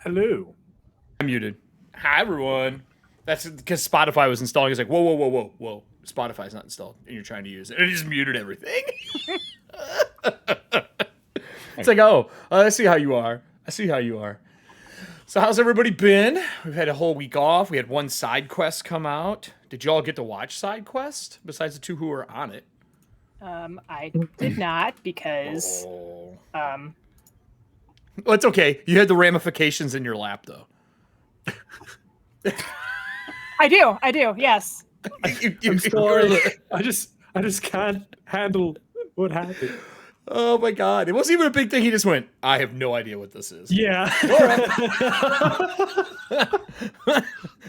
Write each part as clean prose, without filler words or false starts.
Hello. I'm muted. Hi, everyone. That's because Spotify was installing. It's like, whoa, whoa, whoa, whoa, whoa. Spotify's not installed, and you're trying to use it. And it just muted everything. It's like, oh, I see how you are. I see how you are. So how's everybody been? We've had a whole week off. We had one side quest come out. Did you all get to watch side quest besides the two who were on it? I did not because Well, it's okay. You had the ramifications in your lap, though. I do. Yes. I'm sorry. I just can't handle what happened. Oh my god. It wasn't even a big thing. He just went, I have no idea what this is. Yeah.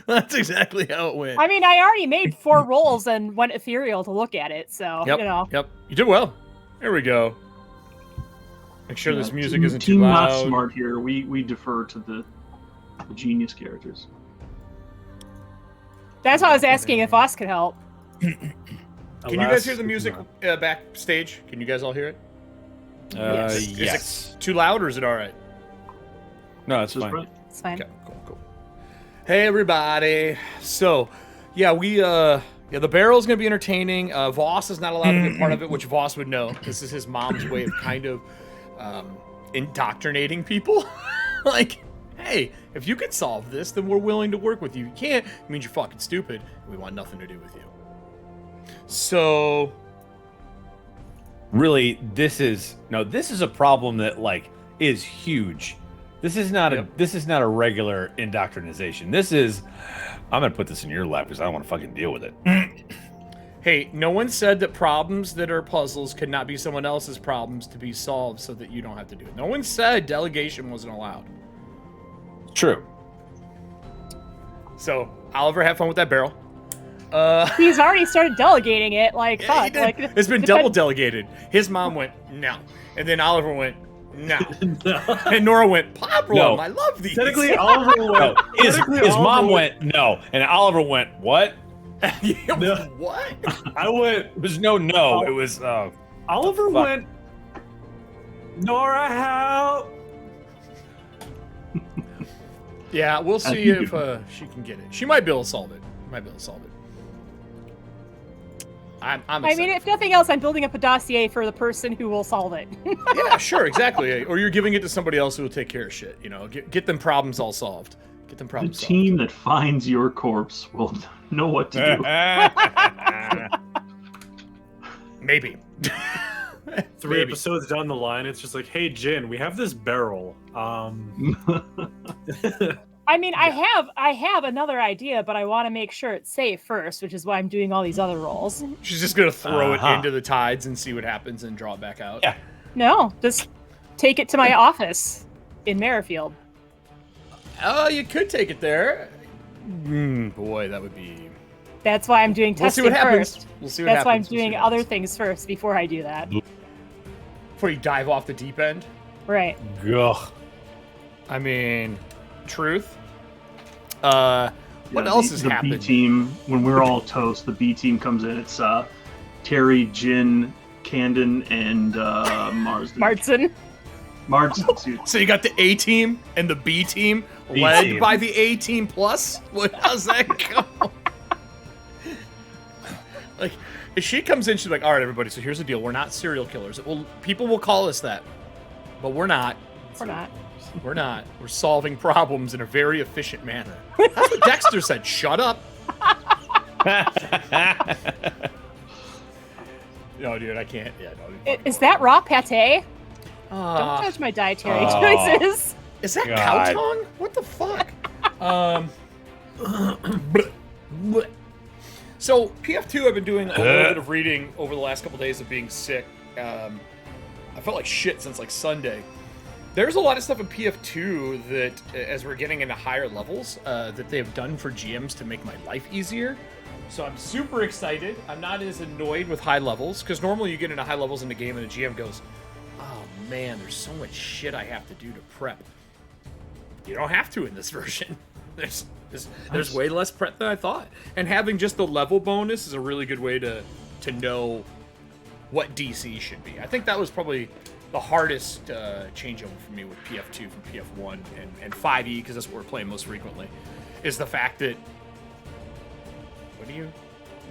That's exactly how it went. I mean, I already made 4 rolls and went ethereal to look at it, so Yep. you know. Yep. You did well. There we go. Make sure this music isn't too team loud. not smart here. We defer to the genius characters. That's why I was asking if us could help. Can you guys hear the music backstage? Can you guys all hear it? Yes. Is Yes. it too loud or is it all right? No, it's Just fine. right. It's fine. Okay, cool. Hey everybody. So, yeah, the barrel's gonna be entertaining. Voss is not allowed to be part of it, which Voss would know. This is his mom's way of kind of indoctrinating people. Like, hey, if you can solve this, then we're willing to work with you. You can't, it means you're fucking stupid. We want nothing to do with you. So, Really, this is a problem that is huge. This is not a regular indoctrination. This is, I'm gonna put this in your lap because I don't want to fucking deal with it. hey, no one said that problems that are puzzles could not be someone else's problems to be solved so that you don't have to do it. No one said delegation wasn't allowed. True. So, Oliver, have fun with that barrel. He's already started delegating it. Like, Yeah, he fuck. did. Like, It's been double delegated. His mom went, no. And then Oliver went, no. And Nora went, Pop No. I love these. Technically, Oliver No, went. his mom went no, and Oliver went what? Yeah, No. what? I went. It was no. It was Oliver fuck? went. Nora, help! Yeah, we'll see you if she can get it. She might be able to solve it. I'm I excited. mean, if nothing else, I'm building up a dossier for the person who will solve it. Yeah, sure, exactly. Or you're giving it to somebody else who will take care of shit. You know, get them problems all solved. Get them The problems solved. team that finds your corpse will know what to do. Maybe. 3 Maybe. episodes down the line, it's just like, hey, Jin, we have this barrel. I mean, I have another idea, but I want to make sure it's safe first, which is why I'm doing all these other rolls. She's just gonna throw it Uh-huh. into the tides and see what happens and draw it back out. Yeah. No, just take it to my office in Merrifield. Oh, you could take it there. Boy, that would be. That's why I'm doing We'll see testing what happens. first. We'll see what That's why I'm happens. We'll see doing what other happens. things first before I do that. Before you dive off the deep end. Right. Ugh. I mean, truth. What else has the happened? B team, when we're all toast, the B team comes in. It's Terry, Jin, Candon, and Marsden. Martson. Marsden. Dude. So you got the A team and the B team B led team. by the A team plus. How's that go? Like, if she comes in, she's like, "All right, everybody. So here's the deal. We're not serial killers. People will call us that, but we're not. Or not. We're not. We're solving problems in a very efficient manner." That's what Dexter said. Shut up. No, dude, I can't. Yeah, no. Is that raw pate? Don't judge my dietary choices. Is that God. cow tongue? What the fuck? So PF2, I've been doing a little bit of reading over the last couple days of being sick. I felt like shit since like Sunday. There's a lot of stuff in PF2 that, as we're getting into higher levels, that they've done for GMs to make my life easier. So I'm super excited. I'm not as annoyed with high levels, because normally you get into high levels in the game and the GM goes, "Oh man, there's so much shit I have to do to prep." You don't have to in this version. There's way less prep than I thought. And having just the level bonus is a really good way to know what DC should be. I think that was probably the hardest changeover for me with PF2 from PF1 and 5e, because that's what we're playing most frequently, is the fact that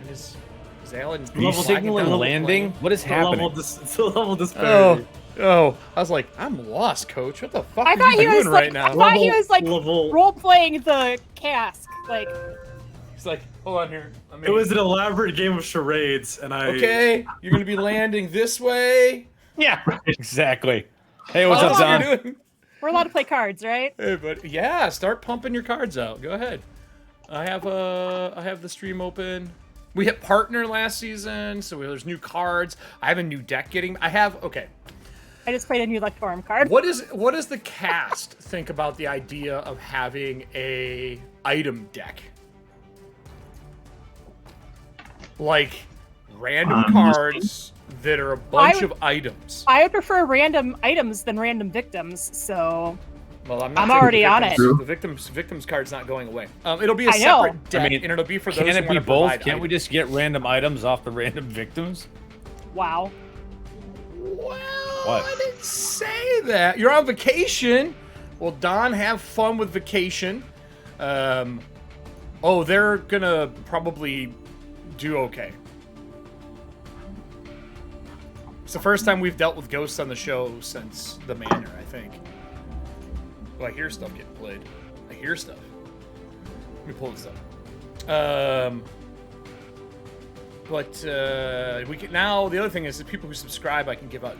is Alan Are you signaling landing? What is happening? It's a level disparity. Oh, I was like, I'm lost, coach. What the fuck I are thought you he was doing like, right now? I thought he was like level. role playing the cask. Like, He's like, hold on here. It was an elaborate game of charades, and I. Okay, you're gonna be landing this way. Yeah, exactly. Hey, what's How's up, you Don? doing? we're allowed to play cards, right? Hey, buddy. Yeah, start pumping your cards out. Go ahead. I have the stream open. We hit partner last season, so there's new cards. I have a new deck getting. Okay. I just played a new Lectorum card. What does the cast think about the idea of having a item deck? Like random cards that are a bunch of items. I would prefer random items than random victims, so Well, I'm taking already the on victims. it. The victims card's not going away. It'll be a I know. separate deck, and it'll be for those Can who it be want to both? provide Can't we items. just get random items off the random victims? wow. Well, What? I didn't say that. You're on vacation. Well, Don, have fun with vacation. They're gonna probably do okay. It's the first time we've dealt with ghosts on the show since the Manor, I think. Oh, I hear stuff getting played. I hear stuff. Let me pull this up. We can now. The other thing is that people who subscribe, I can give out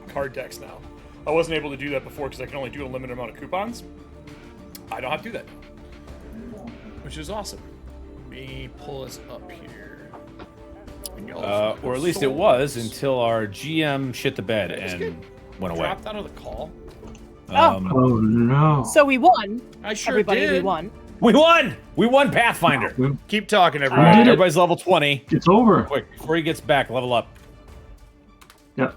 card decks now. I wasn't able to do that before because I can only do a limited amount of coupons. I don't have to do that, which is awesome. Let me pull us up here. Or at least it was until our GM shit the bed Did I just and went away. dropped out of the call. Oh no. So we won. I sure Everybody, did. we won. We won! We won Pathfinder! Keep talking, All everybody. right, did it. everybody's level 20. It's over. Quick, before he gets back, level up. Yep.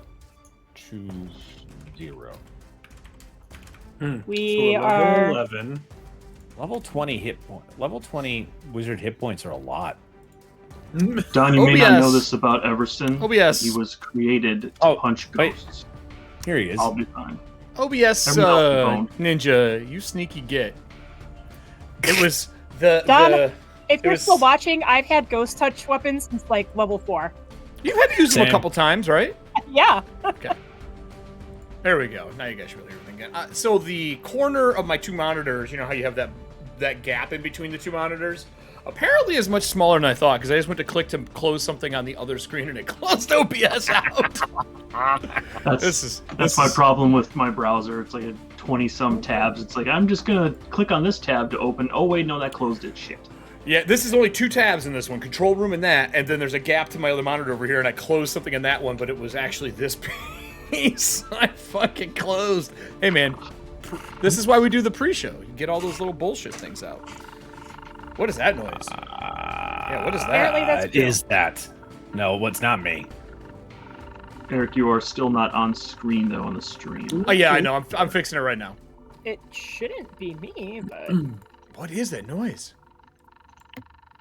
2-0. We So level are 11. Level 20 hit point. Level 20 wizard hit points are a lot. Don, you may not know OBS. this about Everson. OBS. He was created to Oh, punch wait. ghosts. Here he is. I'll be fine. OBS Every mouth Ninja, you sneaky git. It was the Don, the. if it you're was- still watching, I've had ghost touch weapons since like level 4. You've had to use them a Same. couple times, right? Yeah. There we go. Now you guys should really hear everything again. So the corner of my two monitors, you know how you have that gap in between the two monitors? Apparently is much smaller than I thought, because I just went to click to close something on the other screen and it closed OBS out. That's my problem with my browser. It's like 20-some tabs. It's like, I'm just going to click on this tab to open. Oh, wait, no, that closed it. Shit. Yeah, this is only 2 tabs in this one, control room and that, and then there's a gap to my other monitor over here, and I closed something in that one, but it was actually this piece I fucking closed. Hey, man, this is why we do the pre-show. You get all those little bullshit things out. What is that noise? Yeah, what is that? Apparently that's true. Is that? No, it's not me. Eric, you are still not on screen, though, on the stream. Oh, yeah, I know. I'm fixing it right now. It shouldn't be me, but What is that noise?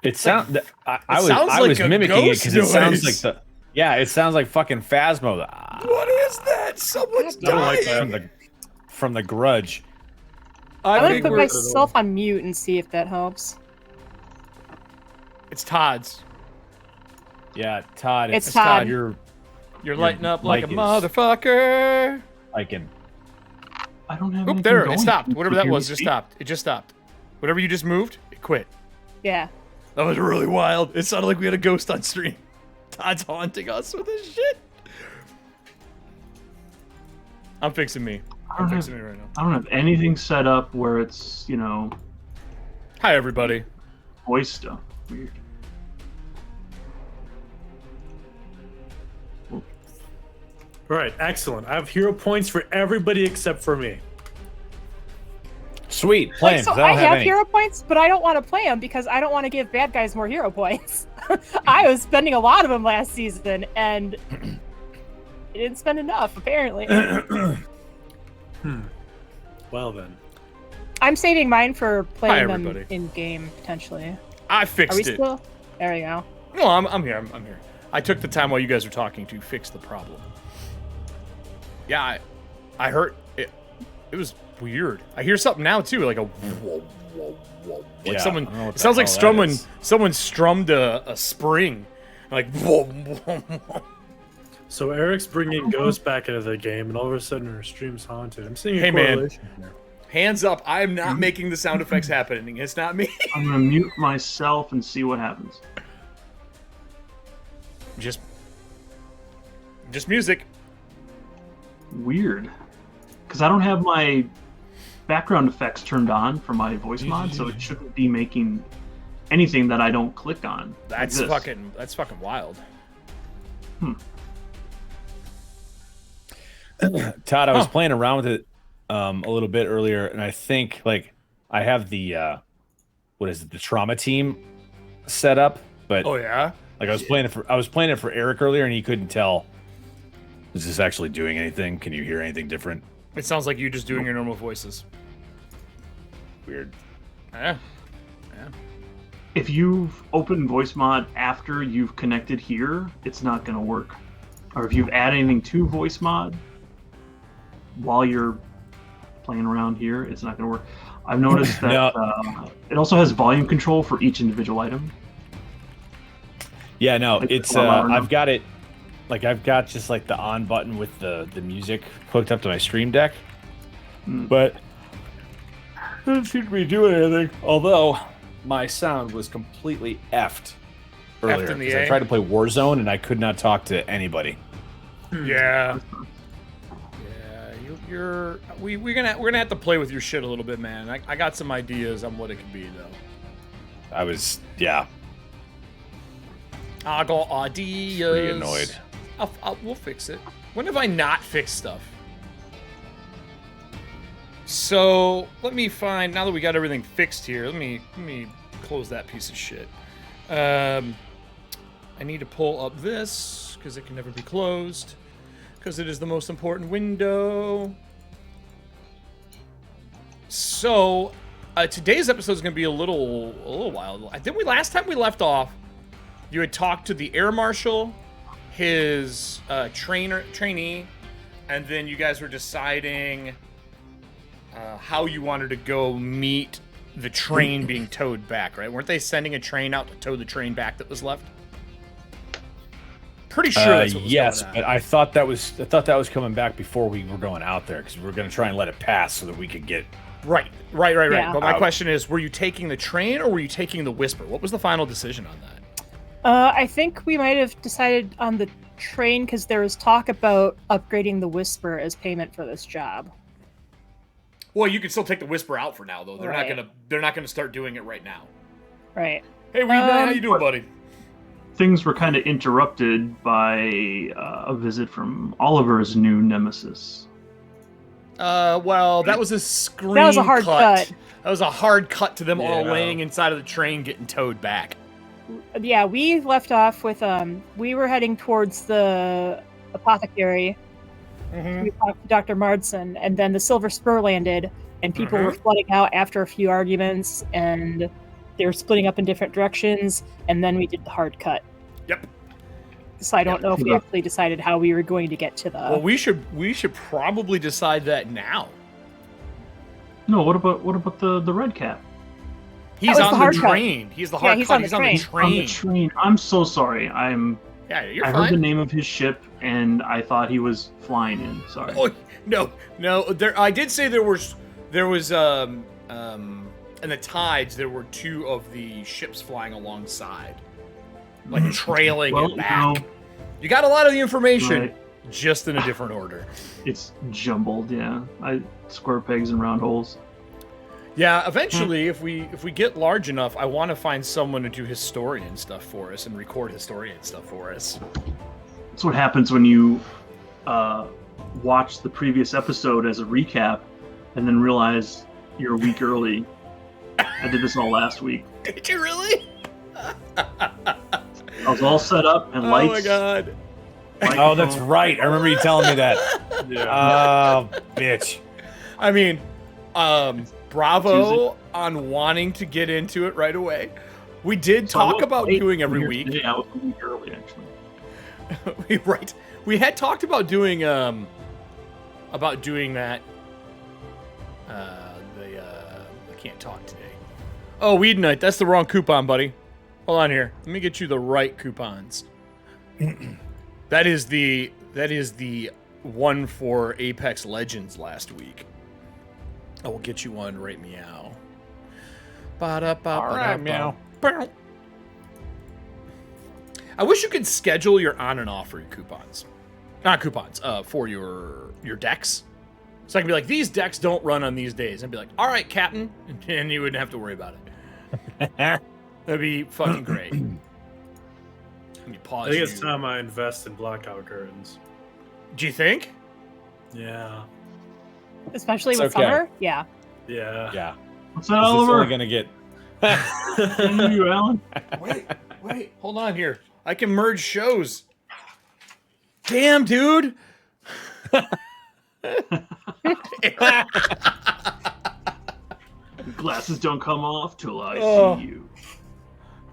It sounds. I sounds was like a mimicking it ghost because it sounds noise. like the. Yeah, it sounds like fucking Phasmo. What is that? Someone's I don't like dying. that from the Grudge. I'm gonna think put we're- myself on mute and see if that helps. It's Todd's. Yeah, Todd. It's Todd. You're You're lighting up like a mic is- motherfucker. liking. I don't have Oop, anything there, going. it stopped. Can Whatever you that hear me was, just speak? stopped. It just stopped. Whatever you just moved, it quit. Yeah. That was really wild. It sounded like we had a ghost on stream. Todd's haunting us with this shit. I'm fixing me. I'm fixing me right now. I don't have anything set up where it's, Hi, everybody. voice stuff. Weird. All right, excellent. I have hero points for everybody except for me. Sweet, play him. So 'cause I don't have any. hero points, but I don't want to play them because I don't want to give bad guys more hero points. I was spending a lot of them last season, and I didn't spend enough, apparently. Well then. I'm saving mine for playing them everybody. in game potentially. I Are fixed we it. still? There we go. No, I'm here. I'm here. I took the time while you guys were talking to fix the problem. Yeah, I heard it. It was weird. I hear something now too, like a whoa, whoa, whoa. Like Yeah, someone. I don't know what It sounds the like hell that is. someone strummed a spring, like whoa, whoa, whoa. So Eric's bringing Ghost back into the game, and all of a sudden her stream's haunted. I'm seeing a Hey, man. correlation here. Hands up! I am not making the sound effects happening. It's not me. I'm gonna mute myself and see what happens. Just music. Weird, because I don't have my background effects turned on for my voice mod, so it shouldn't be making anything that I don't click on. like That's this. fucking wild. Todd, I was playing around with it a little bit earlier, and I think like I have the what is it, the trauma team set up, but Oh yeah. like I was playing it for Eric earlier, and he couldn't tell. Is this actually doing anything? Can you hear anything different? It sounds like you just doing your normal voices. Weird. Yeah. If you've opened voice mod after you've connected here, it's not gonna work. Or if you've added anything to voice mod while you're playing around here, it's not gonna work. I've noticed that No. it also has volume control for each individual item. Yeah, no, Like, it's well, I don't know. I've got it. Like I've got just like the on button with the music hooked up to my Stream Deck, but it doesn't seem to be doing anything. Although my sound was completely effed earlier in the because I A? tried to play Warzone and I could not talk to anybody. Yeah. Yeah. We're gonna have to play with your shit a little bit, man. I got some ideas on what it could be though. I was I got ideas. pretty annoyed. We'll fix it. When have I not fixed stuff? So let me find. Now that we got everything fixed here, let me close that piece of shit. I need to pull up this because it can never be closed because it is the most important window. So today's episode is going to be a little wild. I think last time we left off, you had talked to the air marshal, his trainee, and then you guys were deciding how you wanted to go meet the train being towed back, right? Weren't they sending a train out to tow the train back that was left? Pretty sure that's what was yes, going but on. I thought that was coming back before we were going out there because we were going to try and let it pass so that we could get. Right. Yeah. But my Out. question is, were you taking the train or were you taking the Whisper? What was the final decision on that? I think we might have decided on the train because there was talk about upgrading the Whisper as payment for this job. Well, you can still take the Whisper out for now, though. They're Right. not gonna start doing it right now. Right. Hey, how you doing, buddy? Things were kind of interrupted by a visit from Oliver's new nemesis. Well, that was a screen That was a hard cut. That was a hard cut to them all Yeah. laying inside of the train getting towed back. Yeah, we left off with we were heading towards the apothecary. We talked to Dr. Mardson, and then the Silver Spur landed, and people were flooding out after a few arguments, and they were splitting up in different directions, and then we did the hard cut. Yep. So I don't know if we Yeah. actually decided how we were going to get to the... Well, we should probably decide that now. No, what about the red cap? He's was the on hard the cut. train. He's the hard he's cut. on the He's on the train. On train. the train. I'm so sorry. Yeah, you're I heard the fine. name of his ship and I thought he was flying in. Sorry. Oh, no. There, I did say there was in the tides there were two of the ships flying alongside, like trailing Well, it back. no. You got a lot of the information, Right. just in a different order. It's jumbled, yeah. Square pegs and round holes. Yeah, eventually, if we get large enough, I want to find someone to do historian stuff for us and record historian stuff for us. That's what happens when you watch the previous episode as a recap and then realize you're a week early. I did this all last week. Did you really? I was all set up and lights. Oh my god! Oh, that's right. I remember you telling me that. Oh, bitch. I mean, bravo on wanting to get into it right away. We did So I talk was about late doing every here week. today. I was a week early, actually. Right. We had talked about doing about doing that. I can't talk today. Oh, Weed Night. That's the wrong coupon, buddy. Hold on here. Let me get you the right coupons. That is the one for Apex Legends last week. I will get you one right meow. All right, meow. I wish you could schedule your on and off for your coupons. Not coupons, for your decks. So I can be like, these decks don't run on these days. And be like, all right, Captain. And you wouldn't have to worry about it. That'd be fucking great. Let me pause. I think it's time I invest in blackout curtains. Do you think? Yeah. Especially It's with okay. summer? Yeah. Yeah. Yeah. What's that, Is this Oliver? only gonna get? You, Alan? Wait. Hold on here. I can merge shows. Damn, dude. Glasses don't come off till I Oh. see you.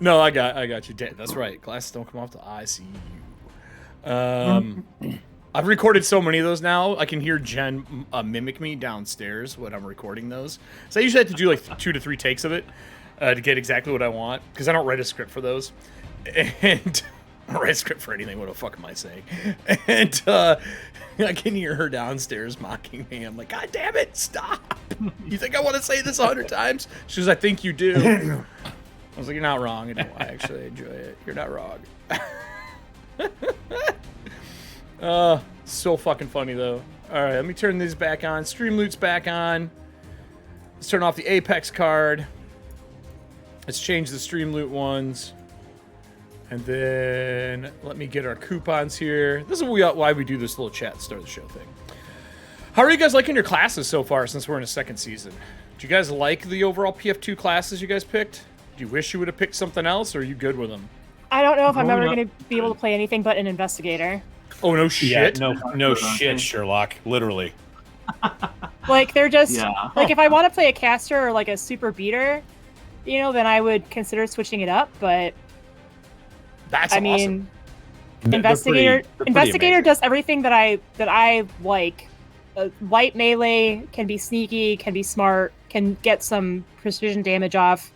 No, I got you. That's right. Glasses don't come off till I see you. I've recorded so many of those now. I can hear Jen mimic me downstairs when I'm recording those. So I usually have to do like 2 to 3 takes of it to get exactly what I want because I don't write a script for those. And I don't write a script for anything. What the fuck am I saying? And I can hear her downstairs mocking me. I'm like, God damn it, stop. You think I want to say this 100 times? She goes, I think you do. I was like, you're not wrong. I actually enjoy it. You're not wrong. So fucking funny, though. All right, let me turn these back on. Stream loot's back on. Let's turn off the Apex card. Let's change the stream loot ones. And then let me get our coupons here. This is why we do this little chat to start the show thing. How are you guys liking your classes so far since we're in a second season? Do you guys like the overall PF2 classes you guys picked? Do you wish you would have picked something else, or are you good with them? I don't know if I'm Growing ever up- going to be able to play anything but an investigator. Oh, no shit. Yeah, no shit, Sherlock. Literally. Like, they're just... Yeah. Like, if I want to play a caster or, like, a super beater, you know, then I would consider switching it up, but... That's I awesome. mean, They're investigator pretty investigator amazing. does everything that I like. Light melee, can be sneaky, can be smart, can get some precision damage off.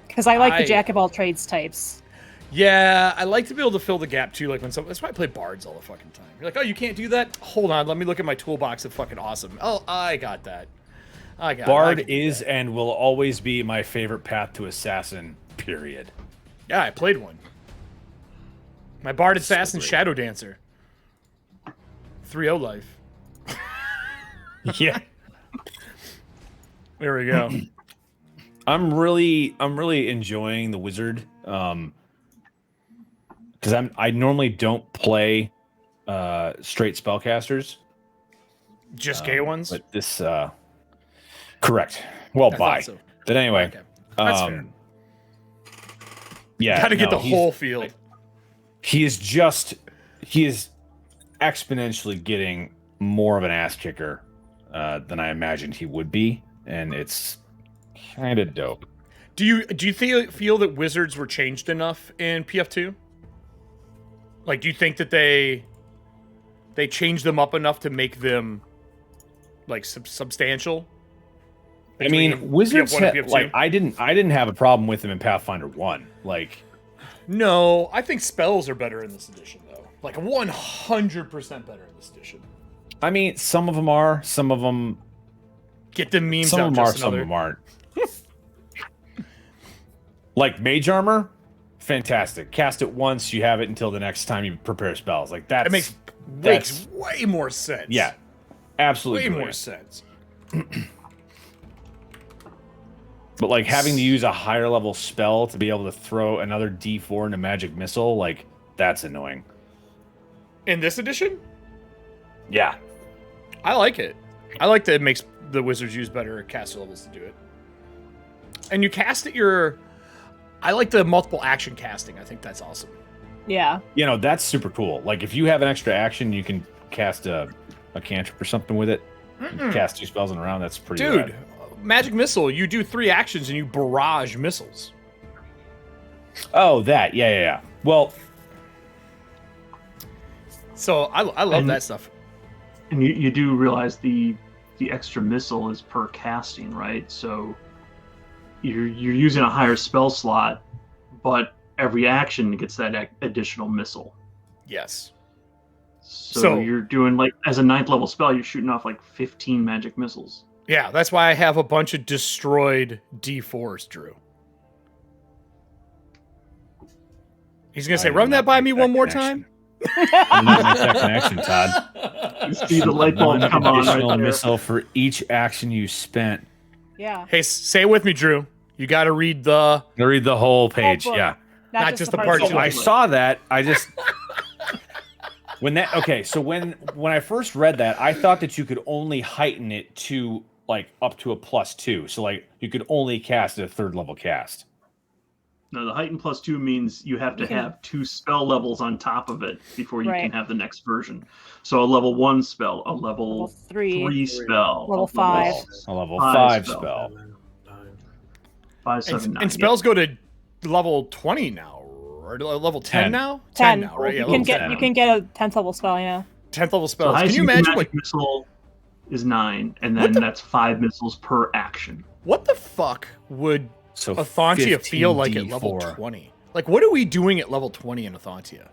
Because I like the jack of all trades types. Yeah, I like to be able to fill the gap too. Like when that's why I play bards all the fucking time. You're like, oh, you can't do that? Hold on, let me look at my toolbox of fucking awesome. Oh, I got that. I got Bard it. I can do is that. and will always be my favorite path to assassin. Period. Yeah, I played one. My bard assassin great. shadow dancer. 3-0 life. Yeah. There we go. I'm really enjoying the wizard. Because I normally don't play straight spellcasters. Just gay ones. But this correct. Well, I bye. thought so. But anyway, Okay. That's fair. yeah. Got to get no, the whole field. He is exponentially getting more of an ass kicker than I imagined he would be, and it's kind of dope. Do you feel that wizards were changed enough in PF2? Like, do you think that they changed them up enough to make them like substantial? I mean, Between wizards PF1 and PF2? like I didn't have a problem with them in Pathfinder 1. Like, No, I think spells are better in this edition, though. Like 100% better in this edition. I mean, some of them are, some of them, Get the memes some out, of them are, just some of another. them aren't. Like mage armor, fantastic. Cast it once, you have it until the next time you prepare spells. Like that It makes that's- way more sense. yeah, absolutely way more brilliant. sense. But like having to use a higher level spell to be able to throw another D4 into magic missile, like that's annoying. In this edition, Yeah. I like it. I like that it makes the wizards use better caster levels to do it. And you cast at your... I like the multiple action casting. I think that's awesome. Yeah. You know, that's super cool. Like if you have an extra action, you can cast a cantrip or something with it. You can cast 2 spells in a round. That's pretty Dude, rad. magic missile, you do 3 actions and you barrage missiles. Oh, that. Yeah. Well, So I love that stuff. And you do realize the extra missile is per casting, right? So you're using a higher spell slot, but every action gets that additional missile. Yes. So you're doing, like, as a 9th level spell, you're shooting off like 15 magic missiles. Yeah, that's why I have a bunch of destroyed D4s, Drew. He's gonna say, "Run that by me one more time." I'm not make that connection, Todd. You see the light bulb come on Additional right there. missile for each action you spent. Yeah. Hey, say it with me, Drew. You got to read the. You read the whole page, book. yeah. Not just the part you you So I like. saw that. I just when I first read that, I thought that you could only heighten it to like up to a +2. So like you could only cast a 3rd level cast. No, the heighten +2 means you have to have 2 spell levels on top of it before you can have the next version. So a level 1 spell, a level 3 spell, level 5, a level 5 spell. 5, 7, 9. And spells go to level 20 now, or level 10 now? 10 now, right? Yeah, you can level get 10. you can get a 10th level spell, yeah. 10th level So spells. highest Can you imagine magic what missile is 9, and then that's 5 missiles per action. the fuck would So Ethauntia 15 feel like at level D4. 20? Like, what are we doing at level 20 in Ethauntia?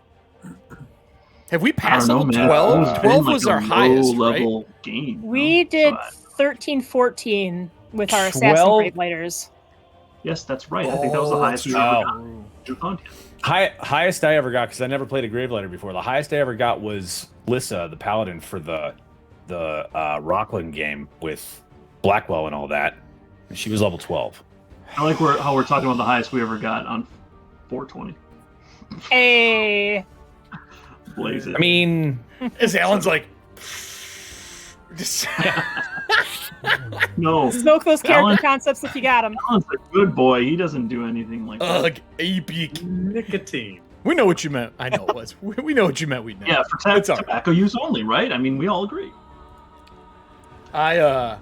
Have we I passed don't know, level man. 12? It's been 12 like was a our highest, right? low-level game. We no? did So 13, 14 with our assassin 12? Gravelighters. yes, that's right. I think that was the highest we ever got in Ethauntia. Highest I ever got, because I never played a Gravelighter before. The highest I ever got was Lissa, the Paladin, for the Rockland game with Blackwell and all that. And she was level 12. I like how we're talking about the highest we ever got on 420. Hey, Blaze it. I mean, As Alan's like, just no. this is no close character Alan- concepts if you got them. Alan's a good boy. He doesn't do anything like that. ugh, epic. Nicotine. We know what you meant. I know it was. We know what you meant. We know. Yeah, for It's all right. tobacco use only, right? I mean, we all agree. I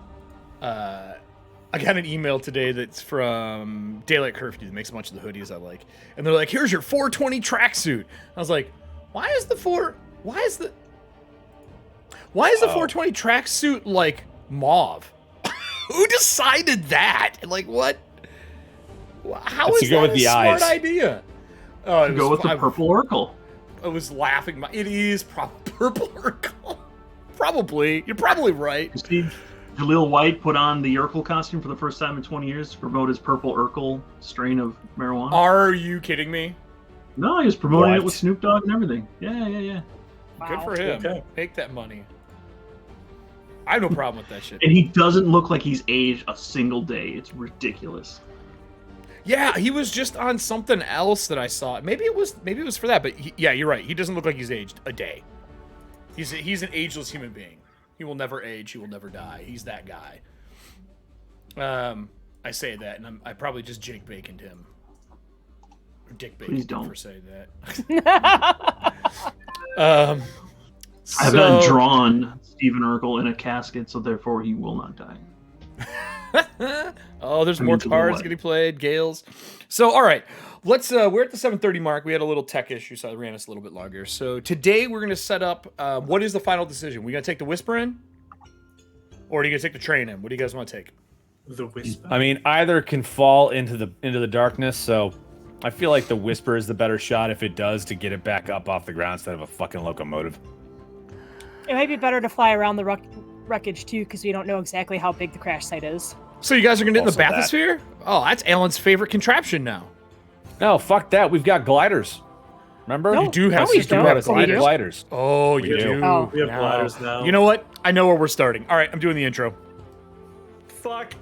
got an email today that's from Daylight Curfew that makes a bunch of the hoodies I like, and they're like, "Here's your 420 tracksuit." I was like, "Why is the 420 tracksuit like mauve? Who decided that? Like what? How Let's is go that with a the smart eyes. idea?" Oh, it Go was- with the purple Urkel. I was laughing. It is purple Urkel. Probably. You're probably right. You see, Jaleel White put on the Urkel costume for the first time in 20 years to promote his purple Urkel strain of marijuana. Are you kidding me? No, he was promoting it What? with Snoop Dogg and everything. Yeah. Good for him. Okay. Take that money. I have no problem with that shit. And he doesn't look like he's aged a single day. It's ridiculous. Yeah, he was just on something else that I saw. Maybe it was for that. But yeah, you're right. He doesn't look like he's aged a day. He's an ageless human being. He will never age. He will never die. He's that guy. I say that, and I probably just Jake Baconed him. Or Dick Bacon Please don't. for saying that. I have not drawn Stephen Urkel in a casket, so therefore he will not die. Oh, there's I more mean, to the cards what? getting played, Gales. So, all right, let's. We're at the 7:30 mark. We had a little tech issue, so it ran us a little bit longer. So today we're gonna set up. What is the final decision? We gonna take the Whisper in, or are you gonna take the train in? What do you guys want to take? The whisper. I mean, either can fall into the darkness, so I feel like the Whisper is the better shot if it does, to get it back up off the ground instead of a fucking locomotive. It might be better to fly around the wreckage too, because we don't know exactly how big the crash site is. So you guys are gonna get in the Also that. bathysphere? Oh, that's Alan's favorite contraption now. No, fuck that. We've got gliders. Remember? No, You do have no, we system don't. brought us We do. gliders. gliders. Oh, We you do. do. Oh. We have now. gliders now. You know what? I know where we're starting. All right, I'm doing the intro. Fuck.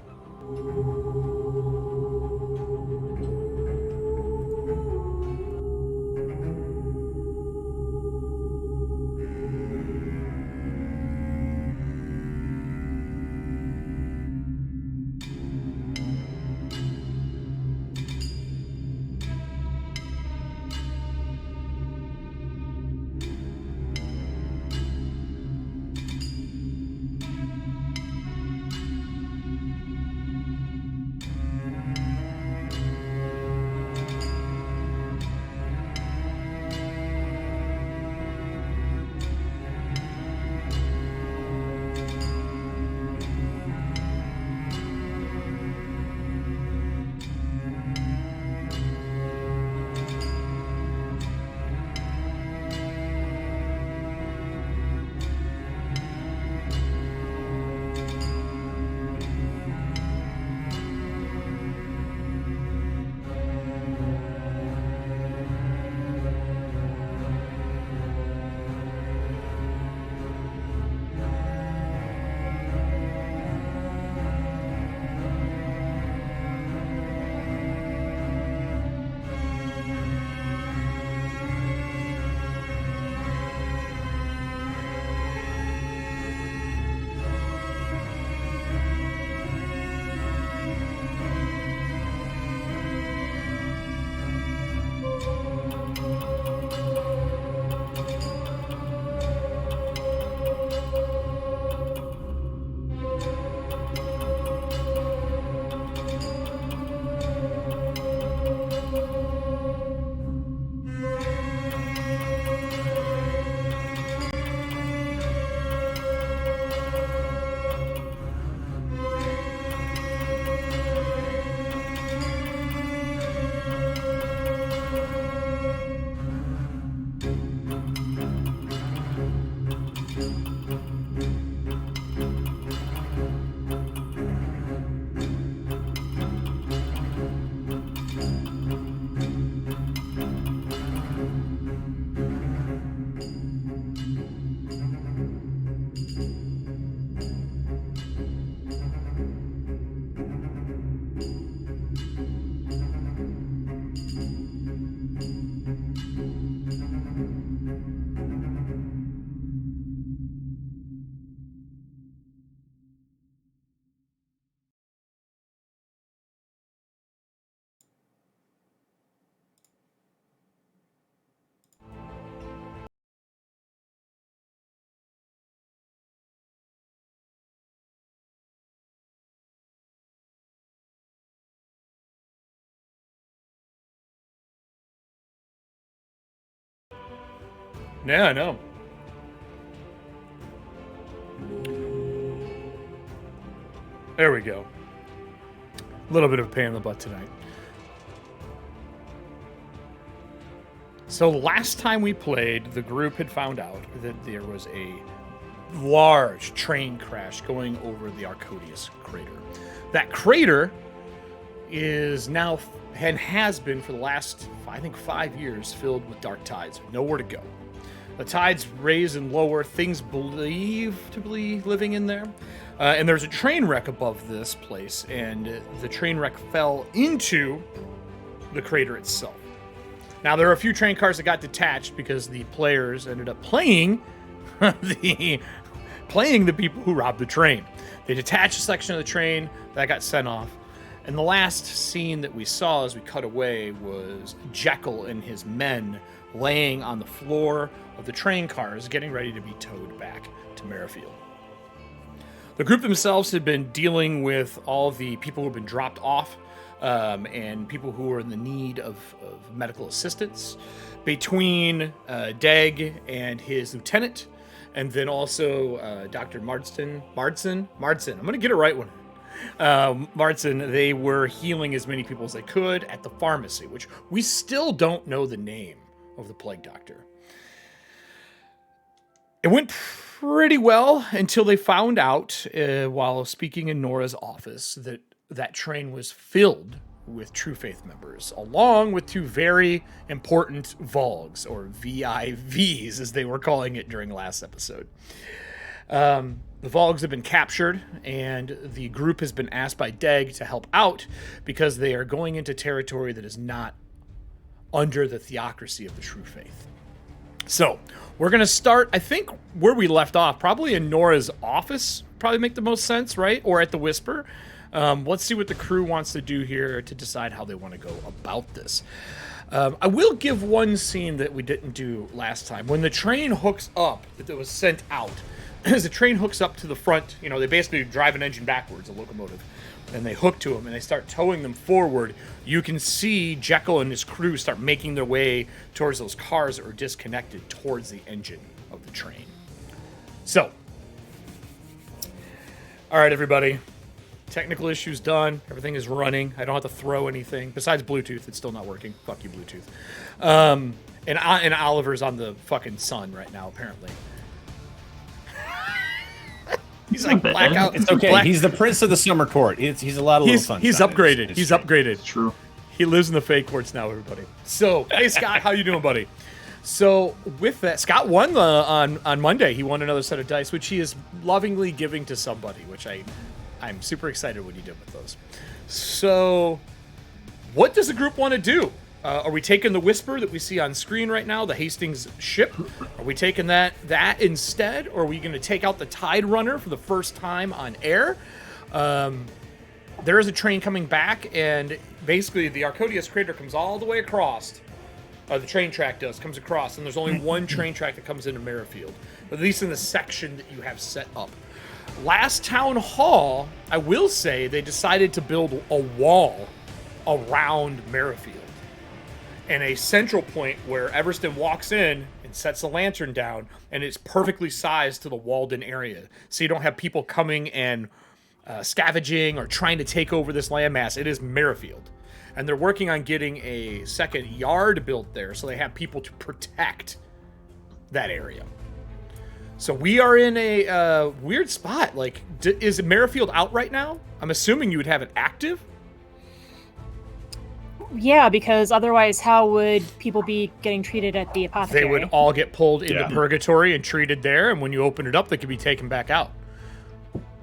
Yeah, I know. There we go. A little bit of a pain in the butt tonight. So last time we played, the group had found out that there was a large train crash going over the Arkodos Crater. That crater is now and has been for the last, I think, 5 years filled with dark tides. Nowhere to go. The tides raise and lower, things believe to be living in there. And there's a train wreck above this place, and the train wreck fell into the crater itself. Now, there are a few train cars that got detached because the players ended up playing the people who robbed the train. They detached a section of the train that got sent off. And the last scene that we saw as we cut away was Jekyll and his men laying on the floor of the train cars, getting ready to be towed back to Merrifield. The group themselves had been dealing with all the people who have been dropped off and people who are in the need of medical assistance between Deg and his lieutenant, and then also Dr. Marston. I'm going to get it right one. Marston, they were healing as many people as they could at the pharmacy, which we still don't know the name of the plague doctor. It went pretty well until they found out, while speaking in Nora's office, that that train was filled with True Faith members, along with 2 very important Vogs, or VIVs, as they were calling it during last episode. The Vogs have been captured, and the group has been asked by Deg to help out because they are going into territory that is not under the theocracy of the True Faith. So, we're going to start, I think, where we left off, probably in Nora's office, probably make the most sense, right? Or at the Whisper. Let's see what the crew wants to do here to decide how they want to go about this. I will give one scene that we didn't do last time. When the train hooks up, that was sent out, as the train hooks up to the front, you know, they basically drive an engine backwards, a locomotive, and they hook to them, and they start towing them forward. You can see Jekyll and his crew start making their way towards those cars that were disconnected towards the engine of the train. So, all right, everybody. Technical issues done. Everything is running. I don't have to throw anything. Besides Bluetooth, it's still not working. Fuck you, Bluetooth. And Oliver's on the fucking sun right now, apparently. He's like blackout. It's okay. He's the prince of the summer court. He's a lot of little fun. He's upgraded. He's upgraded. It's true. He lives in the fake courts now, everybody. So, hey, Scott, how you doing, buddy? So, with that, Scott won on Monday. He won another set of dice, which he is lovingly giving to somebody, which I'm super excited what he did with those. So, what does the group want to do? Are we taking the Whisper that we see on screen right now, the Hastings ship? Are we taking that instead? Or are we going to take out the Tide Runner for the first time on air? There is a train coming back, and basically the Arkodos Crater comes all the way across. The train track comes across, and there's only one train track that comes into Merrifield, at least in the section that you have set up. Last town hall, I will say, they decided to build a wall around Merrifield. And a central point where Everston walks in and sets a lantern down, and it's perfectly sized to the walled-in area. So you don't have people coming and scavenging or trying to take over this landmass. It is Merrifield. And they're working on getting a second yard built there, so they have people to protect that area. So we are in a weird spot. Like, is Merrifield out right now? I'm assuming you would have it active. Yeah, because otherwise, how would people be getting treated at the apothecary? They would all get pulled into purgatory and treated there, and when you open it up, they could be taken back out.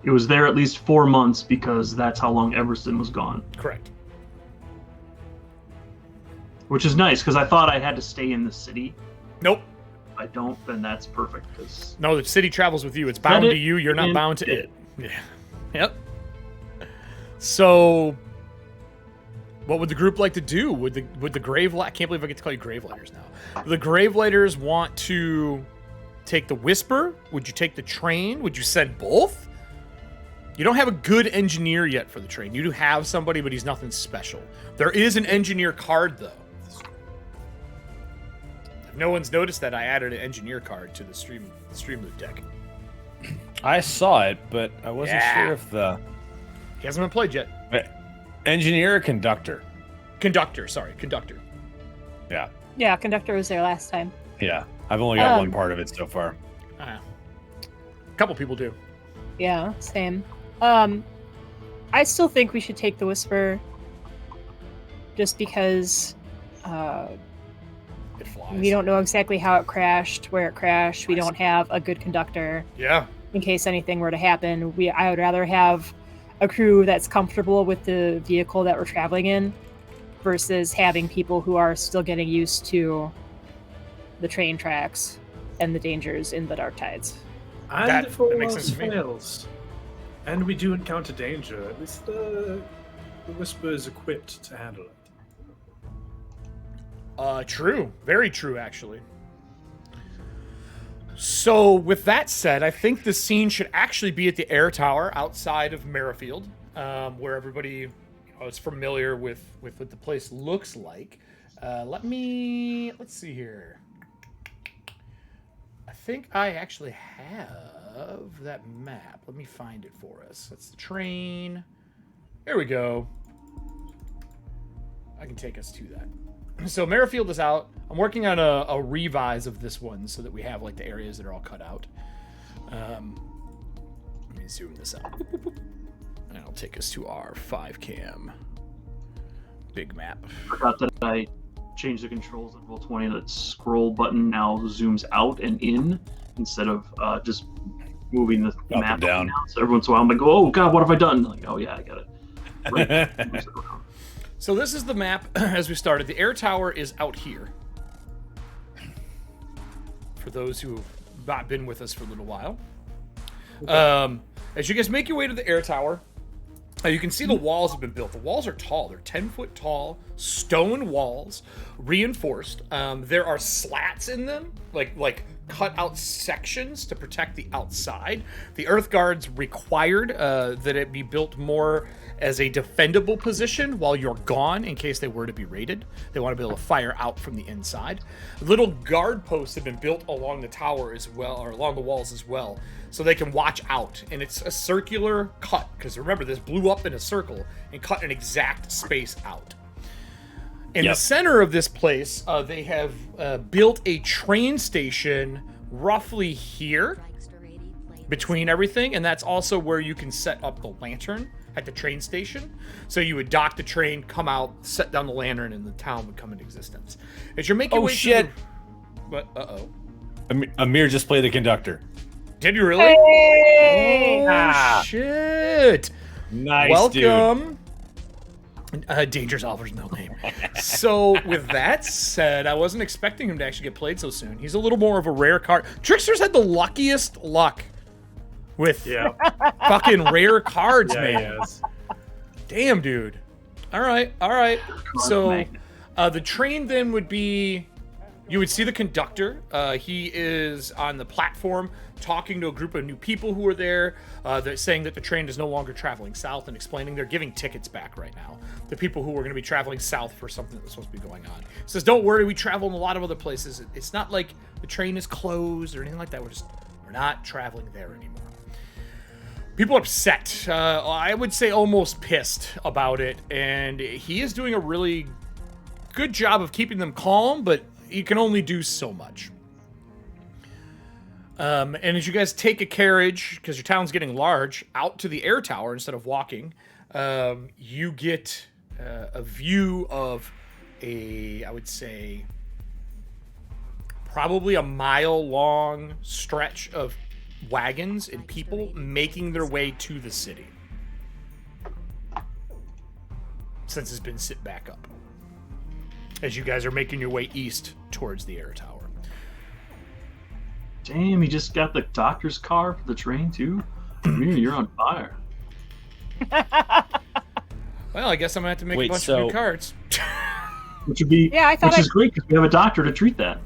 It was there at least 4 months because that's how long Everston was gone. Correct. Which is nice, because I thought I had to stay in the city. Nope. If I don't, then that's perfect. Cause no, the city travels with you. It's bound to you. You're not bound to it. Yeah. Yep. So, what would the group like to do? Would the Gravelighters... I can't believe I get to call you Gravelighters now. The Gravelighters want to take the Whisper? Would you take the train? Would you send both? You don't have a good engineer yet for the train. You do have somebody, but he's nothing special. There is an engineer card, though. If no one's noticed that, I added an engineer card to the stream loot deck. I saw it, but I wasn't Yeah. sure if the He hasn't been played yet. engineer or conductor. Conductor. Yeah, Yeah, conductor was there last time. yeah. I've only got one part of it so far. A couple people do. Yeah, same. I still think we should take the Whisper, just because It flies. we don't know exactly how it crashed, where it crashed. We don't have a good conductor Yeah. in case anything were to happen. I would rather have a crew that's comfortable with the vehicle that we're traveling in versus having people who are still getting used to the train tracks and the dangers in the dark tides. And That if all makes else sense to me. fails, and we do encounter danger, at least the Whisper is equipped to handle it. True. Very true, actually. So, with that said, I think the scene should actually be at the air tower outside of Merrifield, where everybody is familiar with what the place looks like. Let's see here. I think I actually have that map. Let me find it for us. That's the train. There we go. I can take us to that. So Merrifield is out. I'm working on a revise of this one so that we have like the areas that are all cut out. Let me zoom this out. And it'll take us to our 5cam big map. Forgot that I changed the controls in Roll20. That scroll button now zooms out and in instead of just moving the and map down. So every once in a while I'm like, oh god, what have I done? Like, oh yeah, I got it. Right. Moves it around. So this is the map as we started. The air tower is out here. For those who have not been with us for a little while. As you guys make your way to the air tower, you can see the walls have been built. The walls are tall. They're 10-foot tall, stone walls, reinforced. There are slats in them, like cut out sections to protect the outside. The Earth Guards required that it be built more as a defendable position while you're gone in case they were to be raided. They want to be able to fire out from the inside. Little guard posts have been built along the tower as well, or along the walls as well, so they can watch out. And it's a circular cut, because remember, this blew up in a circle and cut an exact space out. In the center of this place, they have built a train station roughly here between everything, and that's also where you can set up the lantern at the train station. So you would dock the train, come out, set down the lantern, and the town would come into existence. As you're making way shit! What? Uh-oh. Amir just played the conductor. Did you really? Hey! Oh, shit! Nice, dude. Welcome. Danger's Oliver's middle name. So, with that said, I wasn't expecting him to actually get played so soon. He's a little more of a rare card. Trickster's had the luckiest luck with fucking rare cards, man. Yes. Damn, dude. All right. So, the train then would be... You would see the conductor. He is on the platform talking to a group of new people who are there. They're saying that the train is no longer traveling south and explaining they're giving tickets back right now. The people who are going to be traveling south for something that's supposed to be going on. He says, don't worry, we travel in a lot of other places. It's not like the train is closed or anything like that. We're not traveling there anymore. People are upset. I would say almost pissed about it. And he is doing a really good job of keeping them calm, but you can only do so much. And as you guys take a carriage, because your town's getting large, out to the air tower instead of walking, you get a view of I would say, probably a mile-long stretch of wagons and people making their way to the city. Since it's been sit back up. As you guys are making your way east towards the air tower. Damn, he just got the doctor's car for the train too? Amir, you're on fire. Well, I guess I'm gonna have to make a bunch so- of new cards. Which would be Yeah, I thought which is great because we have a doctor to treat that.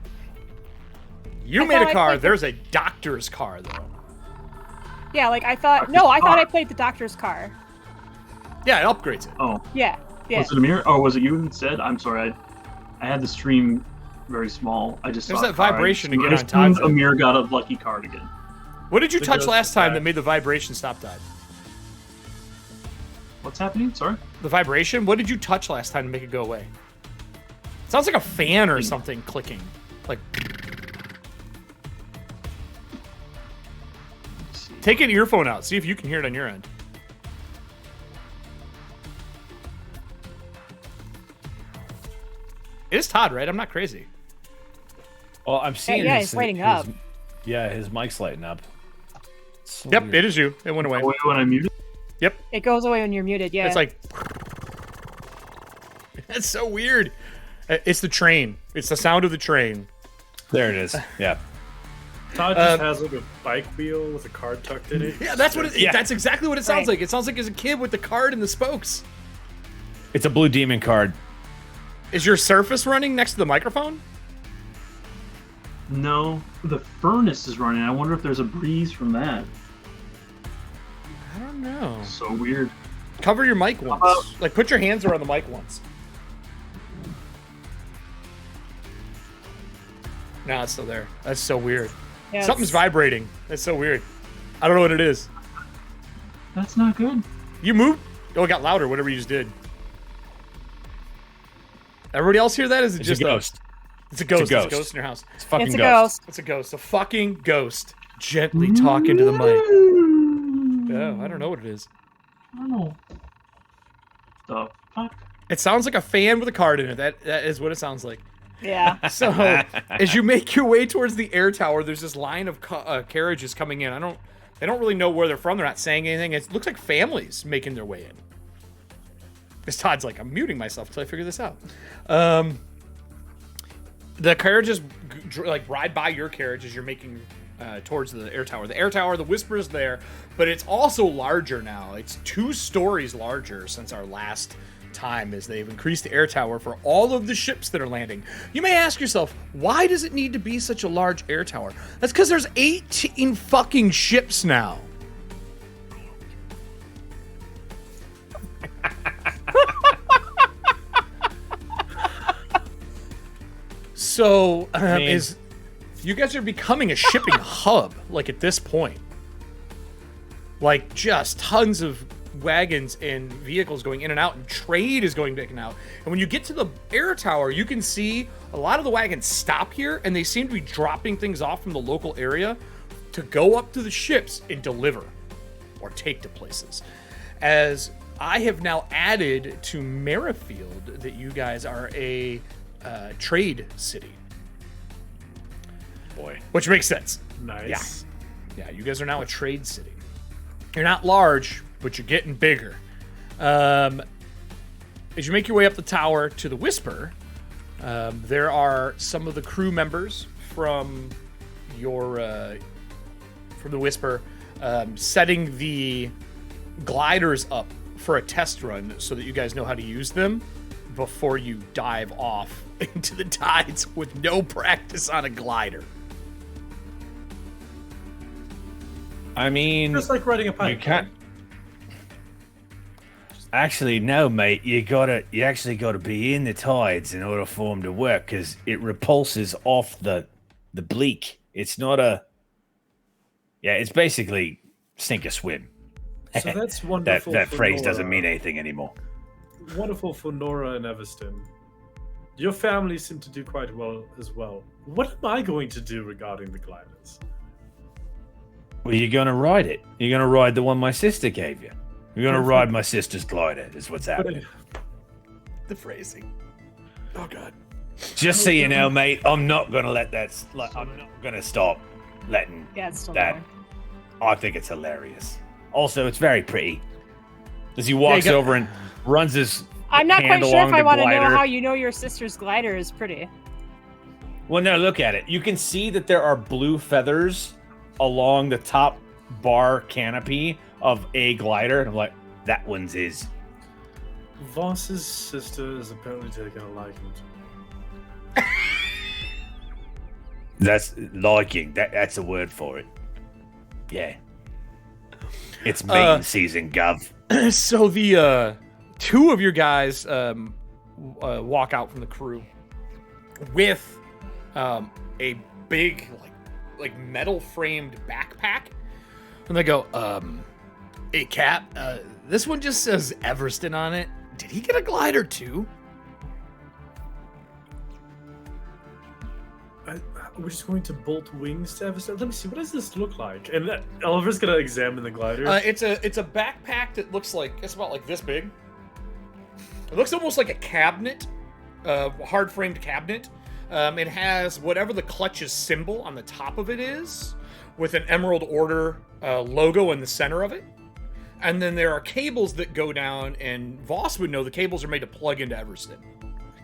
You I made thought a I car. played- There's a doctor's car though. Yeah, like I thought. No, I thought I played the doctor's car. Yeah, it upgrades it. Oh, Yeah. was it Amir? Or was it you instead? I'm sorry, I had the stream very small. I just There's saw that a card. vibration again I on Todd's assumed Amir got a lucky card again. What did you The touch ghost last is time back. that made the vibration stop Todd? What's happening? Sorry. The vibration? What did you touch last time to make it go away? Sounds like a fan or something clicking. Like, Let's see. take an earphone out. See if you can hear it on your end. It is Todd, right? I'm not crazy. Well, I'm seeing. yeah, his, he's lighting his- up. Yeah, his mic's lighting up. So Yep, weird. it is you. It went away. Oh, wait, when I muted? It goes away when you're muted. Yeah. It's like... That's so weird. It's the train. It's the sound of the train. There it is. Yeah. Todd just has like a bike wheel with a card tucked in it. Yeah, that's what it, Yeah. that's exactly what it sounds Right. like. It sounds like as a kid with the card and the spokes. It's a blue demon card. Is your Surface running next to the microphone? No, the furnace is running. I wonder if there's a breeze from that. I don't know. So weird. Cover your mic once. about- Like, put your hands around the mic once. No, it's still there. That's so weird. yeah, Something's it's- vibrating. That's so weird. I don't know what it is. That's not good. You moved? Oh, it got louder, whatever you just did. Everybody else hear that? Is it It's just a ghost. It's a ghost. It's a ghost. ghost in your house. It's a fucking It's a ghost. ghost. It's a ghost. A fucking ghost. Gently talking to the mic. Oh, I don't know what it is. Oh. The fuck? It sounds like a fan with a card in it. That is what it sounds like. Yeah. So, as you make your way towards the air tower, there's this line of carriages coming in. They don't really know where they're from. They're not saying anything. It looks like families making their way in. This Todd's like, I'm muting myself till I figure this out. The carriages like ride by your carriage as you're making towards the air tower. The air tower, the Whisper is there, but it's also larger now. It's 2 stories larger since our last time, as they've increased the air tower for all of the ships that are landing. You may ask yourself, why does it need to be such a large air tower? That's because there's 18 fucking ships now. So, mean- you guys are becoming a shipping hub, like at this point. Like, just tons of wagons and vehicles going in and out, and trade is going in and out. And when you get to the air tower, you can see a lot of the wagons stop here, and they seem to be dropping things off from the local area to go up to the ships and deliver or take to places. As I have now added to Merrifield that you guys are a trade city. Boy. Which makes sense. Nice. Yeah, you guys are now a trade city. You're not large, but you're getting bigger. As you make your way up the tower to the Whisper, there are some of the crew members from your from the Whisper setting the gliders up for a test run so that you guys know how to use them before you dive off into the tides with no practice on a glider. I mean, Just like riding a bike. you can't. Actually, no, mate. You actually gotta be in the tides in order for them to work, because it repulses off the bleak. It's not a. Yeah, it's basically sink or swim. So that's That wonderful. that for phrase doesn't Nora. mean anything anymore. Wonderful for Nora and Everston. Your family seem to do quite well as well. What am I going to do regarding the gliders? Well, you're gonna ride it. You're gonna ride the one my sister gave you. You're gonna ride my sister's glider. Is what's happening. The phrasing. Oh, God. Just so you know, mate, I'm not gonna let that. I'm not gonna stop letting Yeah, it's still that. going. I think it's hilarious. Also, it's very pretty. As he walks got- over and runs his I'm not hand quite sure if along I the want to know glider. how you know your sister's glider is pretty. Well, no, look at it. You can see that there are blue feathers along the top bar canopy of a glider. And I'm like, that one's his. Voss's sister is apparently taking a liking to me. That's liking. That's a word for it. Yeah. It's mating season, Gov. So the 2 of your guys walk out from the crew with a big like metal framed backpack, and they go, "Hey Cap, this one just says Everston on it. Did he get a glider too?" We're just going to bolt wings to Everston. Let me see. What does this look like? And Oliver's gonna examine the glider. It's a backpack that looks like it's about like this big. It looks almost like a cabinet, hard framed cabinet. It has whatever the Clutch's symbol on the top of it is, with an Emerald Order logo in the center of it. And then there are cables that go down, and Voss would know the cables are made to plug into Everston.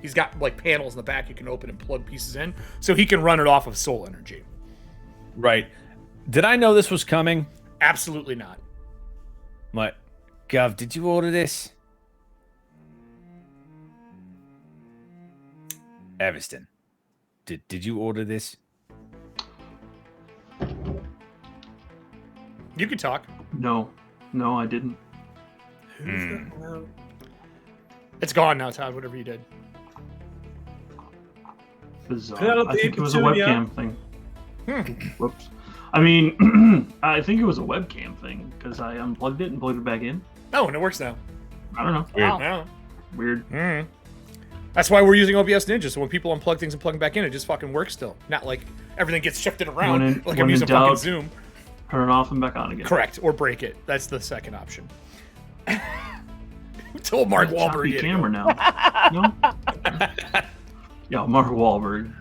He's got like panels in the back you can open and plug pieces in, so he can run it off of soul energy. Right. Did I know this was coming? Absolutely not. My, Gov, did you order this? Everston, did you order this? You can talk. No, I didn't. Who's that now? It's gone now, Todd. Whatever you did. Bizarre. Penelope, I think it was a Petunia. webcam thing. Whoops. I mean, I think it was a webcam thing because I unplugged it and plugged it back in. Oh, and it works now. I don't know. Weird. Wow. Weird. That's why we're using OBS Ninja. So when people unplug things and plug them back in, it just fucking works still. Not like everything gets shifted around like I'm when using in doubt, fucking Zoom. Turn it off and back on again. Correct. Or break it. That's the second option. Told Mark Got a choppy Wahlberg. camera now. No. Yeah, Mark Wahlberg.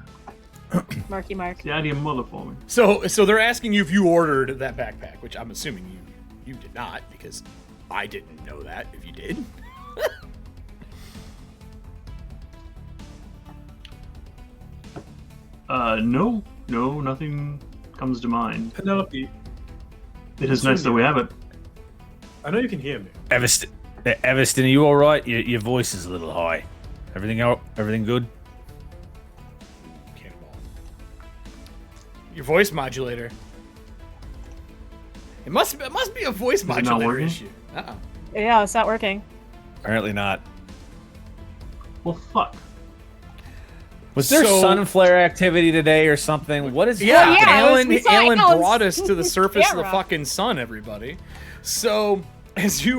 Marky Mark. The idea mother for me. So they're asking you if you ordered that backpack, which I'm assuming you did not, because I didn't know that if you did. No, nothing comes to mind. Penelope, It is nice that we have it. I know you can hear me. Everston, are you all right? Your voice is a little high. Everything good? Cannonball. Your voice modulator. It must be a voice it not modulator working? issue. Uh-oh. Yeah, it's not working. Apparently not. Well, fuck. Was there So- sun flare activity today or something? What is Yeah, yeah, we saw Alan Alan's brought us to the surface of the camera. fucking sun, everybody. So, as you,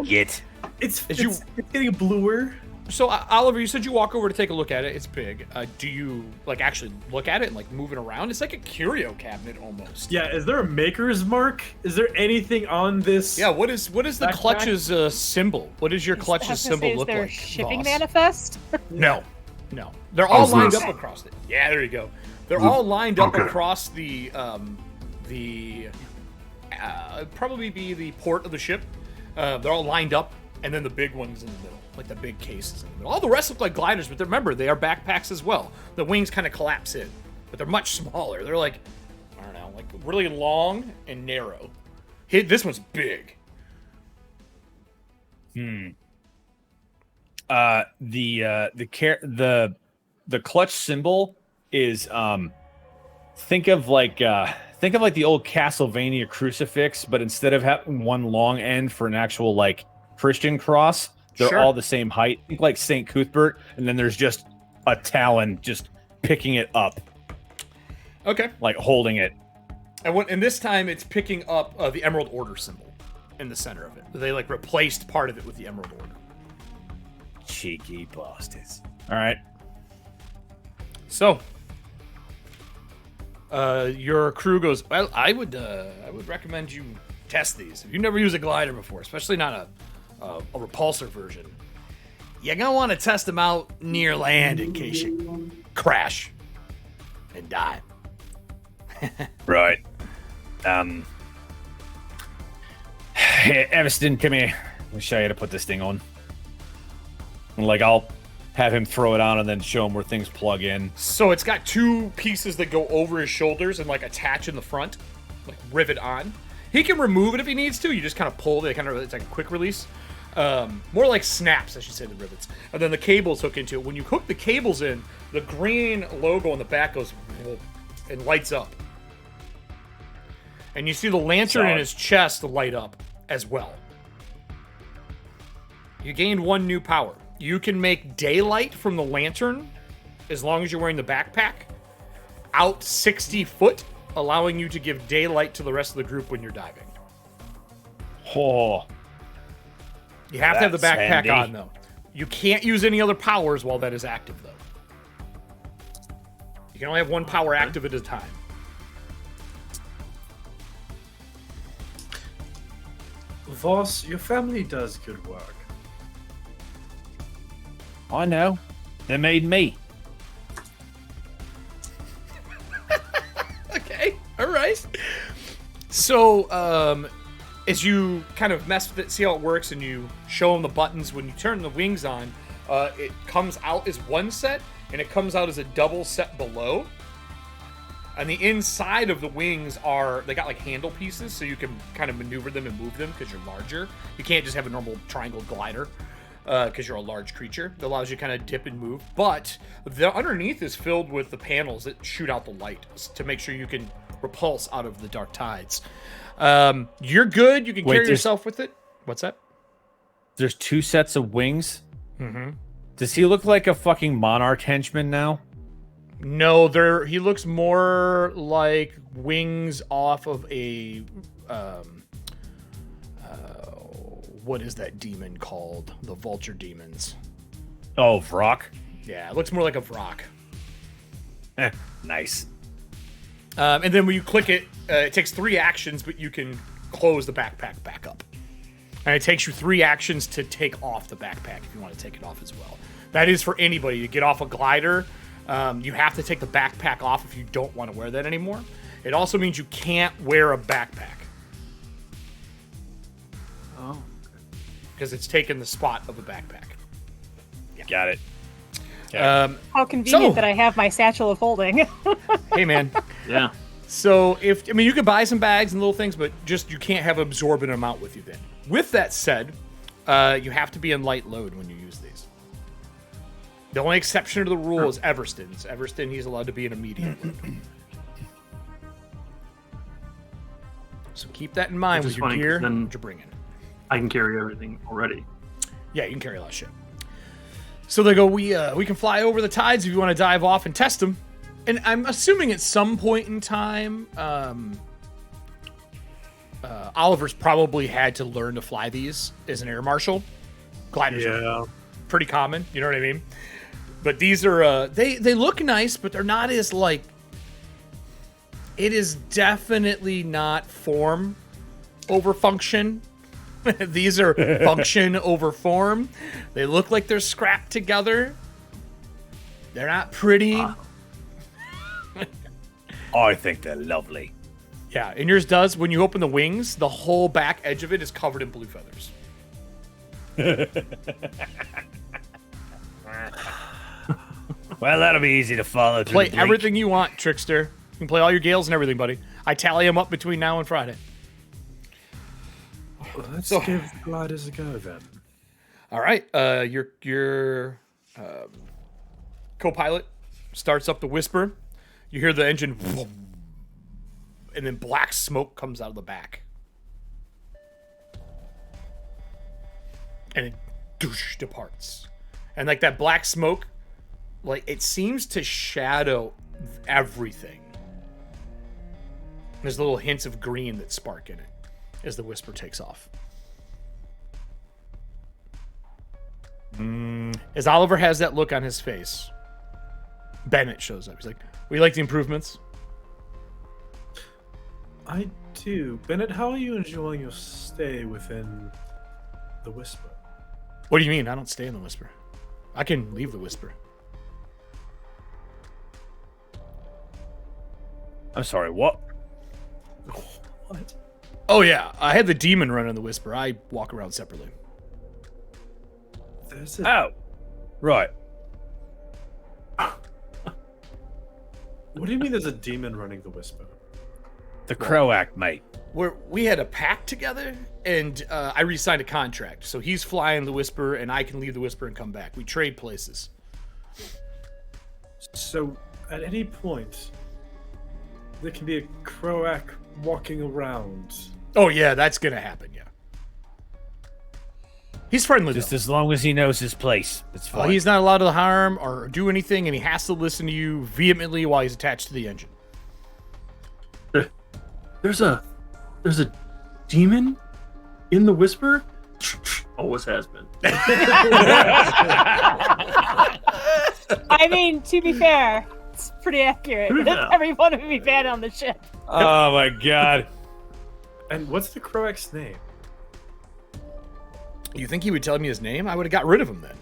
Get. It's As getting bluer. so Oliver, you said you walk over to take a look at it. It's big. Do you like actually look at it and like move it around? It's like a curio cabinet almost. Yeah, is there a maker's mark? Is there anything on this? Yeah. What is the Backpack? Clutch's symbol? What does your I was Clutch's gonna symbol say, is look there like? a shipping boss? manifest? No. They're all How's lined this? up across it. Yeah, there you go. They're all lined up Okay. across the probably be the port of the ship. They're all lined up, and then the big ones in the middle, like the big cases in the middle. All the rest look like gliders, but remember, they are backpacks as well. The wings kind of collapse in, but they're much smaller. They're like, I don't know, like really long and narrow. This one's big. The clutch symbol is think of like the old Castlevania crucifix, but instead of having one long end for an actual like Christian cross, they're Sure. all the same height. Think like Saint Cuthbert, and then there's just a talon just picking it up, Okay. like holding it. And this time it's picking up the Emerald Order symbol in the center of it. They like replaced part of it with the Emerald Order. Cheeky bastards. All right. So, your crew goes, well, I would recommend you test these. If you've never used a glider before, especially not a repulsor version, you're gonna want to test them out near land in case you crash and die. Right. Hey, Everston, come here. Let me show you how to put this thing on. And like, I'll have him throw it on and then show him where things plug in. So it's got two pieces that go over his shoulders and like attach in the front, like rivet on. He can remove it if he needs to. You just kind of pull it. It's like a quick release. More like snaps, I should say, the rivets. And then the cables hook into it. When you hook the cables in, the green logo on the back goes and lights up. And you see the lantern in Solid. his chest light up as well. You gained one new power. You can make daylight from the lantern as long as you're wearing the backpack. out 60 foot, allowing you to give daylight to the rest of the group when you're diving. Oh. You have to have the That's backpack handy. on, though. You can't use any other powers while that is active, though. You can only have one power active at a time. Voss, your family does good work. I know. They made me. Okay, all right. So, as you kind of mess with it, see how it works, and you show them the buttons, when you turn the wings on, it comes out as one set, and it comes out as a double set below. And the inside of the wings they got like handle pieces, so you can kind of maneuver them and move them because you're larger. You can't just have a normal triangle glider because you're a large creature. That allows you to kind of dip and move. But the underneath is filled with the panels that shoot out the light to make sure you can repulse out of the dark tides. You're good. You can carry yourself with it. What's that? There's 2 sets of wings. Mm-hmm. Does he look like a fucking monarch henchman now? No, he looks more like wings off of a what is that demon called? The vulture demons. Oh, Vrock? Yeah, it looks more like a Vrock. Nice. And then when you click it, it takes 3 actions, but you can close the backpack back up. And it takes you 3 actions to take off the backpack if you want to take it off as well. That is for anybody. To get off a glider, you have to take the backpack off if you don't want to wear that anymore. It also means you can't wear a backpack. Oh. Because it's taken the spot of a backpack. Yeah. Got it. How convenient that I have my satchel of holding. Hey, man. Yeah. So, you could buy some bags and little things, but just you can't have an absorbent amount with you then. With that said, you have to be in light load when you use these. The only exception to the rule is Everston's. Everston, he's allowed to be in immediate load. So keep that in mind Which with is your funny, gear 'cause then- what you're bringing. I can carry everything already. Yeah, you can carry a lot of shit. So they go, we can fly over the tides if you want to dive off and test them. And I'm assuming at some point in time, Oliver's probably had to learn to fly these as an air marshal. Gliders are pretty common, you know what I mean? But these are, they look nice, but they're not as like, it is definitely not form over function. These are function over form. They look like they're scrapped together. They're not pretty. I think they're lovely. Yeah, and yours does. When you open the wings, the whole back edge of it is covered in blue feathers. Well, that'll be easy to follow. Through Play the bleak. everything you want, Trickster. You can play all your gales and everything, buddy. I tally them up between now and Friday. Let's So- give the gliders a go then. All right, your co-pilot starts up the Whisper. You hear the engine, vroom, and then black smoke comes out of the back, and it doosh, departs. And like that black smoke, like it seems to shadow everything. There's little hints of green that spark in it as the Whisper takes off. As Oliver has that look on his face, Bennett shows up. He's like, "We like the improvements." I do. Bennett, how are you enjoying your stay within the Whisper? What do you mean? I don't stay in the Whisper. I can leave the Whisper. I'm sorry, what? What? Oh yeah, I had the demon run in the Whisper. I walk around separately. There's a... Oh, right. What do you mean there's a demon running the Whisper? The Crow Act, mate. We had a pact together, and I re-signed a contract. So he's flying the Whisper, and I can leave the Whisper and come back. We trade places. So, at any point, there can be a Croak walking around. Oh yeah, that's gonna happen. Yeah. He's friendly, Just though. as long as he knows his place, it's fine. He's not allowed to harm or do anything, and he has to listen to you vehemently while he's attached to the engine. There's a demon in the Whisper. Always has been. I mean, to be fair, it's pretty accurate. Yeah. Everyone would be bad on the ship. Oh my god. And what's the Croac's name? You think he would tell me his name? I would have got rid of him then.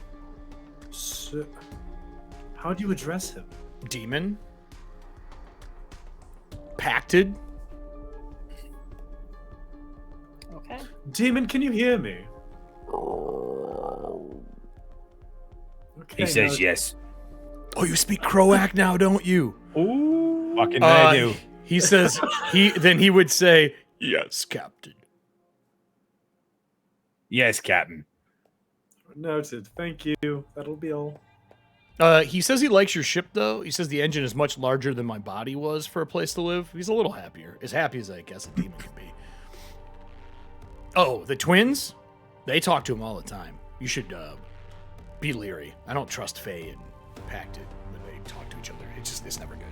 So, how do you address him? Demon. Pacted. Okay. Demon, can you hear me? Okay, He says now- yes. Oh, you speak Croak now, don't you? Ooh. Fucking I do. He says he would say, "Yes, Captain." Yes, Captain. Noted. Thank you. That'll be all. He says he likes your ship, though. He says the engine is much larger than my body was for a place to live. He's a little happier. As happy as I guess a demon can be. Oh, the twins? They talk to him all the time. You should be leery. I don't trust Faye and Pacted when they talk to each other. It's never good.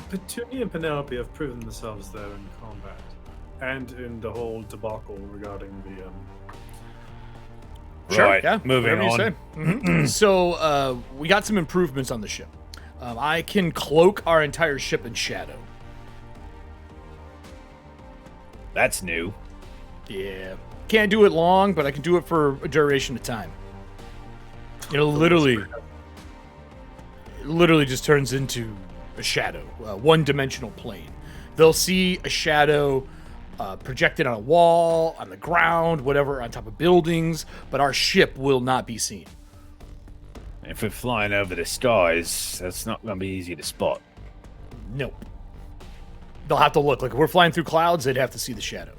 Petunia and Penelope have proven themselves, though, in combat. And in the whole debacle regarding the, Right, Yeah. moving whatever you on. say. Mhm. So we got some improvements on the ship. I can cloak our entire ship in shadow. That's new. Yeah. Can't do it long, but I can do it for a duration of time. It'll literally just turns into a shadow, one-dimensional plane. They'll see a shadow projected on a wall, on the ground, whatever, on top of buildings, but our ship will not be seen. If we're flying over the skies, that's not going to be easy to spot. Nope. They'll have to look. Like, if we're flying through clouds, they'd have to see the shadow.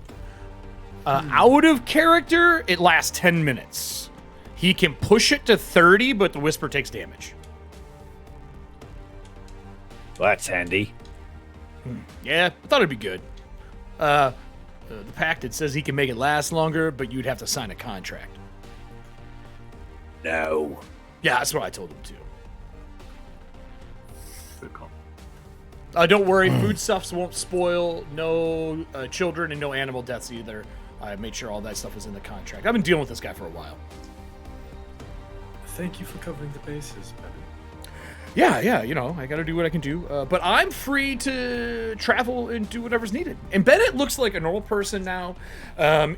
Out of character, it lasts 10 minutes. He can push it to 30, but the Whisper takes damage. Well, that's handy. Yeah, I thought it'd be good. The pact, it says he can make it last longer, but you'd have to sign a contract. No. Yeah, that's what I told him too. Good call. Don't worry, foodstuffs won't spoil. No children and no animal deaths either. I made sure all that stuff was in the contract. I've been dealing with this guy for a while. Thank you for covering the bases, Bennett. Yeah, you know, I gotta do what I can do. But I'm free to travel and do whatever's needed. And Bennett looks like a normal person now.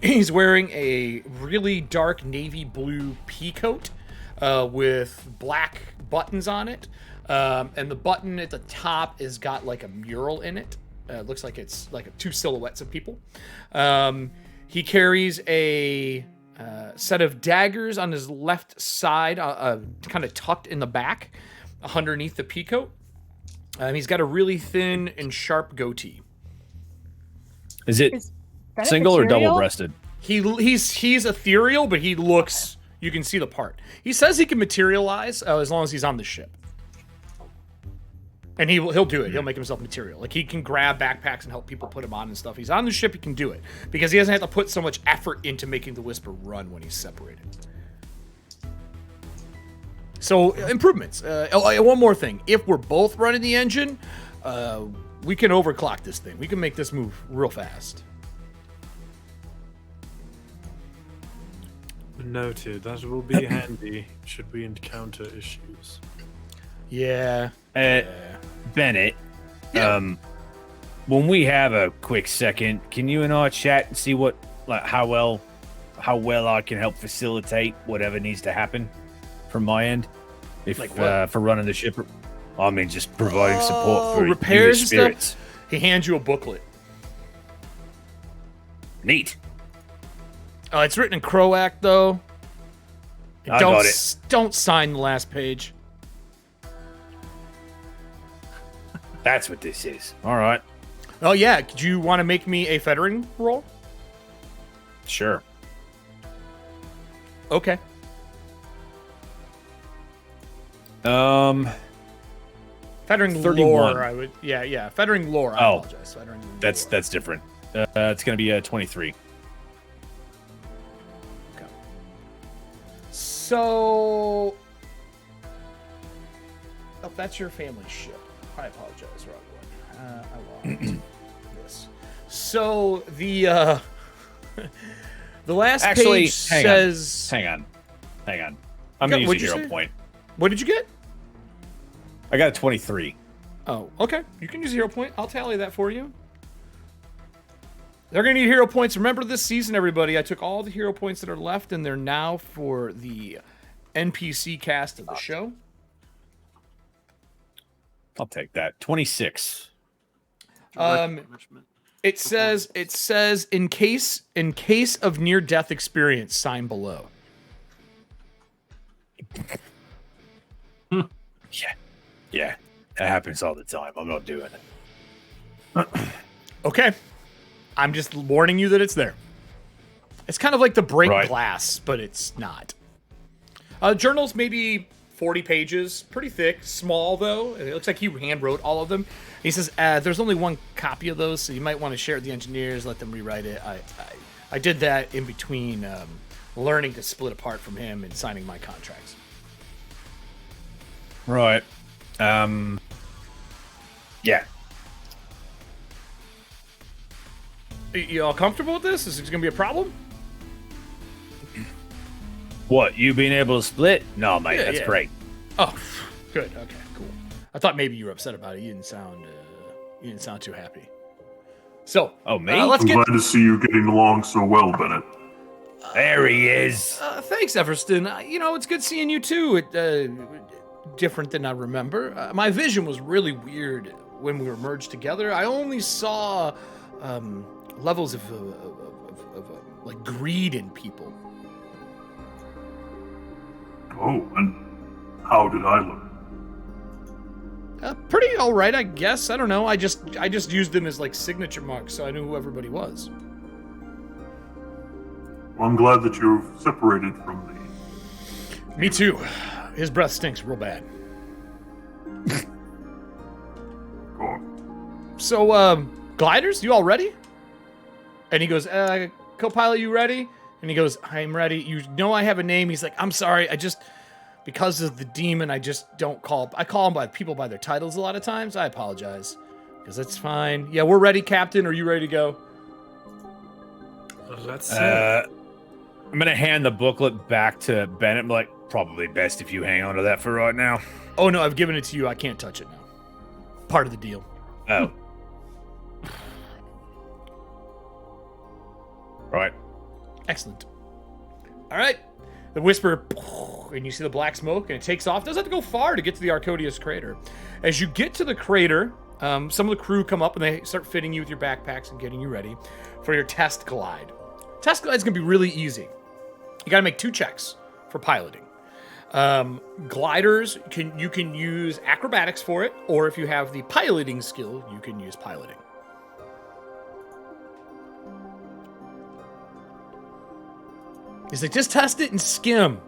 He's wearing a really dark navy blue pea coat with black buttons on it. And the button at the top has got like a mural in it. It looks like it's like two silhouettes of people. He carries a set of daggers on his left side, kind of tucked in the back, underneath the peacoat. He's got a really thin and sharp goatee. Is it Is that a single or material? double-breasted? He's ethereal, but he looks. You can see the part. He says he can materialize as long as he's on the ship, and he'll do it. He'll make himself material. Like, he can grab backpacks and help people put them on and stuff. He's on the ship. He can do it because he doesn't have to put so much effort into making the Whisper run when he's separated. So improvements. One more thing. If we're both running the engine, we can overclock this thing. We can make this move real fast. Noted. That will be handy should we encounter issues. Yeah. Bennett, Yeah. when we have a quick second, can you and I chat and see what, like, how well I can help facilitate whatever needs to happen from my end, if Like what? for running the ship? I mean, just providing support for repairs and spirits. stuff. He hands you a booklet. Neat. It's written in Croak, though. I got it. Don't sign the last page. That's what this is. All right. Oh yeah. Do you want to make me a fettering roll? Sure. Okay. Um, Fettering 31. lore, I would. Yeah. Fettering lore. I Oh. apologize. Fettering lore. that's different. It's gonna be a 23. So, oh, that's your family ship. I apologize, wrong one. I want this. So the last page says. Hang on. I'm gonna use a hero point. What did you get? I got a 23. Oh, okay. You can use a hero point. I'll tally that for you. They're going to need hero points. Remember this season, everybody. I took all the hero points that are left, and they're now for the NPC cast of the show. I'll take that. 26. It says in case of near-death experience, sign below. Yeah. That happens all the time. I'm not doing it. Okay. I'm just warning you that it's there. It's kind of like the break Right. glass, but it's not. Journals maybe 40 pages, pretty thick, small though. It looks like he hand wrote all of them. He says there's only one copy of those, so you might want to share it with the engineers, let them rewrite it. I did that in between learning to split apart from him and signing my contracts. Right. Yeah. You all comfortable with this? Is this going to be a problem? What, you being able to split? No, mate, that's great. Oh, good. Okay, cool. I thought maybe you were upset about it. You didn't sound too happy. So, me? Let's I'm get. glad to see you getting along so well, Bennett. There he is. Thanks, Everston. It's good seeing you too. Different than I remember. My vision was really weird when we were merged together. I only saw levels of like greed in people. Oh, and how did I look? Pretty all right, I guess. I don't know. I just used them as like signature marks, so I knew who everybody was. Well, I'm glad that you've separated from me. Me too. His breath stinks real bad. Go on. So, gliders, you all ready? And he goes, co-pilot, you ready? And he goes, I'm ready. You know I have a name. He's like, I'm sorry. Because of the demon, I just don't call. I call them people by their titles a lot of times. I apologize. Because it's fine. Yeah, we're ready, Captain. Are you ready to go? Let's see. I'm going to hand the booklet back to Bennett. I'm like, probably best if you hang on to that for right now. Oh, no, I've given it to you. I can't touch it now. Part of the deal. Oh. Right. Excellent. All right. The whisper, and you see the black smoke, and it takes off. Doesn't have to go far to get to the Arkodos Crater. As you get to the crater, some of the crew come up, and they start fitting you with your backpacks and getting you ready for your test glide. Test glide's going to be really easy. You got to make 2 checks for piloting. Gliders, you can use acrobatics for it, or if you have the piloting skill, you can use piloting. He's like, just test it and skim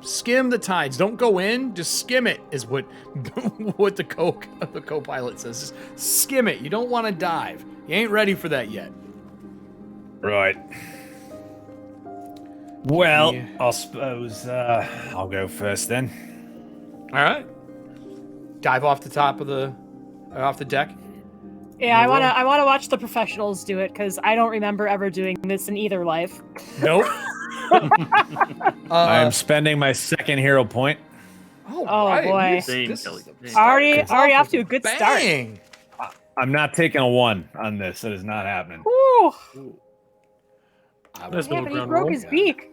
the tides. Don't go in, just skim it. Is what the co-pilot says. Just skim it. You don't want to dive. You ain't ready for that yet. Right. Well, yeah. I suppose I'll go first then. All right. Dive off the top of off the deck. Yeah, I wanna watch the professionals do it because I don't remember ever doing this in either life. Nope. I am spending my second hero point. Oh boy! Already off to a good start. I'm not taking a 1 on this. That is not happening. Ooh. Yeah, but he broke his beak.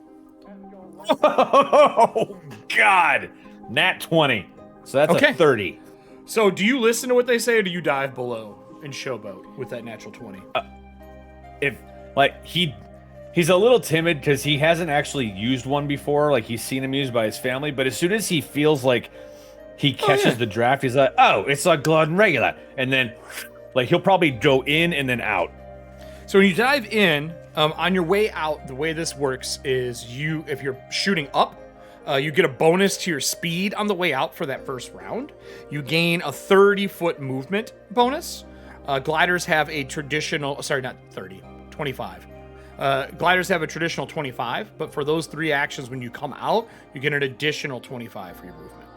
Oh God! Nat 20. So that's a 30. So do you listen to what they say, or do you dive below and showboat with that natural 20? He's a little timid because he hasn't actually used one before. Like, he's seen him used by his family, but as soon as he feels like he catches the draft, he's like, oh, it's like gliding regular. And then, like, he'll probably go in and then out. So when you dive in, on your way out, the way this works is if you're shooting up, you get a bonus to your speed on the way out for that first round. You gain a 30-foot movement bonus. Gliders have a traditional, 25. Gliders have a traditional 25, but for those 3 actions when you come out, you get an additional 25 for your movement.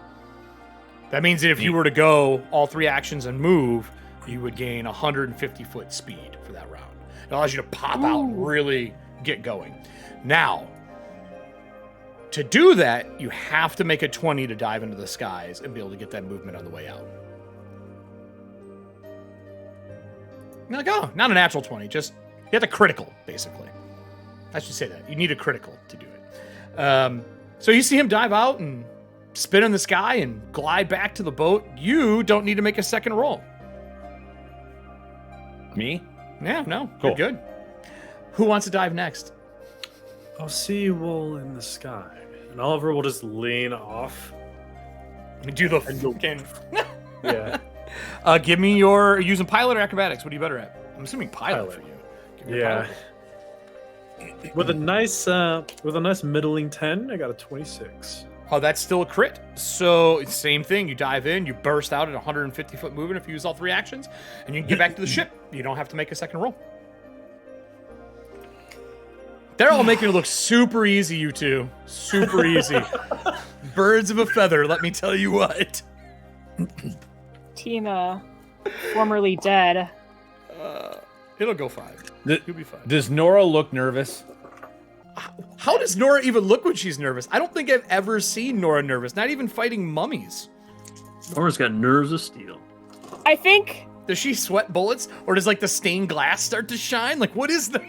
That means that if you were to go all 3 actions and move, you would gain 150-foot speed for that round. It allows you to pop out and really get going. Now, to do that, you have to make a 20 to dive into the skies and be able to get that movement on the way out. You're like, oh, not a natural 20, just you have to critical, basically. I should say that. You need a critical to do it. So you see him dive out and spin in the sky and glide back to the boat. You don't need to make a second roll. Me? Yeah, no. Cool. You're good. Who wants to dive next? I'll see you all in the sky. And Oliver will just lean off. Do the fucking... Yeah. Give me your... Using pilot or acrobatics? What are you better at? I'm assuming pilot. For you. Give me your Yeah. pilot. With a nice middling 10, I got a 26. Oh, that's still a crit. So, same thing. You dive in, you burst out at 150-foot movement if you use all 3 actions, and you can get back to the ship. You don't have to make a second roll. They're all making it look super easy, you two. Super easy. Birds of a feather, let me tell you what. Tina, formerly dead. It'll go 5. You'll be fine. Does Nora look nervous? How does Nora even look when she's nervous? I don't think I've ever seen Nora nervous, not even fighting mummies. Nora's got nerves of steel. I think... Does she sweat bullets? Or does, like, the stained glass start to shine? Like, what is the...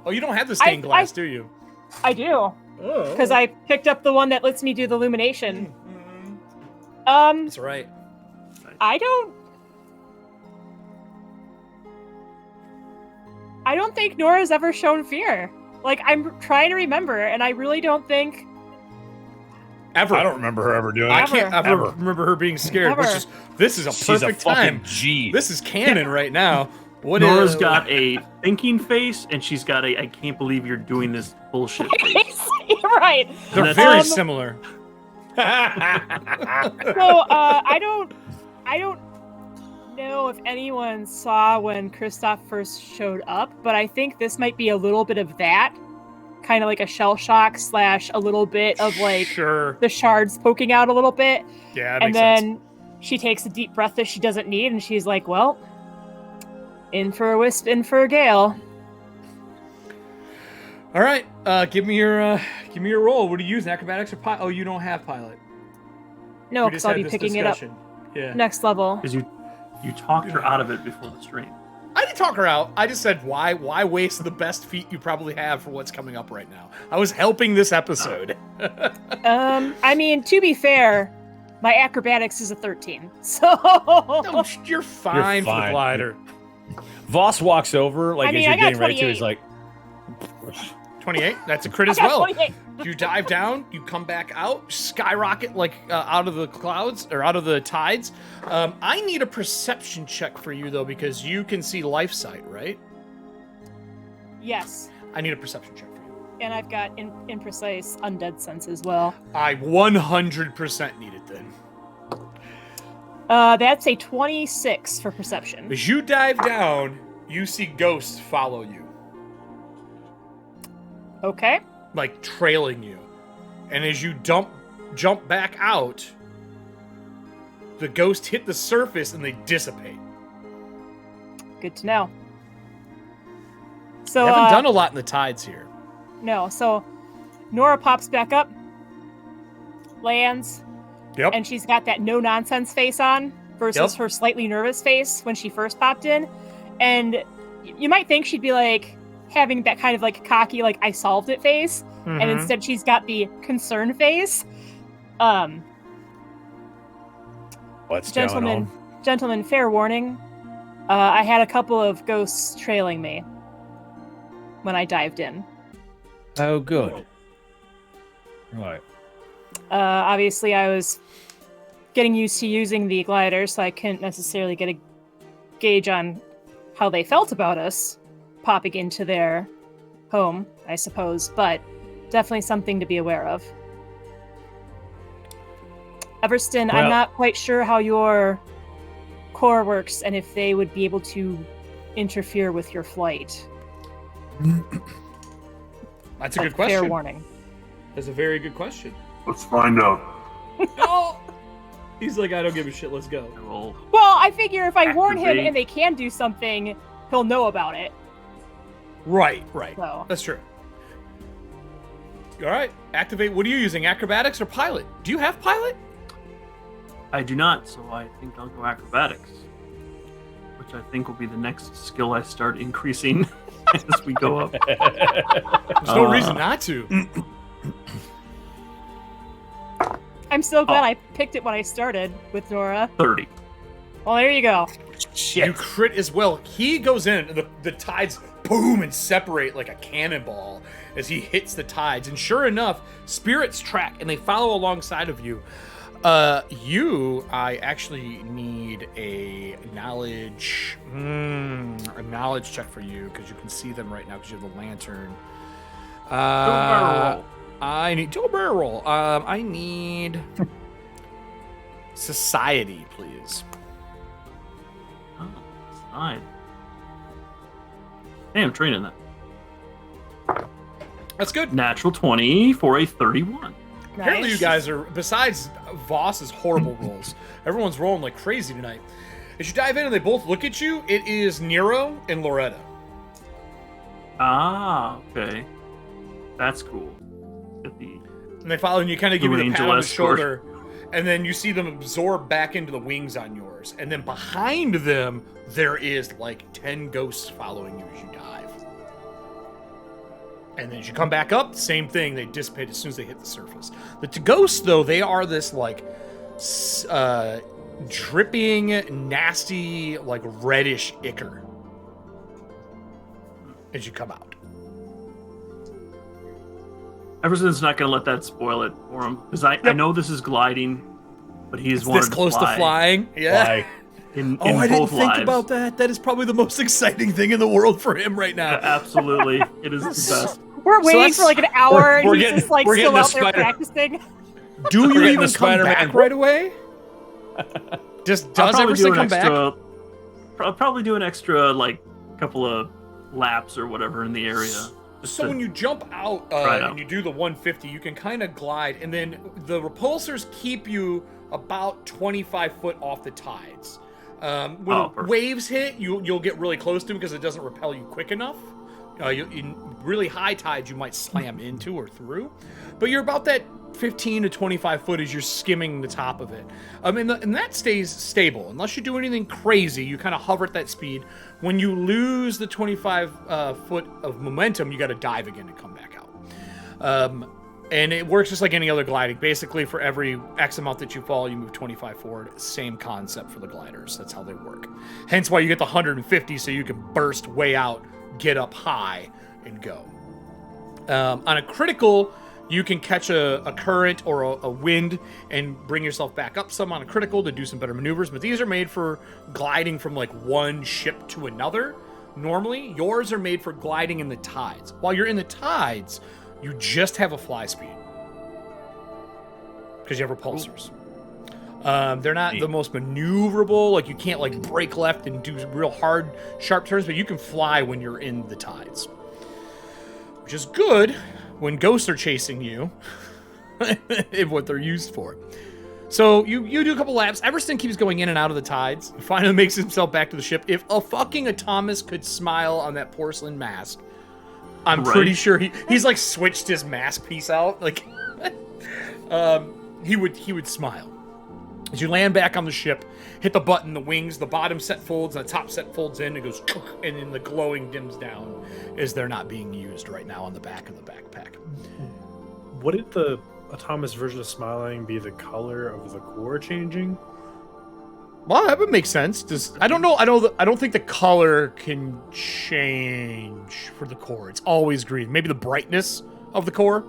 Oh, you don't have the stained glass, do you? I do. Because I picked up the one that lets me do the illumination. That's right. I don't think Nora's ever shown fear. Like, I'm trying to remember, and I really don't think... Ever. I don't remember her ever doing it. I can't ever Ever. remember her being scared. Ever. Which is, this is a She's a perfect fucking time. G. This is canon right now. Nora's got a thinking face, and she's got a I can't believe you're doing this bullshit face. You're right. They're And very that's- similar. So, I don't know if anyone saw when Kristoff first showed up, but I think this might be a little bit of that. Kind of like a shell shock / a little bit of like Sure. the shards poking out a little bit. Yeah, that And makes then sense. she takes a deep breath that she doesn't need, and she's like, well, in for a wisp, in for a gale. All right, give me your roll. What do you use? Acrobatics or pilot? Oh, you don't have pilot. No, We because just I'll had be this picking it up discussion. Yeah. next level. Because you talked her out of it before the stream. I didn't talk her out. I just said, why waste the best feat you probably have for what's coming up right now? I was helping this episode. I mean, to be fair, my acrobatics is a 13, so... No, you're fine for the fine. glider. Voss walks over, like I mean, as you're I got getting ready to, 28. he's like, 28. That's a crit as I got well. 28. You dive down, you come back out, skyrocket like out of the clouds or out of the tides. I need a perception check for you though because you can see life sight, right? Yes, I need a perception check for you. and I've got imprecise undead sense as well. I 100% need it then. That's a 26 for perception. As you dive down, you see ghosts follow you, Okay. like trailing you. And as you jump back out, the ghosts hit the surface and they dissipate. Good to know. So I haven't done a lot in the tides here. No, so Nora pops back up, lands, Yep. and she's got that no nonsense face on versus Yep. her slightly nervous face when she first popped in. And you might think she'd be like having that kind of like cocky, like I solved it face, and Mhm. instead she's got the concerned face. what's going on? Gentlemen, fair warning. I had a couple of ghosts trailing me when I dived in. Oh, good. Right. Obviously, I was getting used to using the glider, so I couldn't necessarily get a gauge on how they felt about us popping into their home, I suppose, but definitely something to be aware of. Everston, I'm Well- not quite sure how your core works and if they would be able to interfere with your flight. That's a good question. Fair warning. That's a very good question. Let's find out. No! He's like, I don't give a shit, let's go. Well, Well, I figure if I warn him Activate. and they can do something, he'll know about it. Right. So. That's true. All right, activate. What are you using, acrobatics or pilot? Do you have pilot? I do not, so I think I'll go acrobatics, which I think will be the next skill I start increasing as we go up. There's no reason not to. I'm so glad I picked it when I started with Nora. 30. Well, there you go. You crit as well. He goes in, and the tides boom and separate like a cannonball as he hits the tides. And sure enough, spirits track and they follow alongside of you. I actually need a knowledge check for you because you can see them right now because you have the lantern. I need do a barrel roll. I need society, please. Oh, fine. Hey, I'm training that. That's good. Natural 20 for a 31. Apparently, you Nice. guys are, besides Voss's horrible rolls, everyone's rolling like crazy tonight. As you dive in and they both look at you, it is Nero and Loretta. Ah, okay. That's cool. Get the And they follow and you kind of give you the Angel pat on the escort. shoulder, and then you see them absorb back into the wings on yours. And then behind them, there is like 10 ghosts following you as you dive. And then as you come back up, same thing. They dissipate as soon as they hit the surface. The ghosts, though, they are this like dripping, nasty, like reddish ichor as you come out. Everson's not going to let that spoil it for him because I know this is gliding, but he's It's wanted this close to fly to flying. Yeah. Why? in Oh, I didn't both think lives. about that. That is probably the most exciting thing in the world for him right now. Absolutely, it is the best. We're waiting that's- for like an hour, and we're he's getting- just like we're still getting out the there spider- practicing. Do We're you getting even the come Spider-Man back right away? Does I'll probably Everson do an come back? extra. I'll probably do an extra like couple of laps or whatever in the area. Just So to- when you jump out Try it out. and you do the 150, you can kind of glide, and then the repulsors keep you about 25 foot off the tides. When perfect. waves hit, you'll get really close to them because it doesn't repel you quick enough. In really high tides, you might slam into or through, but you're about that 15 to 25 foot as you're skimming the top of it. And that stays stable unless you do anything crazy. You kind of hover at that speed. When you lose the 25 foot of momentum, you got to dive again to come back out. And it works just like any other gliding. Basically, for every X amount that you fall, you move 25 forward. Same concept for the gliders. That's how they work. Hence why you get the 150, so you can burst way out, get up high, and go. On a critical, you can catch a current or a wind and bring yourself back up some on a critical to do some better maneuvers. But these are made for gliding from like one ship to another. Normally, yours are made for gliding in the tides. While you're in the tides, you just have a fly speed because you have repulsors. They're not the most maneuverable. Like you can't like brake left and do real hard, sharp turns, but you can fly when you're in the tides, which is good when ghosts are chasing you. If what they're used for. So you do a couple laps. Everson keeps going in and out of the tides. Finally makes himself back to the ship. If a fucking Thomas could smile on that porcelain mask, I'm pretty sure he's like switched his mask piece out. Like he would smile. As you land back on the ship, hit the button, the wings, the bottom set folds, and the top set folds in, it goes, and then the glowing dims down as they're not being used right now on the back of the backpack. Wouldn't the Thomas version of smiling be the color of the core changing? Well, that would make sense. I don't know. I don't think the color can change for the core. It's always green. Maybe the brightness of the core,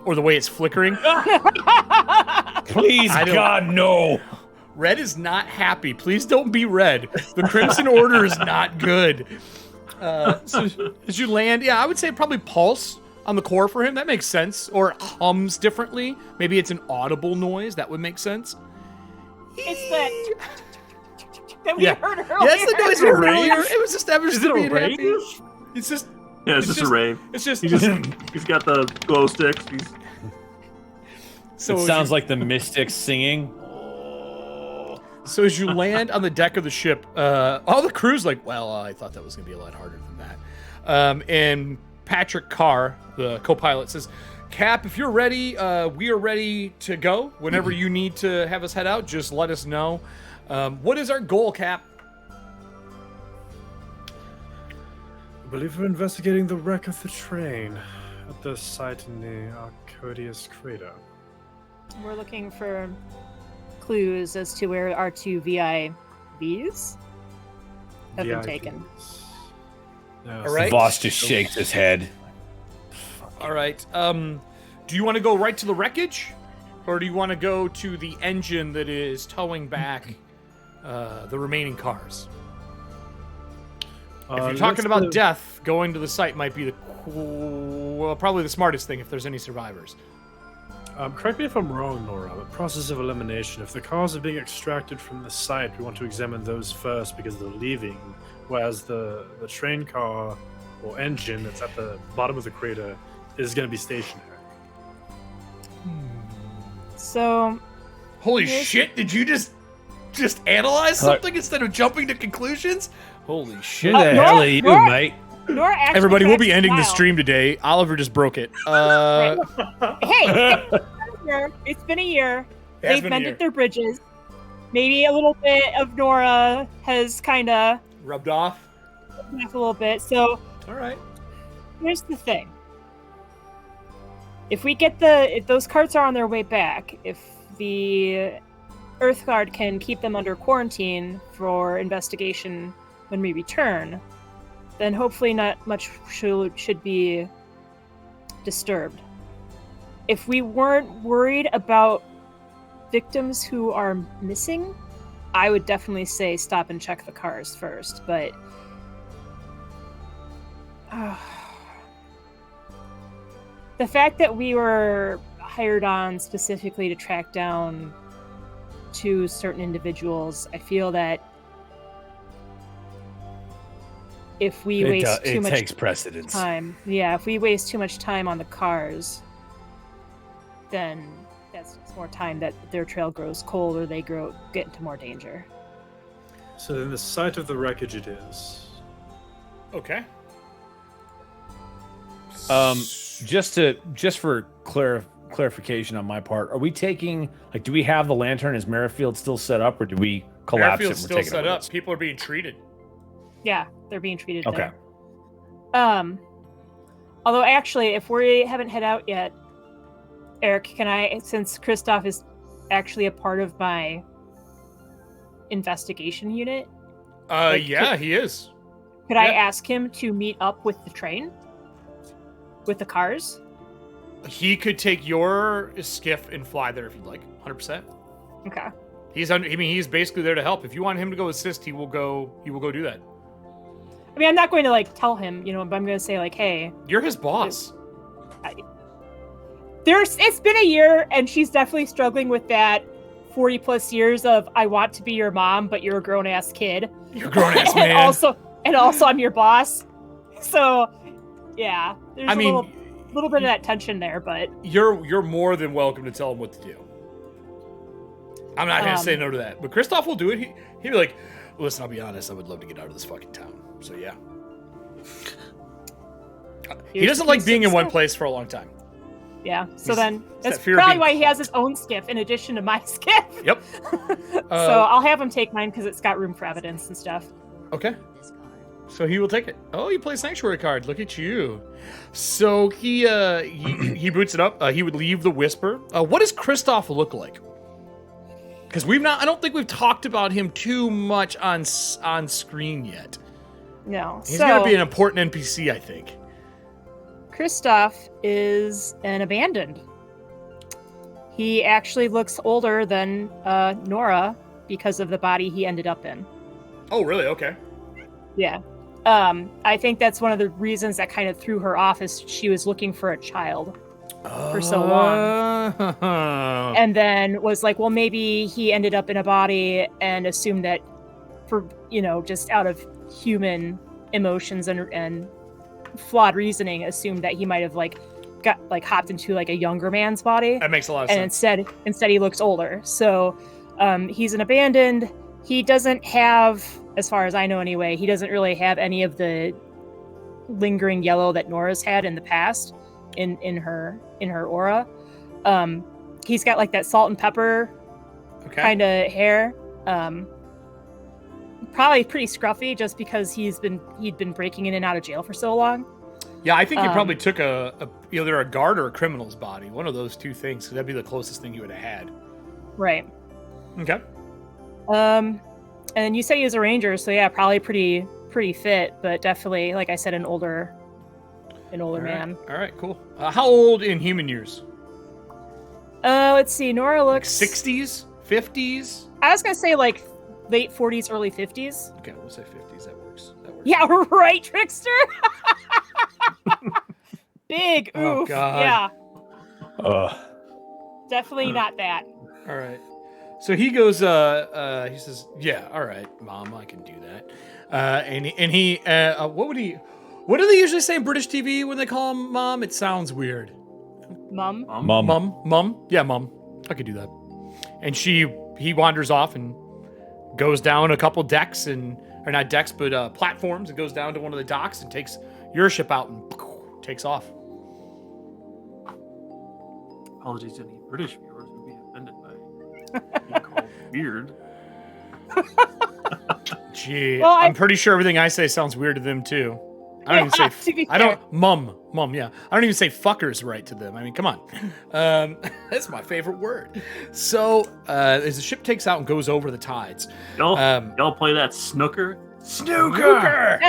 or the way it's flickering. Please, God, no. Red is not happy. Please don't be red. The Crimson Order is not good. So as you land, yeah, I would say probably pulse on the core for him. That makes sense. Or it hums differently. Maybe it's an audible noise. That would make sense. It's that we Yeah. heard earlier. Yeah, that's the noise we heard earlier. It was established Is to it be a happy. range? It's just Yeah, it's just a rave. It's just. He's got the glow sticks. So it sounds like the Mystics singing. So as you land on the deck of the ship, all the crew's like, well, I thought that was going to be a lot harder than that. And Patrick Carr, the co-pilot, says, Cap, if you're ready, we are ready to go. Whenever you need to have us head out, just let us know. What is our goal, Cap? I believe we're investigating the wreck of the train at the site in the Arkodos Crater. We're looking for clues as to where our two VIVs have been taken. Yes. All right. Voss just shakes his head. All right. Do you want to go right to the wreckage? Or do you want to go to the engine that is towing back the remaining cars? If you're talking about death, going to the site might be probably the smartest thing if there's any survivors. Correct me if I'm wrong, Nora, but process of elimination. If the cars are being extracted from the site, we want to examine those first because they're leaving, whereas the train car or engine that's at the bottom of the crater is going to be stationary. So, Holy shit, did you just analyze something instead of jumping to conclusions? Holy shit. Who the hell are you, mate? Nora actually Everybody, we'll be cracks a ending the smile. stream today. Oliver just broke it. Hey, it's been a year. It has They've been a year. mended their bridges. Maybe a little bit of Nora has kind of Rubbed off. a little bit. So All right. here's the thing. If those carts are on their way back, if the Earthguard can keep them under quarantine for investigation when we return, then hopefully not much should be disturbed. If we weren't worried about victims who are missing, I would definitely say stop and check the cars first, but the fact that we were hired on specifically to track down two certain individuals, I feel that if we waste too much takes precedence. time, if we waste too much time on the cars, then that's more time that their trail grows cold or they get into more danger. So then the site of the wreckage it is. Okay. Just for clarification on my part, are we taking, like, do we have the lantern? Is Merrifield still set up, or do we collapse Airfield's it? still We're taking set it with up. us? People are being treated. Yeah, they're being treated Okay. there. Although actually, if we haven't head out yet, Eric, can I, since Christoph is actually a part of my investigation unit, Yeah, he is. could I Yeah. ask him to meet up with the train? With the cars? He could take your skiff and fly there if you'd like. 100%. Okay. He's basically there to help. If you want him to go assist, he will go do that. I mean, I'm not going to, like, tell him, but I'm going to say, like, hey, You're his boss. it's been a year, and she's definitely struggling with that 40 plus years of I want to be your mom, but you're a grown ass kid. You're a grown ass man. and also I'm your boss. So yeah, there's I mean, a little bit of that tension there, but You're more than welcome to tell him what to do. I'm not gonna say no to that. But Christoph will do it. He'd be like, listen, I'll be honest, I would love to get out of this fucking town. So yeah. He doesn't like being in one place for a long time. yeah. So He's- then it's that's that fear of probably being why he has caught. his own skiff in addition to my skiff. Yep. So I'll have him take mine because it's got room for evidence and stuff. Okay. So he will take it. Oh, you play Sanctuary card. Look at you. So he boots it up. He would leave the Whisper. What does Christoph look like? Because I don't think we've talked about him too much on screen yet. No. He's so gonna be an important NPC, I think. Christoph is an abandoned. He actually looks older than Nora because of the body he ended up in. Oh, really? Okay. Yeah. I think that's one of the reasons that kind of threw her off is she was looking for a child for so long. And then was like, well, maybe he ended up in a body and assumed that for, just out of human emotions and flawed reasoning, assumed that he might have hopped into like a younger man's body. That makes a lot of and sense. instead he looks older. So he's an abandoned. He doesn't have, as far as I know anyway, he doesn't really have any of the lingering yellow that Nora's had in the past in her aura. He's got like that salt and pepper kind of hair. Probably pretty scruffy just because he'd been breaking in and out of jail for so long. Yeah, I think he probably took either a guard or a criminal's body. One of those two things. So that'd be the closest thing you would have had. Right. Okay. And you say he was a ranger, so yeah, probably pretty fit, but definitely, like I said, an older man. All right, cool. How old in human years? Let's see. Nora looks 60s, 50s. I was gonna say like late 40s, early 50s. Okay, we'll say 50s. That works. Yeah, right, Trickster. Big oof. Oh, God. Yeah. Definitely not that. All right. So he goes. He says, "Yeah, all right, Mom, I can do that." What do they usually say in British TV when they call him Mom? It sounds weird. Mom. Mom. Yeah, Mom. I could do that. And he wanders off and goes down a couple decks or not decks, but platforms, and goes down to one of the docks and takes your ship out and takes off. Apologies to any British viewers who be offended by being called weird. Gee, Well, I'm pretty sure everything I say sounds weird to them too. I don't even say. I don't. Mum. Yeah. I don't even say fuckers right to them. I mean, come on. That's my favorite word. So as the ship takes out and goes over the tides, Y'all play that snooker? Snooker!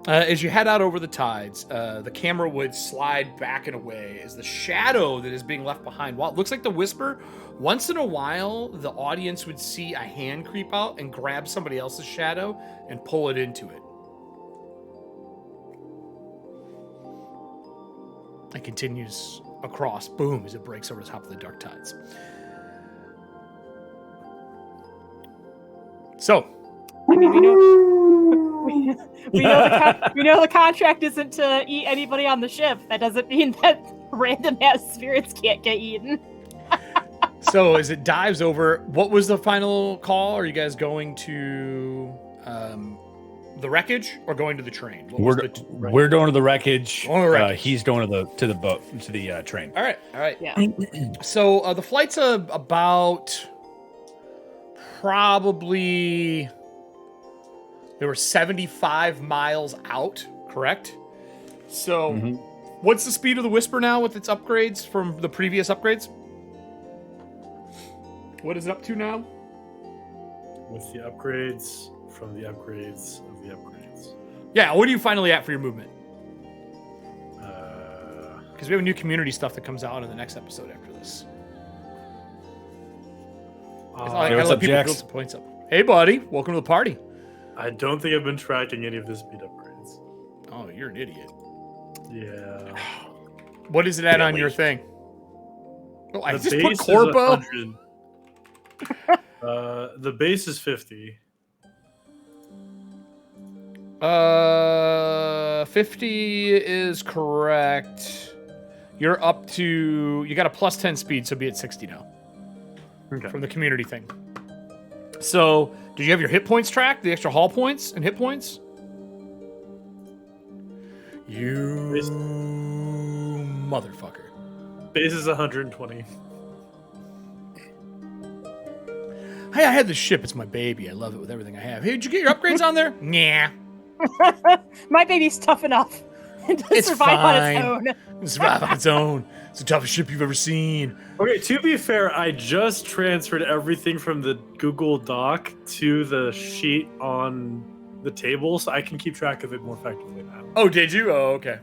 As you head out over the tides, the camera would slide back and away as the shadow that is being left behind. While it looks like the Whisper, once in a while, the audience would see a hand creep out and grab somebody else's shadow and pull it into it. It continues across, boom, as it breaks over the top of the dark tides. So, I mean, we know the contract isn't to eat anybody on the ship. That doesn't mean that random ass spirits can't get eaten. So as it dives over, what was the final call? Are you guys going to the wreckage or going to the train? We're going to the wreckage. On the wreckage. He's going to the boat, to the train. All right. Yeah. So the flight's about probably they were 75 miles out, correct? So what's the speed of the Whisper now with its upgrades from the previous upgrades? What is it up to now? With the upgrades from the upgrades of the upgrades. Yeah, what are you finally at for your movement? Because we have new community stuff that comes out in the next episode after this. I let people build some points up. Hey, buddy. Welcome to the party. I don't think I've been tracking any of the speed upgrades. Oh, you're an idiot. Yeah. What is it at on your thing? Oh, I The just put base is Corpo. 100. The base is 50. 50 is correct. You're up to... You got a plus 10 speed, so be at 60 now. Okay. From the community thing. So, did you have your hit points tracked? The extra hull points and hit points? You motherfucker. Base is 120. Hey, I had this ship. It's my baby. I love it with everything I have. Hey, did you get your upgrades on there? Nah. My baby's tough enough to It's survive on fine. its own. It's survive on its own. It's the toughest ship you've ever seen. Okay, to be fair, I just transferred everything from the Google Doc to the sheet on the table, so I can keep track of it more effectively now. Oh, did you? Oh, okay.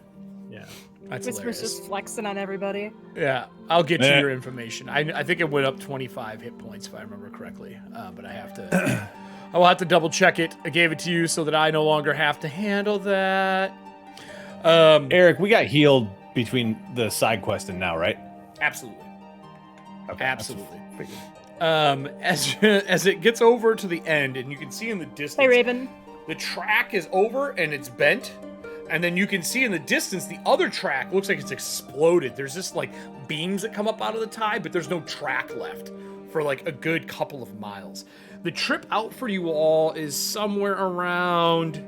Yeah. That's Whisper's hilarious. just flexing on everybody. Yeah, I'll get you your information. I think it went up 25 hit points if I remember correctly, but I have to. I will have to double check it. I gave it to you so that I no longer have to handle that. Eric, we got healed between the side quest and now, right? Absolutely. Okay, Absolutely. As it gets over to the end, and you can see in the distance, Hey, Raven. the track is over and it's bent, And then you can see in the distance, the other track looks like it's exploded. There's just like beams that come up out of the tide, but there's no track left for like a good couple of miles. The trip out for you all is somewhere around,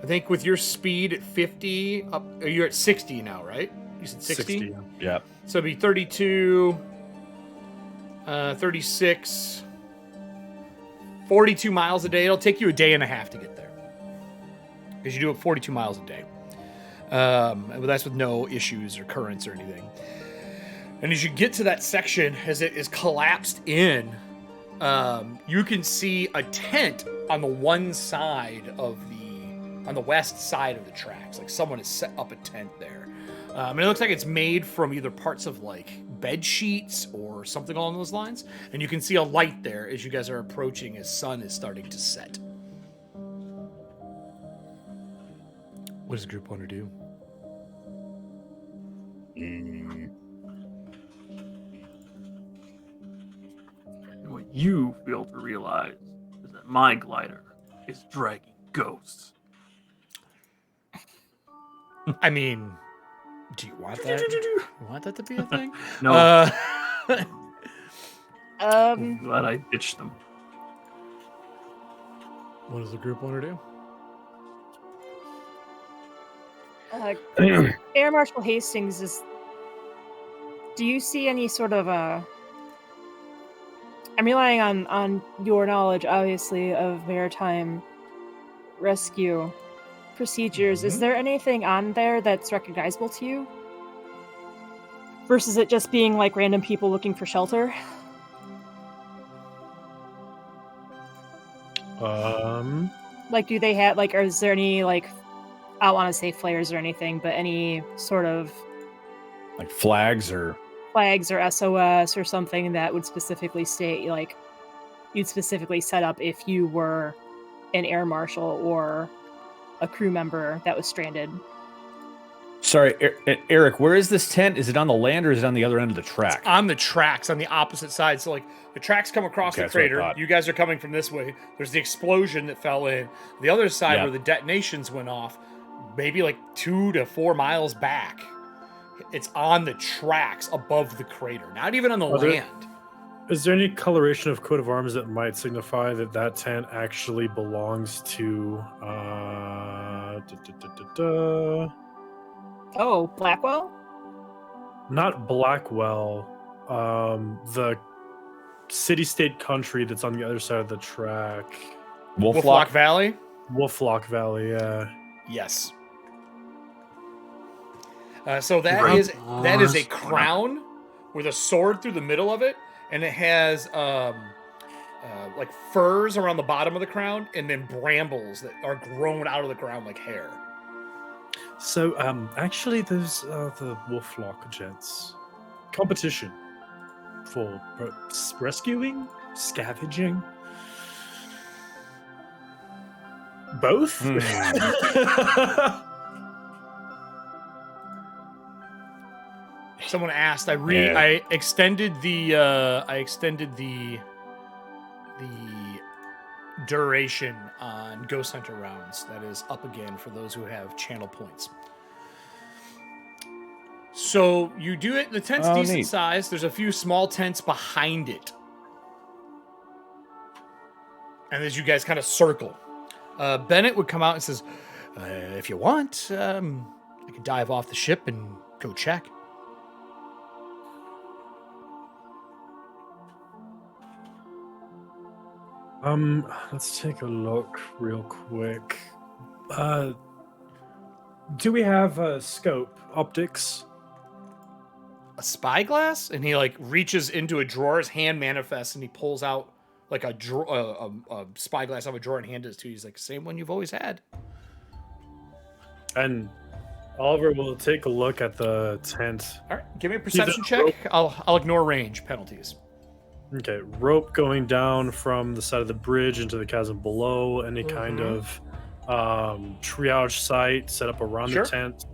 I think with your speed at 50, you're at 60 now, right? You said 60? Yeah. So it'd be 32, 36, 42 miles a day. It'll take you a day and a half to get there. Because you do it 42 miles a day. But that's with no issues or currents or anything. And as you get to that section, as it is collapsed in, you can see a tent on the one side of on the west side of the tracks. Like someone has set up a tent there. And it looks like it's made from either parts of like bed sheets or something along those lines. And you can see a light there as you guys are approaching as sun is starting to set. What does the group want to do? What you fail to realize is that my glider is dragging ghosts. I mean, do you want that? You want that to be a thing? No. I'm glad I ditched them. What does the group want to do? Air Marshal Hastings is. Do you see any sort of I'm relying on your knowledge, obviously, of maritime rescue procedures. Mm-hmm. Is there anything on there that's recognizable to you? Versus it just being like random people looking for shelter? Like, do they have, like, or is there any, like, I don't want to say flares or anything, but any sort of... Like flags or SOS or something that would specifically state, like, you'd specifically set up if you were an air marshal or a crew member that was stranded. Sorry, Eric, where is this tent? Is it on the land or is it on the other end of the track? It's on the tracks, on the opposite side. So, like, the tracks come across the crater. You guys are coming from this way. There's the explosion that fell in. The other side where the detonations went off, maybe like 2 to 4 miles back. It's on the tracks above the crater, not even on the land. Is there any coloration of coat of arms that might signify that that tent actually belongs to... Oh, Blackwell? Not Blackwell. The city-state country that's on the other side of the track. Wolflock Valley? Wolflock Valley, yeah. Yes. So that is a crown with a sword through the middle of it, and it has like furs around the bottom of the crown, and then brambles that are grown out of the ground like hair. So, actually, those are the Wolflock gents. Competition for rescuing, scavenging, both. Someone asked. I extended the duration on Ghost Hunter rounds. That is up again for those who have channel points. So you do it. The tent's decent size. There's a few small tents behind it, and as you guys kind of circle, Bennett would come out and says, "If you want, I could dive off the ship and go check." Let's take a look real quick. Do we have a scope optics? A spyglass? And he like reaches into a drawer, his hand manifests, and he pulls out like a spyglass out of a drawer and hands it to you. He's like, same one you've always had. And Oliver will take a look at the tent. All right, give me a perception check. I'll ignore range penalties. Okay, rope going down from the side of the bridge into the chasm below. Any kind of triage site set up around the tent,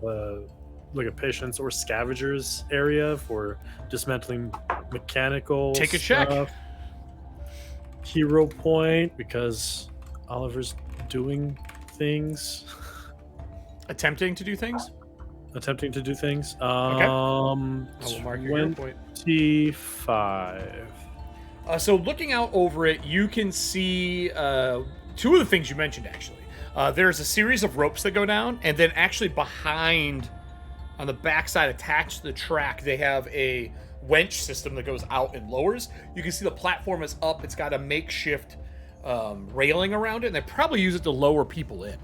like a patients or scavengers area for dismantling mechanical Take a stuff. check. Hero point because Oliver's doing things. Attempting to do things. Attempting to do things. I will mark your hero point. 25. So looking out over it, you can see two of the things you mentioned, actually. There's a series of ropes that go down, and then actually behind, on the backside, attached to the track, they have a wench system that goes out and lowers. You can see the platform is up. It's got a makeshift railing around it, and they probably use it to lower people in.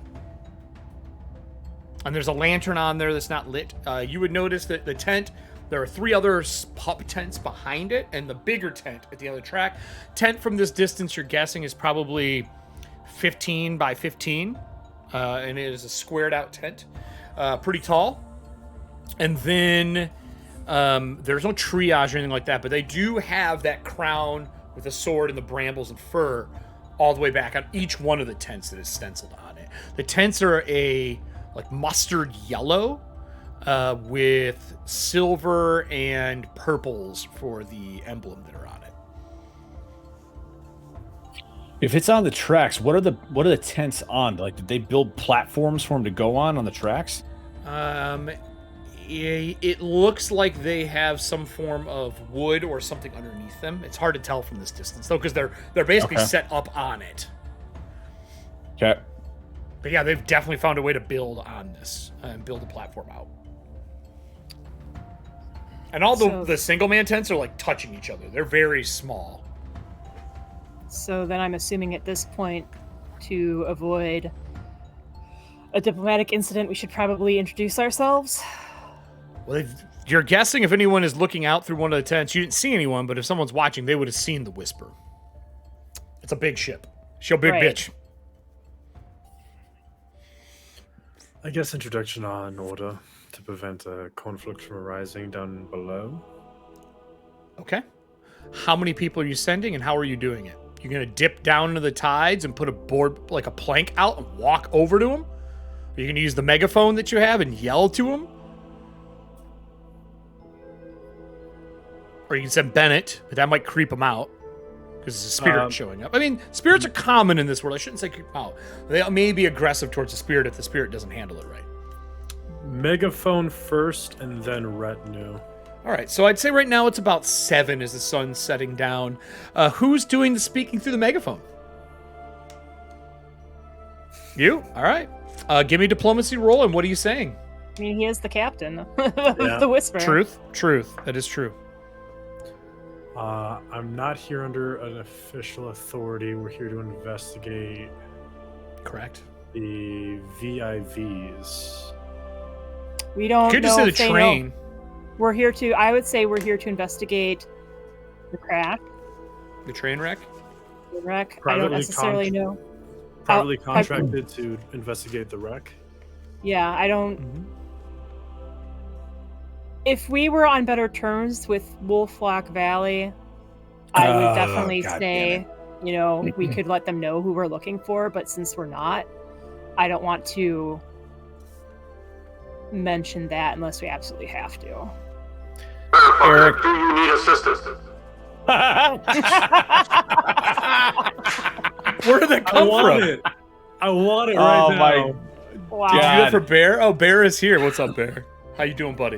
And there's a lantern on there that's not lit. You would notice that the tent, there are 3 other pup tents behind it, and the bigger tent at the end of the track. Tent from this distance, you're guessing, is probably 15 by 15. And it is a squared out tent. Pretty tall. And then there's no triage or anything like that, but they do have that crown with the sword and the brambles and fur all the way back on each one of the tents that is stenciled on it. The tents are a like mustard yellow with silver and purples for the emblem that are on it. If it's on the tracks, what are the tents on? Like, did they build platforms for them to go on the tracks? It looks like they have some form of wood or something underneath them. It's hard to tell from this distance though, because they're basically set up on it. Okay. But yeah, they've definitely found a way to build on this and build a platform out. And all the single man tents are like touching each other. They're very small. So then I'm assuming at this point, to avoid a diplomatic incident, we should probably introduce ourselves. Well, you're guessing if anyone is looking out through one of the tents. You didn't see anyone, but if someone's watching, they would have seen the Whisper. It's a big ship. She'll big bitch. I guess introduction are in order to prevent a conflict from arising down below. Okay. How many people are you sending, and how are you doing it? You're going to dip down into the tides and put a board, like a plank out, and walk over to them? Are you going to use the megaphone that you have and yell to them? Or you can send Bennett, but that might creep him out. Because it's a spirit showing up. I mean, spirits are common in this world. I shouldn't say creep out. They may be aggressive towards the spirit if the spirit doesn't handle it right. Megaphone first, and then retinue. All right, so I'd say right now it's about 7 as the sun's setting down. Who's doing the speaking through the megaphone? You? All right. Give me a diplomacy roll, and what are you saying? I mean, he is the captain of the Whisper. Truth. That is true. I'm not here under an official authority. We're here to investigate. Correct. The VIVs. We don't Could know just say if the they train. know. We're here to. I would say we're here to investigate the crack. The train wreck. The wreck. I Privately don't necessarily know. Privately contracted to investigate the wreck. Yeah, I don't. If we were on better terms with Wolflock Valley, I would definitely say, we could let them know who we're looking for. But since we're not, I don't want to mention that unless we absolutely have to. Eric, do you need assistance? Where did that come from? I want it right now. Wow. Did you do that for Bear? Oh, Bear is here. What's up, Bear? How you doing, buddy?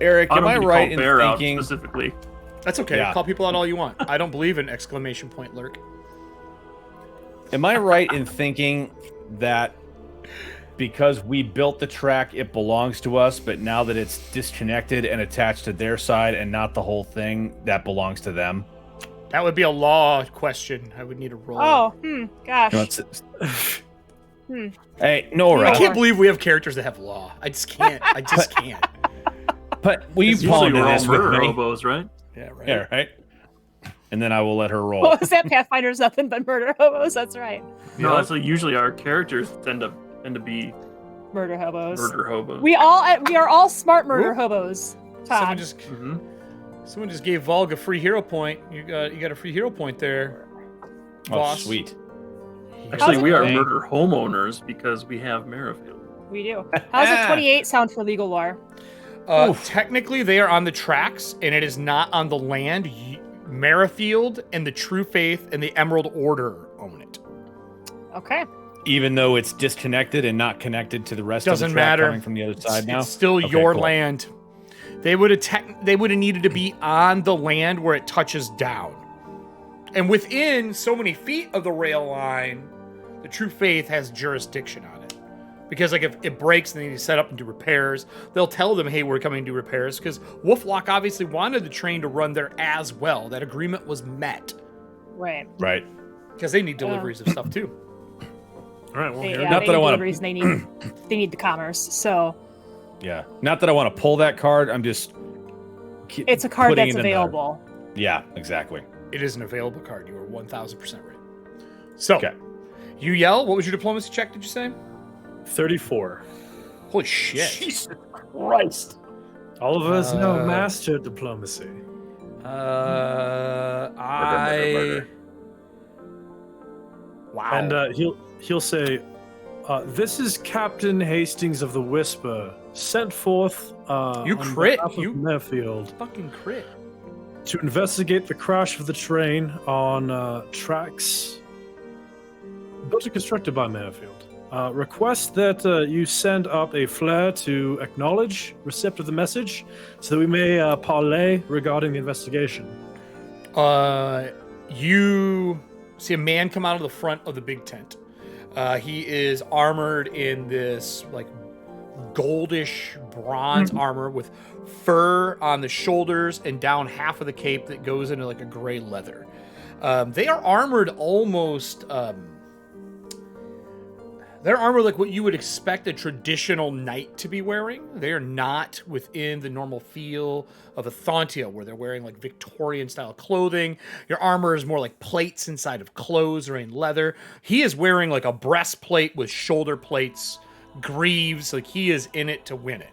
Eric, am I right in Bear out thinking? specifically? That's okay. Yeah. Call people out all you want. I don't believe in exclamation point lurk. Am I right in thinking that because we built the track, it belongs to us, but now that it's disconnected and attached to their side and not the whole thing, that belongs to them? That would be a law question. I would need a roll. Oh, gosh. Hey, Nora. I can't believe we have characters that have law. I just can't. But will you It's usually ponder we're all this with murder me? hobos, right? Yeah, right. Yeah, right. And then I will let her roll. What was that? Pathfinder's nothing but murder hobos. That's right. No, that's like usually our characters tend to be Murder hobos. murder hobos. We are all smart murder hobos. Todd. Someone just gave Volg a free hero point. You got a free hero point there. Oh, Boss. sweet. Actually, we are Dang. murder homeowners because we have Merrifield. We do. How's a 28 sound for legal lore? Technically, they are on the tracks, and it is not on the land. Merrifield and the True Faith and the Emerald Order own it. Okay. even though it's disconnected and not connected to the rest of Doesn't the track matter. coming from the other side now? It's still Okay, your cool. land. They would have needed to be on the land where it touches down. And within so many feet of the rail line, the True Faith has jurisdiction on it. Because like if it breaks and they need to set up and do repairs, they'll tell them, hey, we're coming to do repairs. Because Wolflock obviously wanted the train to run there as well. That agreement was met. Right. Right. Because they need deliveries of stuff too. All right, well, They, here yeah, Not they that I need wanna- deliveries and they need the commerce. So Yeah. Not that I want to pull that card. I'm just. it's a card putting that's it in there. available. Yeah, exactly. It is an available card. You are 1,000% right. So, Okay. you yell. What was your diplomacy check, did you say? 34. Holy shit. Jesus Christ. All of us know master diplomacy. I... Wow. And he'll say, "This is Captain Hastings of the Whisper, sent forth You on crit, behalf of you- Merfield Fucking crit. to investigate the crash of the train on tracks built and constructed by Merfield. Request that you send up a flare to acknowledge receipt of the message, so that we may parley regarding the investigation." You see a man come out of the front of the big tent. He is armored in this like goldish bronze armor with fur on the shoulders and down half of the cape that goes into like a gray leather. They are armored almost. They're armored like what you would expect a traditional knight to be wearing. They are not within the normal feel of Ethauntia, where they're wearing like Victorian style clothing. Your armor is more like plates inside of clothes or in leather. He is wearing like a breastplate with shoulder plates, greaves. Like he is in it to win it.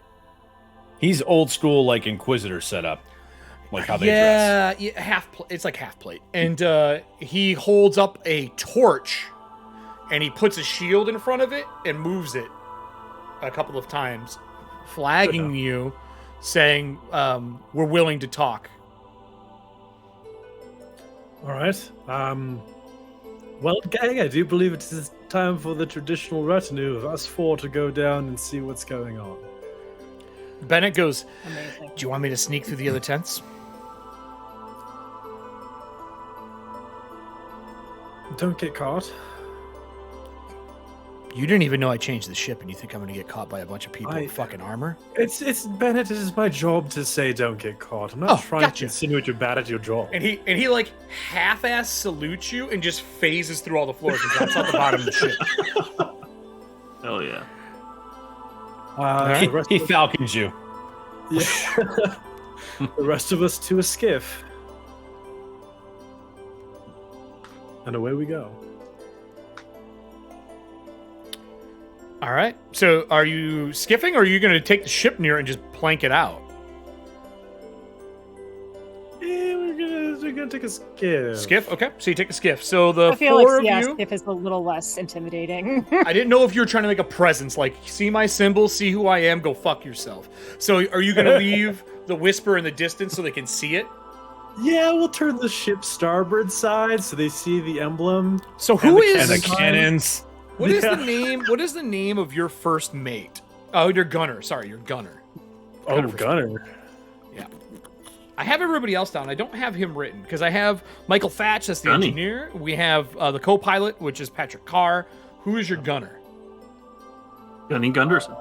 He's old school, like Inquisitor setup. Like how they dress. Yeah, it's like half plate. And he holds up a torch. And he puts a shield in front of it and moves it a couple of times, flagging you, saying, we're willing to talk. All right. Well, gang, I do believe it is time for the traditional retinue of us four to go down and see what's going on. Bennett goes, Amazing. do you want me to sneak through the other tents? Don't get caught. You didn't even know I changed the ship, and you think I'm going to get caught by a bunch of people in I- fucking armor? It's Bennett. It is my job to say don't get caught. I'm not trying gotcha. to insinuate you're bad at your job. And he like half-ass salutes you and just phases through all the floors and drops out the bottom of the ship. Hell yeah. The rest He of- falcons you. the rest of us to a skiff. And away we go. All right. So are you skiffing, or are you going to take the ship near it and just plank it out? Yeah, we're gonna take a skiff. Skiff? Okay. So you take the skiff. So the I feel four like of you... skiff is a little less intimidating. I didn't know if you were trying to make a presence, like, see my symbol, see who I am, go fuck yourself. So are you going to leave the Whisper in the distance so they can see it? Yeah, we'll turn the ship starboard side so they see the emblem. So who the is... And the cannons. What is Yeah. the name? What is the name of your first mate? Oh, your gunner. Sorry, your gunner. Oh, Gunner. Gunner. Yeah. I have everybody else down. I don't have him written because I have Michael Thatch, that's the Gunny. engineer. We have the co-pilot, which is Patrick Carr. Who is your gunner? Gunny Gunderson.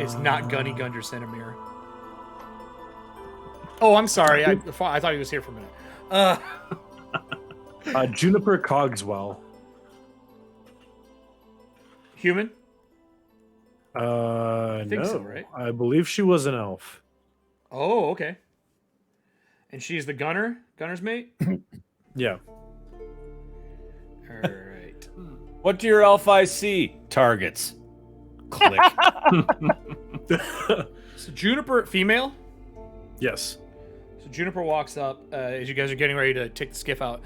It's not Gunny Gunderson, Amir. Oh, I'm sorry. I thought he was here for a minute. Juniper Cogswell. Human? I think so, right? I believe she was an elf. Oh, okay. And she's the gunner? Gunner's mate? Yeah. All right. What do your elf eyes see? Targets. Click. So Juniper, female? Yes. So Juniper walks up as you guys are getting ready to take the skiff out.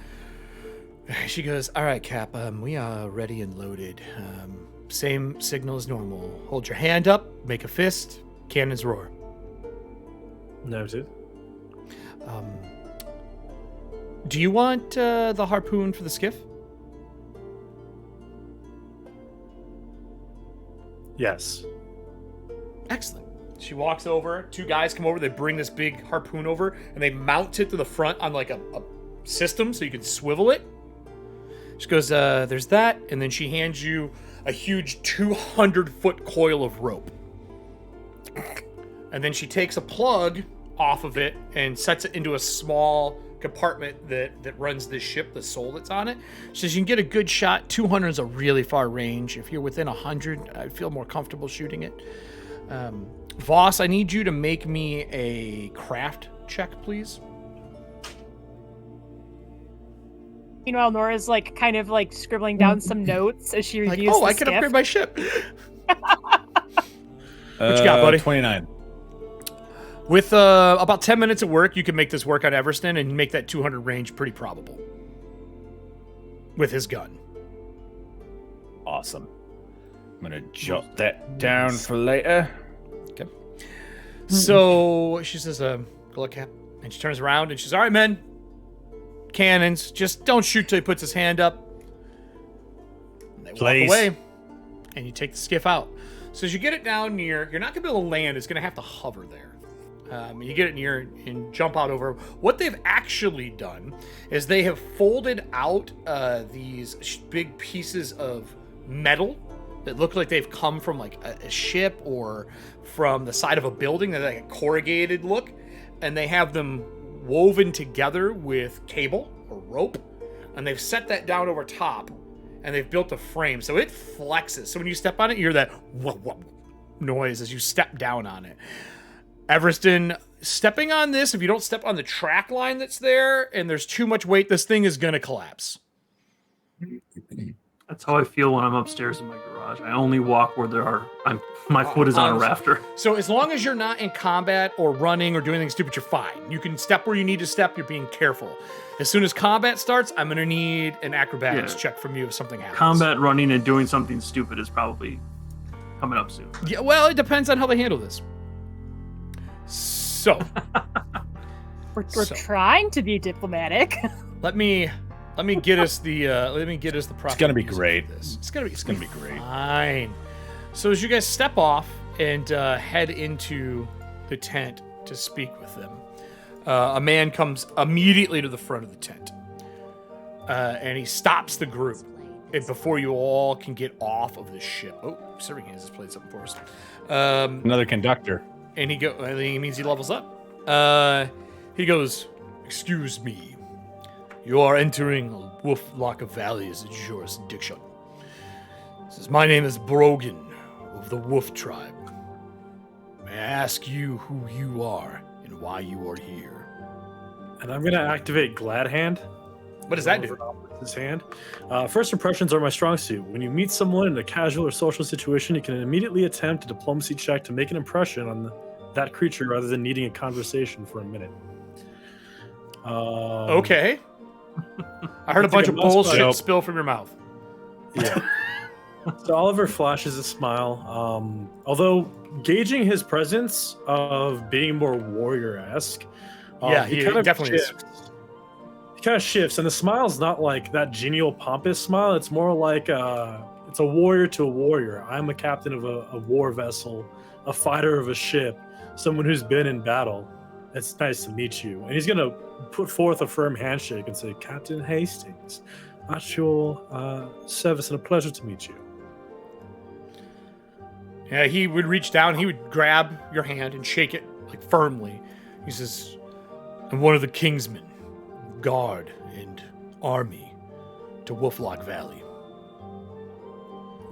She goes, all right, Cap, we are ready and loaded. Same signal as normal. Hold your hand up, make a fist, cannons roar. Noted. Do you want the harpoon for the skiff? Yes. Excellent. She walks over. 2 guys come over. They bring this big harpoon over, and they mount it to the front on like a system so you can swivel it. She goes, there's that. And then she hands you a huge 200-foot coil of rope. And then she takes a plug off of it and sets it into a small compartment that runs this ship, the soul that's on it. She says you can get a good shot. 200 is a really far range. If you're within 100, I'd feel more comfortable shooting it. Voss, I need you to make me a craft check, please. Meanwhile, Nora's like kind of like scribbling down some notes as she reviews the I can skiff. upgrade my ship. What you got, buddy? 29. With about 10 minutes of work, you can make this work on Everston and make that 200 range pretty probable. With his gun. Awesome. I'm gonna jot that down for later. Okay. So she says, "Good luck, Cap." And she turns around and she's, "All right, men. Cannons. Just don't shoot till he puts his hand up." And they Please. walk away, and you take the skiff out. So as you get it down near, you're not gonna be able to land. It's gonna have to hover there. You get it near and jump out over. What they've actually done is they have folded out these big pieces of metal that look like they've come from like a ship or from the side of a building. They're like a corrugated look, and they have them woven together with cable or rope, and they've set that down over top, and they've built a frame so it flexes. So when you step on it, you hear that whoop, whoop noise as you step down on it. Everston, stepping on this, if you don't step on the track line that's there and there's too much weight, this thing is going to collapse. That's how I feel when I'm upstairs in my garage. I only walk where my foot is on a rafter. So as long as you're not in combat or running or doing anything stupid, you're fine. You can step where you need to step. You're being careful. As soon as combat starts, I'm going to need an acrobatics check from you if something happens. Combat, running, and doing something stupid is probably coming up soon. Yeah, well, it depends on how they handle this. So We're trying to be diplomatic. let me get us the proper. It's gonna be music great. for this. It's gonna be great. Fine. So as you guys step off and head into the tent to speak with them, a man comes immediately to the front of the tent, and he stops the group before you all can get off of the ship. Oh, Serving Hands has played something for us. Another conductor. And I think it means he levels up. He goes, "Excuse me. You are entering Wolflock Valley's jurisdiction. Says, my name is Brogan of the Wolf Tribe. May I ask you who you are and why you are here?" And I'm going to activate Glad Hand. What does that do? His hand. First impressions are my strong suit. When you meet someone in a casual or social situation, you can immediately attempt a diplomacy check to make an impression on that creature rather than needing a conversation for a minute. Okay. I heard a bunch of bullshit spill from your mouth. Yeah. So Oliver flashes a smile. Although gauging his presence of being more warrior-esque, he kind of definitely shifts. He kind of shifts, and the smile's not like that genial, pompous smile. It's more like it's a warrior to a warrior. I'm a captain of a war vessel, a fighter of a ship, someone who's been in battle. It's nice to meet you. And he's going to put forth a firm handshake and say, "Captain Hastings, at your service and a pleasure to meet you." Yeah, he would reach down, he would grab your hand and shake it like firmly. He says, "I'm one of the Kingsmen, guard and army to Wolflock Valley."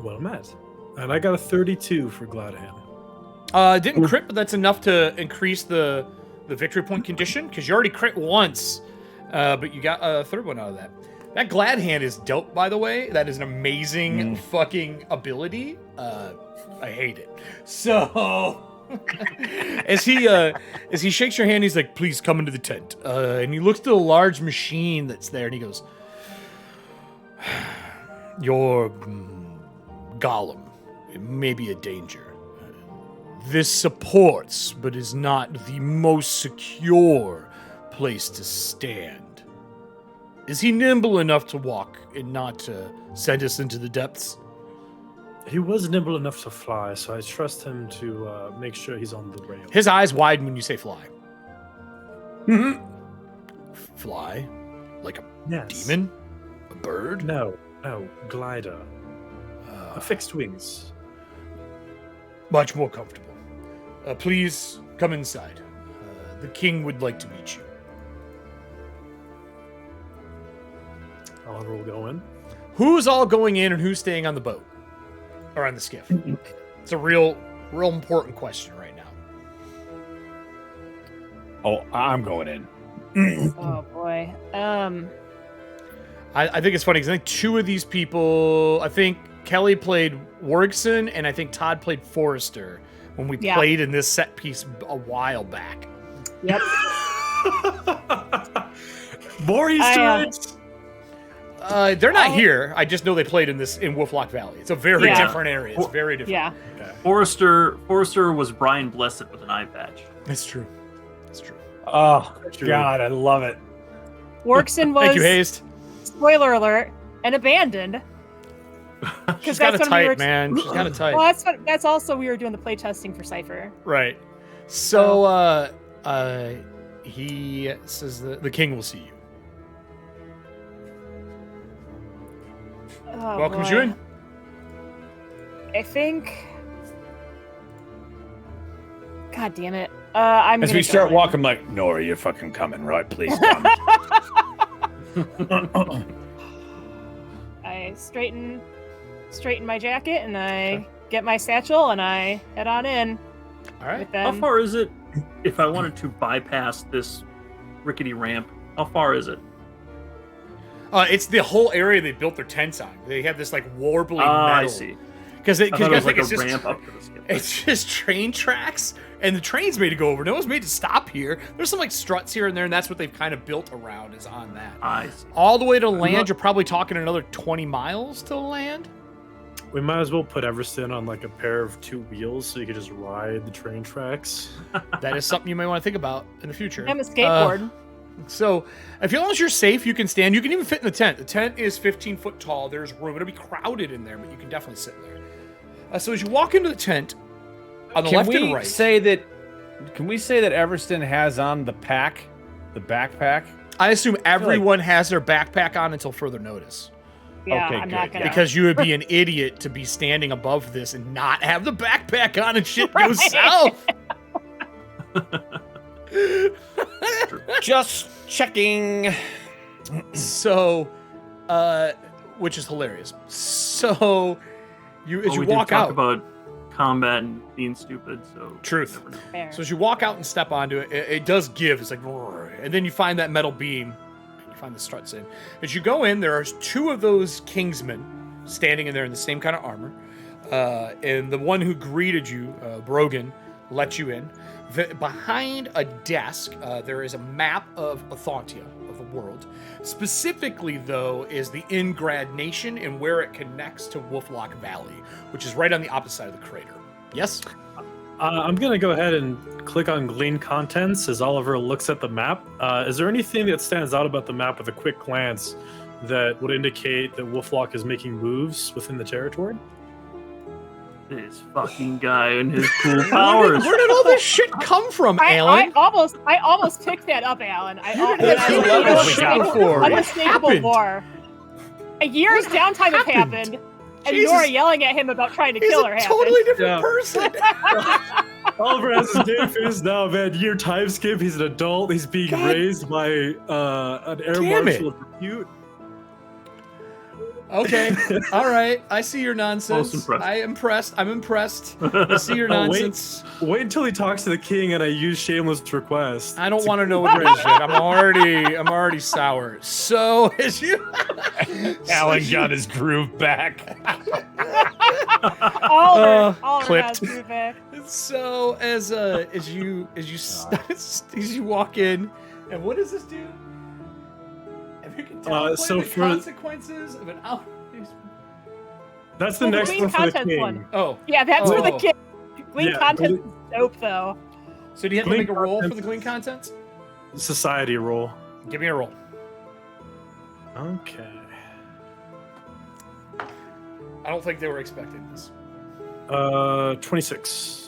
Well met. And I got a 32 for Glad Hand. Didn't crit, but that's enough to increase the victory point condition, because you already crit once, but you got a third one out of that. That Glad Hand is dope, by the way. That is an amazing fucking ability. I hate it. So as he shakes your hand, he's like, "Please come into the tent." And he looks to the large machine that's there, and he goes, "Your golem, it may be a danger. This supports, but is not the most secure place to stand. Is he nimble enough to walk and not to send us into the depths?" He was nimble enough to fly, so I trust him to make sure he's on the rail. His eyes widen when you say fly. Fly? Like a Yes. demon? A bird? No, glider. Fixed wings. Much more comfortable. Please come inside. The king would like to meet you. Oliver will go in. Who's all going in and who's staying on the boat? Or on the skiff? It's a real important question right now. Oh, I'm going in. Oh boy. I think it's funny because I think two of these people, I think Kelly played Wargson and I think Todd played Forrester when we played in this set piece a while back. Yep. More Easter eggs. They're not here. I just know they played in Wolflock Valley. It's a very different area. It's very different. Yeah. Okay. Forrester was Brian Blessed with an eye patch. It's true. It's true. Oh, God, I love it. Workson was, Thank you, Hazed. spoiler alert, and abandoned. She's got a type, man. She's got a type. Well, that's also we were doing the play testing for Cypher. Right. So, he says the king will see you. Oh, Welcomes boy. you in. I think. God damn it. I'm As gonna we go start in. walking, I'm like, Nora, you're fucking coming, right? Please come. I straighten my jacket and I get my satchel and I head on in. All right. With How them. far is it if I wanted to bypass this rickety ramp? How far is it? It's the whole area they built their tents on. They have this like warbling metal. I see. Because I thought it was like it's a just ramp up to the skip. it's just train tracks, and the train's made to go over. No one's made to stop here. There's some like struts here and there, and that's what they've kind of built around is on that. I see. All the way to land, you're probably talking another 20 miles to land. We might as well put Everston on like a pair of two wheels so you could just ride the train tracks. That is something you may want to think about in the future. I'm a skateboard. So, as long as you're safe, you can stand. You can even fit in the tent. The tent is 15 foot tall. There's room. It'll be crowded in there, but you can definitely sit in there. So as you walk into the tent, on the left and right. Can we say that Everston has on the backpack? I assume everyone has their backpack on until further notice. Yeah, Okay, I'm not good, gonna. Because you would be an idiot to be standing above this and not have the backpack on and shit Right. goes south. Just checking. So, which is hilarious. So, as you We walk did talk out, about combat and being stupid, so truth. Fair. So as you walk out and step onto it, it does give. It's like, roar, and then you find that metal beam. You find the struts in. As you go in, there are two of those Kingsmen standing in there in the same kind of armor. And the one who greeted you, Brogan, let you in. Behind a desk, there is a map of Ethauntia, of the world. Specifically, though, is the Ingrad Nation and where it connects to Wolflock Valley, which is right on the opposite side of the crater. Yes? I'm going to go ahead and click on Glean Contents as Oliver looks at the map. Is there anything that stands out about the map with a quick glance that would indicate that Wolflock is making moves within the territory? this fucking guy and his cool powers. Where did all this shit come from, I Alan? almost picked that up, Alan. before. Unmistakable Happened. war. A year's downtime have happened, and Jesus. Nora yelling at him about trying to He's kill a her happened. totally different Yeah. person. Oliver has his day face now, man. Year time skip. He's an adult. He's being God. raised by an air Damn marshal of repute. Okay, all right. I see your nonsense. Most impressed. I'm impressed. I see your Oh, wait. nonsense. Wait until he talks to the king and I use shameless request. I don't want to know what it is yet. I'm already sour. So as you, Alan got his groove back. Oliver clipped. has moved back. So as you walk in, and what does this do? If you can tell, so the for- consequences of an out. That's the Well, the next Glean one for the Contents king. one. Oh, Yeah, that's for the Oh. kid. Glean Yeah, content is dope, though. so do you have to Glean make a roll for the contents. Glean contents? Society roll. Give me a roll. Okay. I don't think they were expecting this. 26.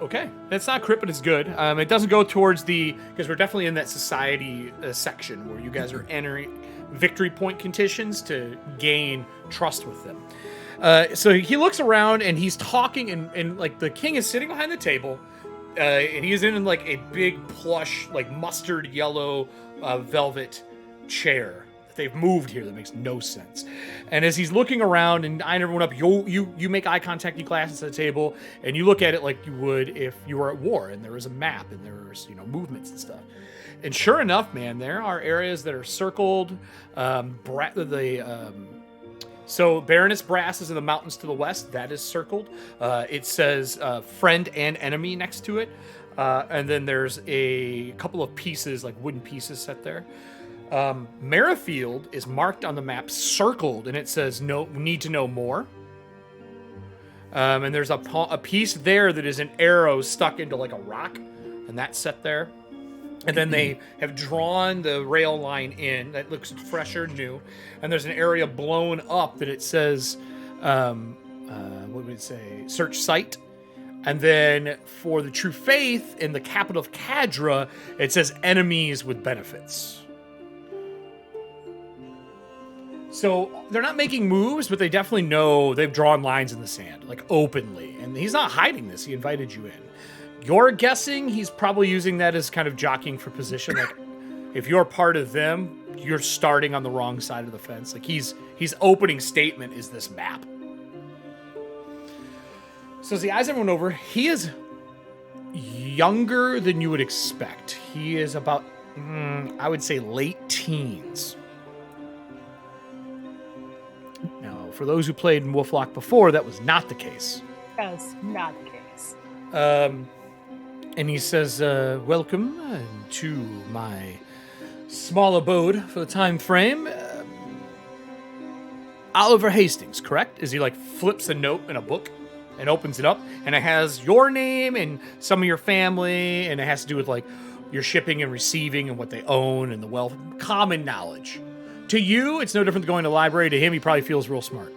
Okay, that's not crit, but it's good. It doesn't go towards because we're definitely in that society section where you guys are entering victory point conditions to gain trust with them. So he looks around and he's talking, and like the king is sitting behind the table, and he is in like a big plush, like mustard yellow velvet chair. They've moved here. That makes no sense. And as he's looking around and eyeing everyone up, you make eye contact, you glance at the table, and you look at it like you would if you were at war, and there was a map, and there was movements and stuff. And sure enough, man, there are areas that are circled. So Baroness Brass is in the mountains to the west. That is circled. It says friend and enemy next to it. And then there's a couple of pieces, like wooden pieces set there. Merrifield is marked on the map, circled, and it says no, need to know more. And there's a piece there that is an arrow stuck into like a rock, and that's set there. And then they have drawn the rail line in that looks fresher, new. And there's an area blown up that it says, what would it say? Search site. And then for the True Faith in the capital of Cadra, it says enemies with benefits. So they're not making moves, but they definitely know they've drawn lines in the sand, like openly. And he's not hiding this. He invited you in. You're guessing he's probably using that as kind of jockeying for position. Like, if you're part of them, you're starting on the wrong side of the fence. Like, his opening statement is this map. So as he eyes everyone over, he is younger than you would expect. He is about, I would say, late teens. Now, for those who played in Wolflock before, that was not the case. That was not the case. And he says, welcome to my small abode for the time frame. Oliver Hastings, correct? As he like flips a note in a book and opens it up, and it has your name and some of your family, and it has to do with like your shipping and receiving and what they own and the wealth, common knowledge. To you, it's no different than going to the library. To him, he probably feels real smart.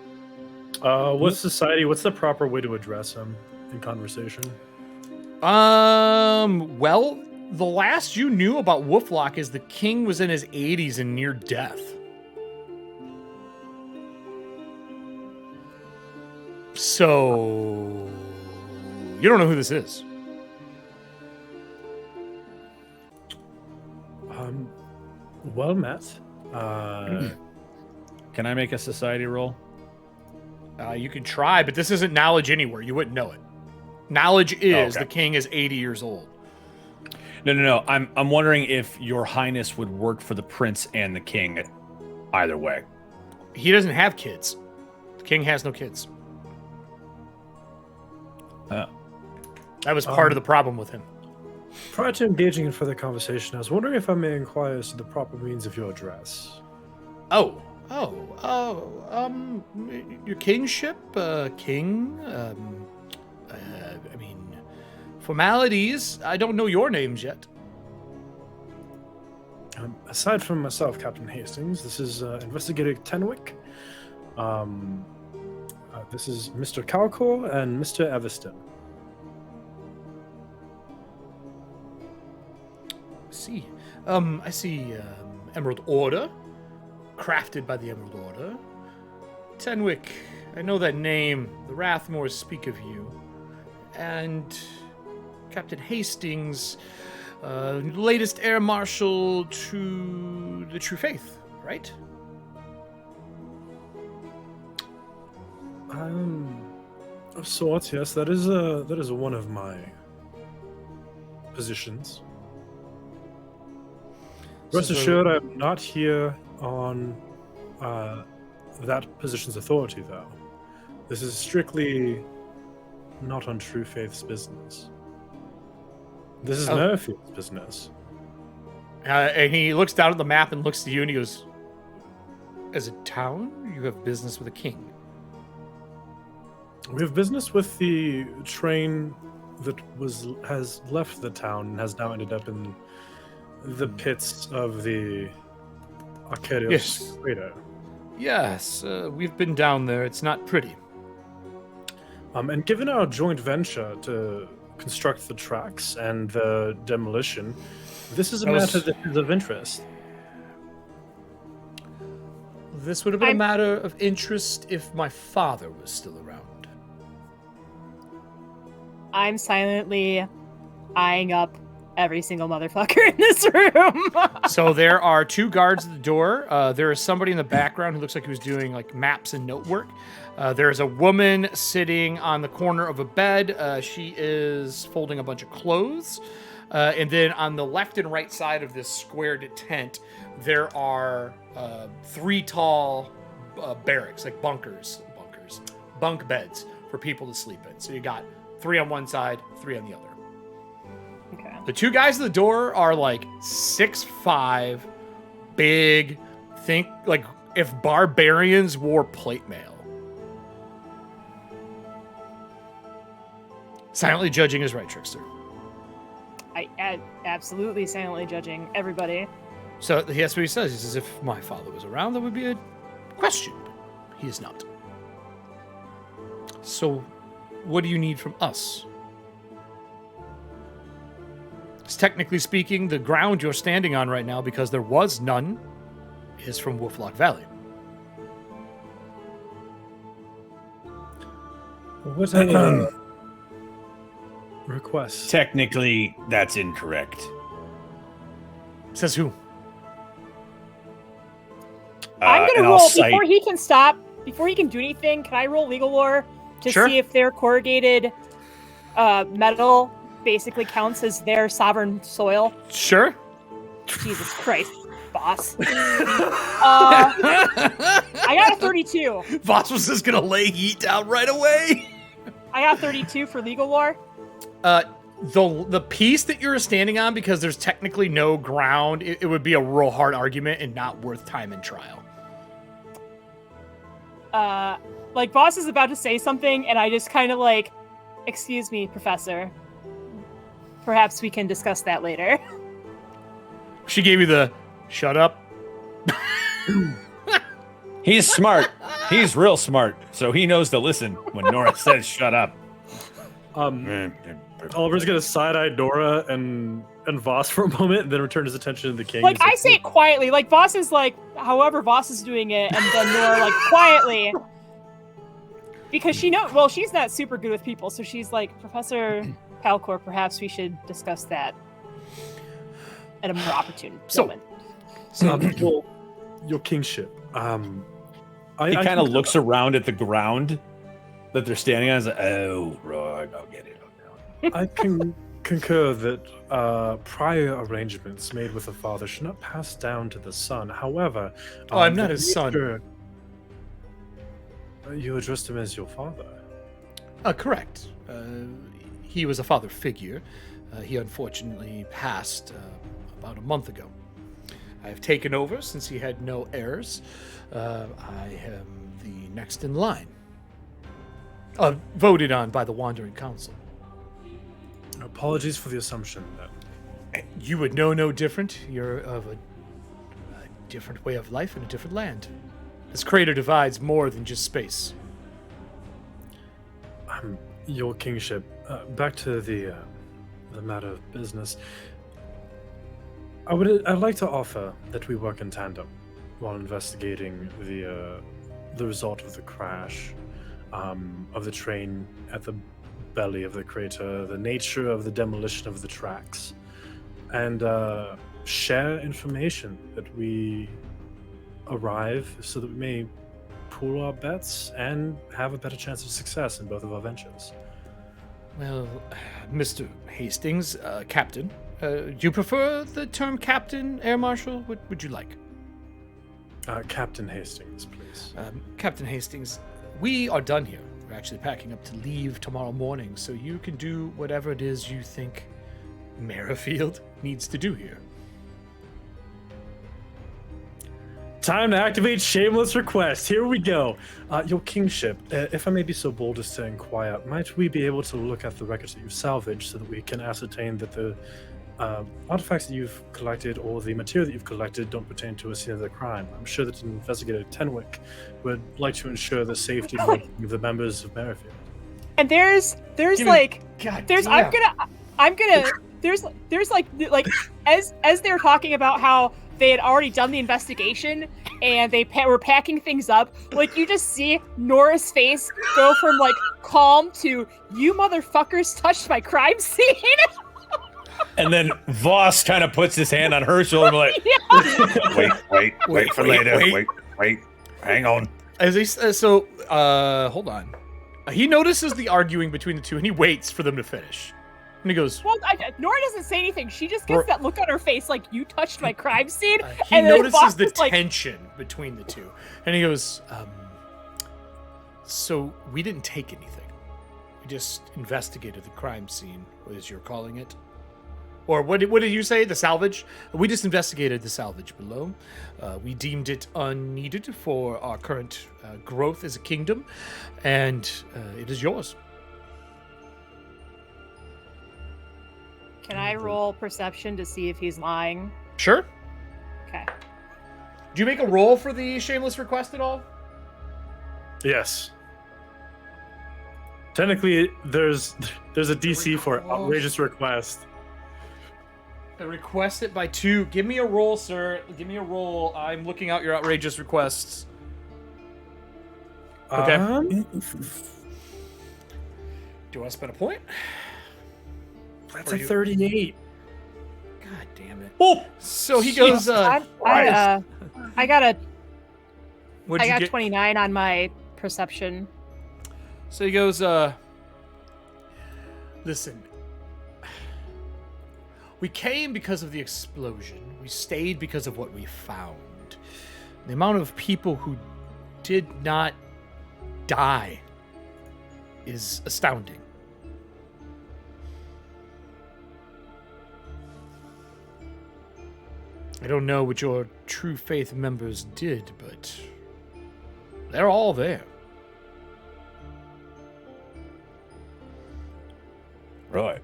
What's the proper way to address him in conversation? Well, the last you knew about Wolflock is the king was in his 80s and near death. So, you don't know who this is. Well met. Can I make a society roll? You can try, but this isn't knowledge anywhere. You wouldn't know it. Knowledge is okay. The king is 80 years old. No. I'm wondering if your highness would work for the prince and the king either way. He doesn't have kids. The king has no kids. That was part of the problem with him. Prior to engaging in further conversation, I was wondering if I may inquire as to the proper means of your address. Your kingship, king, I mean, formalities. I don't know your names yet. Aside from myself, Captain Hastings, this is Investigator Tenwick. This is Mr. Calcor and Mr. Everston. I see Emerald Order, crafted by the Emerald Order. Tenwick, I know that name. The Rathmores speak of you. And Captain Hastings, latest Air Marshal to the True Faith, right? Of sorts, yes. That is one of my positions. Rest assured, I'm not here on that position's authority, though. This is strictly not on True Faith's business. This is Merrifield's business. And he looks down at the map and looks to you and he goes, as a town, you have business with a king. We have business with the train that has left the town and has now ended up in the pits of the Arkodos Crater. Yes, we've been down there. It's not pretty. And given our joint venture to construct the tracks and the demolition, this is a matter that is of interest. This would have been a matter of interest if my father was still around. I'm silently eyeing up every single motherfucker in this room. So there are 2 guards at the door. There is somebody in the background who looks like he was doing like maps and note work. There is a woman sitting on the corner of a bed. She is folding a bunch of clothes. And then on the left and right side of this squared tent, there are 3 tall barracks, like bunk beds for people to sleep in. So you got 3 on one side, 3 on the other. Okay. The 2 guys at the door are like 6'5", big. Think like if barbarians wore plate mail. Silently judging is right, Trickster. I absolutely silently judging everybody. So that's what he says. He says, if my father was around, that would be a question. He is not. So, what do you need from us? Because technically speaking, the ground you're standing on right now, because there was none, is from Wolflock Valley. What a request. Technically, that's incorrect. Says who? I'm and gonna I'll roll cite- before he can stop. Before he can do anything, can I roll legal lore to Sure. see if their corrugated metal basically counts as their sovereign soil? Sure. Jesus Christ, boss. I got a 32. Voss was just gonna lay heat down right away. I got 32 for legal lore. The piece that you're standing on, because there's technically no ground, it would be a real hard argument and not worth time in trial. Like, boss is about to say something, and I just kind of like, excuse me, professor. Perhaps we can discuss that later. She gave you the shut up. He's smart. He's real smart. So he knows to listen when Nora says shut up. Oliver's gonna side-eye Nora and Voss for a moment, and then return his attention to the king. Like, I say it quietly. Like, boss is like, however boss is doing it, and then Nora, like, quietly. Because she knows, well, she's not super good with people, so she's like, Professor Palcor, perhaps we should discuss that at a more opportune moment. Your kingship. He kind of looks around at the ground that they're standing on. He's like, oh, right, I'll get it. I can concur that prior arrangements made with the father should not pass down to the son. However, I'm not his son. You addressed him as your father. Correct. He was a father figure. He unfortunately passed about a month ago. I have taken over since he had no heirs. I am the next in line. Voted on by the Wandering Council. Apologies for the assumption that You would know no different. You're of a different way of life in a different land. This crater divides more than just space. your kingship. Back to the matter of business. I'd like to offer that we work in tandem while investigating the result of the crash of the train at the belly of the crater, the nature of the demolition of the tracks, and share information that we arrive so that we may pool our bets and have a better chance of success in both of our ventures. Well, Mr. Hastings, Captain, do you prefer the term Captain, Air Marshal? What would you like? Captain Hastings, please. Captain Hastings, we are done here. We're actually packing up to leave tomorrow morning, so you can do whatever it is you think Merrifield needs to do here. Time to activate shameless request. Here we go. Your kingship, if I may be so bold as to inquire, might we be able to look at the records that you've salvaged so that we can ascertain that the artifacts that you've collected or the material that you've collected don't pertain to a scene of the crime? I'm sure that Investigator Tenwick would like to ensure the safety and well-being of the members of Merrifield. And there's like there's I'm gonna there's like as they're talking about how they had already done the investigation and they were packing things up, like you just see Nora's face go from like calm to "you motherfuckers touched my crime scene." And then Voss kind of puts his hand on her shoulder, like, wait for later. Wait, hang on. As he hold on. He notices the arguing between the two, and he waits for them to finish. And he goes, "Well, Nora doesn't say anything. She just gets that look on her face, like you touched my crime scene." He and notices the like, tension between the two, and he goes, "So we didn't take anything. We just investigated the crime scene, as you're calling it." Or what did you say? The salvage? We just investigated the salvage below. We deemed it unneeded for our current growth as a kingdom, and it is yours. Can I roll perception to see if he's lying? Sure. Okay. Do you make a roll for the shameless request at all? Yes. Technically, there's a DC for outrageous request. Request it by 2. Give me a roll, sir. Give me a roll. I'm looking out your outrageous requests. Okay. Do I spend a point? That's a 38. God damn it. Oh! So he goes, I got what'd you get? 29 on my perception. So he goes, listen. We came because of the explosion. We stayed because of what we found. The amount of people who did not die is astounding. I don't know what your True Faith members did, but they're all there. Right.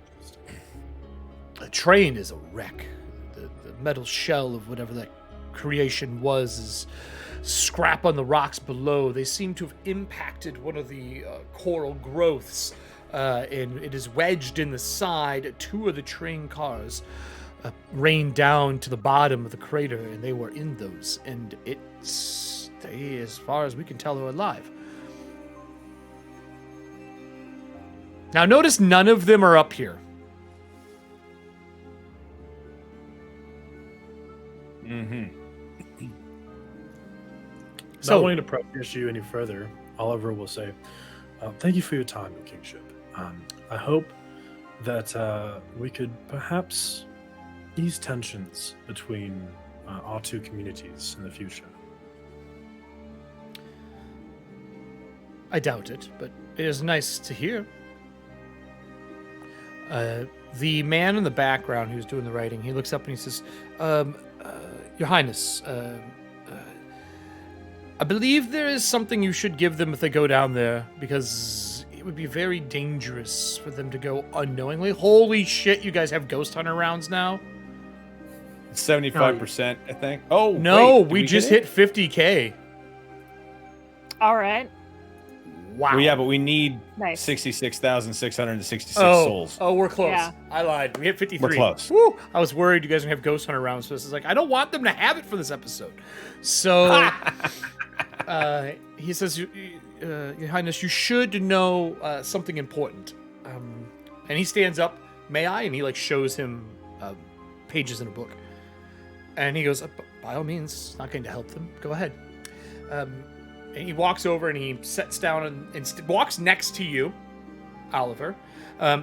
The train is a wreck. The metal shell of whatever that creation was is scrap on the rocks below. They seem to have impacted one of the coral growths, and it is wedged in the side. 2 of the train cars rained down to the bottom of the crater, and they were in those. And they, as far as we can tell, are alive. Now, notice none of them are up here. Mm-hmm. Not wanting to pressure you any further, Oliver will say, thank you for your time, Your Kingship. I hope that we could perhaps ease tensions between our two communities in the future. I doubt it, but it is nice to hear. The man in the background who's doing the writing, he looks up and he says, Your Highness, I believe there is something you should give them if they go down there, because it would be very dangerous for them to go unknowingly. Holy shit, you guys have ghost hunter rounds now? 75%, I think. Oh, no, wait, we just hit 50K. All right. Wow. Well, yeah, but we need Nice. 66,666 souls. Oh, we're close. Yeah. I lied. We hit 53. We're close. Woo! I was worried you guys were going to have Ghost Hunter rounds, so this is like, I don't want them to have it for this episode. So, he says, Your Highness, you should know something important. And he stands up, may I? And he, like, shows him pages in a book. And he goes, by all means, it's not going to help them. Go ahead. And he walks over and he sits down and walks next to you, Oliver,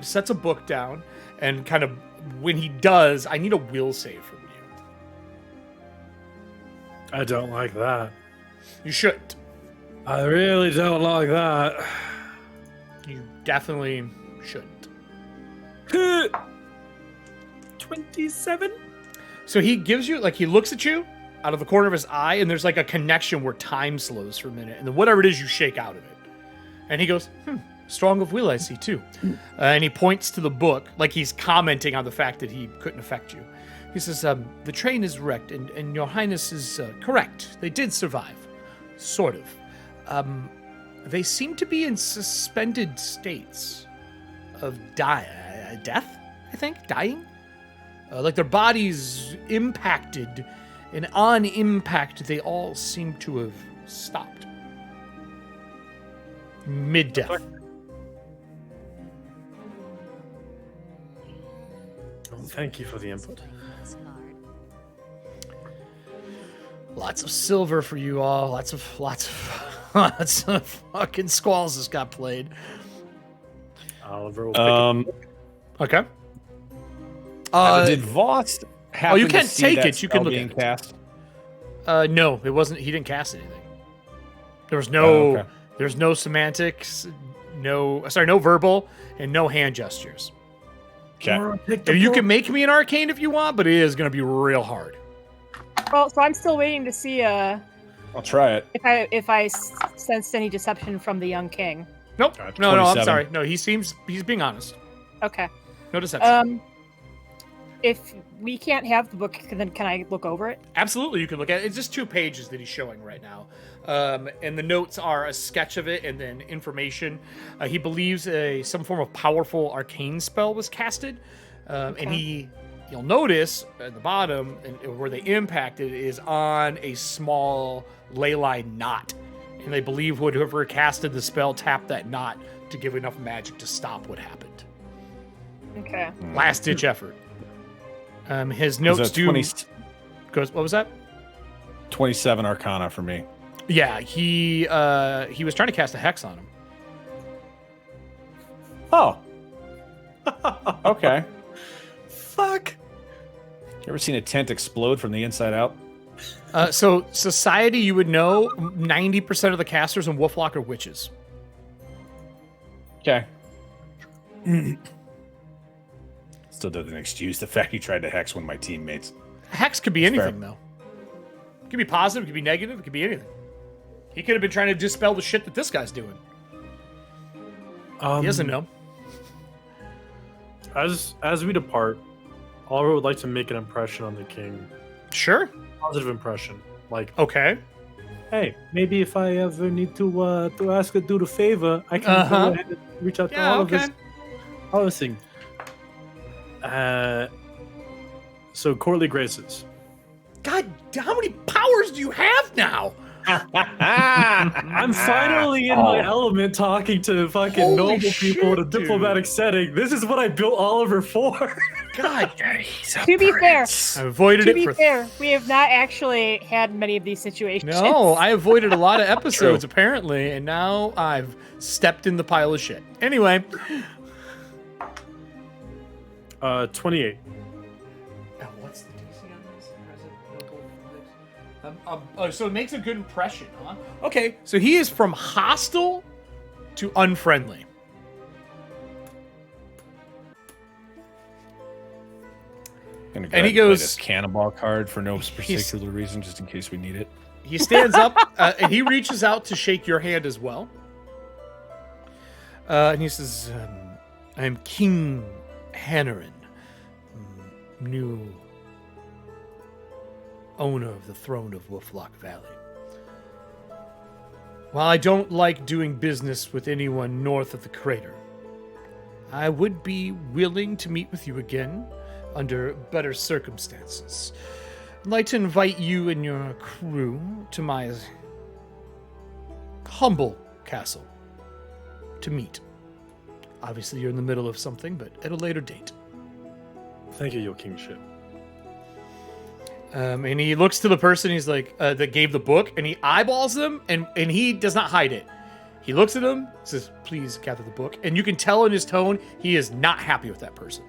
sets a book down, and kind of, when he does, I need a will save from you. I don't like that. You shouldn't. I really don't like that. You definitely shouldn't. 27? So he gives you, like, he looks at you out of the corner of his eye, and there's like a connection where time slows for a minute, and then whatever it is, you shake out of it. And he goes, strong of will, I see, too. And he points to the book, like he's commenting on the fact that he couldn't affect you. He says, the train is wrecked, and Your Highness is correct. They did survive. Sort of. they seem to be in suspended states of death, I think? Dying? Like their bodies impacted, and on impact, they all seem to have stopped. Mid-death. Well, thank you for the input. Lots of silver for you all. Lots of fucking squalls just got played. Oliver will pick up. Okay. Did Voss happen you to can't see take that it. You can spell look being at it. cast? No, it wasn't. He didn't cast anything. There was no. okay. There's no semantics. No verbal, and no hand gestures. Okay. You can make me an arcane if you want, but it is going to be real hard. Well, so I'm still waiting to see I'll try it. if I sensed any deception from the young king. Nope. No, I'm 27. sorry. No, he's being honest. Okay. No deception. If we can't have the book, then can I look over it? Absolutely, you can look at it. It's just 2 pages that he's showing right now. And the notes are a sketch of it and then information. He believes some form of powerful arcane spell was casted. And you'll notice at the bottom and where they impacted is on a small ley line knot. And they believe whoever casted the spell tapped that knot to give enough magic to stop what happened. Okay. Last ditch effort. His notes do. What was that? 27 Arcana for me. Yeah, he was trying to cast a hex on him. Oh. Okay. Fuck. You ever seen a tent explode from the inside out? So society, you would know 90% of the casters in Wolflock are witches. Okay. Still doesn't excuse the fact he tried to hex one of my teammates. Hex could be anything, fair. though. It could be positive, it could be negative, it could be anything. He could have been trying to dispel the shit that this guy's doing. He doesn't know. As we depart, Oliver would like to make an impression on the king. Sure. Positive impression. Like, Okay. hey, maybe if I ever need to ask a dude a favor, I can go ahead and reach out to all of his thing. So courtly graces. God, how many powers do you have now? I'm finally in my element talking to fucking Holy noble people in a shit, diplomatic setting. This is what I built Oliver for. God, To be fair, I avoided to it be for. fair, we have not actually had many of these situations. No, I avoided a lot of episodes apparently, and now I've stepped in the pile of shit. Anyway. 28. What's the DC on this? So it makes a good impression, huh? Okay, so he is from hostile to unfriendly. And he goes- this cannonball card for no particular reason, just in case we need it. He stands up and he reaches out to shake your hand as well. And he says, I am King Hannerin, new owner of the throne of Wolflock Valley. While I don't like doing business with anyone north of the crater, I would be willing to meet with you again under better circumstances. I'd like to invite you and your crew to my humble castle to meet. Obviously, you're in the middle of something, but at a later date. Thank you, your kingship. And he looks to the person he's like that gave the book, and he eyeballs them, and he does not hide it. He looks at him, says, "Please gather the book," and you can tell in his tone he is not happy with that person.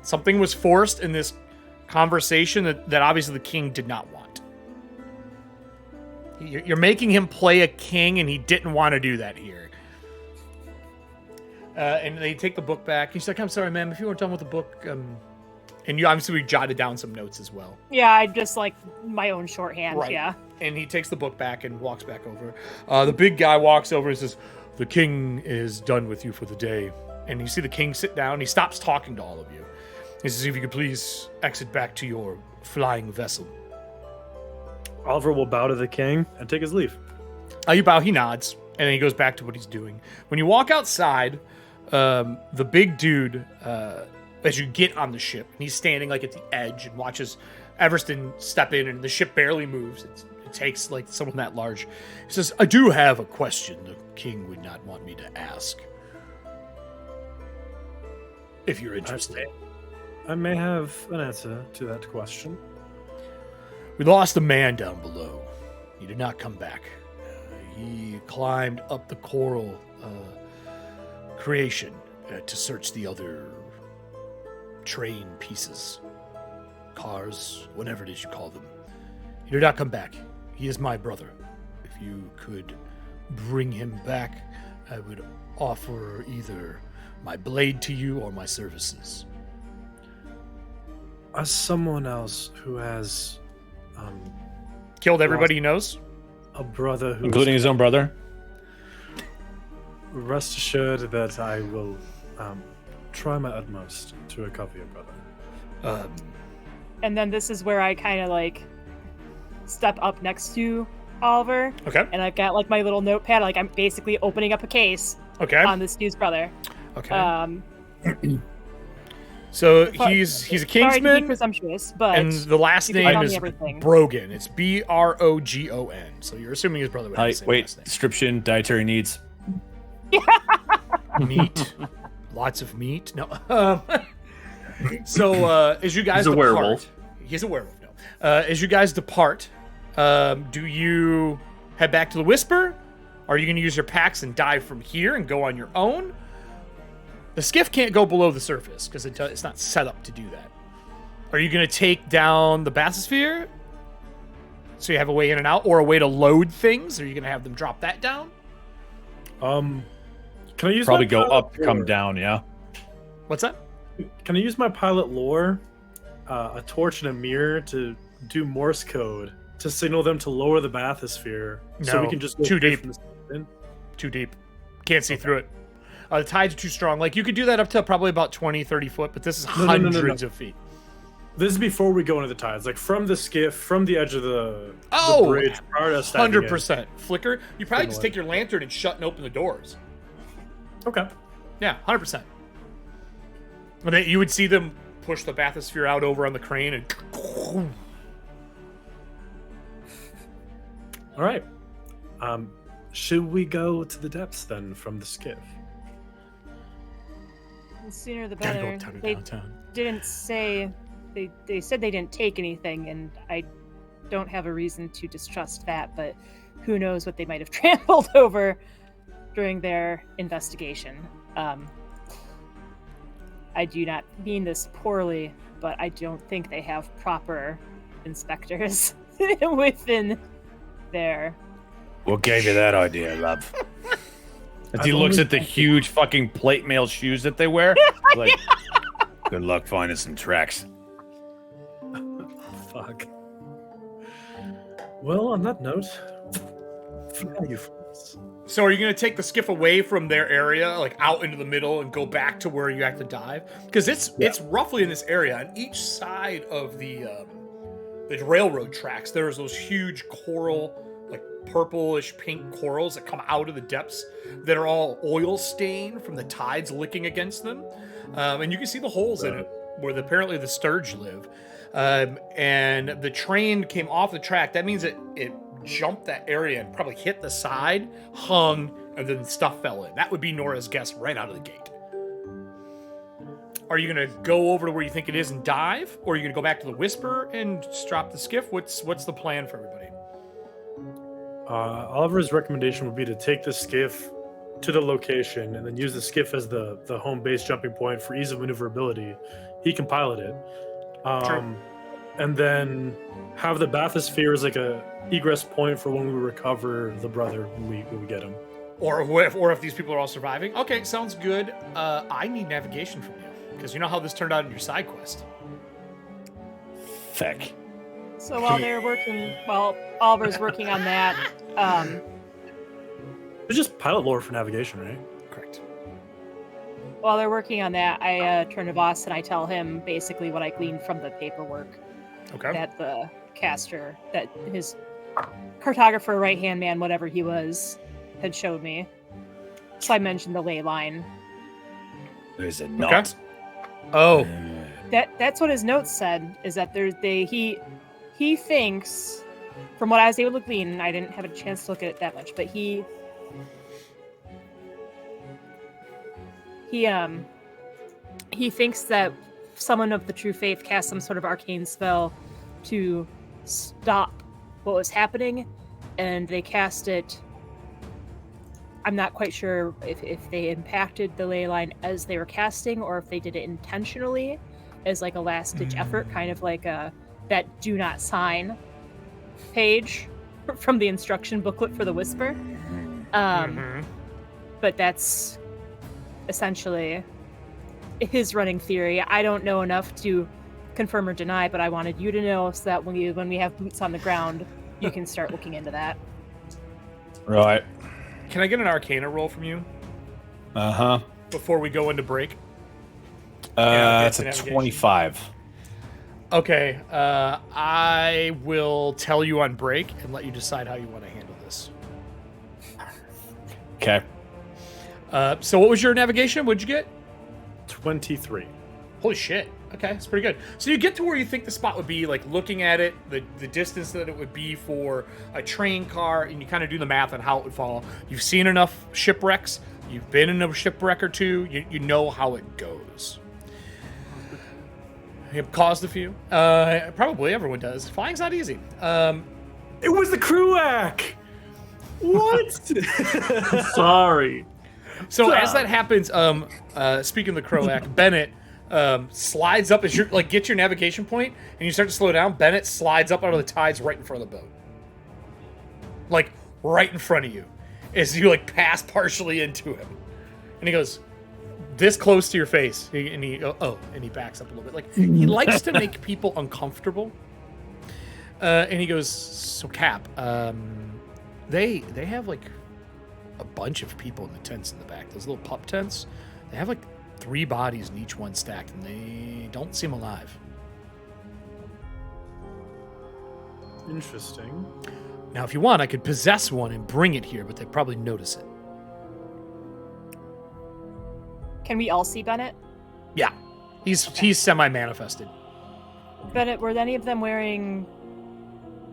Something was forced in this conversation that obviously the king did not want. You're making him play a king, and he didn't want to do that here. And they take the book back. He's like, "I'm sorry, ma'am. If you weren't done with the book," and you obviously jotted down some notes as well. Yeah, I just like my own shorthand. Right. Yeah. And he takes the book back and walks back over. The big guy walks over and says, "The king is done with you for the day." And you see the king sit down. He stops talking to all of you. He says, "If you could please exit back to your flying vessel." Oliver will bow to the king and take his leave. You bow. He nods. And then he goes back to what he's doing. When you walk outside, the big dude, as you get on the ship, and he's standing like at the edge and watches Everston step in, and the ship barely moves. It takes like someone that large. He says, "I do have a question the king would not want me to ask. If you're interested." I may have an answer to that question. "We lost a man down below. He did not come back. He climbed up the coral creation to search the other train pieces, cars, whatever it is you call them. He did not come back. He is my brother. If you could bring him back, I would offer either my blade to you or my services." As someone else who has Killed everybody he knows? a brother who, Including his own brother? rest assured that I will try my utmost to recover your brother. And then this is where I kind of like step up next to Oliver, Okay. and I've got like my little notepad. Like I'm basically opening up a case Okay. on this dude's brother. Okay. So he's a Sorry to be Kingsman, presumptuous, but and the last you can name tell me is everything. Brogan. It's Brogon. So you're assuming his brother would have the same Wait, last name. description, dietary needs. Meat. Lots of meat. No. So as you guys He's a depart, werewolf. He's a werewolf. No. As you guys depart, do you head back to the Whisper? Are you going to use your packs and dive from here and go on your own? The skiff can't go below the surface because it's not set up to do that. Are you going to take down the bathysphere so you have a way in and out, or a way to load things? Are you going to have them drop that down? Can I use Probably my go pilot up, come lore? down, yeah. What's that? Can I use my pilot lore, a torch and a mirror, to do Morse code to signal them to lower the bathysphere so we No, can just go too straight deep. from the Too deep. Can't see through it. The tides are too strong. Like, you could do that up to probably about 20, 30 foot, but this is No. hundreds of feet. This is before we go into the tides, like from the skiff, from the edge of the bridge. Prior to us diving in. 100%. Flicker, you probably just take your lantern and shut and open the doors. Okay. Yeah, 100%. And then you would see them push the bathysphere out over on the crane and... All right. Should we go to the depths then from the skiff? The sooner the Gotta better. go to They downtown. didn't say they said they didn't take anything, and I don't have a reason to distrust that, but who knows what they might have trampled over during their investigation. I do not mean this poorly, but I don't think they have proper inspectors within their... What gave you that idea, love? As he looks at the huge fucking plate mail shoes that they wear, like, good luck finding some tracks. Fuck. Well, on that note, fly you folks. So are you going to take the skiff away from their area, like out into the middle, and go back to where you have to dive? Because it's roughly in this area. On each side of the railroad tracks, there's those huge coral, like purplish pink corals that come out of the depths that are all oil stained from the tides licking against them. And you can see the holes in it where apparently the sturge live. And the train came off the track. That means it jumped that area and probably hit the side, hung, and then stuff fell in. That would be Nora's guess right out of the gate. Are you going to go over to where you think it is and dive? Or are you going to go back to the Whisper and just drop the skiff? What's the plan for everybody? Oliver's recommendation would be to take the skiff to the location and then use the skiff as the home base jumping point for ease of maneuverability. He can pilot it. True. And then have the bathysphere as like a egress point for when we recover the brother when we get him. Or if these people are all surviving. Okay, sounds good. I need navigation from you, because you know how this turned out in your side quest. Feck. So while Oliver's working on that, It's just pilot lore for navigation, right? Correct. while they're working on that, I turn to Voss and I tell him basically what I gleaned from the paperwork Okay. that the caster, that his cartographer, right-hand man, whatever he was, had showed me. So I mentioned the ley line. There's a knot. Oh, That's what his notes said. Is that he thinks, from what I was able to glean, and I didn't have a chance to look at it that much, but he thinks that someone of the true faith cast some sort of arcane spell to stop what was happening, and they cast it. I'm not quite sure if they impacted the ley line as they were casting, or if they did it intentionally as like a last-ditch effort, kind of like that do not sign page from the instruction booklet for the Whisper. But that's essentially his running theory. I don't know enough to confirm or deny, but I wanted you to know so that when we have boots on the ground, you can start looking into that. Right. can I get an Arcana roll from you Uh-huh. before we go into break? It's a 25. Okay, I will tell you on break and let you decide how you want to handle this. Okay. So what was your navigation? What'd you get? 23. Holy shit. Okay, that's pretty good. So you get to where you think the spot would be, like looking at it, the distance that it would be for a train car, and you kind of do the math on how it would fall. You've seen enough shipwrecks. You've been in a shipwreck or two. You know how it goes. You've caused a few. Probably everyone does. Flying's not easy. It was the Kruak! What? Sorry. So as that happens, speaking of the Croak, Bennett slides up as you get your navigation point and you start to slow down. Bennett slides up out of the tides right in front of the boat, like right in front of you, as you pass partially into him, and he goes this close to your face, and he backs up a little bit. He likes to make people uncomfortable, and he goes, "So Cap, they have a bunch of people in the tents in the back. Those little pup tents. They have 3 bodies in each one stacked, and they don't seem alive." Interesting. Now, if you want, I could possess one and bring it here, but they'd probably notice it. Can we all see Bennett? Yeah, he's semi-manifested. Bennett, were any of them wearing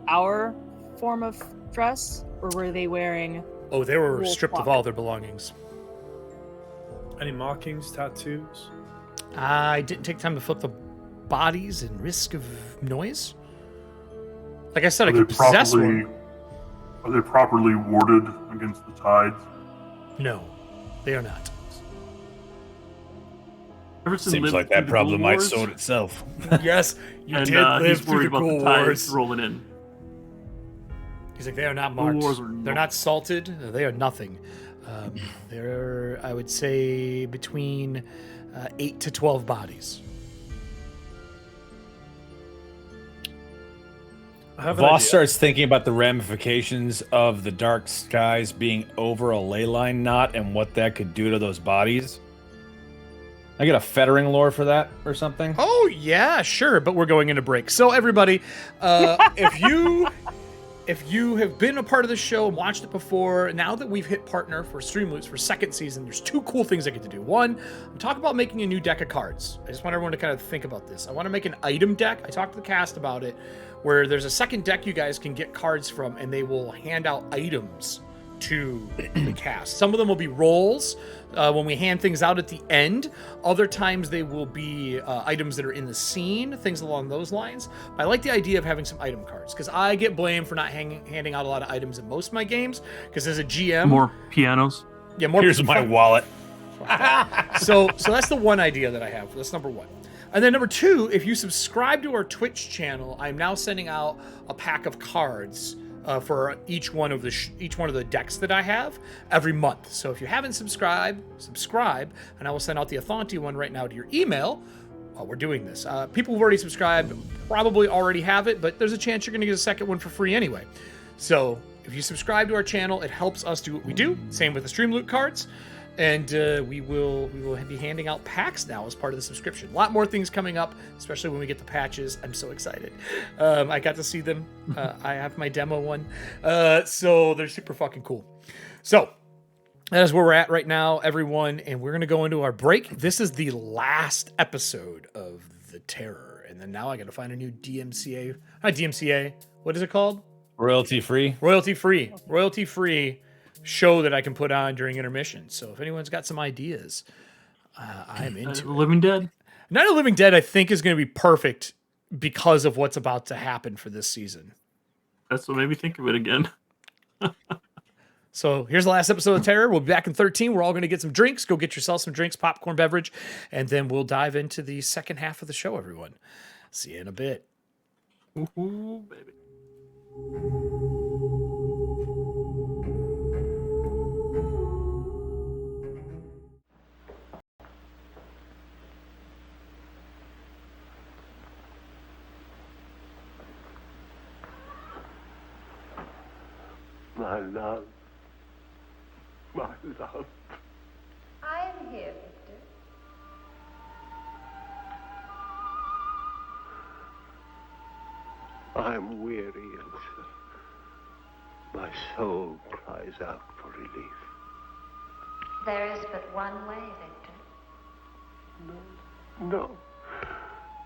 our form of dress, or were they wearing... Oh, they were Wolflock? stripped of all their belongings. Any markings, tattoos? I didn't take time to flip the bodies and risk of noise. Like I said, I could possess one. Are they properly warded against the tides? No, they are not. Seems like that problem might sort itself. Yes, you And did live he's through worried the about Ghoul the tides Wars. rolling in. He's like, they are not Ghoul marked. Wars were They're no- not salted. They are nothing. They're, I would say, between 8 to 12 bodies. I have an Voss idea. starts thinking about the ramifications of the dark skies being over a ley line knot and what that could do to those bodies. I get a fettering lore for that or something. Oh, yeah, sure, but we're going into break. So, everybody, if you have been a part of the show and watched it before, now that we've hit partner for Streamloots for 2nd season, there's 2 cool things I get to do. One, I'm talking about making a new deck of cards. I just want everyone to kind of think about this. I want to make an item deck. I talked to the cast about it, where there's a second deck you guys can get cards from, and they will hand out items to the cast. Some of them will be rolls when we hand things out at the end. Other times they will be items that are in the scene, things along those lines. But I like the idea of having some item cards, because I get blamed for not handing out a lot of items in most of my games, because as a GM... More pianos. Yeah, more. Here's my wallet. So that's the one idea that I have. That's number 1. And then number 2, if you subscribe to our Twitch channel, I'm now sending out a pack of cards for each one of the decks that I have every month. So if you haven't subscribe, and I will send out the Ethauntia one right now to your email while we're doing this. People who've already subscribed probably already have it, but there's a chance you're going to get a second one for free anyway. So if you subscribe to our channel, it helps us do what we do. Same with the Streamloot cards. And we will be handing out packs now as part of the subscription. A lot more things coming up, especially when we get the patches. I'm so excited. I got to see them. I have my demo one. So they're super fucking cool. So that is where we're at right now, everyone, and we're going to go into our break. This is the last episode of The Terror, and then now I got to find a new DMCA. Not DMCA. What is it called? Royalty free. Royalty free show that I can put on during intermission. So if anyone's got some ideas, I'm into it. Living Dead? Night of the Living Dead, I think, is going to be perfect because of what's about to happen for this season. That's what made me think of it again. So here's the last episode of Terror. We'll be back in 13. We're all going to get some drinks. Go get yourself some drinks, popcorn, beverage, and then we'll dive into the second half of the show, everyone. See you in a bit. Ooh, baby. My love. My love. I am here, Victor. I'm weary, Elsa. My soul cries out for relief. There is but one way, Victor. No, no.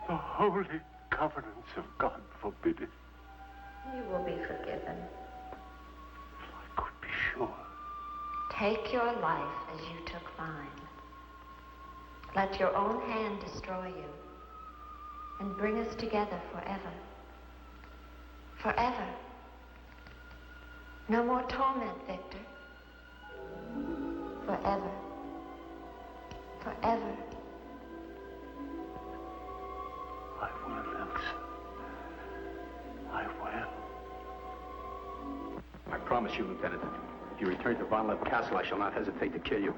The holy covenants of God forbid it. You will be forgiven. If I could be sure. Take your life as you took mine. Let your own hand destroy you and bring us together forever. Forever. No more torment, Victor. Forever. Forever. I will, Elsa. I will. I promise you, Lieutenant, if you return to Von Lepp Castle, I shall not hesitate to kill you.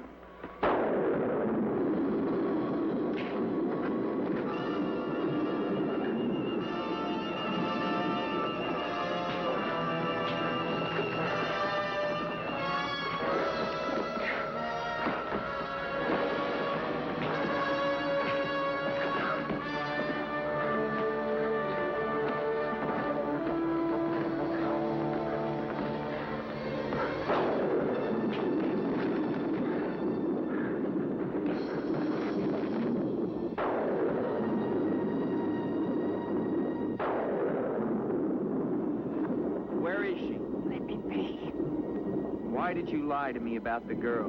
Why did you lie to me about the girl?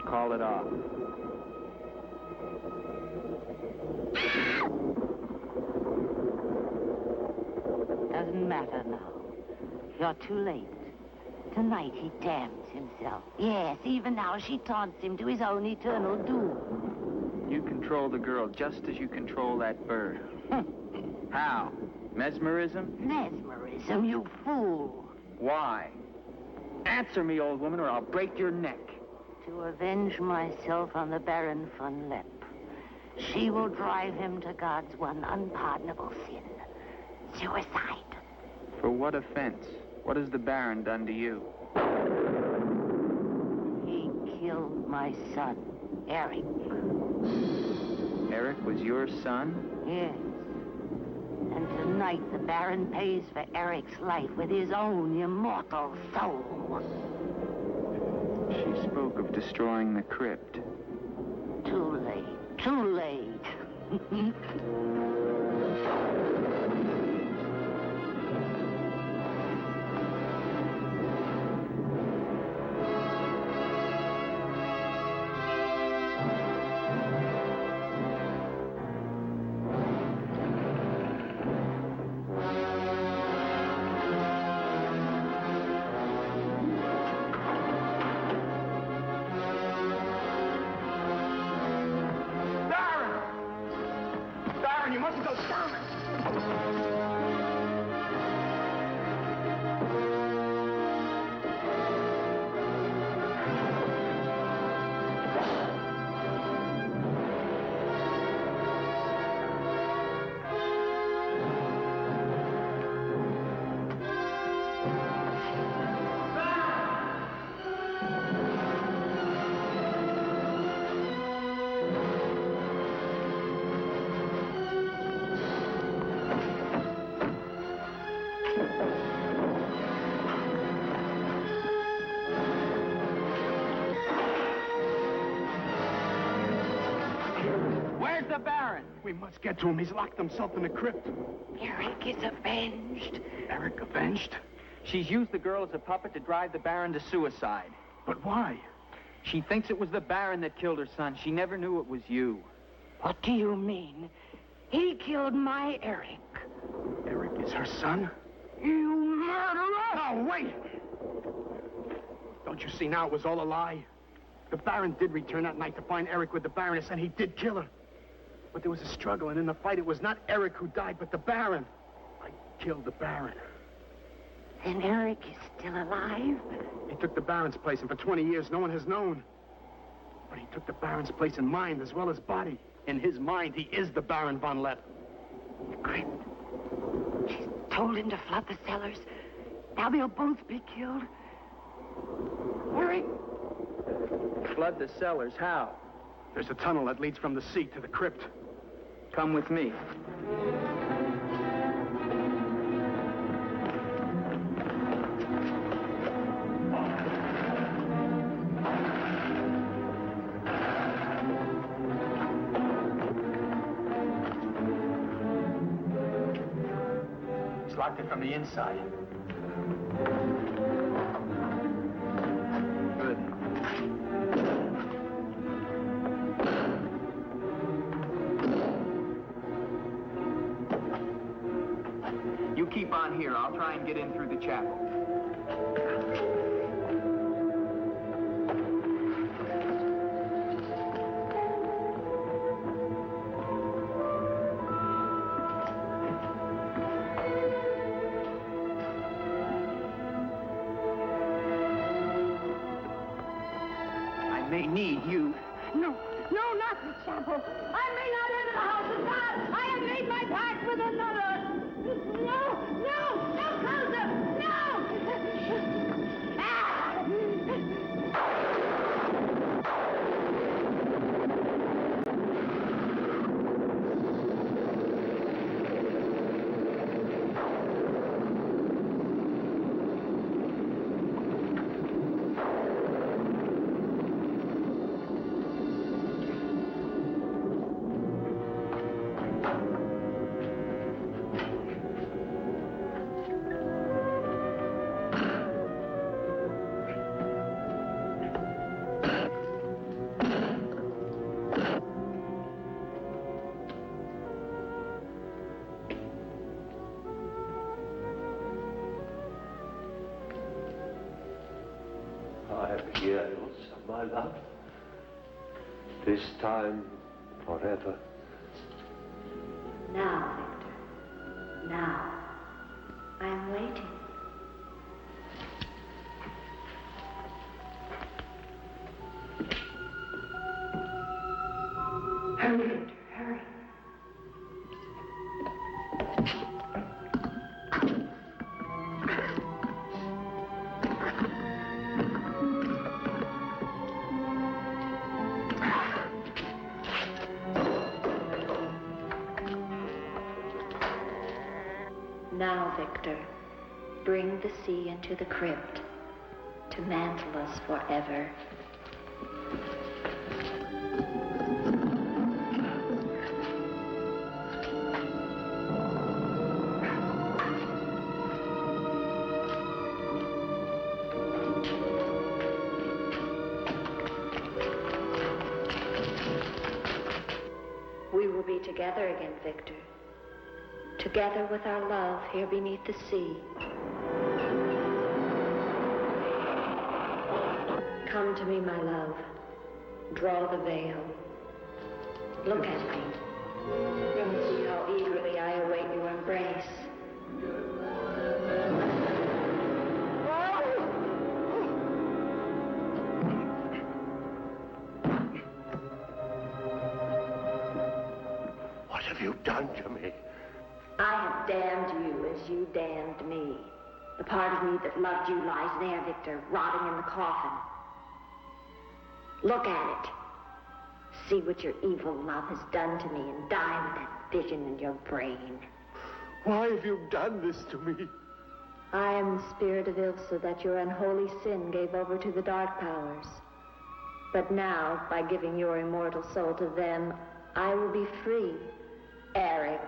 Call it off. Doesn't matter now. You're too late. Tonight he damns himself. Yes, even now she taunts him to his own eternal doom. You control the girl just as you control that bird. How? Mesmerism? Mesmerism, you fool. Why? Answer me, old woman, or I'll break your neck. To avenge myself on the Baron von Lepp. She will drive him to God's one unpardonable sin. Suicide. For what offense? What has the Baron done to you? He killed my son, Eric. Eric was your son? Yes. And tonight the Baron pays for Eric's life with his own immortal soul. She spoke of destroying the crypt. Too late. Too late. the Baron? We must get to him. He's locked himself in the crypt. Eric is avenged. Eric avenged? She's used the girl as a puppet to drive the Baron to suicide. But why? She thinks it was the Baron that killed her son. She never knew it was you. What do you mean? He killed my Eric. Eric is her son? You murderer! No, wait! Don't you see now it was all a lie? The Baron did return that night to find Eric with the Baroness, and he did kill her. But there was a struggle, and in the fight, it was not Eric who died, but the Baron. I killed the Baron. Then Eric is still alive? He took the Baron's place, and for 20 years, no one has known. But he took the Baron's place in mind as well as body. In his mind, he is the Baron von Lepp. The crypt. She's told him to flood the cellars. Now they'll both be killed. Eric! Flood the cellars? How? There's a tunnel that leads from the sea to the crypt. Come with me. He's locked it from the inside. Good. You keep on here. I'll try and get in through the chapel. I may need you. No, not the chapel. I may not enter the house of God. I have made my pact with another. No closer. No! Years of my love, this time forever. Now, Victor. Now. I'm waiting. Hurry, Victor, hurry. Now, Victor, bring the sea into the crypt to mantle us forever. We will be together again, Victor. Together with our love here beneath the sea. Come to me, my love. Draw the veil. Look at me. And see how eagerly I await your embrace. What have you done to me? I have damned you as you damned me. The part of me that loved you lies there, Victor, rotting in the coffin. Look at it. See what your evil love has done to me and die with that vision in your brain. Why have you done this to me? I am the spirit of Ilsa that your unholy sin gave over to the dark powers. But now, by giving your immortal soul to them, I will be free, Eric.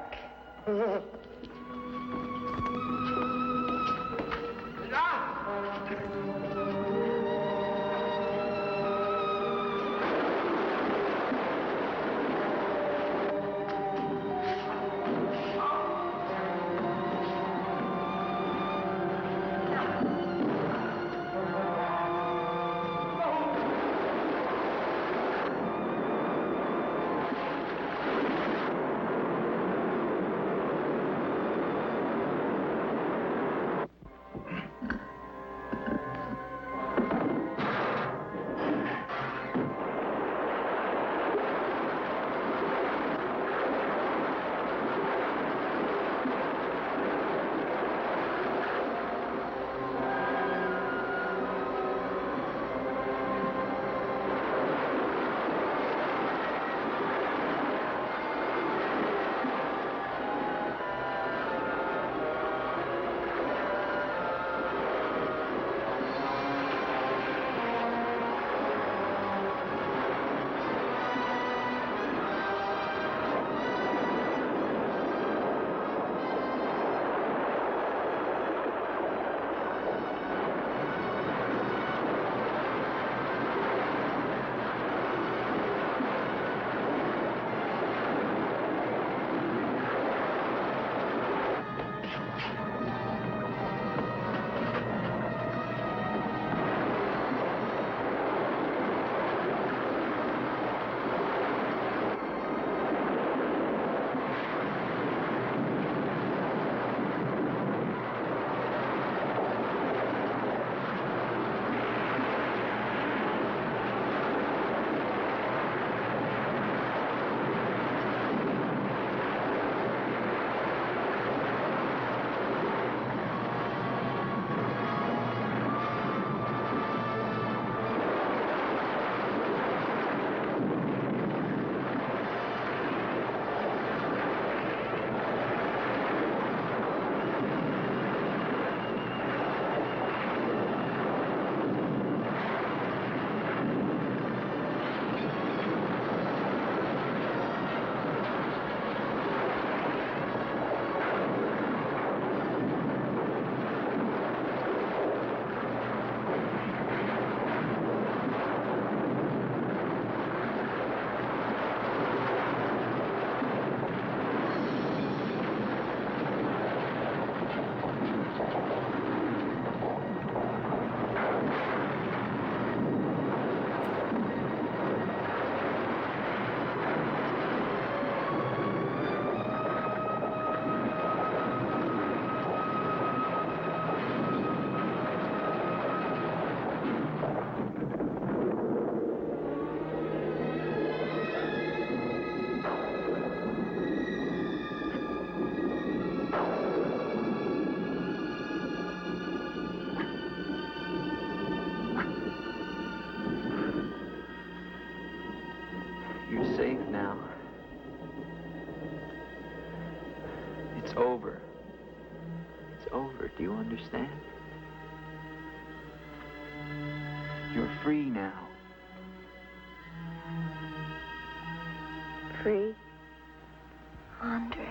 You're safe now. It's over. It's over. Do you understand? You're free now. Free, Andre.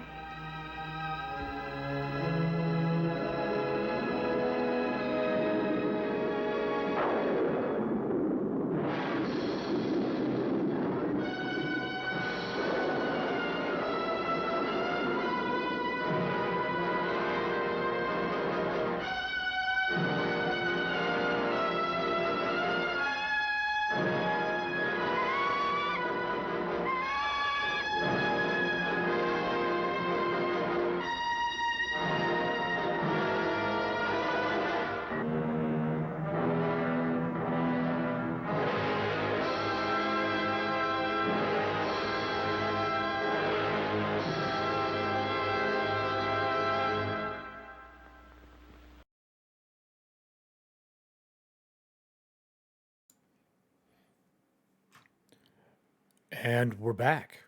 And we're back.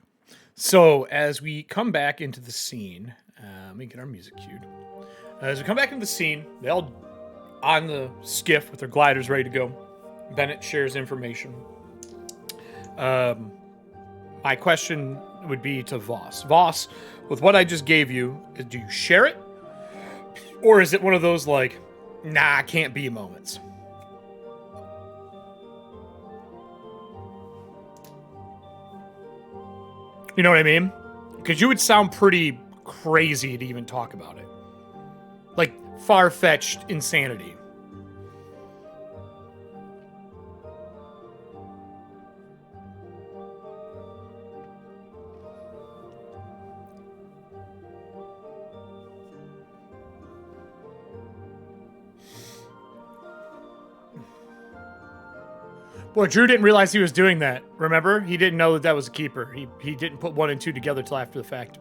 So as we come back into the scene, let me get our music cued. As we come back into the scene, they all on the skiff with their gliders ready to go. Bennett shares information. My question would be to Voss. Voss, with what I just gave you, do you share it? Or is it one of those like, nah, can't be moments? You know what I mean? Because you would sound pretty crazy to even talk about it. Like far-fetched insanity. Boy, Drew didn't realize he was doing that. Remember? He didn't know that was a keeper. He didn't put 1 and 2 together till after the fact.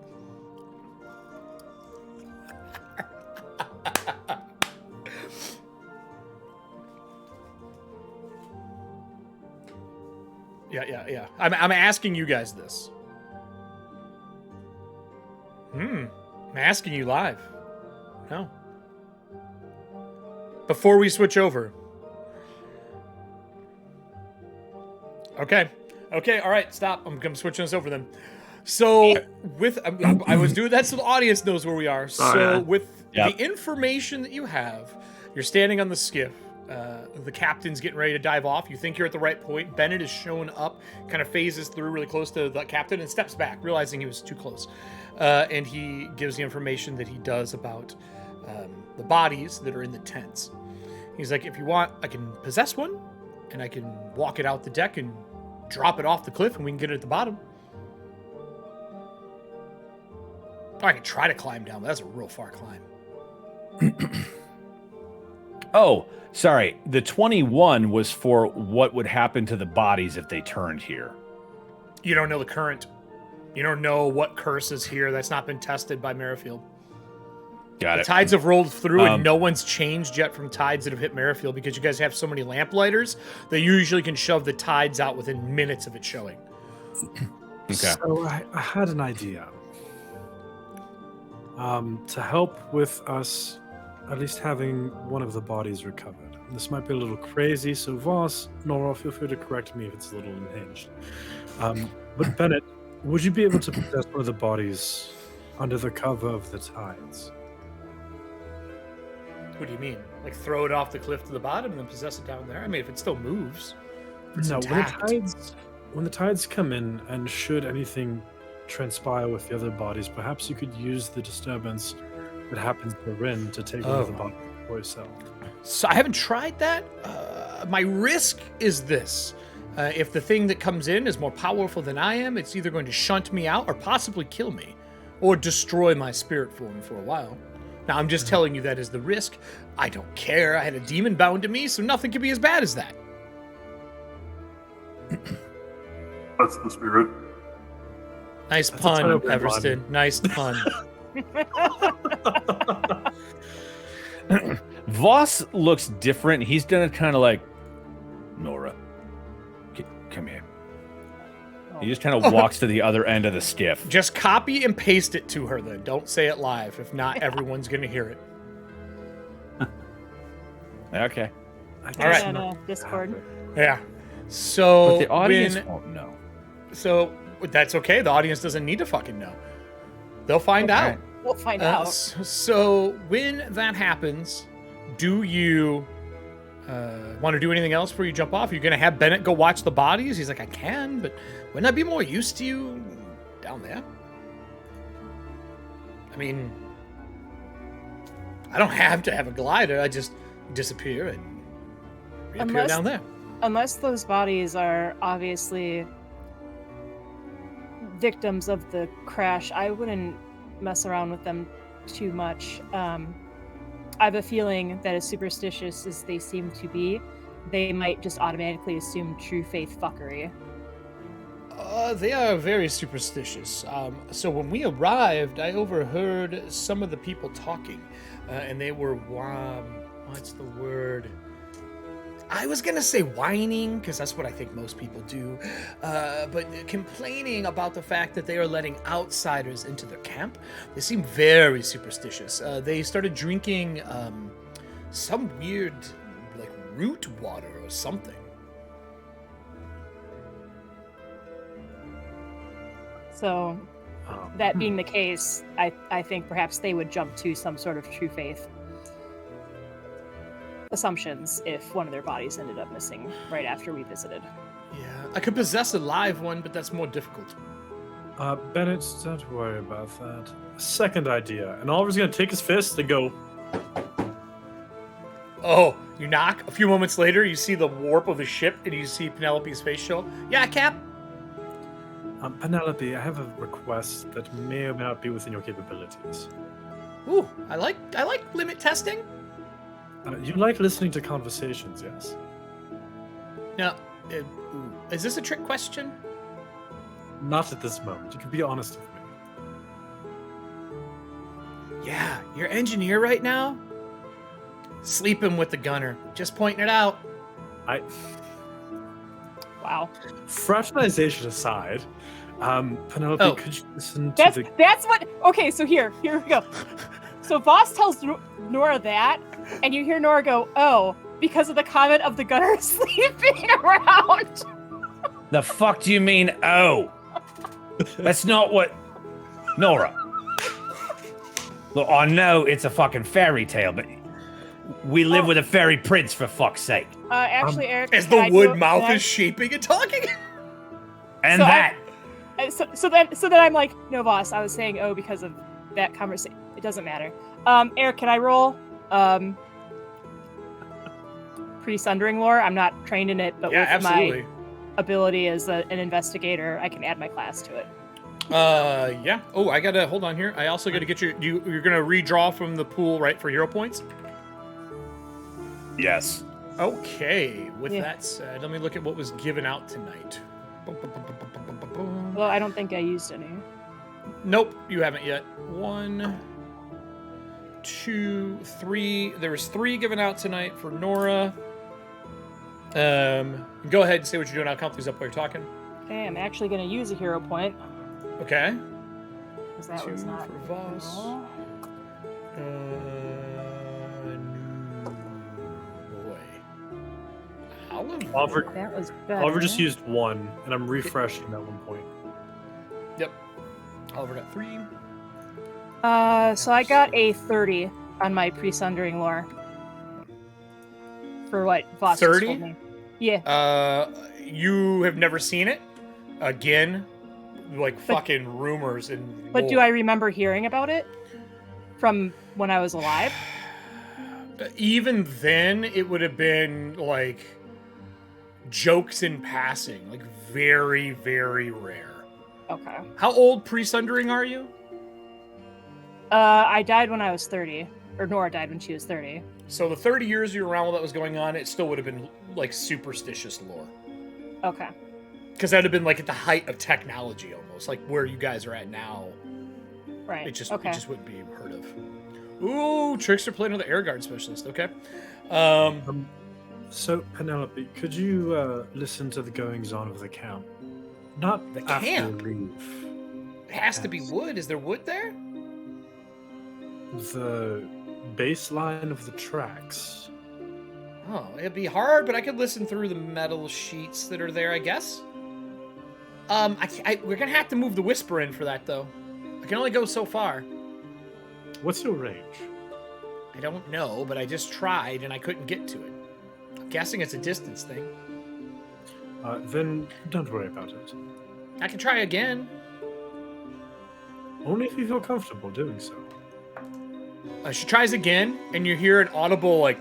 Yeah. I'm asking you guys this. I'm asking you live. No. Before we switch over. Okay, all right, stop. I'm switching this over then. So, I was doing that so the audience knows where we are. So, with the information that you have, you're standing on the skiff. The captain's getting ready to dive off. You think you're at the right point. Bennett is showing up, kind of phases through really close to the captain and steps back, realizing he was too close. And he gives the information that he does about the bodies that are in the tents. He's like, if you want, I can possess one, and I can walk it out the deck and drop it off the cliff, and we can get it at the bottom. Or I can try to climb down, but that's a real far climb. Oh, sorry. The 21 was for what would happen to the bodies if they turned here. You don't know the current. You don't know what curse is here. That's not been tested by Merrifield. Got it. The tides have rolled through, and no one's changed yet from tides that have hit Merrifield because you guys have so many lamplighters that you usually can shove the tides out within minutes of it showing. Okay. So I had an idea. To help with us at least having one of the bodies recovered. This might be a little crazy, so Voss, Nora, feel free to correct me if it's a little unhinged. But Bennett, would you be able to possess one of the bodies under the cover of the tides? What do you mean? Like throw it off the cliff to the bottom and then possess it down there? I mean, if it still moves. No, when the tides come in, and should anything transpire with the other bodies, perhaps you could use the disturbance that happens to Rin to take one of the bodies for yourself. So I haven't tried that. My risk is this. If the thing that comes in is more powerful than I am, it's either going to shunt me out or possibly kill me. Or destroy my spirit form for a while. Now, I'm just telling you that is the risk. I don't care. I had a demon bound to me, so nothing can be as bad as that. That's the spirit. Nice pun, Everston. Nice pun. Voss looks different. He's done it kind of like, Nora, come here. He just kind of walks to the other end of the skiff. Just copy and paste it to her then. Don't say it live. If not, everyone's going to hear it. Okay. All right. Discord. Yeah. So but the audience won't know. So that's okay. The audience doesn't need to fucking know. They'll find out. We'll find out. So when that happens, do you want to do anything else before you jump off? Are you going to have Bennett go watch the bodies? He's like, I can, but wouldn't I be more used to you down there? I mean, I don't have to have a glider. I just disappear and reappear down there. Unless those bodies are obviously victims of the crash, I wouldn't mess around with them too much. I have a feeling that as superstitious as they seem to be, they might just automatically assume true faith fuckery. They are very superstitious. So when we arrived, I overheard some of the people talking, and they were, what's the word? I was going to say whining, because that's what I think most people do, but complaining about the fact that they are letting outsiders into their camp. They seem very superstitious. They started drinking some weird, like, root water or something. So, that being the case, I think perhaps they would jump to some sort of true faith assumptions if one of their bodies ended up missing right after we visited. Yeah, I could possess a live one, but that's more difficult. Bennett, don't worry about that. Second idea. And Oliver's going to take his fist and go... Oh, you knock. A few moments later, you see the warp of the ship, and you see Penelope's face show. Yeah, Cap? Penelope, I have a request that may or may not be within your capabilities. Ooh, I like limit testing. You like listening to conversations, yes? Now, is this a trick question? Not at this moment. You can be honest with me. Yeah, your engineer right now? Sleeping with the gunner. Just pointing it out. Wow. Fraternization aside, Penelope, could you listen to That's what... Okay, so here we go. So Voss tells Nora that, and you hear Nora go, oh, because of the comment of the gunner sleeping around. The fuck do you mean, oh? That's not what... Nora. Look, I know it's a fucking fairy tale, but we live with a fairy prince, for fuck's sake. Actually, Eric... As the wood mouth is shaping and talking? And so that... So then I'm like, no, Voss, I was saying, oh, because of that conversation. It doesn't matter. Eric, can I roll pre-sundering lore? I'm not trained in it, but with absolutely. My ability as an investigator, I can add my class to it. Yeah. Oh, I gotta hold on here. I also gotta get you're gonna redraw from the pool, right, for hero points? Yes. Okay. With that said, let me look at what was given out tonight. Well, I don't think I used any. Nope, you haven't yet. 1, 2, 3. There was 3 given out tonight for Nora. Go ahead and say what you're doing. I'll count these up while you're talking. Okay, I'm actually going to use a hero point. Okay. Because that 2 was not for Voss. Oliver, that was better. Oliver just used 1, and I'm refreshing that 1 point. Yep. Oliver got 3. So I got a 30 on my pre-sundering lore. For what Voss 30? told me. Yeah. You have never seen it? Again? Like fucking rumors and But do I remember hearing about it? From when I was alive? Even then, it would have been like jokes in passing, like very, very rare. Okay. How old pre-sundering are you? I died when I was 30. Or Nora died when she was 30. So the 30 years you were around while that was going on, it still would have been like superstitious lore. Okay. Because that would have been like at the height of technology almost, like where you guys are at now. Right. It just wouldn't be heard of. Ooh, Trickster playing with the air guard specialist. Okay. So, Penelope, could you listen to the goings-on of the camp? Not the after camp? you leave. It has to be wood. Is there wood there? The baseline of the tracks. Oh, it'd be hard, but I could listen through the metal sheets that are there, I guess. We're gonna have to move the whisper in for that, though. I can only go so far. What's your range? I don't know, but I just tried and I couldn't get to it. I'm guessing it's a distance thing. Then don't worry about it. I can try again. Only if you feel comfortable doing so. She tries again, and you hear an audible, like,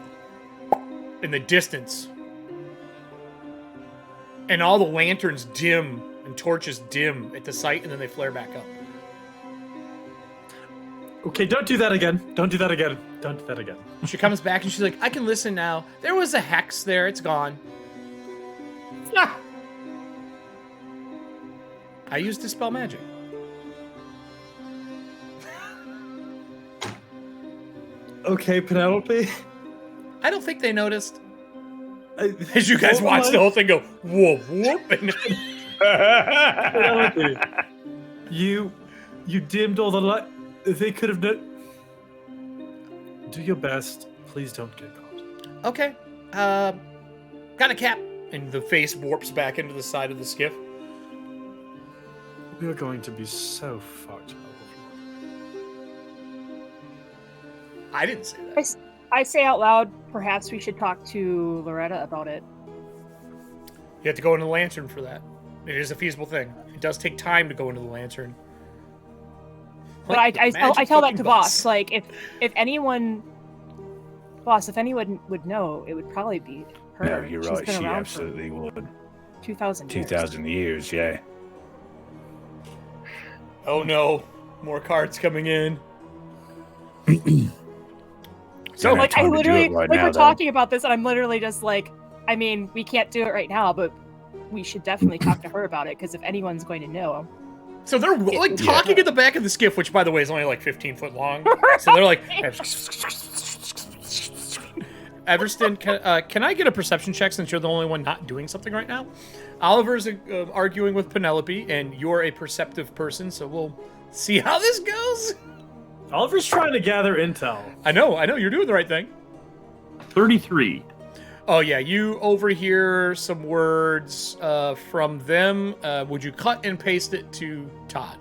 in the distance. And all the lanterns dim and torches dim at the site, and then they flare back up. Okay, don't do that again. Don't do that again. Don't do that again. She comes back, and she's like, I can listen now. There was a hex there. It's gone. Ah. I used Dispel Magic. Okay, Penelope. I don't think they noticed. As you guys watch the whole thing go, whoop, whoop. And Penelope, you dimmed all the light. They could have done. Do your best. Please don't get caught. Okay. Got a cap. And the face warps back into the side of the skiff. We are going to be so fucked. I didn't say that. I say out loud, perhaps we should talk to Loretta about it. You have to go into the lantern for that. It is a feasible thing. It does take time to go into the lantern. But I tell that to Boss. Like, if anyone would know, it would probably be her. No, you're She's right. been She around absolutely would. 2,000 years. 2,000 years, yeah. Oh no, more cards coming in. So, like, I literally, right like, now, we're though. talking about this, and I'm literally just like, I mean, we can't do it right now, but we should definitely talk to her about it, because if anyone's going to know. So they're like talking at the back of the skiff, which by the way is only like 15 foot long. So they're like, Everston, can I get a perception check since you're the only one not doing something right now? Oliver's arguing with Penelope, and you're a perceptive person, so we'll see how this goes. Oliver's trying to gather intel. I know, you're doing the right thing. 33. Oh yeah, you overhear some words from them. Would you cut and paste it to Todd?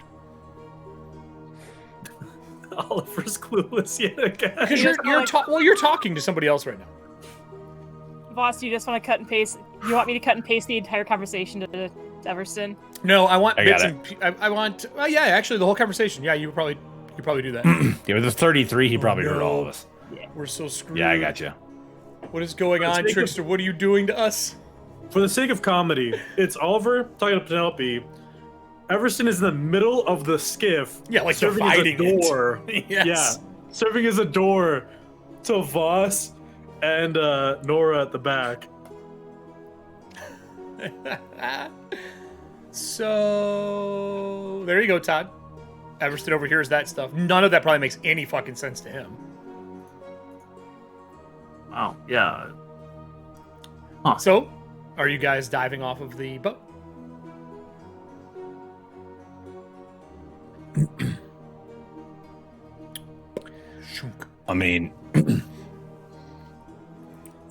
Oliver's clueless yet again. Because you're talking to somebody else right now. Boss, you just want to cut and paste? You want me to cut and paste the entire conversation to Everston? No, I want I bits got and I want. Yeah, actually, the whole conversation. Yeah, you probably do that. Yeah, with the 33, he probably heard all of us. Yeah. We're so screwed. Yeah, I got you. What is going on, Trickster? What are you doing to us? For the sake of comedy, it's Oliver talking to Penelope. Everston is in the middle of the skiff. Yeah, like serving as a dividing door. it. Yes. Yeah, serving as a door to Voss and Nora at the back. So there you go, Todd. Everston overhears that stuff. None of that probably makes any fucking sense to him. Wow, yeah. So, are you guys diving off of the boat? I mean,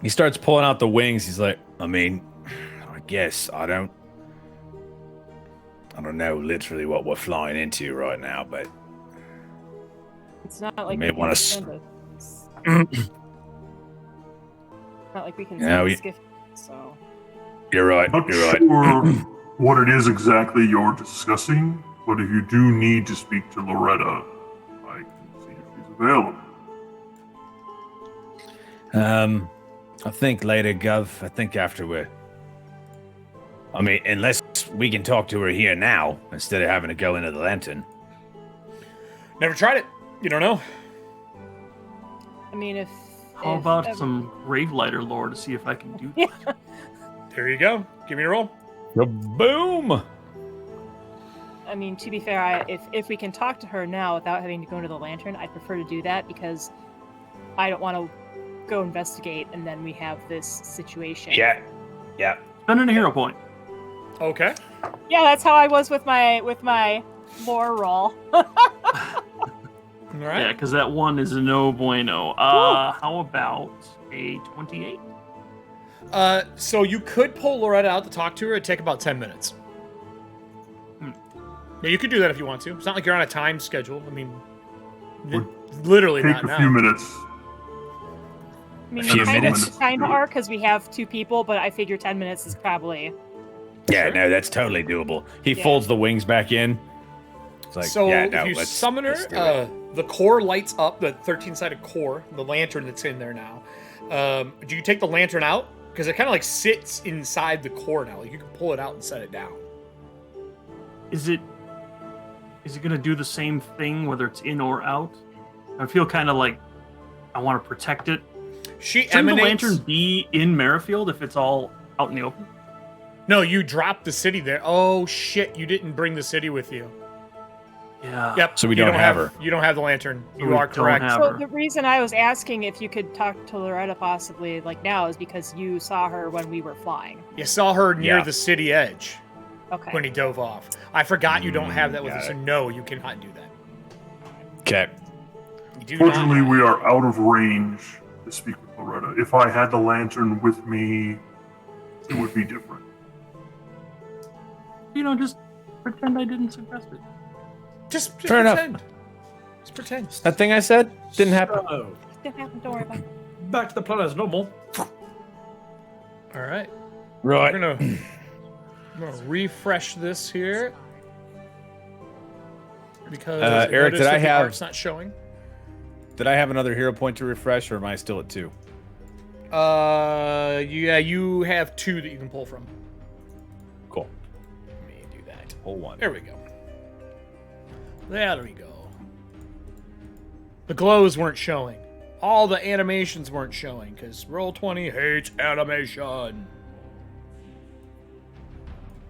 he starts pulling out the wings. He's like, I mean, I guess I don't know literally what we're flying into right now, but It's not like may we want can to. send it. Not like we can Yeah, send a skiff, so. You're right. Not You're right. sure what it is exactly you're discussing, but if you do need to speak to Loretta, I can see if she's available. I think later, Gov. I think after we're. I mean, unless we can talk to her here now instead of having to go into the lantern. Never tried it. You don't know. I mean, if. How about some Gravelighter lore to see if I can do that? There you go. Give me a roll. Boom! I mean, to be fair, if we can talk to her now without having to go into the lantern, I'd prefer to do that because I don't want to go investigate and then we have this situation. Yeah. Spending a hero point. Okay. Yeah, that's how I was with my lore roll. All right. Yeah, because that one is a no bueno. How about a 28? So you could pull Loretta out to talk to her. It'd take about 10 minutes. Yeah, you could do that if you want to. It's not like you're on a time schedule. I mean, literally Take not a now. few minutes. I mean, Few we kind minutes. of time are because we have 2 people, but I figure 10 minutes is probably. Yeah, no, that's totally doable. He Yeah. folds the wings back in. It's like, So yeah, no, if you let's summon let's do her, it. the core lights up, the 13-sided core, the lantern that's in there now. Do you take the lantern out? Because it kind of like sits inside the core now. Like you can pull it out and set it down. Is it going to do the same thing whether it's in or out? I feel kind of like I want to protect it. She Shouldn't emanates. the lantern be in Merrifield if it's all out in the open? No, you dropped the city there. Oh shit! You didn't bring the city with you. Yeah. Yep. So we you don't have have her. You don't have the lantern. So You we are don't correct. have So her. the reason I was asking if you could talk to Loretta possibly like now is because you saw her when we were flying. You saw her near Yeah. the city edge Okay. when he dove off. I forgot you don't have that with got you, so it. no, you cannot do that. Okay. You do Fortunately, not. we are out of range to speak with Loretta. If I had the lantern with me, it would be different. Just Pretend I didn't suggest it. Just Fair enough. pretend. Just pretend. That thing I said didn't happen. So, Didn't happen, don't worry about it. back to the planet as normal. All right. Right. I'm gonna refresh this here because Eric, did I the have- art's not showing? Did I have another hero point to refresh, or am I still at 2? Yeah, you have 2 that you can pull from. Cool. Let me do that. Pull 1. There we go. There we go. The glows weren't showing. All the animations weren't showing because Roll20 hates animation.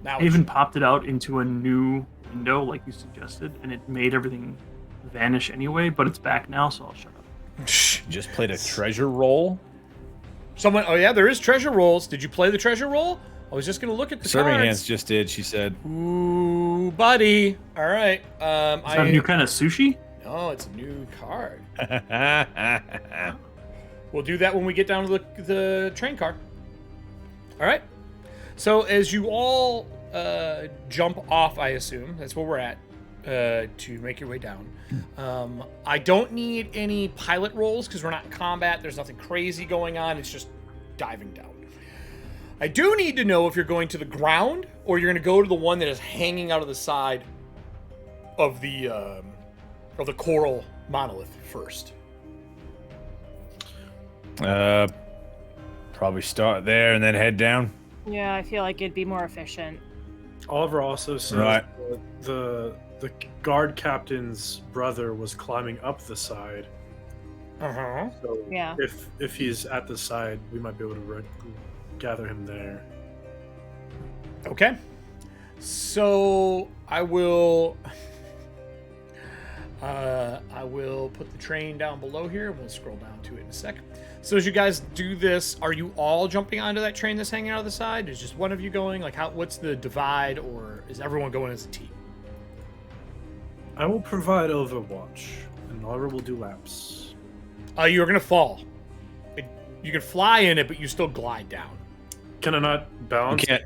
Now I even popped it out into a new window like you suggested, and it made everything vanish anyway, but it's back now, so I'll shut up. Just played a treasure roll. someone. Oh yeah, there is treasure rolls. Did you play the treasure roll? I was just gonna look at the Serving cards. Hands just did, she said. Ooh, buddy. All right. Is that a new kind of sushi? No, it's a new card. We'll do that when we get down to the train car. All right. So as you all jump off, I assume that's where we're at, to make your way down. I don't need any pilot rolls because we're not in combat. There's nothing crazy going on. It's just diving down. I do need to know if you're going to the ground or you're going to go to the one that is hanging out of the side of the coral monolith first. Probably start there and then head down. Yeah, I feel like it'd be more efficient. Oliver also said Right. the guard captain's brother was climbing up the side. Uh-huh. So Yeah. if he's at the side, we might be able to gather him there. Okay. So I will put the train down below here. We'll scroll down to it in a sec. So as you guys do this, are you all jumping onto that train that's hanging out of the side? Is just one of you going? Like, what's the divide, or is everyone going as a team? I will provide overwatch, and Oliver will do laps. You're gonna fall. You can fly in it, but you still glide down. Can I not balance? You can't.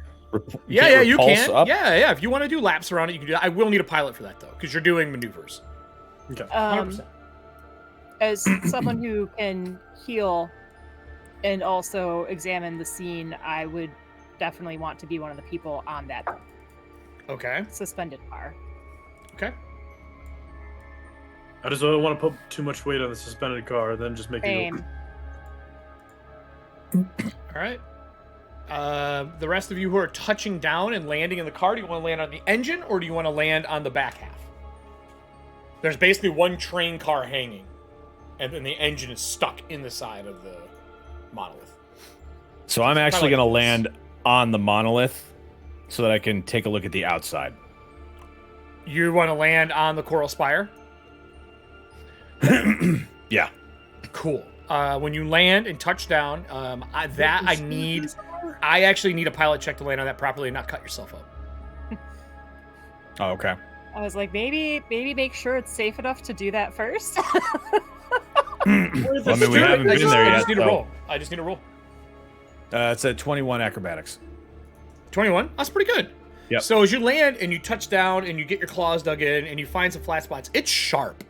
Yeah, you repulse can. up? Yeah. If you want to do laps around it, you can do that. I will need a pilot for that though, because you're doing maneuvers. Okay. 100%. As someone who can heal and also examine the scene, I would definitely want to be one of the people on that Okay. suspended car. Okay. I just don't want to put too much weight on the suspended car, then just make it Same. go. All right. The rest of you who are touching down and landing in the car, do you want to land on the engine or do you want to land on the back half? There's basically one train car hanging, and then the engine is stuck in the side of the monolith. So I'm actually like going to this. land on the monolith so that I can take a look at the outside. You want to land on the coral spire? Yeah. Cool. When you land and touch down, I actually need a pilot check to land on that properly and not cut yourself up. Oh, okay. I was like, maybe make sure it's safe enough to do that first. Well, I mean, we haven't been there I yet. just need a so- roll. I just need a roll. It's at 21 acrobatics. 21? That's pretty good. Yep. So as you land and you touch down and you get your claws dug in and you find some flat spots, it's sharp.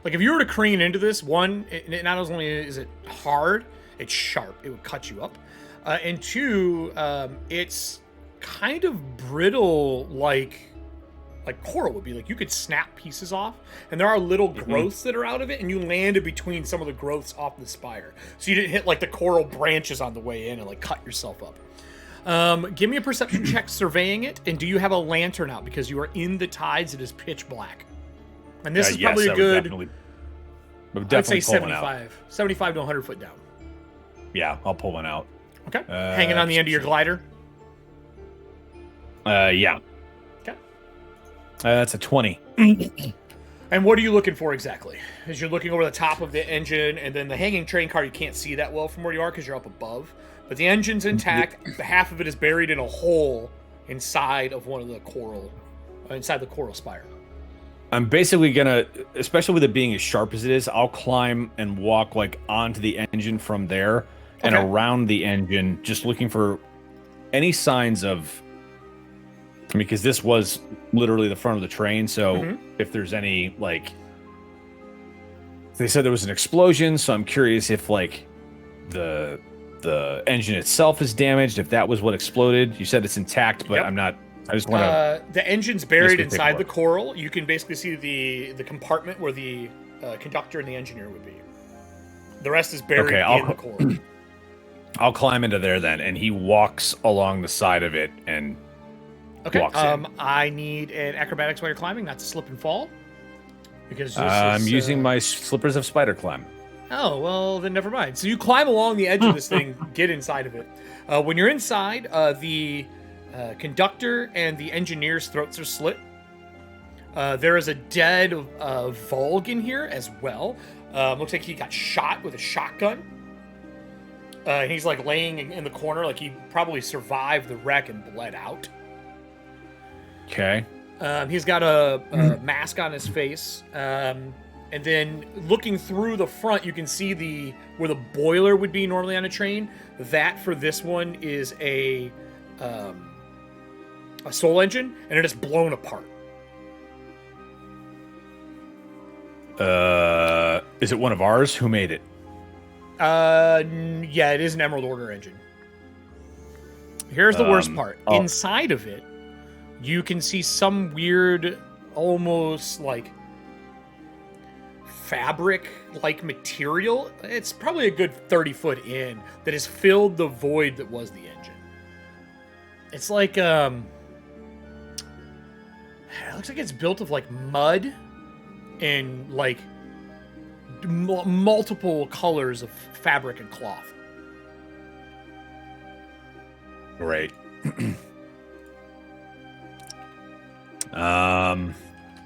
Like if you were to crane into this, one, not only is it hard, it's sharp. It would cut you up. And two, it's kind of brittle like coral would be. Like you could snap pieces off, and there are little growths that are out of it, and you landed between some of the growths off the spire. So you didn't hit like the coral branches on the way in and like cut yourself up. Give me a perception check surveying it, and do you have a lantern out? Because you are in the tides, it is pitch black. And this is Yes, probably I a would good, definitely I'd say pull one out. 75 to 100 foot down. Yeah, I'll pull one out. Okay. Hanging on the end of your glider. Yeah. Okay. That's a 20. And what are you looking for exactly? As you're looking over the top of the engine, and then the hanging train car, you can't see that well from where you are because you're up above. But the engine's intact. Half of it is buried in a hole inside of one of the coral, inside the coral spire. I'm basically gonna, especially with it being as sharp as it is, I'll climb and walk like onto the engine from there and Okay. around the engine, just looking for any signs of I mean, because this was literally the front of the train, so if there's any, like... They said there was an explosion, so I'm curious if, like, the engine itself is damaged, if that was what exploded. You said it's intact, but I'm not... I just want to... The engine's buried inside the coral. You can basically see the compartment where the conductor and the engineer would be. The rest is buried in the coral. I'll climb into there then, and he walks along the side of it and walks in. I need an acrobatics while you're climbing, not to slip and fall. Because I'm using my slippers of spider climb. Oh, well, then never mind. So you climb along the edge of this thing, get inside of it. When you're inside, the conductor and the engineer's throats are slit. There is a dead Volg in here as well. Looks like he got shot with a shotgun. He's like laying in the corner, like he probably survived the wreck and bled out. Okay. He's got a mask on his face. And then looking through the front, you can see where the boiler would be normally on a train. That for this one is a soul engine, and it is blown apart. Is it one of ours? Who made it? Yeah, it is an Emerald Order engine. Here's the worst part. Inside of it, you can see some weird, almost like fabric-like material. It's probably a good 30 foot in that has filled the void that was the engine. It's like, it looks like it's built of like mud and like multiple colors of fabric and cloth. Right.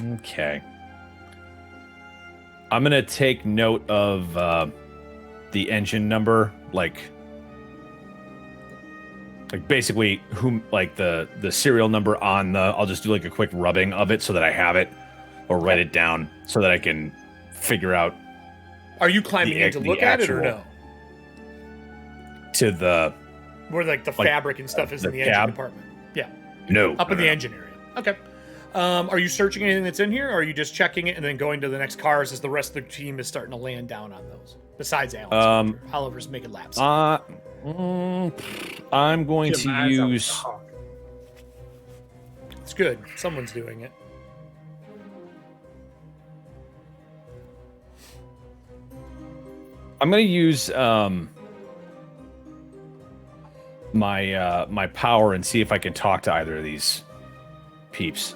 Okay. I'm gonna take note of the engine number, like basically the serial number on the. I'll just do like a quick rubbing of it so that I have it, or write it down so that I can figure out. Are you climbing in to look at it or no? To the where like the fabric and stuff is in the engine department. Yeah. No. Up in the engine area. Okay. Are you searching anything that's in here, or are you just checking it and then going to the next cars as the rest of the team is starting to land down on those? Besides Alan, Oliver's making laps. I'm going to use. It's good. Someone's doing it. I'm going to use my power and see if I can talk to either of these peeps.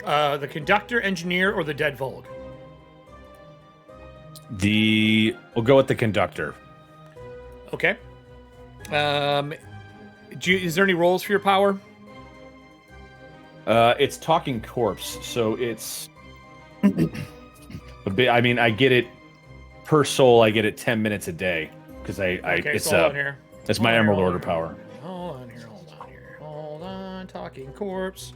The conductor, engineer, or the dead Volg? We'll go with the conductor. Okay. Is there any roles for your power? It's talking corpse, so it's. I mean, I get it per soul. I get it 10 minutes a day because it's my Emerald Order power. Hold on. Talking corpse.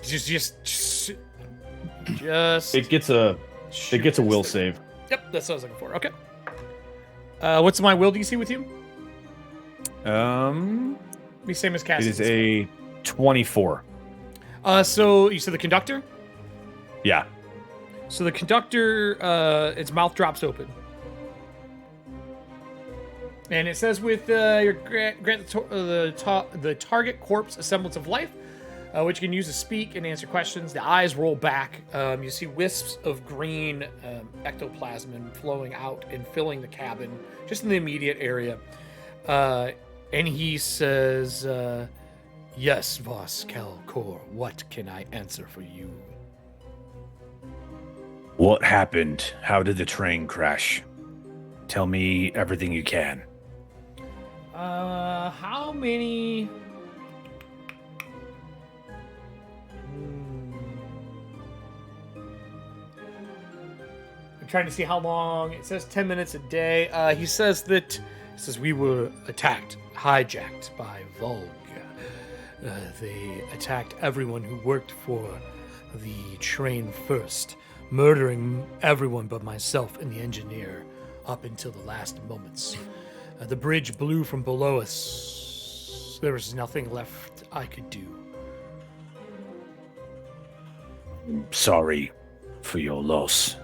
Just. It gets a will save. Yep, that's what I was looking for. Okay. What's my will DC with you? Be same as Cassie's. It is a 24. So you said the conductor? Yeah. So the conductor, its mouth drops open. And it says with your grant the target corpse a semblance of life, which you can use to speak and answer questions. The eyes roll back. You see wisps of green ectoplasm flowing out and filling the cabin, just in the immediate area. And he says, "Yes, Vos Calcor, what can I answer for you?" What happened? How did the train crash? Tell me everything you can. How many... I'm trying to see how long. It says 10 minutes a day. He says we were attacked, hijacked by Volg. They attacked everyone who worked for the train first, murdering everyone but myself and the engineer up until the last moments. The bridge blew from below us. There was nothing left I could do. Sorry for your loss.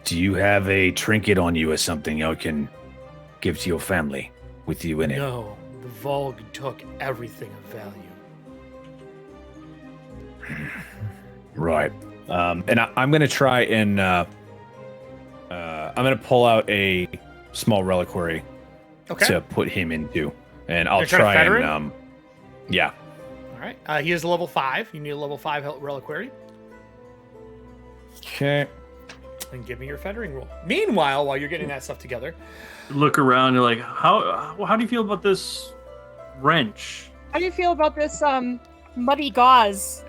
Do you have a trinket on you or something I can give to your family with you in it? No, the Volg took everything of value. Right. And I'm going to try and I'm going to pull out a small reliquary to put him into, and I'll try and yeah. All right. He is level 5. You need a level 5 reliquary. Okay. And give me your fettering roll. Meanwhile, while you're getting that stuff together, look around. You're like, how do you feel about this wrench? How do you feel about this muddy gauze?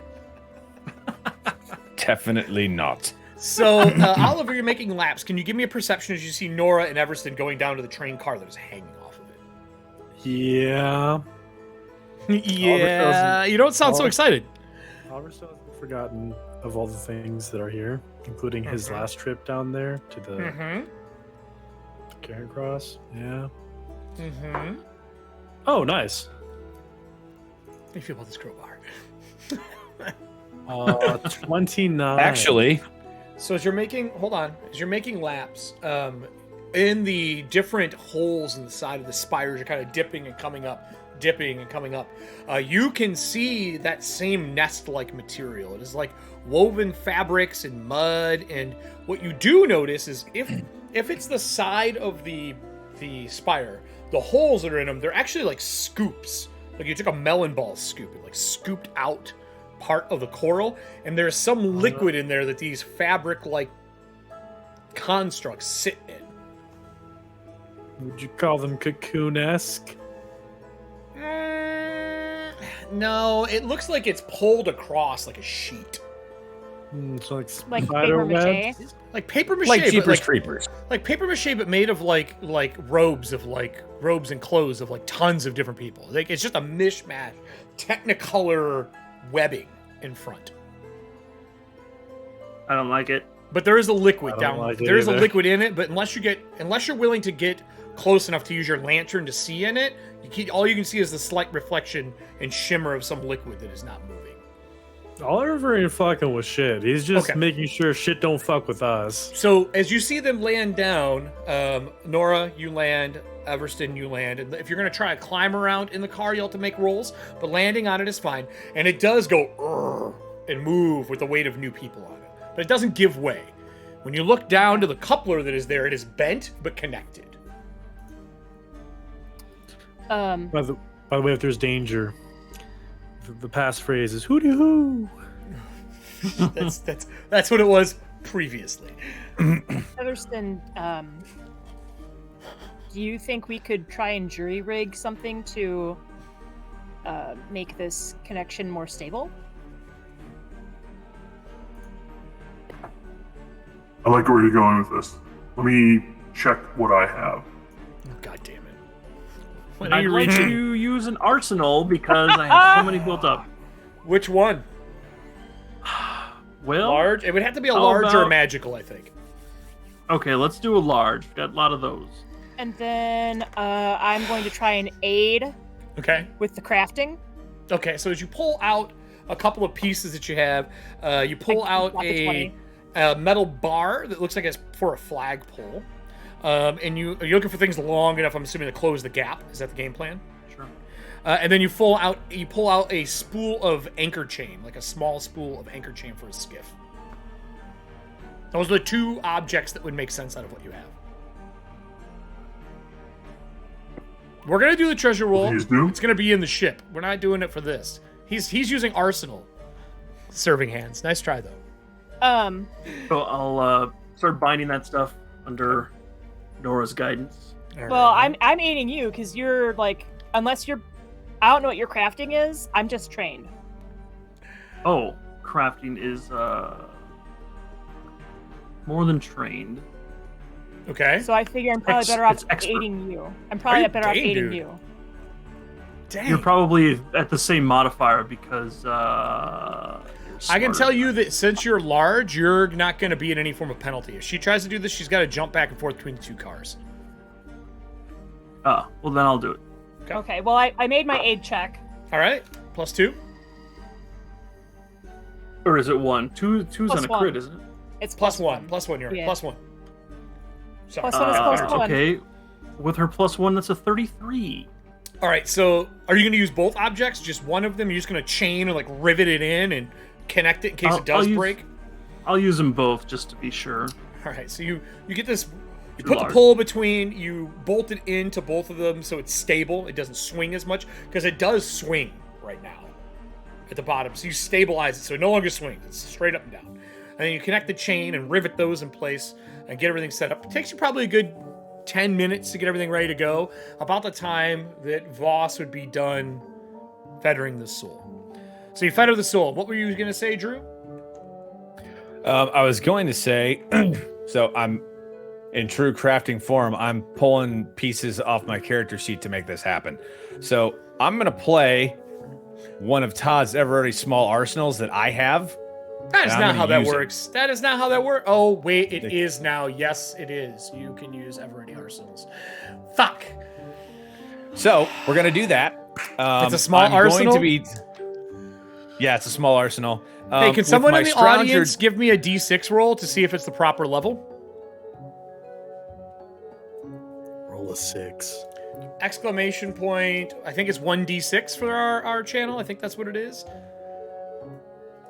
Definitely not. So, Oliver, you're making laps. Can you give me a perception as you see Nora and Everston going down to the train car that is hanging off of it? Yeah. Yeah. You don't sound so excited. Oliver still hasn't forgotten of all the things that are here, including his last trip down there to the Karen Cross. Yeah. Oh, nice. How do you feel about this crowbar? 29. Actually. So as you're making, as you're making laps, in the different holes in the side of the spires, you're kind of dipping and coming up. You can see that same nest-like material. It is like woven fabrics and mud. And what you do notice is if it's the side of the spire, the holes that are in them, they're actually like scoops. Like you took a melon ball scoop and like scooped out part of the coral, and there's some liquid in there that these fabric-like constructs sit in. Would you call them cocoon-esque? No, it looks like it's pulled across like a sheet. So like paper mache. Like paper mache, like Jeepers but Creepers. Like paper mache, but made of like robes and clothes of like tons of different people. Like it's just a mishmash, Technicolor webbing in front. I don't like it. But there is a liquid down. Like there is a either. liquid in it, but unless you're willing to get close enough to use your lantern to see in it, all you can see is the slight reflection and shimmer of some liquid that is not moving. Oliver ain't fucking with shit. He's just making sure shit don't fuck with us. So as you see them land down, Nora, you land. Everston, you land. And if you're going to try to climb around in the car, you'll have to make rolls, but landing on it is fine. And it does go and move with the weight of new people on it, but it doesn't give way. When you look down to the coupler that is there, it is bent but connected. By the way, if there's danger, the passphrase is hooty hoo. That's what it was previously. Everston, do you think we could try and jury rig something to make this connection more stable? I like where you're going with this. Let me check what I have. God damn it. I'd like to use an arsenal because I have so many built up. Which one? Well, large? It would have to be a large or a magical, I think. Okay, let's do a large. Got a lot of those. And then I'm going to try and aid with the crafting. Okay, so as you pull out a couple of pieces that you have, you pull out a metal bar that looks like it's for a flagpole. And you're looking for things long enough, I'm assuming, to close the gap. Is that the game plan? Sure. And then you pull out a spool of anchor chain, like a small spool of anchor chain for a skiff. Those are the two objects that would make sense out of what you have. We're gonna do the treasure roll. It's gonna be in the ship. We're not doing it for this. He's using arsenal serving hands. Nice try though. So I'll start binding that stuff under Nora's guidance. Well, I'm aiding you because you're like, unless you're, I don't know what your crafting is. I'm just trained. Oh, crafting is more than trained. Okay. So I figure I'm probably better off aiding you. I'm probably better off aiding you. Dang. You're probably at the same modifier because I can tell you that since you're large, you're not going to be in any form of penalty. If she tries to do this, she's got to jump back and forth between the two cars. Well then I'll do it. Okay, well, I made my aid check. All right, +2. Or is it 1? Two's Plus on a one. crit, isn't it? It's +1. +1, you're right. Yeah. +1. Sorry. +1 is +1. Okay. With her +1, that's a 33. All right, so are you going to use both objects? Just one of them? You're just going to chain or like rivet it in and connect it in case it does break? I'll use them both just to be sure. All right, so you get this. You Too put large. the pole between. You bolt it into both of them so it's stable. It doesn't swing as much because it does swing right now at the bottom. So you stabilize it so it no longer swings. It's straight up and down. And then you connect the chain and rivet those in place and get everything set up. It takes you probably a good 10 minutes to get everything ready to go. About the time that Voss would be done fettering the soul. So you fetter the soul. What were you going to say, Drew? I was going to say, so I'm in true crafting form. I'm pulling pieces off my character sheet to make this happen. So I'm going to play one of Todd's ever-ready small arsenals that I have. That is not how that works. That is not how that works. Oh, wait, it is now. Yes, it is. You can use ever-ready arsenals. Fuck. So we're going to do that. It's a small arsenal? Yeah, it's a small arsenal. Hey, can someone in the audience give me a D6 roll to see if it's the proper level? Roll a 6. Exclamation point. I think it's 1d6 for our channel. I think that's what it is.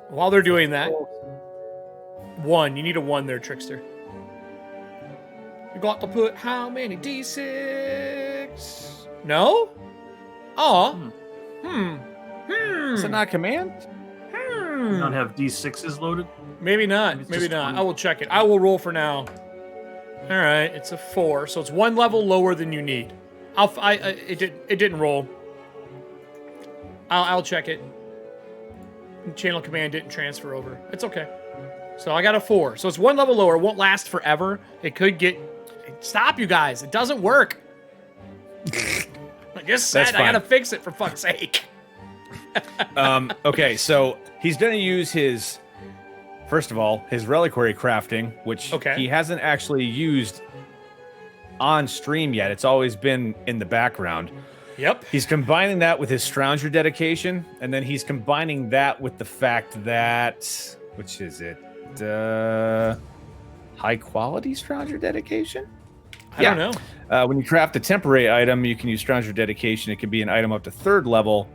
While they're doing that. 1. You need a 1 there, Trickster. You got to put how many D6? No? Oh. Is it not command? You don't have D6s loaded? Maybe not. Maybe not. I will check it. I will roll for now. All right, it's a 4, so it's 1 level lower than you need. It didn't roll. I'll check it. Channel command didn't transfer over. It's okay. So I got a 4, so it's 1 level lower. It won't last forever. It could get. Stop, you guys! It doesn't work. I just said I gotta fix it for fuck's sake. Okay, so he's going to use his, first of all, his reliquary crafting, which he hasn't actually used on stream yet. It's always been in the background. Yep. He's combining that with his Strounger dedication, and then he's combining that with the fact that, which is it? High quality Strounger dedication? I don't know. When you craft a temporary item, you can use Strounger dedication. It can be an item up to 3rd level.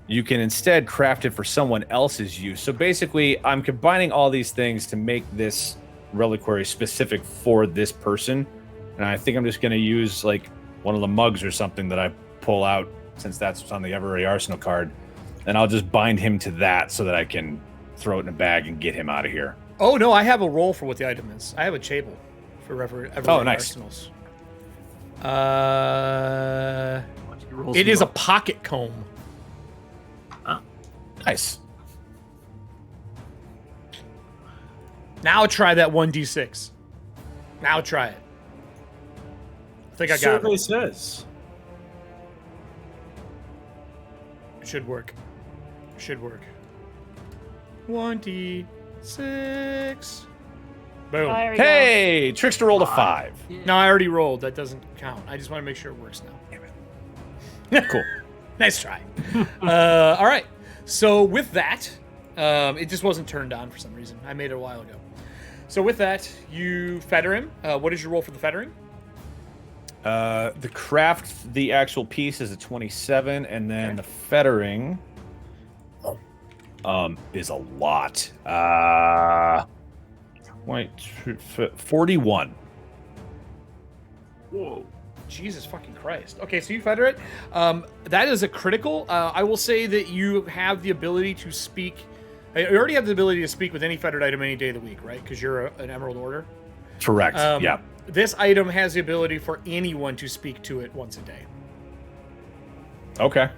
You can instead craft it for someone else's use. So basically, I'm combining all these things to make this reliquary specific for this person. And I think I'm just going to use like one of the mugs or something that I pull out, since that's what's on the Everready Arsenal card. And I'll just bind him to that so that I can throw it in a bag and get him out of here. Oh, no, I have a roll for what the item is. I have a Chable for Everready Arsenals. It is a pocket comb. Nice. Now try that 1d6. Now try it. I think I got Survey it. says. It should work. Should work. 1d6. Boom. Hey, Trickster rolled a 5. No, I already rolled. That doesn't count. I just want to make sure it works now. Damn it. Cool. Nice try. All right. So with that, it just wasn't turned on for some reason. I made it a while ago. So with that, you fetter him. What is your roll for the fettering? The craft, the actual piece is a 27, and then the fettering is a lot. 41. Whoa. Jesus fucking Christ. Okay, so you fetter it. That is a critical. I will say that you have the ability to speak. You already have the ability to speak with any fettered item any day of the week, right? Because you're an Emerald Order. Correct. Yeah. This item has the ability for anyone to speak to it once a day. Okay.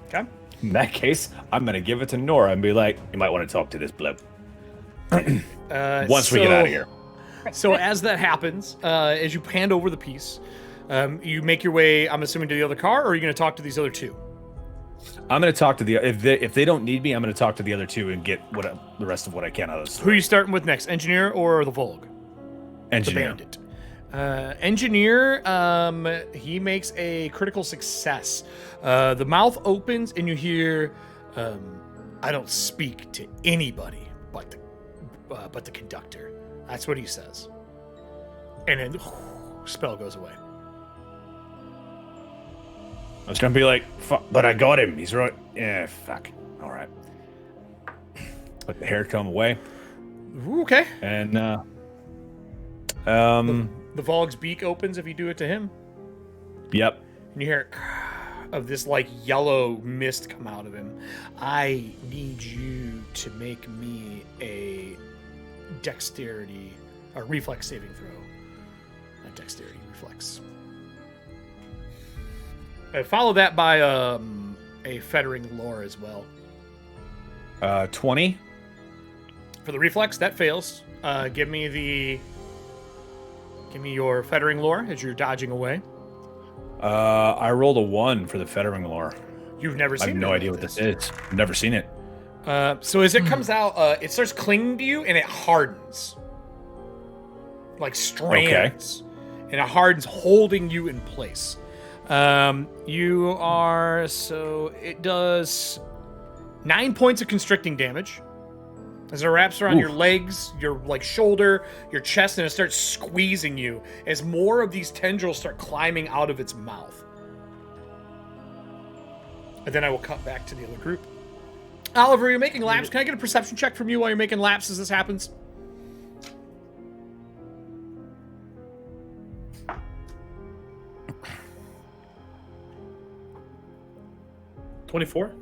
Okay. In that case, I'm going to give it to Nora and be like, you might want to talk to this bloke. Once we get out of here. So as that happens, as you hand over the piece, you make your way, I'm assuming, to the other car, or are you going to talk to these other two? I'm going to talk to if they don't need me, I'm going to talk to the other two and get the rest of what I can out of this. Who are you starting with next, Engineer or the Vogue? Engineer. The Bandit. Engineer, he makes a critical success. The mouth opens and you hear, I don't speak to anybody but the conductor. That's what he says. And then spell goes away. I was gonna be like, fuck, but I got him. He's right. Yeah, fuck. All right. Let the hair come away. Ooh, okay. And the Vogg's beak opens if you do it to him. Yep. And you hear of this like yellow mist come out of him. I need you to make me a dexterity, a reflex saving throw. Not dexterity, reflex. Follow that by a fettering lore as well. 20. For the reflex, that fails. Give me your fettering lore as you're dodging away. I rolled a 1 for the fettering lore. You've never seen it. I have no idea what this is. I've never seen it. So as it comes out, it starts clinging to you and it hardens. Like strands. Okay. And it hardens, holding you in place. It does 9 points of constricting damage. As it wraps around your legs, your like shoulder, your chest, and it starts squeezing you as more of these tendrils start climbing out of its mouth. And then I will cut back to the other group. Oliver, you're making laps. Can I get a perception check from you while you're making laps as this happens? $24.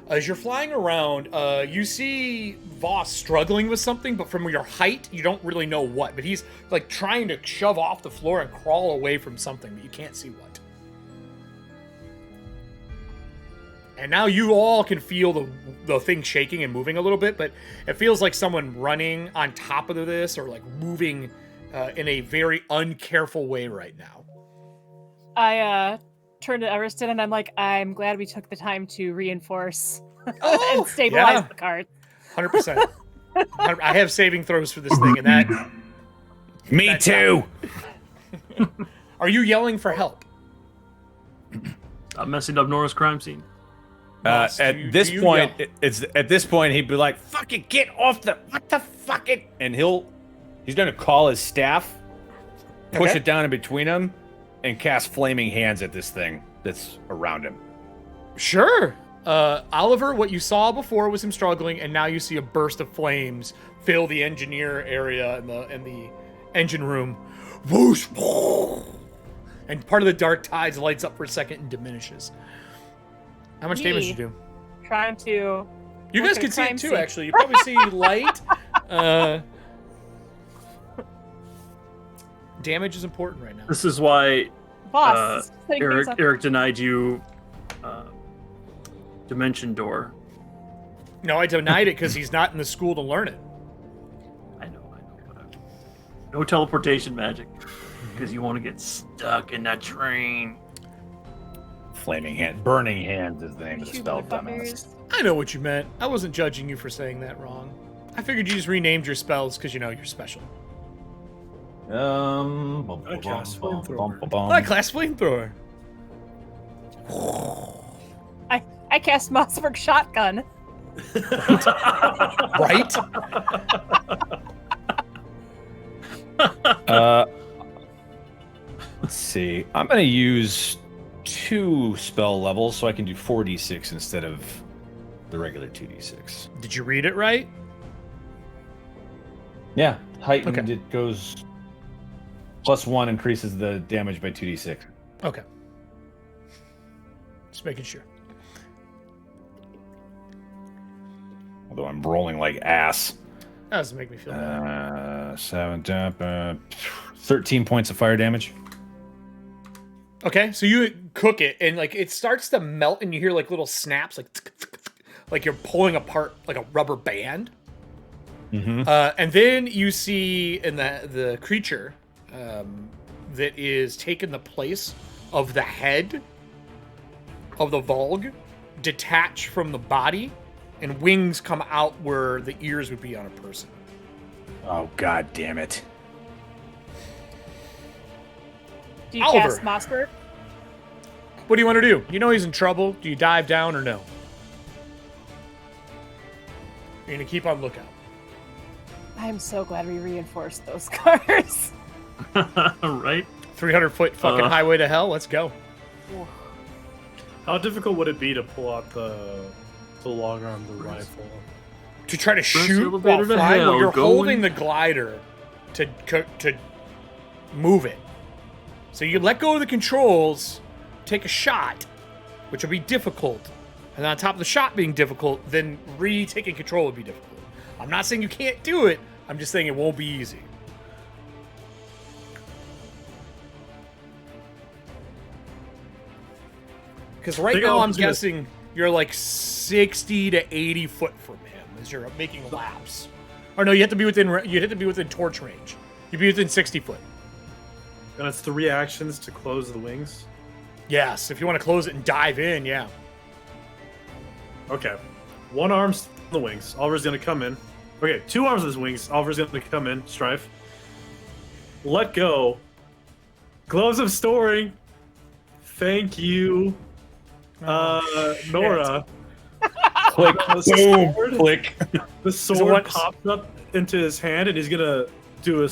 As you're flying around, you see Voss struggling with something, but from your height, you don't really know what. But he's like trying to shove off the floor and crawl away from something, but you can't see what. And now you all can feel the thing shaking and moving a little bit, but it feels like someone running on top of this or like moving in a very uncareful way right now. I turn to Everston and I'm like, I'm glad we took the time to reinforce and stabilize the cart. 100%. I have saving throws for this thing, and that. Me too. Are you yelling for help? I'm messing up Nora's crime scene. At this point, he'd be like, "Fucking get off the what the fuck it," and he's gonna call his staff, push it down in between them, and cast flaming hands at this thing that's around him. Sure. Oliver, what you saw before was him struggling, and now you see a burst of flames fill the engineer area in the engine room. Whoosh! And part of the dark tides lights up for a second and diminishes. How much damage did you do? Trying to. You guys can see it too, actually. You probably see light. Damage is important right now. This is why Eric denied you Dimension Door. No, I denied it because he's not in the school to learn it. I know. Whatever. No teleportation magic because you want to get stuck in that train. Flaming hand, burning hands is the name of the spell, dumbass. I know what you meant. I wasn't judging you for saying that wrong. I figured you just renamed your spells because you know you're special. I cast flamethrower. I cast Mossberg Shotgun. Right? Let's see. I'm going to use 2 spell levels so I can do 4d6 instead of the regular 2d6. Did you read it right? Yeah. Heightened, it goes +1 increases the damage by 2d6. Okay. Just making sure. Although I'm rolling like ass. That doesn't make me feel bad. 13 points of fire damage. Okay, so you cook it, and like it starts to melt, and you hear like little snaps, like you're pulling apart like a rubber band. Mm-hmm. And then you see in the creature that is taking the place of the head of the Volg detach from the body, and wings come out where the ears would be on a person. Oh, god damn it. Do you Oliver. cast Mossberg? What do you want to do? You know he's in trouble. Do you dive down or no? You're going to keep on lookout. I'm so glad we reinforced those cars. Right? 300-foot fucking highway to hell. Let's go. How difficult would it be to pull out the long arm, the rifle? To try to Press shoot elevator while to flying, hell, well, you're going. holding the glider to move it. So you let go of the controls, take a shot, which will be difficult. And on top of the shot being difficult, then taking control would be difficult. I'm not saying you can't do it. I'm just saying it won't be easy. Because right Think now I'll I'm just gonna- guessing you're like 60 to 80 foot from him as you're making laps. Or no, you have to be within torch range. You'd be within 60 foot. And it's 3 actions to close the wings. Yes, if you want to close it and dive in, yeah. Okay. 1 arm's on the wings. Oliver's gonna come in. Okay, 2 arms on his wings. Oliver's gonna come in. Strife. Let go. Gloves of storing. Thank you. Nora. Click. Boom. Click. The sword pops up into his hand, and he's gonna do a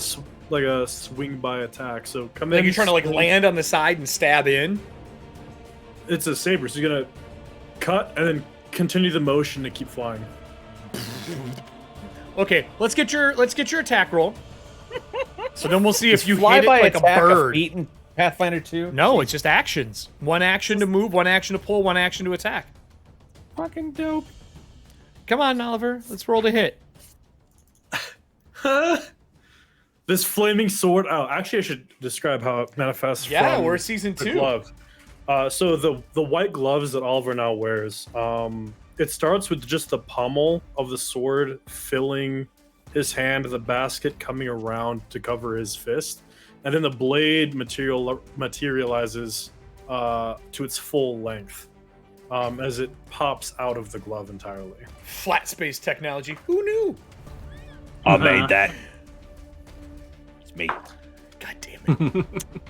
swing by attack. So come in. Like you're trying to like land on the side and stab in. It's a saber, so you're gonna cut and then continue the motion to keep flying. Okay, let's get your attack roll. So then we'll see if you Fly hit it by like a attack bird. feat in Pathfinder 2? No, it's just actions. 1 action to move, 1 action to pull, 1 action to attack. Fucking dope. Come on, Oliver. Let's roll to hit. This flaming sword. Oh, actually, I should describe how it manifests. Yeah, from we're season the 2. Glove. So the white gloves that Oliver now wears. It starts with just the pommel of the sword filling his hand, the basket coming around to cover his fist, and then the blade materializes to its full length as it pops out of the glove entirely. Flat space technology. Who knew? I made that. It's me. God damn it.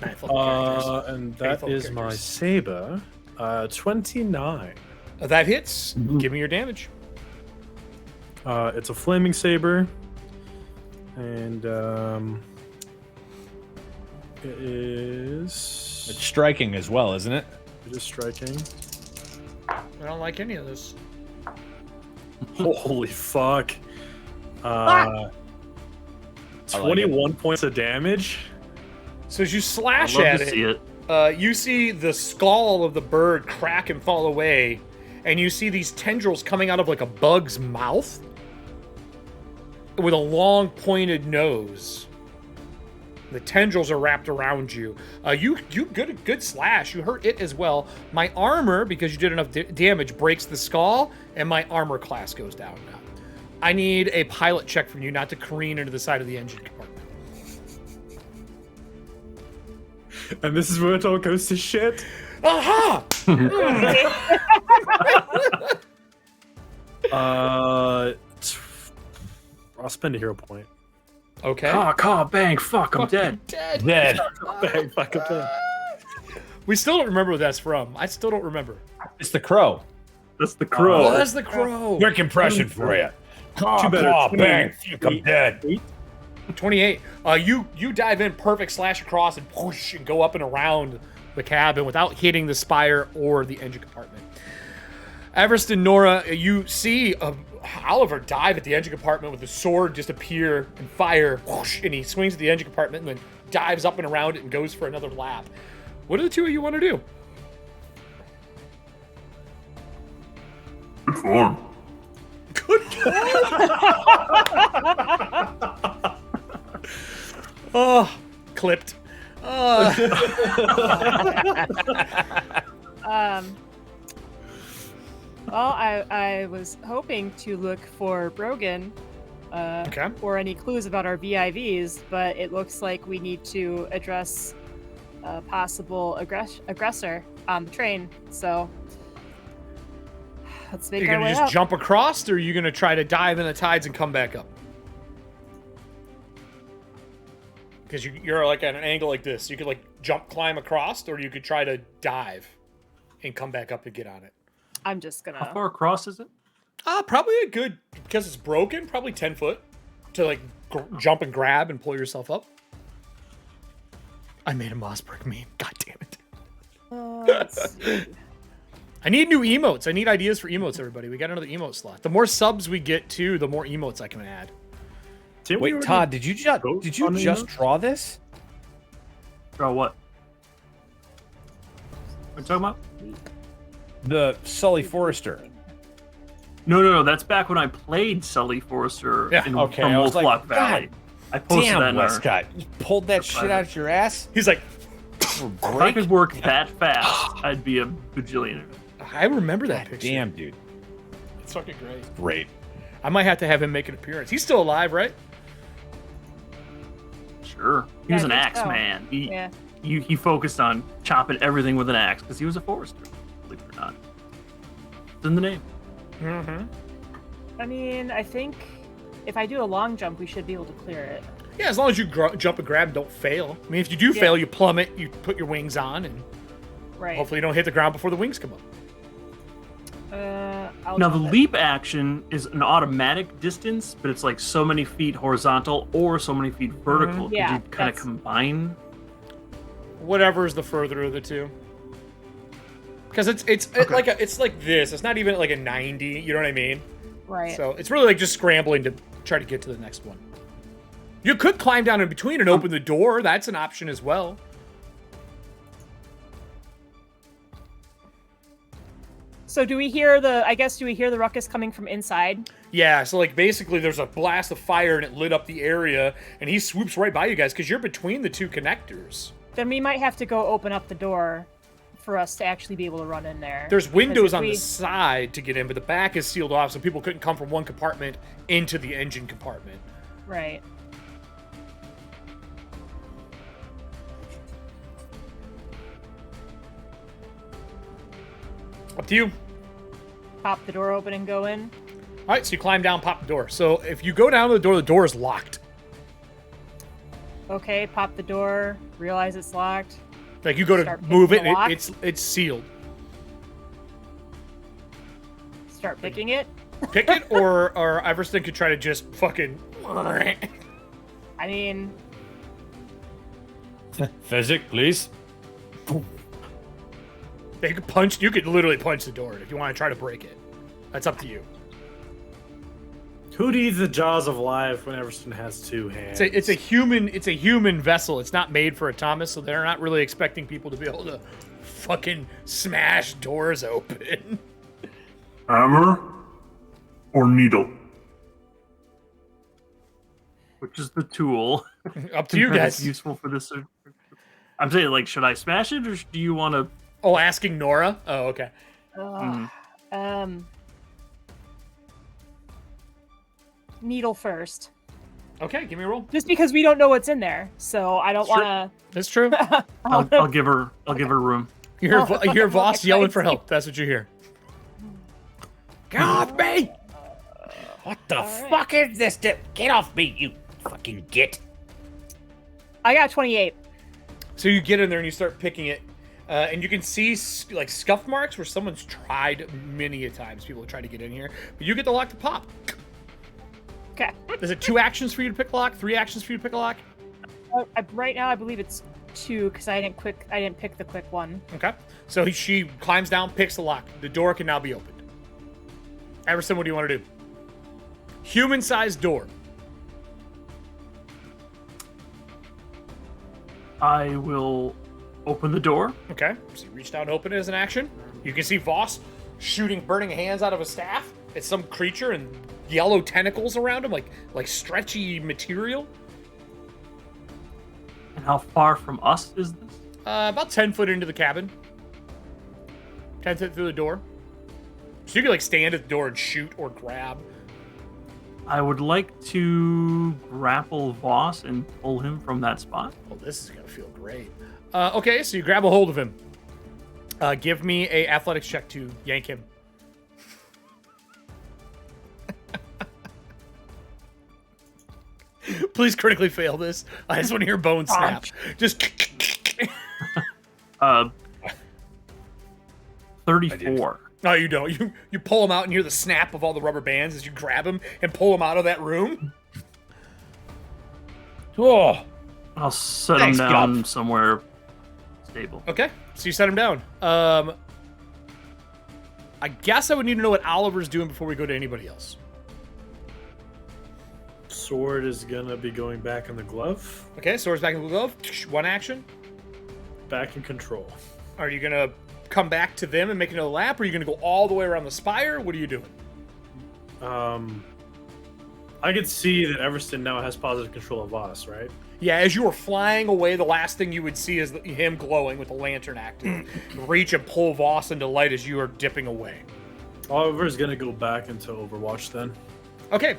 Ninth level characters. And that is my saber. 29. That hits. Give me your damage. It's a flaming saber, and it is. It's striking as well, isn't it? It is striking. I don't like any of this. Holy fuck! 21 points of damage. So as you slash I'd love at to see it. You see the skull of the bird crack and fall away, and you see these tendrils coming out of like a bug's mouth with a long pointed nose. The tendrils are wrapped around you. You good slash. You hurt it as well. My armor, because you did enough damage, breaks the skull, and my armor class goes down now. I need a pilot check from you not to careen into the side of the engine compartment. And this is where it all goes to shit. Aha! I'll spend a hero point. Okay. Bang, fuck, I'm dead. Dead. Bang, fuck, I'm dead. We still don't remember what that's from. I still don't remember. It's the crow. That's the crow. Oh, that's the crow. Quick impression for you. better. Bang, fuck, I'm dead. 28. You dive in, perfect slash across, and whoosh, and go up and around the cabin without hitting the spire or the engine compartment. Everest and Nora, you see Oliver dive at the engine compartment with the sword just appear and fire, whoosh, and he swings at the engine compartment and then dives up and around it and goes for another lap. What do the two of you want to do? Good form. Good Oh, clipped. Well, I was hoping to look for Brogan or any clues about our VIVs, but it looks like we need to address a possible aggressor on the train. So let's make You're our gonna way just up. jump across, or are you gonna try to dive in the tides and come back up? Because you're like at an angle like this. You could like jump climb across, or you could try to dive and come back up and get on it. I'm just gonna. How far across is it? Probably a good, because it's broken, probably 10 foot to like jump and grab and pull yourself up. I made a Mossberg meme. God damn it. Let's see. I need new emotes. I need ideas for emotes, everybody. We got another emote slot. The more subs we get too, the more emotes I can add. Wait, Todd, did you just draw this? Draw what? What are you talking about? The Sully Forrester. No. That's back when I played Sully Forrester from Wolflock Valley. I posted that in Westcott. You pulled that shit out of your ass? He's like, if I could work that fast, I'd be a bajillionaire. I remember that picture. Damn, dude. It's fucking great. Great. I might have to have him make an appearance. He's still alive, right? Sure. He was an axe man. He focused on chopping everything with an axe because he was a forester, believe it or not. It's in the name. Mm-hmm. I mean, I think if I do a long jump, we should be able to clear it. Yeah, as long as you jump and grab and don't fail. I mean, if you do fail, you plummet, you put your wings on, and hopefully you don't hit the ground before the wings come up. Now, the leap action is an automatic distance, but it's like so many feet horizontal or so many feet vertical. Mm-hmm. Yeah, Could you kind of combine? Whatever is the further of the two. Because it's like this. It's not even like a 90. You know what I mean? Right. So it's really like just scrambling to try to get to the next one. You could climb down in between and open the door. That's an option as well. So do we hear the ruckus coming from inside? Yeah, so like basically there's a blast of fire and it lit up the area and he swoops right by you guys because you're between the two connectors. Then we might have to go open up the door for us to actually be able to run in there. There's windows on the side to get in, but the back is sealed off so people couldn't come from one compartment into the engine compartment. Right. Up to you. Pop the door open and go in. All right, so you climb down, pop the door. So if you go down to the door is locked. Okay, pop the door, realize it's locked. Like you go to move it, and it's sealed. Start picking it. Pick it, or Everston could try to just fucking. I mean, Physic, please. They could punch. You could literally punch the door if you want to try to break it. That's up to you. Who needs the jaws of life when Everston has two hands? It's a human vessel. It's not made for a Thomas, so they're not really expecting people to be able to fucking smash doors open. Hammer or needle? Which is the tool? Up to you guys. That's useful for this. I'm saying, like, should I smash it or do you want to? Oh, asking Nora? Oh, okay. Needle first. Okay, give me a roll. Just because we don't know what's in there, so I don't want to. That's true. I'll give her room. You hear Voss yelling for help. That's what you hear. Get off me! What the fuck is this? Get off me, you fucking git! I got 28. So you get in there and you start picking it. And you can see like scuff marks where someone's tried many a times. People have tried to get in here, but you get the lock to pop. Okay. Is it 2 actions for you to pick a lock? 3 actions for you to pick a lock? Right now, I believe it's 2 because I didn't pick the quick one. Okay. So she climbs down, picks the lock. The door can now be opened. Everson, what do you want to do? Human-sized door. I will open the door. Okay. So you reach down and open it as an action. You can see Voss shooting burning hands out of a staff. It's some creature and yellow tentacles around him, like stretchy material. And how far from us is this? About 10 foot into the cabin. 10 foot through the door. So you can like stand at the door and shoot or grab. I would like to grapple Voss and pull him from that spot. Oh, this is gonna feel great. Okay, so you grab a hold of him. Give me a athletics check to yank him. Please critically fail this. I just want to hear bones snap. Just 34. No, you don't. You pull him out and hear the snap of all the rubber bands as you grab him and pull him out of that room. Oh, I'll set Thanks, him down Gup. somewhere stable. Okay, so you set him down. I guess I would need to know what Oliver's doing before we go to anybody else. Sword is gonna be going back in the glove. Okay, sword's back in the glove. One action. Back in control. Are you gonna come back to them and make another lap, or are you gonna go all the way around the spire? What are you doing? I could see that Everston now has positive control of us, right? Yeah, as you were flying away, the last thing you would see is him glowing with the lantern active. Reach and pull Voss into light as you are dipping away. Oliver's gonna go back into Overwatch then. Okay,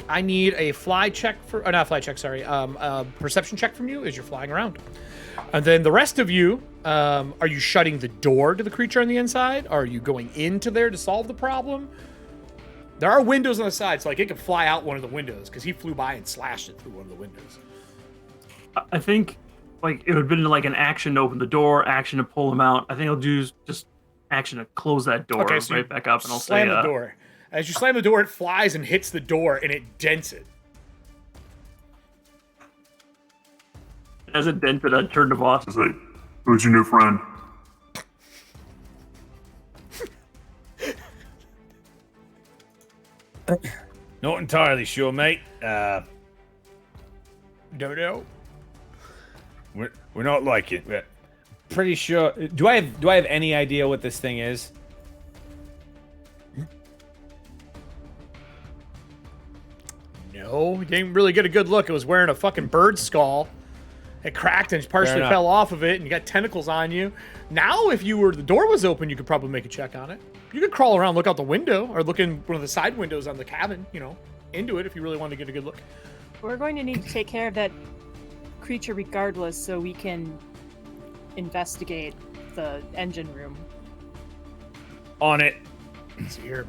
I need a fly check for, not fly check, sorry, perception check from you as you're flying around. And then the rest of you, are you shutting the door to the creature on the inside? Are you going into there to solve the problem? There are windows on the side, so like it could fly out one of the windows because he flew by and slashed it through one of the windows. I think like it would have been like an action to open the door, action to pull him out. I think I'll do just action to close that door So right back up, and I'll slam say, the door. As you slam the door, it flies and hits the door, and it dents it. As it dented, I turned to Voss. It's like, who's your new friend? not entirely sure, mate. Don't know. We're not like it. We're pretty sure. Do I have any idea what this thing is? No, you didn't really get a good look. It was wearing a fucking bird skull. It cracked and partially enough. fell off of it, and you got tentacles on you. Now, if the door was open, you could probably make a check on it. You could crawl around, look out the window, or look in one of the side windows on the cabin, into it if you really want to get a good look. We're going to need to take care of that creature regardless, so we can investigate the engine room. On it. So you're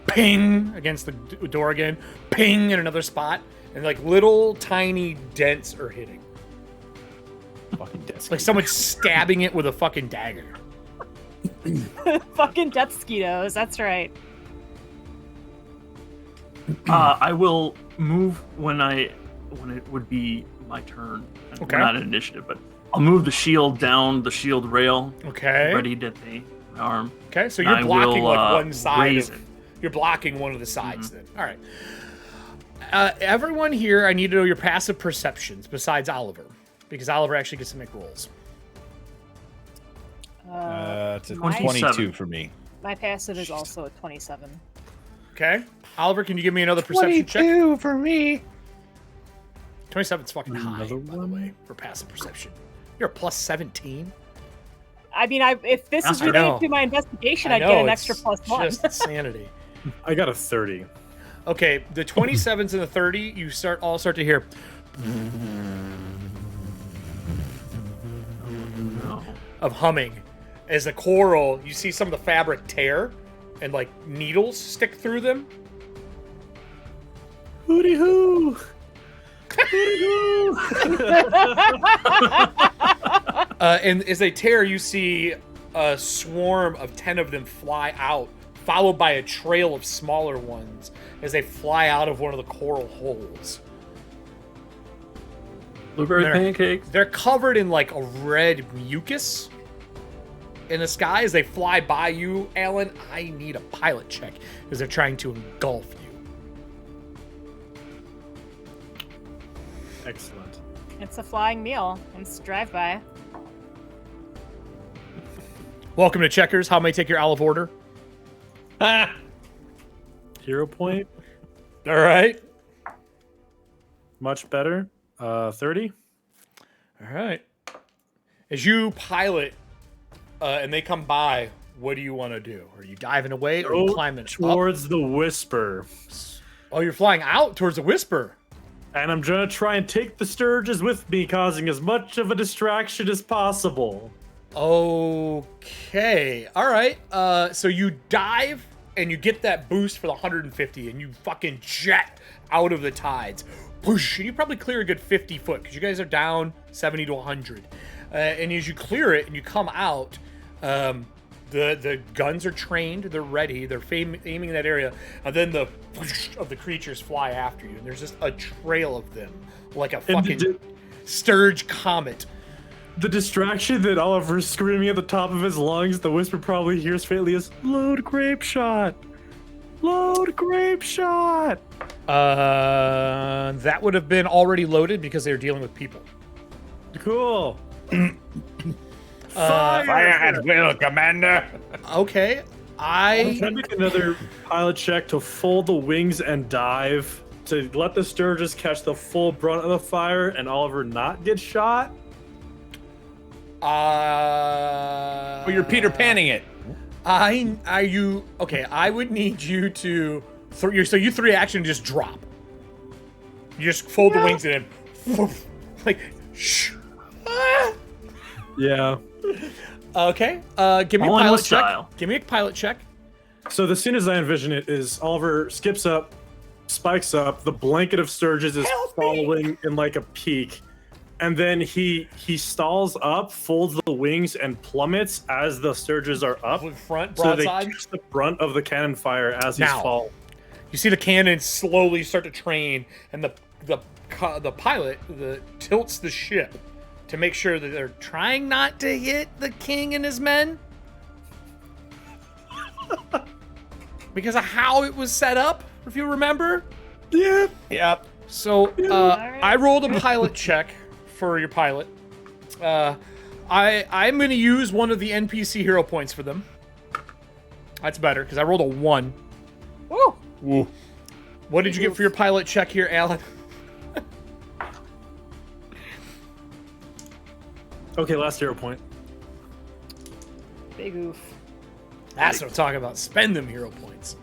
ping against the door again, ping in another spot, and like little tiny dents are hitting. Fucking desk. Like someone's stabbing it with a fucking dagger. Fucking death mosquitoes, that's right. I will move when it would be my turn. Okay. Not an initiative, but I'll move the shield down the shield rail. Okay. Ready to my arm. Okay, so And you're I blocking will, like one side. raise it. You're blocking one of the sides then. All right. Everyone here, I need to know your passive perceptions besides Oliver, because Oliver actually gets to make rolls. It's a 27. 22 for me. My passive is also a 27. Okay. Oliver, can you give me another perception check? 22 for me. 27's fucking high, Another by the one? way, for passive perception. You're a plus 17. I mean, if this is I know. related to my investigation, I I'd know, get an it's extra +1. Just insanity. I got a 30. Okay, the 27s and the 30, you all start to hear of humming. As the coral, you see some of the fabric tear and like needles stick through them. Hooty hoo! And as they tear, you see a swarm of 10 of them fly out, followed by a trail of smaller ones as they fly out of one of the coral holes. Blueberry They're- pancakes. They're covered in like a red mucus in the sky as they fly by you, Alan. I need a pilot check as they're trying to engulf you. Excellent. It's a flying meal. It's a drive-by. Welcome to Checkers. How may I take your olive order? Hero point. All right. Much better. 30. All right. As you pilot and they come by, what do you want to do? Are you diving away or are you Go climbing up? towards the Whisper. Oh, you're flying out towards the Whisper. And I'm gonna try and take the Sturges with me, causing as much of a distraction as possible. Okay. All right. So you dive and you get that boost for the 150 and you fucking jet out of the tides. Whoosh, and you probably clear a good 50 foot because you guys are down 70 to 100. and as you clear it and you come out, the guns are trained, they're ready, they're aiming in that area, and then the whoosh of the creatures fly after you, and there's just a trail of them, like a fucking Sturge comet. The distraction that Oliver's screaming at the top of his lungs, the whisper probably hears faintly is, "Load grape shot! Load grape shot!" That would have been already loaded because they were dealing with people. Cool. Fire at will, Commander. Okay, I'm trying to make another pilot check to fold the wings and dive to let the Sturgis catch the full brunt of the fire and Oliver not get shot. Oh, you're Peter Panning it. Okay, I would need you to so you 3 action just drop. You just fold the wings and then like shh. Yeah. Okay. Give me a pilot check. Give me a pilot check. So as soon as I envision it is Oliver skips up, spikes up, the blanket of Sturgis is following in like a peak. And then he stalls up, folds the wings, and plummets as the Sturges are up. Front, so they broadside. catch the brunt of the cannon fire as he's falling. You see the cannon slowly start to train, and the pilot tilts the ship to make sure that they're trying not to hit the king and his men. Because of how it was set up, if you remember. Yeah. Yep. So I rolled a pilot check for your pilot. I'm going to use one of the NPC hero points for them. That's better, because I rolled a 1. Woo! Woo. What did you get for your pilot check here, Alan? Okay, last hero point. Big oof. That's what I'm talking about. Spend them hero points.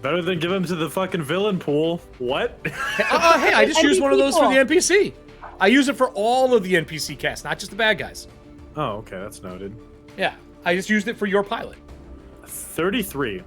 Better than give them to the fucking villain pool. What? Hey, I just used one of those for the NPC. I use it for all of the NPC cast, not just the bad guys. Oh, okay, that's noted. Yeah, I just used it for your pilot. 33.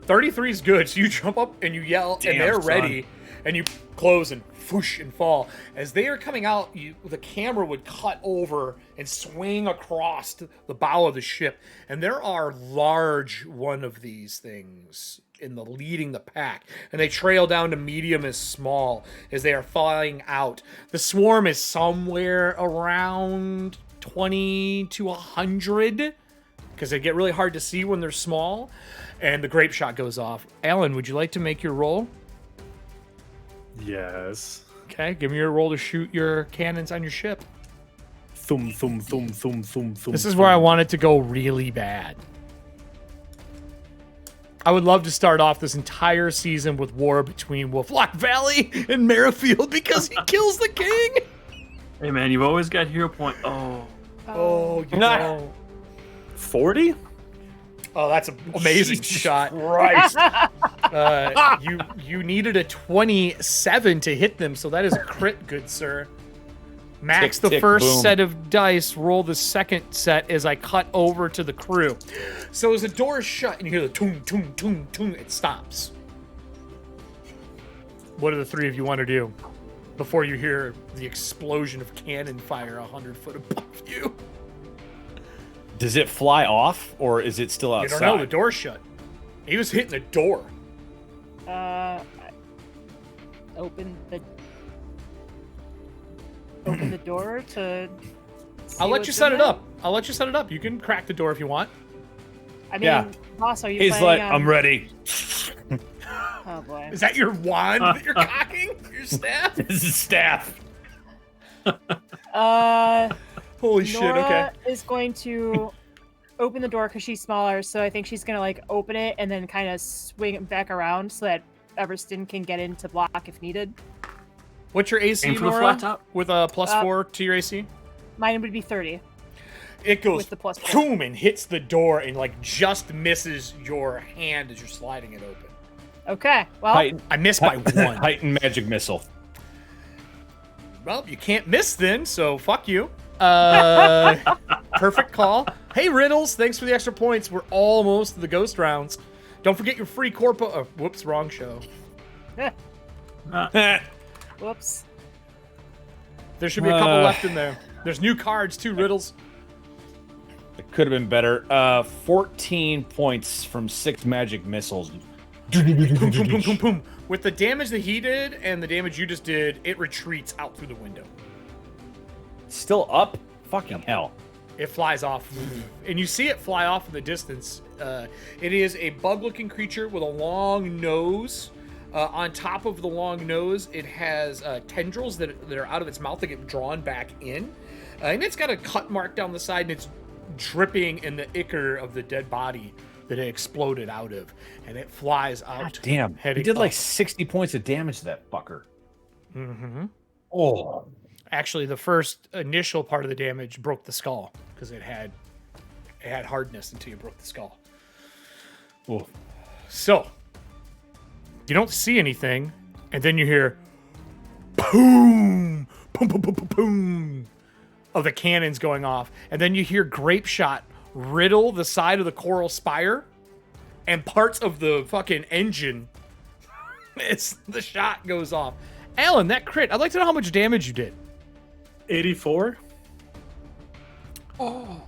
33 is good. So you jump up and you yell, and they're ready, and you close and whoosh and fall. As they are coming out, the camera would cut over and swing across the bow of the ship, and there are large one of these things leading the pack, and they trail down to medium as small as they are flying out. The swarm is somewhere around 20 to 100 because they get really hard to see when they're small, and the grape shot goes off. Alan, would you like to make your roll? Yes. Okay, give me your roll to shoot your cannons on your ship. Thum, thum, thum, thum, thum, thum. This is where I want it to go really bad. I would love to start off this entire season with war between Wolflock Valley and Merrifield because he kills the king. Hey man, you've always got hero point. Oh, you know. 40? Oh, that's an amazing shot. Christ. You needed a 27 to hit them, so that is a crit, good sir. Max Tick, the tick, first boom. set of dice, roll the second set as I cut over to the crew. So as the door is shut and you hear the toom, toom, toom, toom, it stops. What do the three of you want to do before you hear the explosion of cannon fire 100 foot above you? Does it fly off, or is it still outside? You don't know, the door's shut. He was hitting the door. Open the door to. I'll let you set it up. I'll let you set it up. You can crack the door if you want. I mean, Yeah. boss, are you He's planning like, on... I'm ready. Oh boy. Is that your wand that you're cocking? Your staff? This is staff. Holy shit, Nora okay. is going to open the door because she's smaller, so I think she's gonna like open it and then kind of swing it back around so that Everston can get in to block if needed. What's your AC, Aim for the Nora? flat top. With a +4 to your AC? Mine would be 30. It goes With the +4. boom and hits the door and like just misses your hand as you're sliding it open. Okay, well, I missed by 1. Heightened magic missile. Well, you can't miss then, so fuck you. Perfect call. Hey, Riddles, thanks for the extra points. We're almost to the ghost rounds. Don't forget your free corpo. Oh, whoops, wrong show. whoops. There should be a couple left in there. There's new cards too, Riddles. It could have been better. 14 points from 6 magic missiles. Boom, boom, boom, boom, boom. With the damage that he did and the damage you just did, it retreats out through the window. Still up? Fucking hell. It flies off. And you see it fly off in the distance. It is a bug-looking creature with a long nose. On top of the long nose, it has tendrils that are out of its mouth that get drawn back in. And it's got a cut mark down the side, and it's dripping in the ichor of the dead body that it exploded out of. And it flies out. God damn. He did like 60 points of damage to that fucker. Mm-hmm. Oh. Actually, the first initial part of the damage broke the skull because it had hardness until you broke the skull. Oh. So, you don't see anything, and then you hear boom, boom, boom, boom, boom, boom of the cannons going off, and then you hear grape shot riddle the side of the coral spire and parts of the fucking engine as the shot goes off. Alan, that crit, I'd like to know how much damage you did. 84. Oh,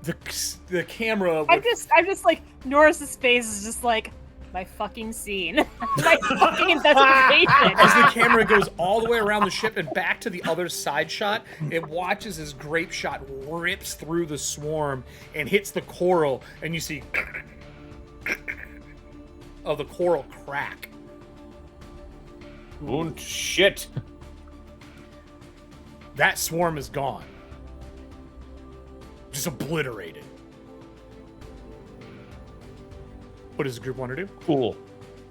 the camera. I'm just like Norris's face is just like my fucking scene, my fucking investigation. As the camera goes all the way around the ship and back to the other side shot, it watches as grape shot rips through the swarm and hits the coral, and you see of the coral crack. Oh shit. That swarm is gone. Just obliterated. What does the group want to do? Cool.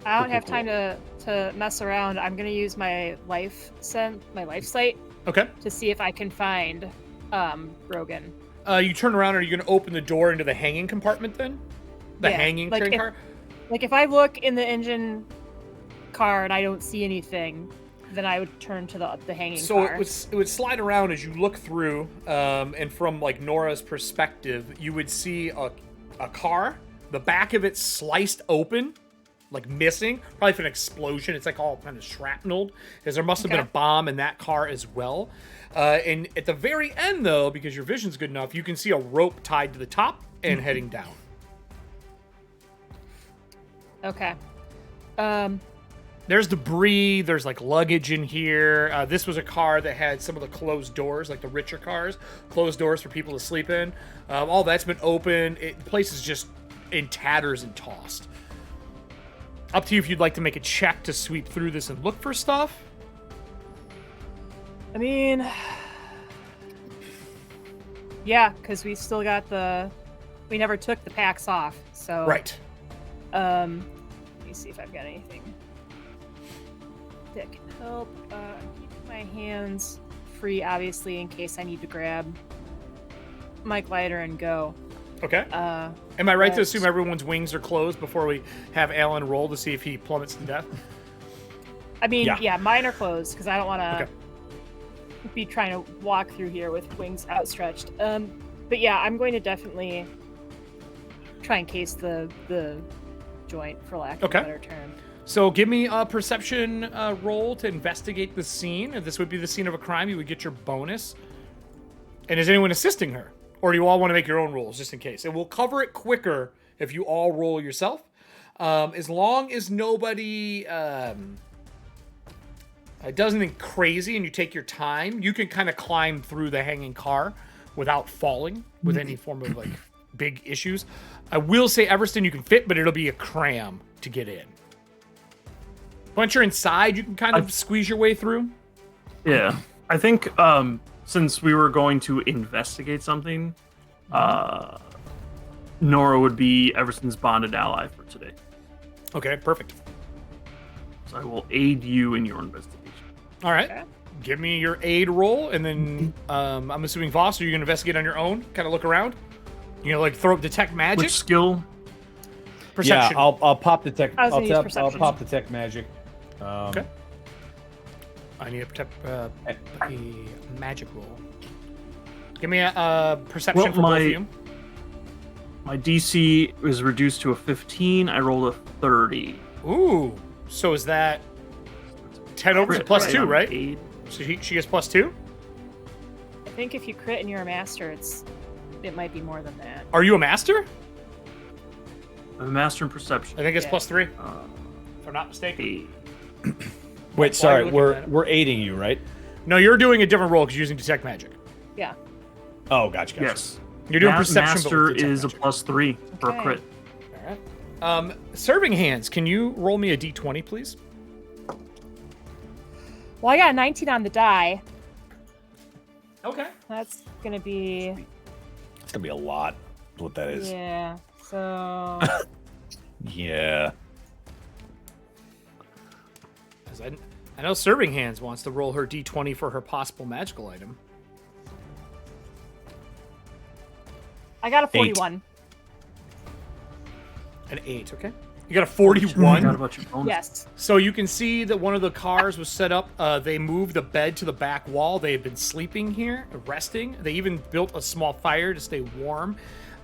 I don't have time to mess around. I'm gonna use my life sight. Okay. To see if I can find Rogan. You turn around, are you going to open the door into the hanging compartment then? The hanging train car? Like if I look in the engine car and I don't see anything, then I would turn to the hanging car. So it would slide around as you look through, and from like Nora's perspective, you would see a car, the back of it sliced open, like missing, probably from an explosion. It's like all kind of shrapneled, because there must have been a bomb in that car as well. And at the very end, though, because your vision's good enough, you can see a rope tied to the top and heading down. Okay. There's debris, there's like luggage in here. This was a car that had some of the closed doors, like the richer cars, closed doors for people to sleep in. All that's been open. The place is just in tatters and tossed. Up to you if you'd like to make a check to sweep through this and look for stuff. I mean, yeah, because we still got we never took the packs off, so. Right. Let me see if I've got anything that can help. Keep my hands free, obviously, in case I need to grab my glider and go. Okay. Am I right to assume everyone's wings are closed before we have Alan roll to see if he plummets to death? I mean, yeah mine are closed because I don't want to be trying to walk through here with wings outstretched. But yeah, I'm going to definitely try and case the joint, for lack of a better term. So give me a perception roll to investigate the scene. If this would be the scene of a crime, you would get your bonus. And is anyone assisting her? Or do you all want to make your own rolls, just in case? And we'll cover it quicker if you all roll yourself. As long as nobody does anything crazy and you take your time, you can kind of climb through the hanging car without falling with any form of like big issues. I will say, Everston, you can fit, but it'll be a cram to get in. Once you're inside, you can kind of squeeze your way through. Yeah. I think since we were going to investigate something, Nora would be Everston's bonded ally for today. Okay, perfect. So I will aid you in your investigation. All right. Give me your aid roll, and then I'm assuming, Voss, are you going to investigate on your own? Kind of look around? You know, like throw up detect magic? Which skill? Perception. Yeah, I'll pop detect. I'll pop detect magic. Okay. I need a magic roll. Give me a perception for both of you. My DC is reduced to a 15. I rolled a 30. Ooh. So is that 10 over plus 2, right? 8. So she gets plus 2? think if you crit and you're a master, it might be more than that. Are you a master? I'm a master in perception. I think it's Yeah. +3. If I'm not mistaken. Wait, sorry, we're aiding you, right? No, you're doing a different role because you're using detect magic. Yeah. Oh, gotcha. Yes. You're doing perception. Master but with detect is magic. a +3 for a Okay. crit. All right. Serving hands. Can you roll me a d20, please? Well, I got a 19 on the die. Okay. That's gonna be. It's gonna be a lot. Is what that is. Yeah. So. Yeah. 'Cause I know Serving Hands wants to roll her d20 for her possible magical item. I got a 41. An 8, okay. You got a 41? Forgot about your bonus. Yes. So you can see that one of the cars was set up. They moved the bed to the back wall. They had been sleeping here, resting. They even built a small fire to stay warm.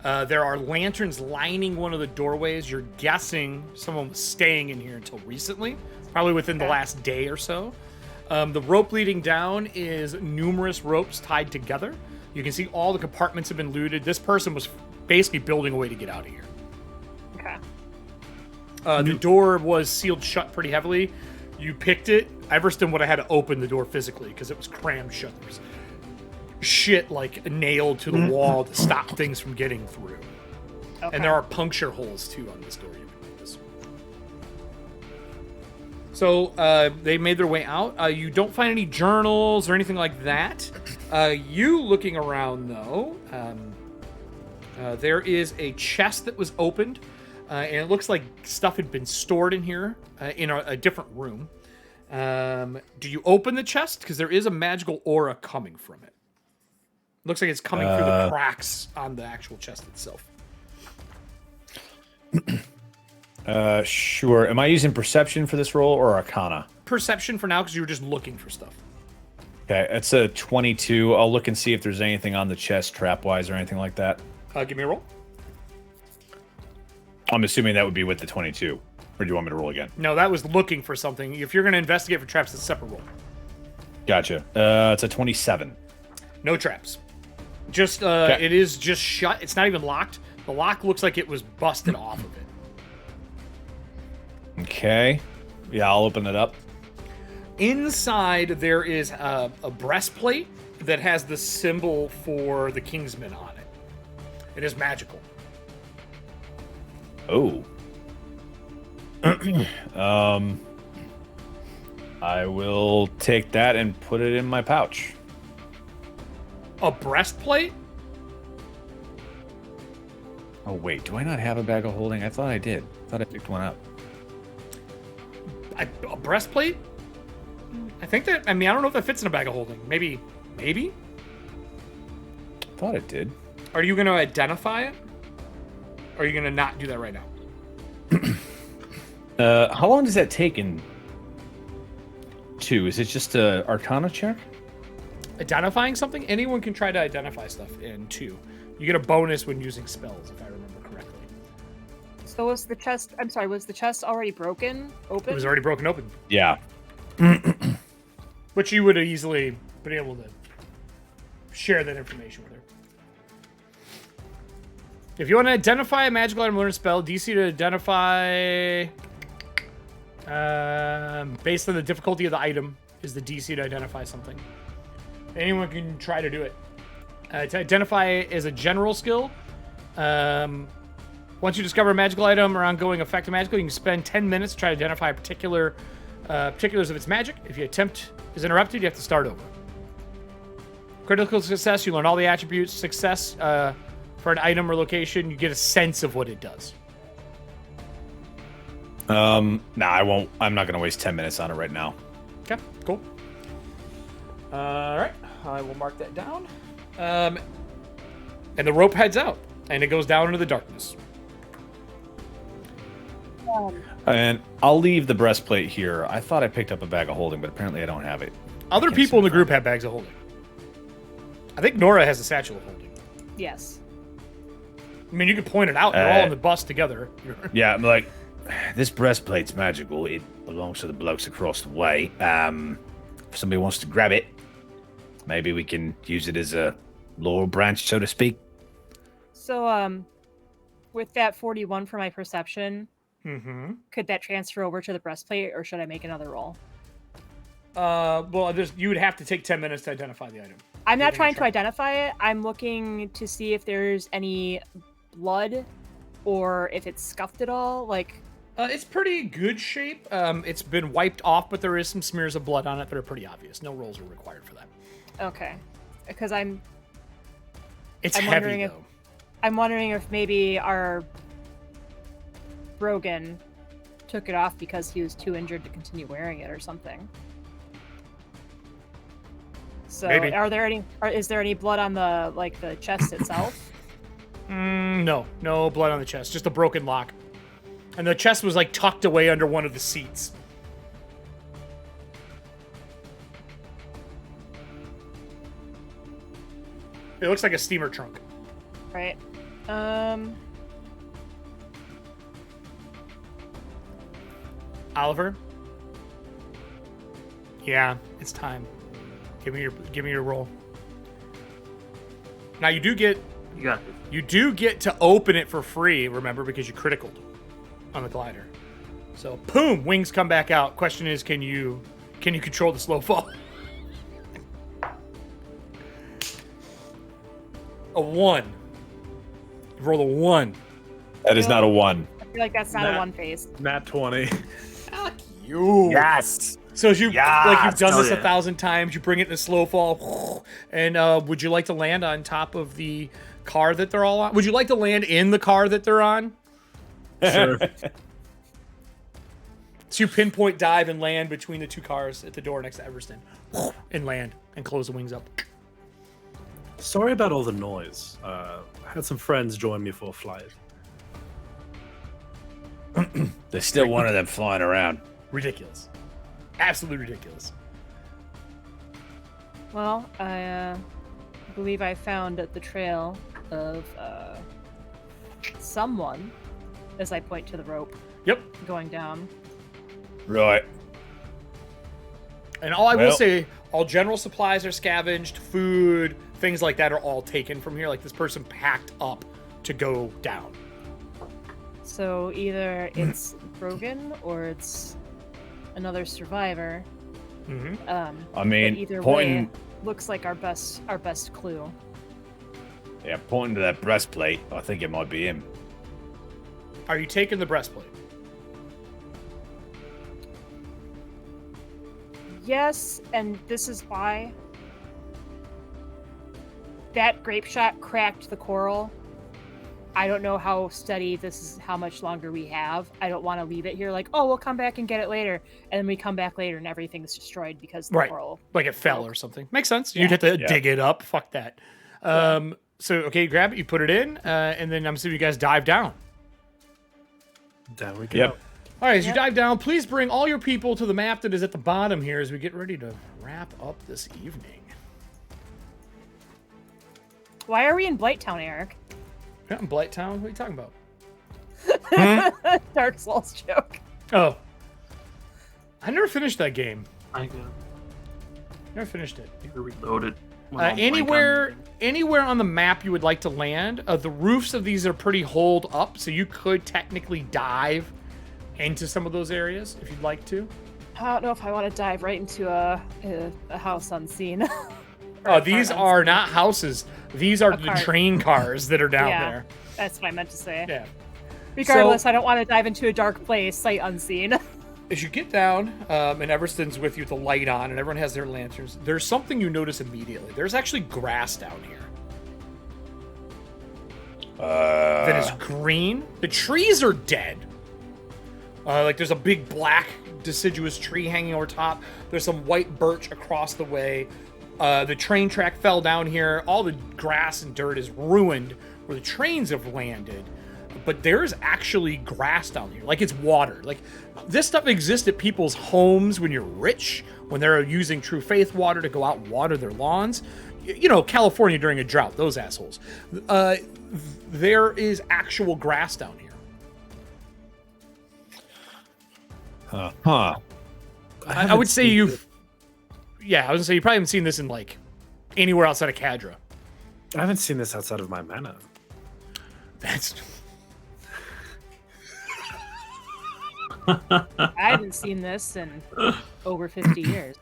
There are lanterns lining one of the doorways. You're guessing someone was staying in here until recently, probably within the last day or so. The rope leading down is numerous ropes tied together. You can see all the compartments have been looted. This person was basically building a way to get out of here. Okay. The door was sealed shut pretty heavily. You picked it. Everston would have had to open the door physically because it was crammed shut. There was shit like nailed to the wall to stop things from getting through. Okay. And there are puncture holes too on this door. You can notice. So they made their way out. You don't find any journals or anything like that. You looking around though, there is a chest that was opened. And it looks like stuff had been stored in here in a different room. Do you open the chest? Because there is a magical aura coming from it. Looks like it's coming through the cracks on the actual chest itself. Sure. Am I using perception for this roll or arcana? Perception for now, because you were just looking for stuff. Okay, it's a 22. I'll look and see if there's anything on the chest trap-wise or anything like that. Give me a roll. I'm assuming that would be with the 22. Or do you want me to roll again? No, that was looking for something. If you're going to investigate for traps, it's a separate roll. Gotcha. It's a 27. No traps. Just, it is just shut. It's not even locked. The lock looks like it was busted off of it. Okay. Yeah, I'll open it up. Inside, there is a breastplate that has the symbol for the Kingsman on it. It is magical. Oh. I will take that and put it in my pouch. A breastplate? Oh, wait. Do I not have a bag of holding? I thought I did. I thought I picked one up. A breastplate? I think that, I don't know if that fits in a bag of holding. Maybe? I thought it did. Are you going to identify it? Or are you going to not do that right now? How long does that take in 2? Is it just a Arcana check? Identifying something? Anyone can try to identify stuff in 2. You get a bonus when using spells, if I remember correctly. So was the chest? I'm sorry. Was the chest already broken open? It was already broken open. Yeah. Which you would have easily been able to share that information with her. If you want to identify a magical item, learn a spell, DC to identify, based on the difficulty of the item, is the DC to identify something. Anyone can try to do it. To identify is a general skill. Once you discover a magical item or ongoing effect of magical, you can spend 10 minutes to try to identify a particulars of its magic. If your attempt is interrupted, you have to start over. Critical success, you learn all the attributes. Success, for an item or location, you get a sense of what it does. Nah, I won't. I'm not going to waste 10 minutes on it right now. Okay, cool. All right, I will mark that down. And the rope heads out, and it goes down into the darkness. And I'll leave the breastplate here. I thought I picked up a bag of holding, but apparently I don't have it. Other people in the group have bags of holding. I think Nora has a satchel of holding. Yes. You can point it out. They're all on the bus together. Yeah, I'm like, this breastplate's magical. It belongs to the blokes across the way. If somebody wants to grab it. Maybe we can use it as a laurel branch, so to speak. So, with that 41 for my perception, Mm-hmm. could that transfer over to the breastplate, or should I make another roll? Well, you would have to take 10 minutes to identify the item. I'm not trying to identify it. I'm looking to see if there's any blood or if it's scuffed at all. Like, it's pretty good shape. It's been wiped off, but there is some smears of blood on it that are pretty obvious. No rolls are required for that. okay, because It's I'm heavy, wondering though. I'm wondering if maybe our Brogan took it off because he was too injured to continue wearing it or something. So, Maybe. is there any blood on the chest itself? No blood on the chest. Just a broken lock. And the chest was, tucked away under one of the seats. It looks like a steamer trunk. Right. Oliver? Yeah, it's time. Give me your roll. Now you do get to open it for free, remember, because you criticaled on the glider. So boom, wings come back out. Question is, can you control the slow fall? A 1. You roll a 1. That is not a 1. I feel like that's not a one face. Nat 20. Fuck you. Yes. So as you've done this 1,000 times, you bring it in a slow fall, and would you like to land on top of the car that they're all on? Would you like to land in the car that they're on? Sure. So you pinpoint dive and land between the two cars at the door next to Everston, and land and close the wings up. Sorry about all the noise. I had some friends join me for a flight. There's still one of them flying around. Ridiculous. Absolutely ridiculous. Well, I believe I found the trail of someone, as I point to the rope. Yep. Going down. Right. And all I will say, all general supplies are scavenged, food, things like that are all taken from here. Like this person packed up to go down. So either it's Brogan or it's another survivor. Mm-hmm. I mean, but either pointing, way, looks like our best clue. Yeah, pointing to that breastplate, I think it might be him. Are you taking the breastplate? Yes, and this is why. That grape shot cracked the coral. I don't know how steady this is, how much longer we have. I don't want to leave it here like, oh, we'll come back and get it later. And then we come back later and everything's destroyed because the coral. Like it fell or something. Makes sense. You'd have to dig it up. Fuck that. So, okay, you grab it, you put it in, and then I'm assuming you guys dive down. Down we go. Yep. All right, as you dive down, please bring all your people to the map that is at the bottom here as we get ready to wrap up this evening. Why are we in Blighttown, Eric? Yeah, in Blighttown? What are you talking about? Dark Souls joke. Oh. I never finished that game. I know. Never finished it. You reload it. Anywhere on the map you would like to land, the roofs of these are pretty holed up, so you could technically dive into some of those areas if you'd like to. I don't know if I want to dive right into a house unseen. These are not houses. These are the train cars that are down there. That's what I meant to say. Yeah. Regardless, I don't want to dive into a dark place, sight unseen. As you get down, and Everston's with you with the light on, and everyone has their lanterns, there's something you notice immediately. There's actually grass down here. That is green. The trees are dead. There's a big black deciduous tree hanging over top. There's some white birch across the way. The train track fell down here. All the grass and dirt is ruined where the trains have landed. But there's actually grass down here. Like, it's water. Like, this stuff exists at people's homes when you're rich, when they're using True Faith water to go out and water their lawns. You know, California during a drought, those assholes. There is actual grass down here. Huh. I would say I was gonna say you probably haven't seen this in like anywhere outside of Cadra. I haven't seen this outside of my mana. That's I haven't seen this in over 50 years.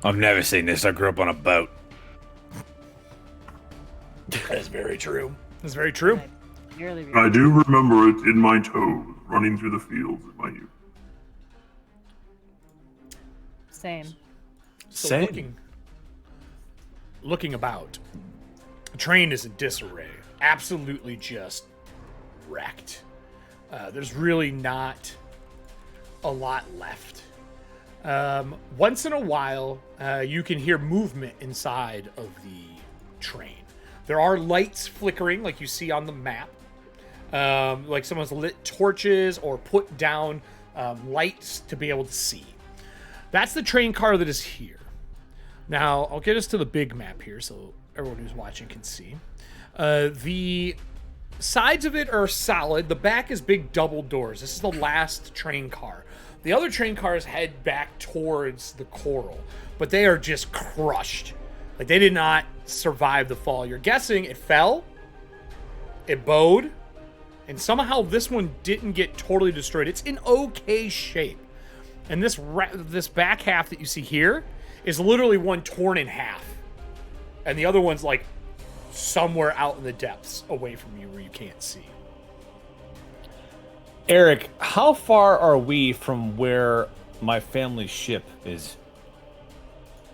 I've never seen this. I grew up on a boat. That's very true. That's very true. I do remember it in my toes, running through the fields in my youth. Same. So Same. Looking about, the train is in disarray. Absolutely just wrecked. There's really not a lot left. Once in a while, you can hear movement inside of the train. There are lights flickering, like you see on the map. Like someone's lit torches or put down lights to be able to see. That's the train car that is here. Now, I'll get us to the big map here so everyone who's watching can see. The sides of it are solid. The back is big double doors. This is the last train car. The other train cars head back towards the coral, but they are just crushed. Like, they did not survive the fall. You're guessing it fell, it bowed, and somehow this one didn't get totally destroyed. It's in okay shape. And this back half that you see here is literally one torn in half. And the other one's like somewhere out in the depths away from you where you can't see. Eric, how far are we from where my family's ship is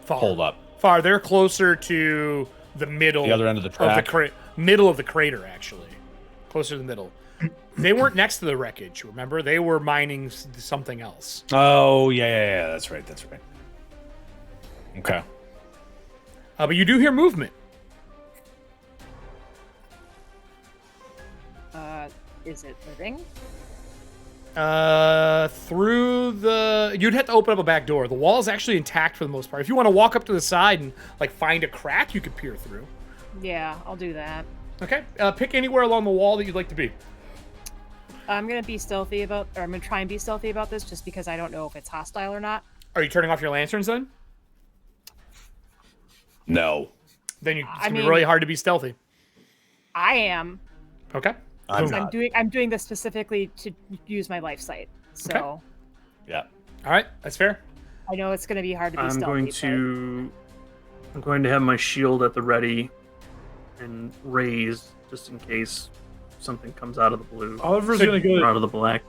pulled up? Far. They're closer to the middle. The other end of the track? Middle of the crater, actually. Closer to the middle. They weren't next to the wreckage, remember? They were mining something else. Oh, yeah. That's right. Okay. But you do hear movement. Is it living? Through the... You'd have to open up a back door. The wall is actually intact for the most part. If you want to walk up to the side and like find a crack, you could peer through. Yeah, I'll do that. Okay. Pick anywhere along the wall that you'd like to be. I'm gonna be stealthy about, or I'm gonna try and be stealthy about this, just because I don't know if it's hostile or not. Are you turning off your lanterns then? No. Then it's gonna be really hard to be stealthy. I am. Okay. I'm doing this specifically to use my life sight. So. Okay. Yeah. All right, that's fair. I know it's gonna be hard to be I'm stealthy. I'm going to have my shield at the ready and raise just in case something comes out of the blue. Oliver's gonna go out of the black.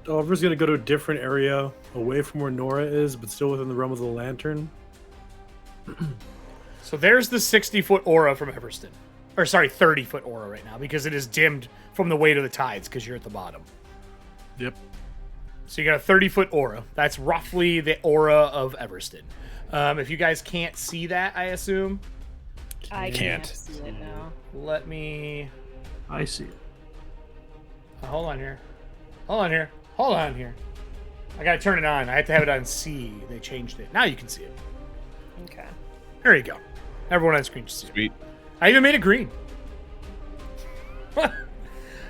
Oliver's gonna go to a different area away from where Nora is, but still within the realm of the lantern. So there's the 60-foot aura from Everston. Or sorry, 30-foot aura right now, because it is dimmed from the weight of the tides, because you're at the bottom. Yep. So you got a 30-foot aura. That's roughly the aura of Everston. If you guys can't see that, I assume. I can't see it now. Let me... I see it. Hold on here. I gotta turn it on. I have to have it on C. They changed it. Now you can see it. Okay. There you go. Everyone on screen just see it. Sweet. I even made it green.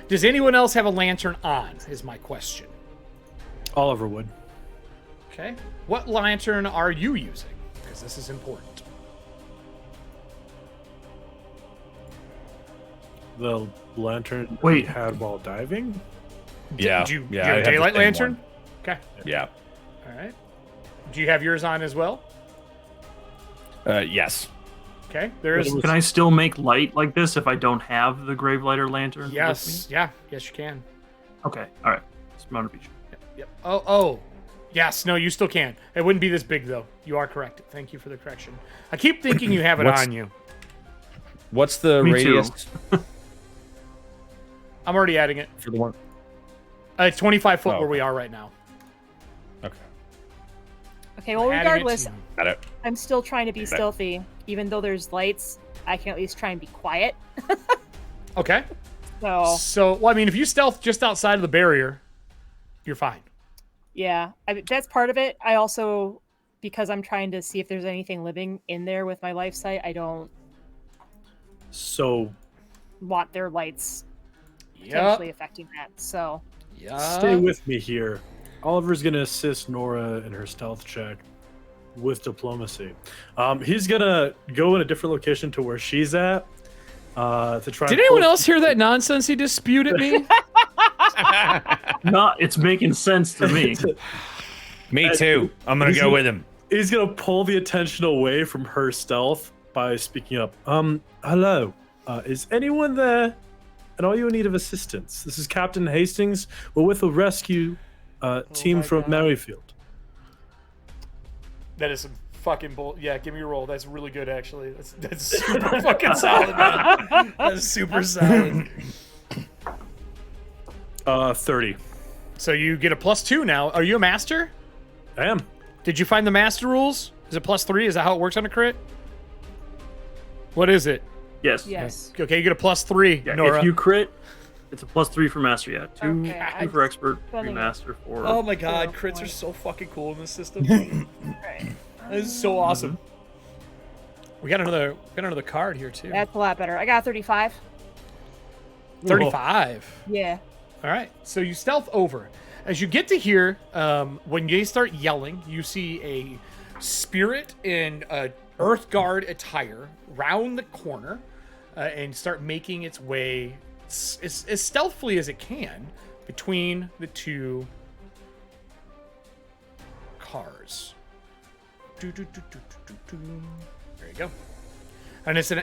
Does anyone else have a lantern on, is my question. Oliver would. Okay. What lantern are you using? Because this is important. The lantern we had while diving? Yeah. Do you have a daylight lantern? Okay. Yeah. All right. Do you have yours on as well? Yes. Okay. Can I still make light like this if I don't have the Gravelighter lantern? Yes. With me? Yeah. Yes, you can. Okay. All right. Just wanted to be sure. Yep. Oh. Yes. No, you still can. It wouldn't be this big though. You are correct. Thank you for the correction. I keep thinking you have it on you. What's the Me radius? too. I'm already adding it. For the one. It's 25 foot where we are right now. Okay. Okay, well, Adding it regardless, to- Got it. I'm still trying to be stealthy. Even though there's lights, I can at least try and be quiet. Okay. So, well, I mean, if you stealth just outside of the barrier, you're fine. yeah, that's part of it. I also, because I'm trying to see if there's anything living in there with my life sight, I don't want their lights potentially affecting that. So, Stay with me here. Oliver's gonna assist Nora in her stealth check. with diplomacy. He's gonna go in a different location to where she's at. To try. Did anyone else hear that nonsense he just spewed at me? No, it's making sense to me. Me too. I'm gonna go with him. He's gonna pull the attention away from her stealth by speaking up. Hello. Is anyone there? And are you in need of assistance? This is Captain Hastings. We're with a rescue team from Merrifield. That is some fucking bull. Yeah, give me a roll. That's really good, actually. That's super fucking solid, man. That's super solid. 30. So you get a +2 now. Are you a master? I am. Did you find the master rules? Is it +3? Is that how it works on a crit? What is it? Yes. Yes. Okay, you get a +3, Yeah, Nora. if you crit, it's a +3 for master. Yeah, two Okay, for expert, 3 spending master for. Oh my god, 4 crits are points. so fucking cool in this system. Right. This is so awesome. We got another card here too. That's a lot better. I got 35. 35. Yeah. All right, so you stealth over. As you get to here, when they start yelling, you see a spirit in Earth Guard attire round the corner and start making its way as stealthily as it can between the two cars. There you go. And it's an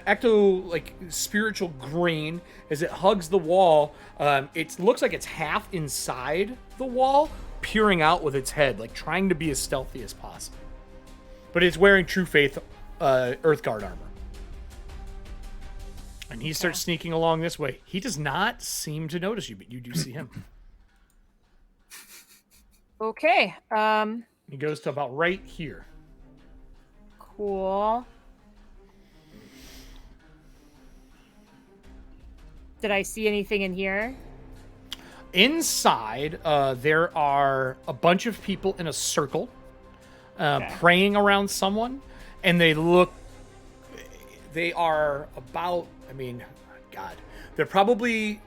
spiritual green as it hugs the wall. It looks like it's half inside the wall, peering out with its head, like trying to be as stealthy as possible. But it's wearing True Faith Earthguard armor. And he starts sneaking along this way. He does not seem to notice you, but you do see him. Okay. He goes to about right here. Cool. Did I see anything in here? Inside, there are a bunch of people in a circle praying around someone, and they are about, they're probably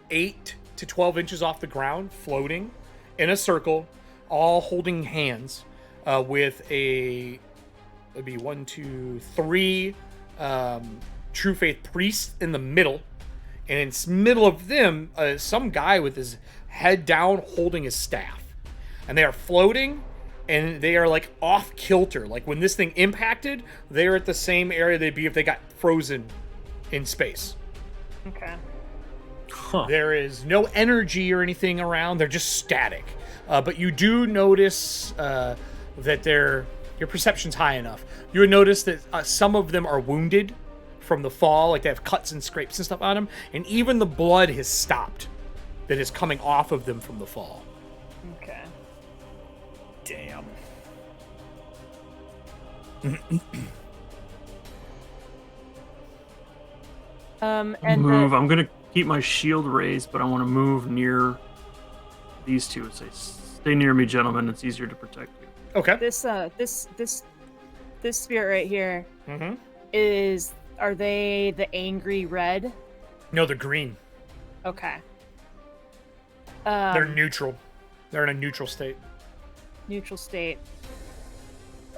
8 to 12 inches off the ground, floating in a circle, all holding hands with maybe 1, 2, 3 True Faith priests in the middle. And in the middle of them, some guy with his head down holding his staff. And they are floating, and they are like off kilter. Like when this thing impacted, they're at the same area they'd be if they got frozen in space. Okay. Huh. There is no energy or anything around. They're just static. But you do notice that your perception's high enough. You would notice that some of them are wounded from the fall, like they have cuts and scrapes and stuff on them, and even the blood has stopped that is coming off of them from the fall. Okay. Damn. And move. I'm gonna keep my shield raised, but I want to move near these two and say, "Stay near me, gentlemen. It's easier to protect you." Okay. This spirit right here Mm-hmm. are they the angry red? No, they're green. Okay. They're neutral. They're in a neutral state. Neutral state.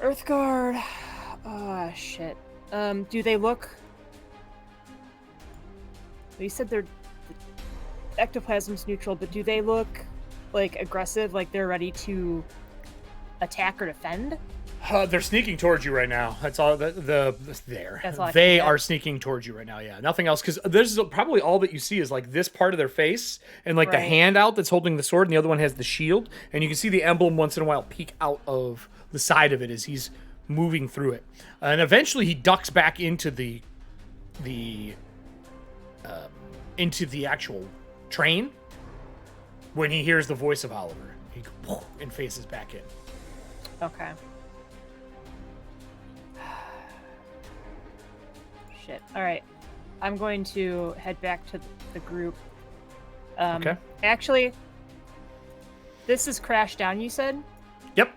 Earthguard. Oh shit. Do they look? You said they're ectoplasm's neutral, but do they look like aggressive, like they're ready to attack or defend? They're sneaking towards you right now. That's all. That's all they are sneaking towards you right now. Yeah, nothing else. Because there's probably all that you see is like this part of their face and like the hand out that's holding the sword, and the other one has the shield. And you can see the emblem once in a while peek out of the side of it as he's moving through it. And eventually he ducks back into the actual train when he hears the voice of Oliver. He goes, and faces back in. Okay. Shit. All right. I'm going to head back to the group. Okay. Actually, this is crashed down, you said? Yep.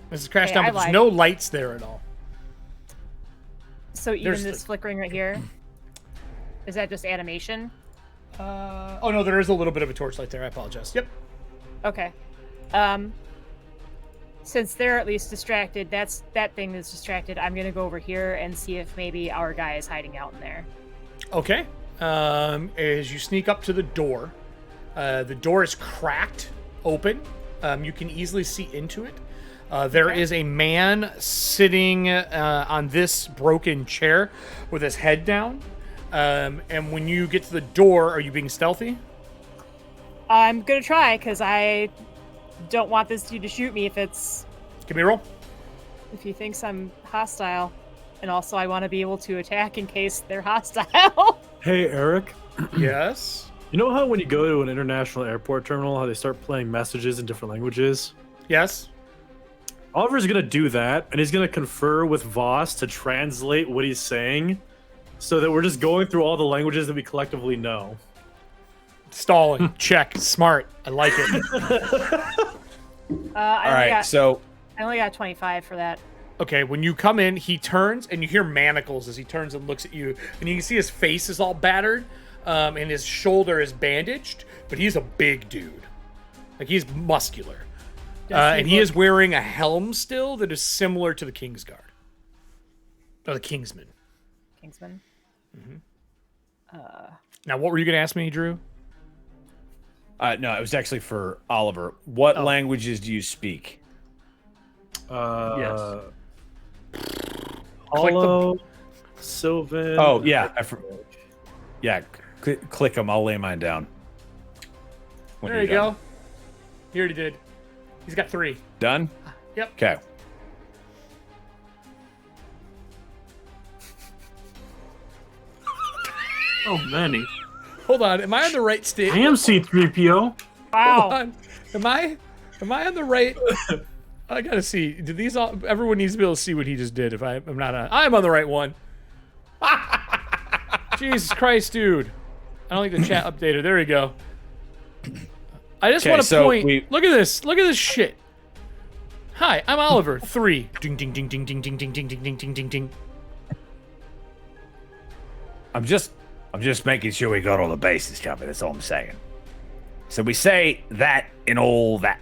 This is crashed down, I but there's lied. no lights there at all. So even There's this flickering right here, is that just animation? Oh no, there is a little bit of a torchlight there. I apologize. Yep. Okay. since they're at least distracted, that thing is distracted. I'm gonna go over here and see if maybe our guy is hiding out in there. Okay. As you sneak up to the door is cracked open. You can easily see into it. There is a man sitting on this broken chair with his head down. And when you get to the door, are you being stealthy? I'm gonna try, because I don't want this dude to shoot me if Give me a roll. If he thinks I'm hostile. And also I want to be able to attack in case they're hostile. Hey, Eric. Yes? You know how when you go to an international airport terminal, how they start playing messages in different languages? Yes. Oliver's going to do that, and he's going to confer with Voss to translate what he's saying so that we're just going through all the languages that we collectively know. Stalling. Check. Smart. I like it. I only got 25 for that. Okay, when you come in, he turns, and you hear manacles as he turns and looks at you. And you can see his face is all battered, and his shoulder is bandaged, but he's a big dude. Like, he's muscular. And he is wearing a helm still that is similar to the Kingsguard. Or the Kingsman. Kingsman? Mm-hmm. Now, what were you going to ask me, Drew? No, it was actually for Oliver. What languages do you speak? Yes. Hollow, Sylvan. Oh, yeah. Click them. I'll lay mine down. There you go. He already did. He's got 3. Done? Yep. Okay. Oh, many. Hold on. Am I on the right state? I am C3PO. Wow. Hold on. Am I on the right? I gotta see. Did these all? Everyone needs to be able to see what he just did. If I'm not on, I'm on the right one. Jesus Christ, dude! I don't think the chat updated. There we go. I just want to point. Look at this. Look at this shit. Hi, I'm Oliver. 3. Ding ding ding ding ding ding ding ding ding ding ding ding. I'm just making sure we got all the bases covered. That's all I'm saying. So we say that in all that.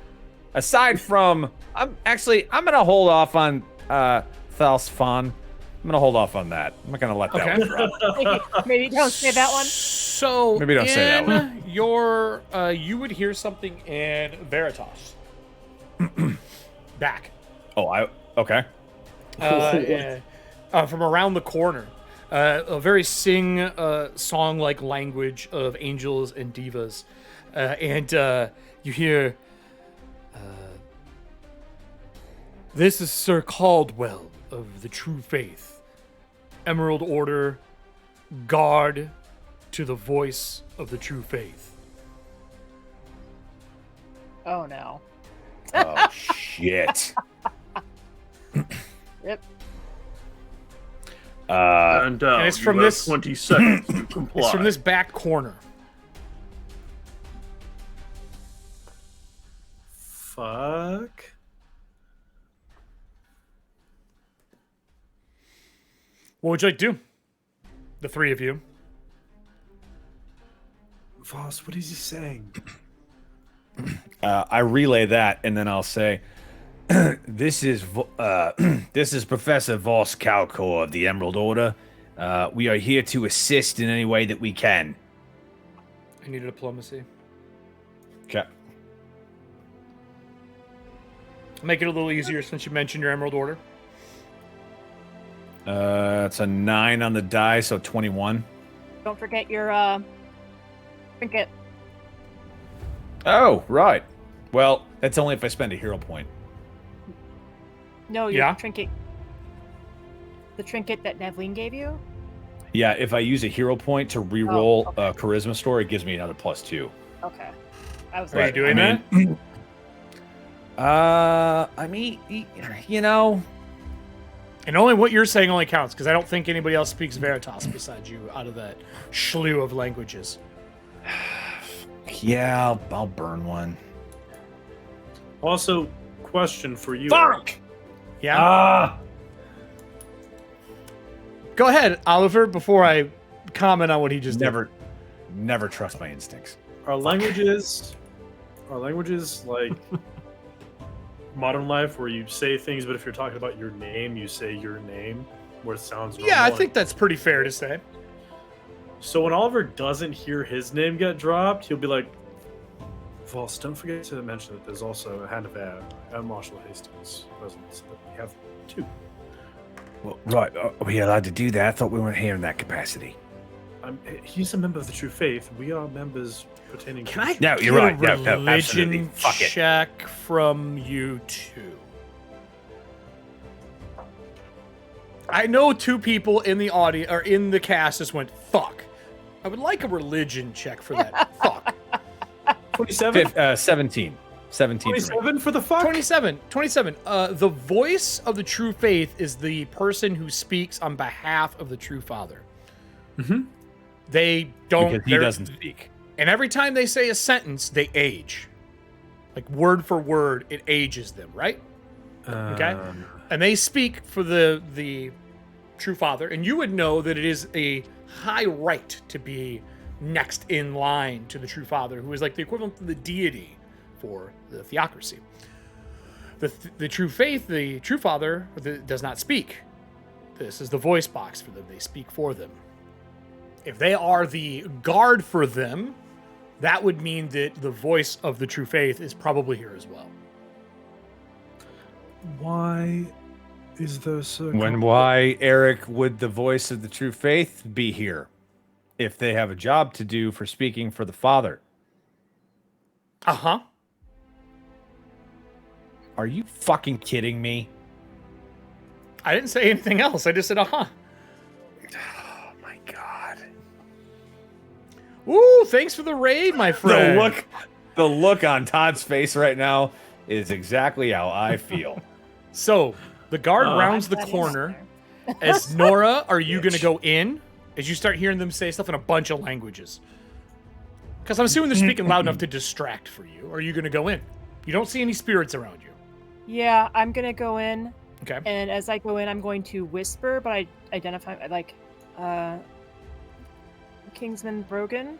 Aside from, I'm gonna hold off on Thalsfan. I'm gonna hold off on that. I'm not gonna let that one drop. Maybe don't say that one. So maybe don't say that one. Your you would hear something in Veritas. Back. Oh, okay. From around the corner. A very song-like language of angels and divas. And you hear, this is Sir Caldwell of the True Faith. Emerald Order, guard to the voice of the True Faith. Oh, no. Oh, shit. Yep. And it's from this 20 seconds to comply. It's from this back corner. Fuck. What would you like to do? The 3 of you. Voss, what is he saying? I relay that, and then I'll say, "This is Professor Voss Calcor of the Emerald Order. We are here to assist in any way that we can." I need a diplomacy. Okay. Make it a little easier since you mentioned your Emerald Order. It's a 9 on the die, so 21. Don't forget your trinket. Oh, right. Well, that's only if I spend a hero point. No, your trinket. The trinket that Nevleen gave you? Yeah, if I use a hero point to re-roll a charisma score, it gives me another +2. Okay. I was Are you doing that? I mean, you know. And only what you're saying only counts, because I don't think anybody else speaks Veritas besides you out of that slew of languages. Yeah, I'll burn one. Also, question for you. Fuck! Yeah? Go ahead, Oliver, before I comment on what he just did. Never trust my instincts. Are languages like modern life where you say things, but if you're talking about your name, you say your name, where it sounds normal. Yeah, I think that's pretty fair to say. So when Oliver doesn't hear his name get dropped, he'll be like, Voss, don't forget to mention that there's also a Hand of Air and Marshal Hastings present, so that we have 2. Well, right, are we allowed to do that? I thought we weren't here in that capacity. He's a member of the True Faith. We are members pertaining to... Can I No, you're get right. a No, religion absolutely. Fuck it. check from you two? I know 2 people in the audience or in the cast just went, fuck. I would like a religion check for that. Fuck. 27? 17. 17. 27 for the fuck? 27. The voice of the True Faith is the person who speaks on behalf of the True Father. Mm-hmm. They don't... Because he doesn't speak. And every time they say a sentence, they age. Like, word for word, it ages them, right? Okay? And they speak for the True Father, and you would know that it is a high right to be next in line to the True Father, who is like the equivalent to the deity for the theocracy. The True Faith, the True Father, does not speak. This is the voice box for them. They speak for them. If they are the guard for them, that would mean that the voice of the True Faith is probably here as well. Why is there so... Why, Eric, would the voice of the True Faith be here if they have a job to do for speaking for the Father? Uh-huh. Are you fucking kidding me? I didn't say anything else. I just said, uh-huh. Oh, my God. Ooh, thanks for the raid, my friend. The look on Todd's face right now is exactly how I feel. So, the guard rounds the corner. As Nora, are you going to go in? As you start hearing them say stuff in a bunch of languages. Because I'm assuming they're speaking loud enough to distract for you. Or are you going to go in? You don't see any spirits around you. Yeah, I'm gonna go in. Okay. And as I go in, I'm going to whisper, but I identify like Kingsman Brogan.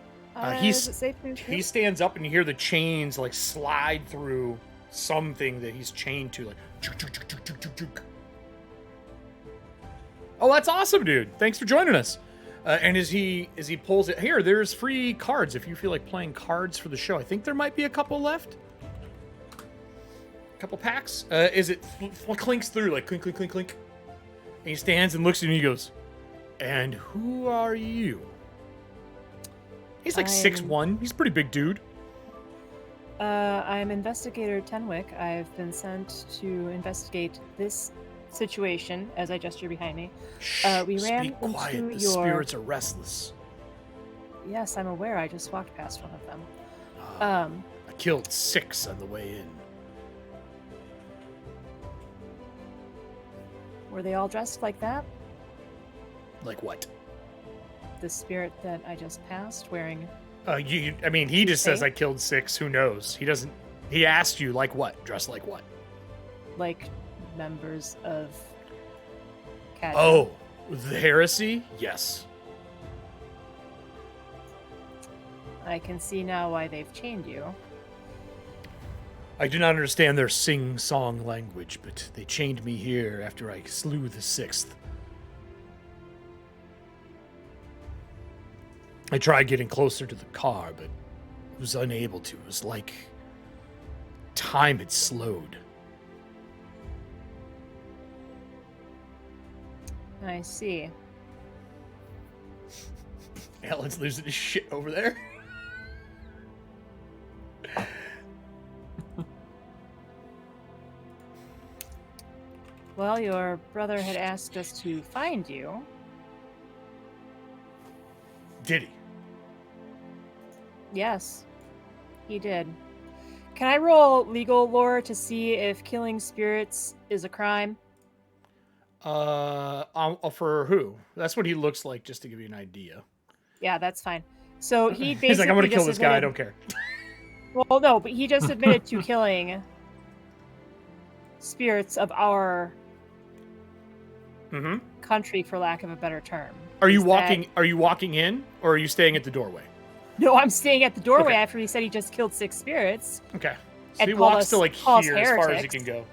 Is it safe to he stands up and you hear the chains like slide through something that he's chained to, like. Juk, juk, juk, juk, juk, juk, juk. Oh, that's awesome, dude! Thanks for joining us. And as he pulls it, here, there's free cards if you feel like playing cards for the show. I think there might be a couple left. Couple packs. As it clinks through, like clink, clink, clink, clink. And he stands and looks at you and he goes, "And who are you?" He's like 6'1". He's a pretty big dude. I'm Investigator Tenwick. I've been sent to investigate this situation as I gesture behind me. We ran Speak quiet. into The your... spirits are restless. Yes, I'm aware. I just walked past one of them. I killed 6 on the way in. Were they all dressed like that? Like what? The spirit that I just passed wearing... I mean, he just says I killed 6. Who knows? He doesn't... He asked you, like what? Dressed like what? Like members of... Cadre. Oh, the heresy? Yes. I can see now why they've chained you. I do not understand their sing-song language, but they chained me here after I slew the 6th. I tried getting closer to the car, but was unable to. It was like time had slowed. I see. Alan's losing his shit over there. Well, your brother had asked us to find you. Did he? Yes, he did. Can I roll legal lore to see if killing spirits is a crime? For who? That's what he looks like, just to give you an idea. Yeah, that's fine. So he basically He's like, I'm gonna kill just this guy, I admitted- don't care. Well, no, but he just admitted to killing spirits of our country, for lack of a better term. Are you Is walking? that- Are you walking in, or are you staying at the doorway? No, I'm staying at the doorway Okay. after he said he just killed 6 spirits. Okay. So he walks to like here as far as he can go.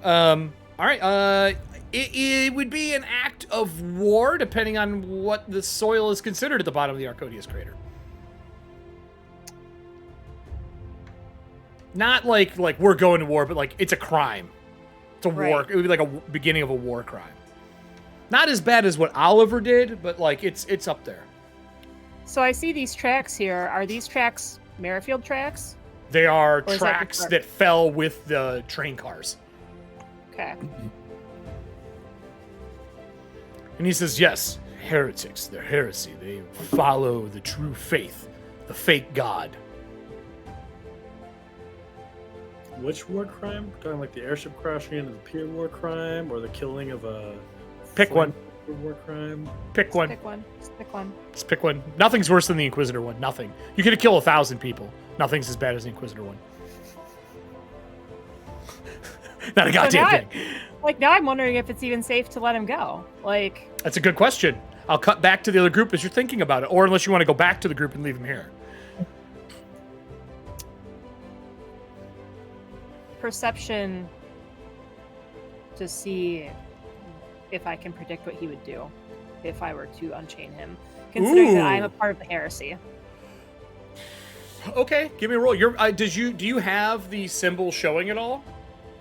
All right. It would be an act of war, depending on what the soil is considered at the bottom of the Arkodos Crater. Not like we're going to war, but like it's a crime. It's a war. It would be like a beginning of a war crime. Not as bad as what Oliver did, but like it's up there. So I see these tracks here. Are these tracks Merrifield tracks? They are tracks that fell with the train cars. Okay. And he says, yes, heretics, they're heresy. They follow the true faith, the fake god. Which war crime? We're talking like the airship crashing into the pier war crime, or the killing of a... Pick one. War crime. Pick one. Pick one. Just pick one. Just pick one. Nothing's worse than the Inquisitor one. Nothing. You could have killed 1,000 people. Nothing's as bad as the Inquisitor one. Not a goddamn thing. Now I'm wondering if it's even safe to let him go. That's a good question. I'll cut back to the other group as you're thinking about it, or unless you want to go back to the group and leave him here. Perception to see if I can predict what he would do if I were to unchain him, considering that I'm a part of the heresy. Okay, give me a roll. Do you have the symbol showing at all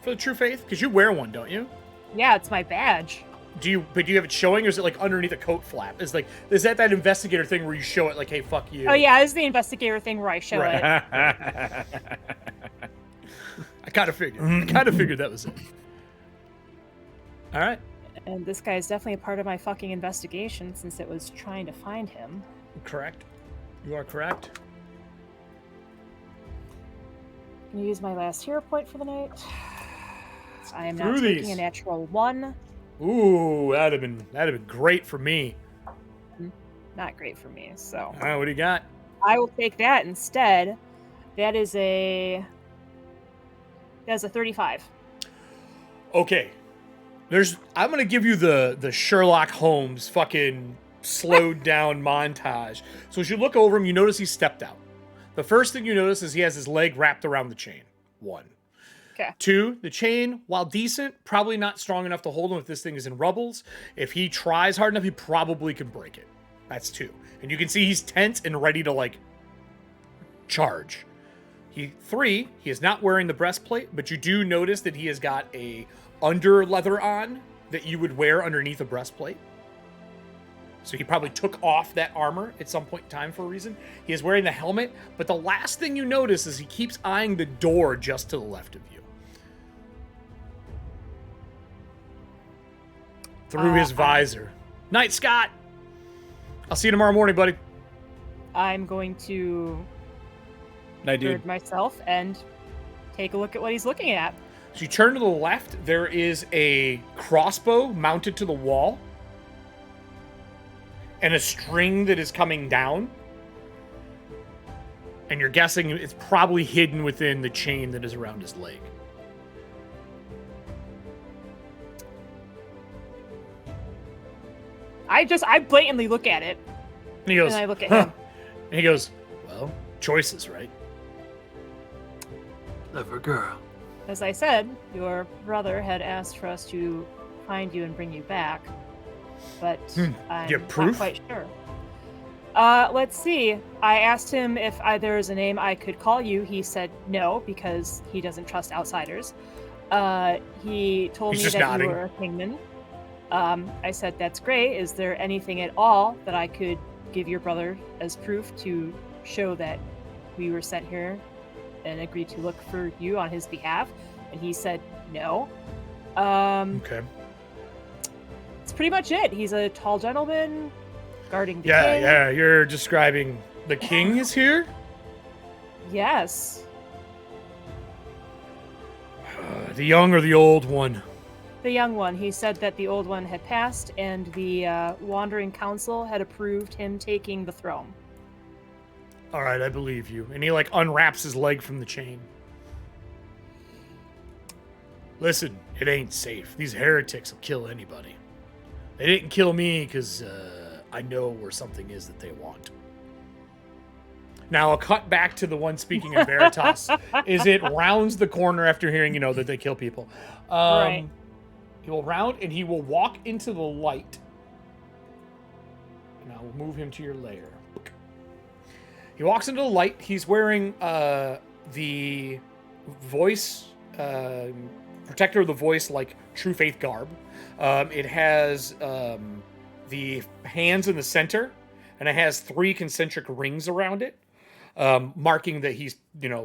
for the true faith? Because you wear one, don't you? Yeah, it's my badge. Do you have it showing, or is it like underneath a coat flap? Is that investigator thing where you show it like, hey, fuck you? Oh yeah, it's the investigator thing where I show it. I kind of figured that was it. All right. And this guy is definitely a part of my fucking investigation, since it was trying to find him. Correct. You are correct. Can you use my last hero point for the night? I am now taking a natural 1. Ooh, that'd have been great for me. Not great for me, so. All right, what do you got? I will take that instead. That is a 35. Okay. I'm gonna give you the Sherlock Holmes fucking slowed down montage. So as you look over him, you notice he's stepped out. The first thing you notice is he has his leg wrapped around the chain. 1. Okay. 2, the chain, while decent, probably not strong enough to hold him if this thing is in rubbles. If he tries hard enough, he probably can break it. That's 2. And you can see he's tense and ready to charge. 3, he is not wearing the breastplate, but you do notice that he has got a under leather on that you would wear underneath a breastplate. So he probably took off that armor at some point in time for a reason. He is wearing the helmet, but the last thing you notice is he keeps eyeing the door just to the left of you. Through his visor. Night, Scott! I'll see you tomorrow morning, buddy. I'm going to gird myself and take a look at what he's looking at. So you turn to the left, there is a crossbow mounted to the wall and a string that is coming down. And you're guessing it's probably hidden within the chain that is around his leg. I blatantly look at it. And he goes, and I look at him. And he goes, well, choices, right? Clever girl. As I said, your brother had asked for us to find you and bring you back, but I'm not quite sure. Let's see. I asked him if there is a name I could call you. He said no, because he doesn't trust outsiders. He told me that you were a kingman. I said, that's great. Is there anything at all that I could give your brother as proof to show that we were sent here and agreed to look for you on his behalf? And he said no. Okay. That's pretty much it. He's a tall gentleman guarding the king. Yeah, you're describing the king is here? Yes. The young or the old one? The young one. He said that the old one had passed and the Wandering Council had approved him taking the throne. All right, I believe you. And he unwraps his leg from the chain. Listen, it ain't safe. These heretics will kill anybody. They didn't kill me because I know where something is that they want. Now, a cut back to the one speaking in Veritas is it rounds the corner after hearing, that they kill people. Right. He will round and he will walk into the light. And I will move him to your lair. He walks into the light. He's wearing the voice, protector of the voice, like True Faith garb. It has the hands in the center, and it has 3 concentric rings around it. Marking that he's,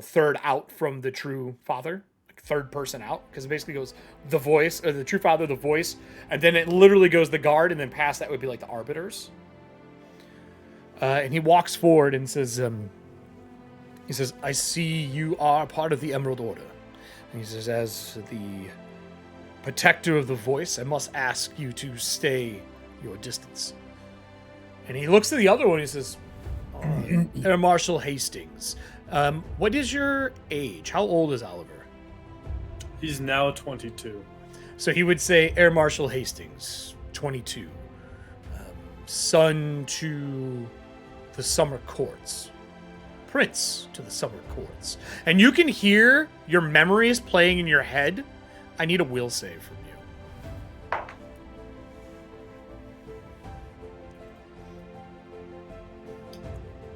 third out from the true father, like third person out, because it basically goes the voice, or the true father, the voice, and then it literally goes the guard, and then past that would be like the arbiters. And he walks forward and says, I see you are part of the Emerald Order. And he says, as the protector of the voice, I must ask you to stay your distance. And he looks to the other one and he says, Air Marshal Hastings, what is your age? How old is Oliver? He's now 22. So he would say, Air Marshal Hastings, 22. Son to the Summer Courts. Prince to the Summer Courts. And you can hear your memories playing in your head. I need a will save from you.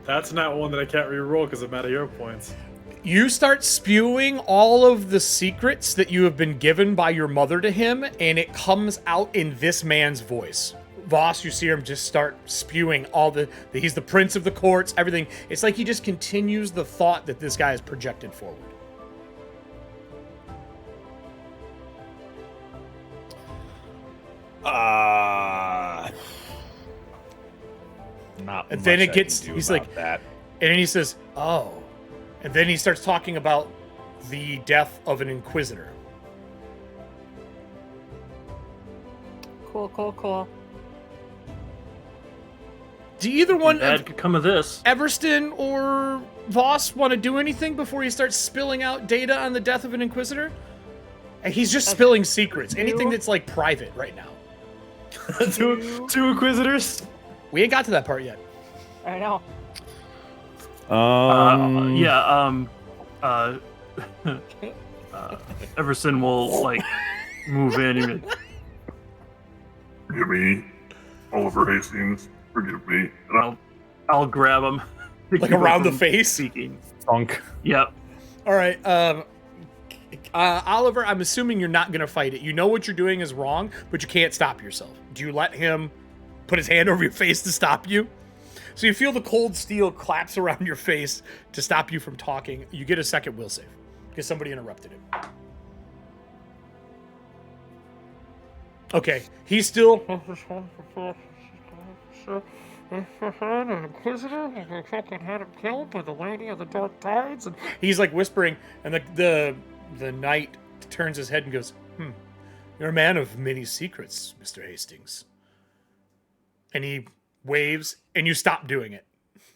That's not one that I can't re-roll because I'm out of hero points. You start spewing all of the secrets that you have been given by your mother to him, and it comes out in this man's voice. Voss, you see him just start spewing all he's the prince of the courts, everything. It's like he just continues the thought that this guy is projected forward. Not and then much it gets, he's like, that. And then he says, oh. And then he starts talking about the death of an inquisitor. Cool. Do either one Bad could come of this. Everston or Voss want to do anything before he starts spilling out data on the death of an inquisitor? And he's just spilling secrets. Anything that's like private right now. two inquisitors? We ain't got to that part yet. I know. Everson will like move in. And Forgive me, Oliver Hastings. Forgive me. And I'll grab him. Like around the face? Speaking. Funk. Yep. All right. Oliver, I'm assuming you're not going to fight it. You know what you're doing is wrong, but you can't stop yourself. Do you let him put his hand over your face to stop you? So you feel the cold steel collapse around your face to stop you from talking. You get a second will save because somebody interrupted him. Okay, he's still... He's like whispering, and the knight turns his head and goes, You're a man of many secrets, Mr. Hastings. And he waves, and you stop doing it.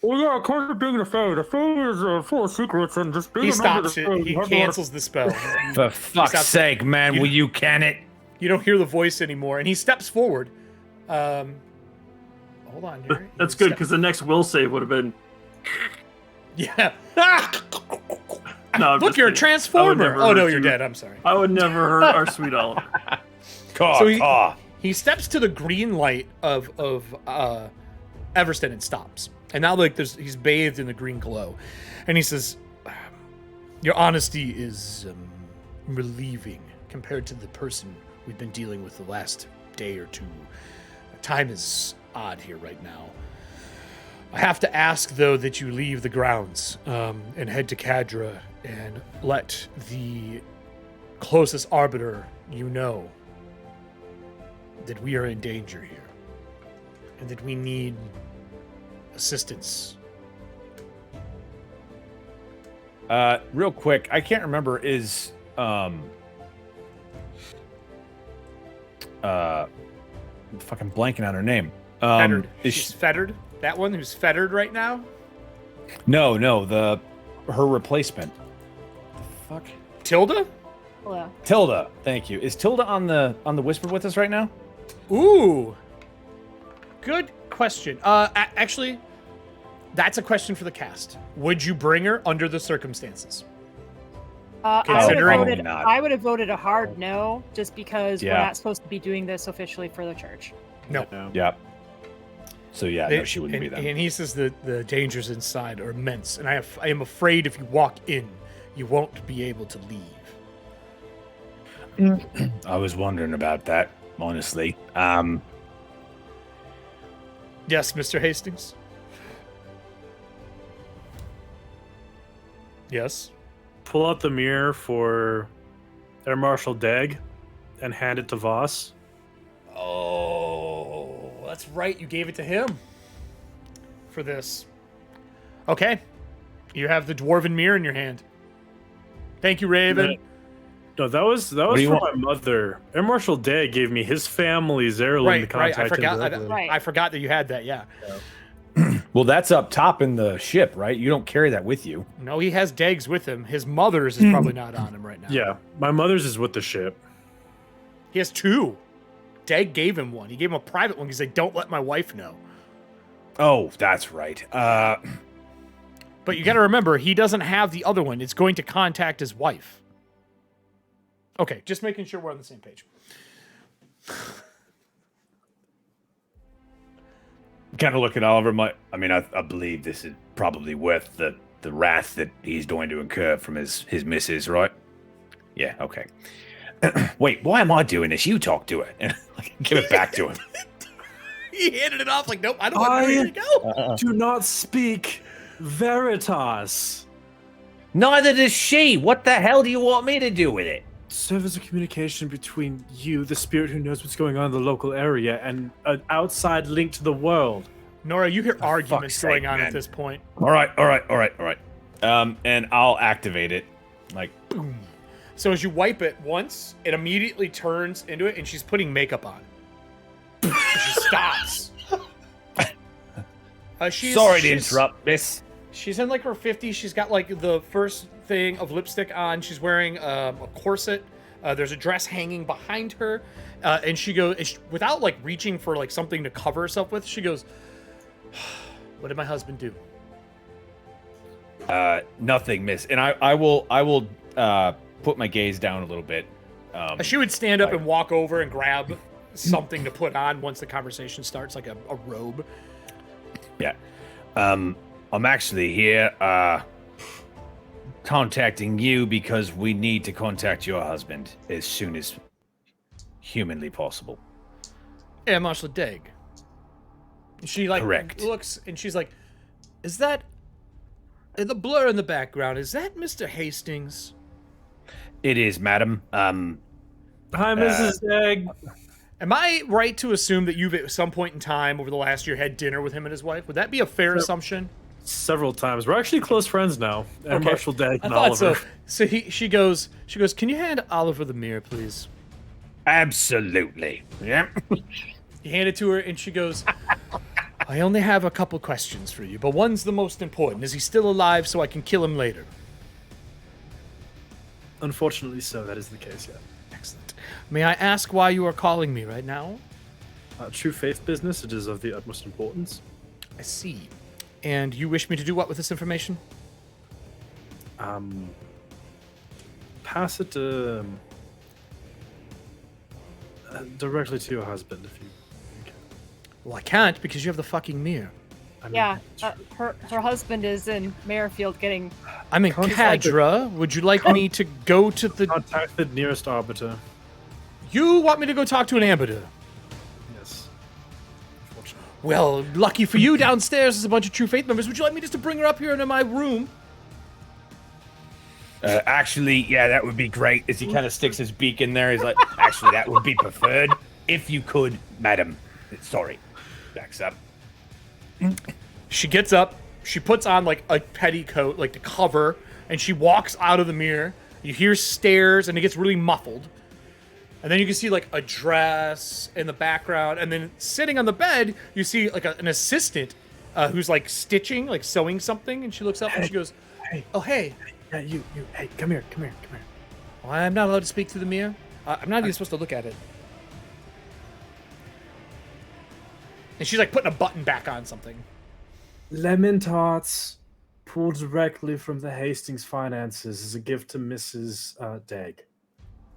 Well, yeah, I can't bring the phone. The phone is full of secrets, and just being He stops it. He cancels the spell. For fuck's sake, man, will you can it? You don't hear the voice anymore, and he steps forward. Hold on, Jerry. That's good, because the next will save would have been... Yeah. No, look, you're a transformer. Oh, no, you're dead. I'm sorry. I would never hurt our sweet Oliver. So he steps to the green light of Everston and stops. And now he's bathed in the green glow. And he says, your honesty is relieving compared to the person we've been dealing with the last day or two. Time is odd here right now. I have to ask, though, that you leave the grounds and head to Cadra and let the closest arbiter you know that we are in danger here and that we need assistance. Real quick, I can't remember, is fucking blanking on her name. Fettered. She's fettered? That one who's fettered right now? No, her replacement. The fuck? Tilda? Yeah. Tilda, thank you. Is Tilda on the Whisper with us right now? Ooh. Good question. Actually, That's a question for the cast. Would you bring her under the circumstances? I not. would have voted a hard no, just because we're not supposed to be doing this officially for the church. No. Yeah. So no, she wouldn't be there. And he says that the dangers inside are immense, and I am afraid if you walk in, you won't be able to leave. I was wondering about that, honestly. Yes, Mr. Hastings. Yes. Pull out the mirror for Air Marshal Degg and hand it to Voss. Oh, that's right. You gave it to him for this. Okay. You have the dwarven mirror in your hand. Thank you, Raven. No, that was for my mother. Air Marshal Degg gave me his family's heirloom to contact I forgot. him. I forgot that you had that. Yeah. Well, that's up top in the ship, right? You don't carry that with you. No, he has Deggs with him. His mother's is probably not on him right now. Yeah, my mother's is with the ship. He has two. Degg gave him one. He gave him a private one. He's like, don't let my wife know. Oh, that's right. But you got to remember, he doesn't have the other one. It's going to contact his wife. Okay, just making sure we're on the same page. Kind of look at Oliver. I believe this is probably worth the wrath that he's going to incur from his missus, right? Yeah, okay. Wait, why am I doing this? You talk to her. And give it back to him. He handed it off like, nope, I don't want you to go. Do not speak Veritas. Neither does she. What the hell do you want me to do with it? Serve as a communication between you, the spirit who knows what's going on in the local area, and an outside link to the world. Nora, you hear arguments going on man. at this point. All right. And I'll activate it. Like, boom. So as you wipe it once, it immediately turns into it, and she's putting makeup on. She stops. Sorry to interrupt, miss. She's in like her 50s. She's got like the first thing of lipstick on. She's wearing a corset. There's a dress hanging behind her. And she goes, without like reaching for like something to cover herself with, she goes, what did my husband do? Nothing, miss. And I will put my gaze down a little bit. She would stand up and walk over and grab something to put on once the conversation starts, like a robe. Yeah. I'm actually here contacting you because we need to contact your husband as soon as humanly possible. Yeah, Marshal Degg. She like Correct. Looks and she's like, is that in the blur in the background? Is that Mr. Hastings? It is, madam. Hi, Mrs. Degg. Am I right to assume that you've at some point in time over the last year had dinner with him and his wife? Would that be a fair assumption? Several times. We're actually close friends now. And Marshal Degg and I thought Oliver. So she goes, can you hand Oliver the mirror, please? Absolutely. Yeah. You hand it to her, and she goes, I only have a couple questions for you, but one's the most important. Is he still alive so I can kill him later? Unfortunately so, that is the case, yeah. Excellent. May I ask why you are calling me right now? True faith business, it is of the utmost importance. I see. And you wish me to do what with this information? Pass it directly to your husband if you can. Well, I can't because you have the fucking mirror. Yeah, her husband is in Merrifield getting... I'm in Cadra. Would you like me to go to the... Contact the nearest arbiter. You want me to go talk to an arbiter? Yes. Unfortunately. Well, lucky for you, downstairs is a bunch of True Faith members. Would you like me just to bring her up here into my room? Actually, yeah, that would be great. As he kind of sticks his beak in there, he's like, actually, that would be preferred. If you could, madam. Sorry. Backs up. She gets up, she puts on like a petticoat, like to cover, and she walks out of the mirror. You hear stairs, and it gets really muffled. And then you can see like a dress in the background, and then sitting on the bed, you see like an assistant who's like stitching, like sewing something, and she looks up and she goes, "Hey, oh hey, yeah, you, hey, come here." Well, I'm not allowed to speak through the mirror. I'm not even supposed to look at it. And she's like putting a button back on something. lemon tarts pulled directly from the Hastings finances as a gift to Mrs. Degg.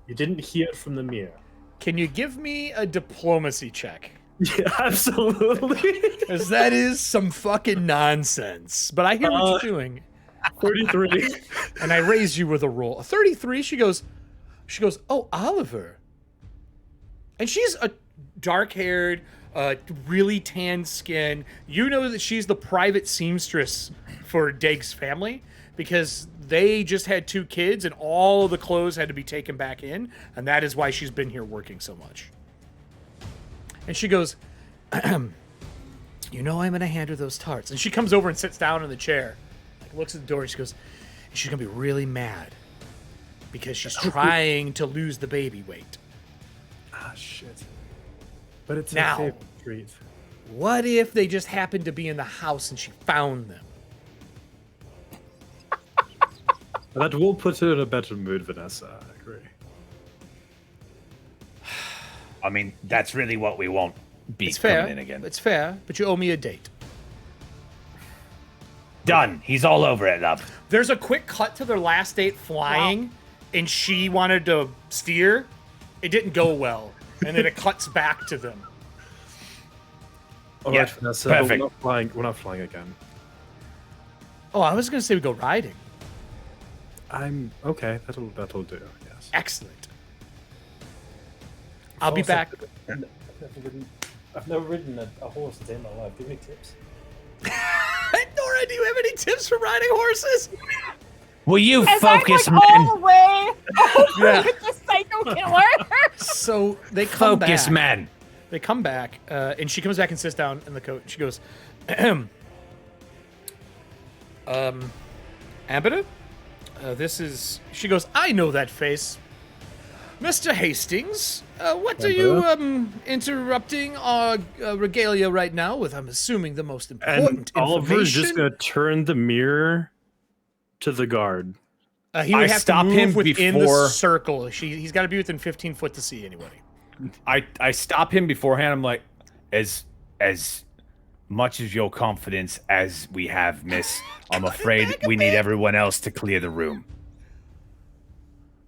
You didn't hear it from the mirror. Can you give me a diplomacy check? Yeah, absolutely. Because that is some fucking nonsense. But I hear what you're doing. 33. And I raised you with a roll. A 33, she goes, oh, Oliver. And she's a dark-haired, really tan skin. You know that she's the private seamstress for Dagg's family because they just had 2 kids and all the clothes had to be taken back in. And that is why she's been here working so much. And she goes, you know I'm going to hand her those tarts. And she comes over and sits down in the chair. Looks at the door and she goes, she's going to be really mad because she's trying to lose the baby weight. Ah, shit. But it's now, a favorite treat. What if they just happened to be in the house and she found them? That will put her in a better mood, Vanessa. I agree. I mean, that's really what we want. It's coming fair. in again. It's fair, but you owe me a date. Done. He's all over it, love. There's a quick cut to their last date flying, and she wanted to steer. It didn't go well, and then it cuts back to them. All Yeah, right, Vanessa. perfect. We're not flying again. Oh, I was going to say we go riding. I'm okay. That'll do. Yes. Excellent. I'll be back. I've never ridden a horse a day in my life. Do you have any tips? Nora, do you have any tips for riding horses? Will you As focus, I'm, like, man? all the way over Yeah. with the psycho killer. So they come Focus, back. man. They come back, and she comes back and sits down in the coat. She goes, Ambita? This is... She goes, I know that face. Mr. Hastings, what are you interrupting our regalia right now with, I'm assuming, the most important And Oliver's just information? going to turn the mirror to the guard. He would I have stop to move him within the before- circle. He's got to be within 15 foot to see anybody. I stop him beforehand. I'm like, as much as your confidence as we have, miss, I'm afraid we need everyone else to clear the room.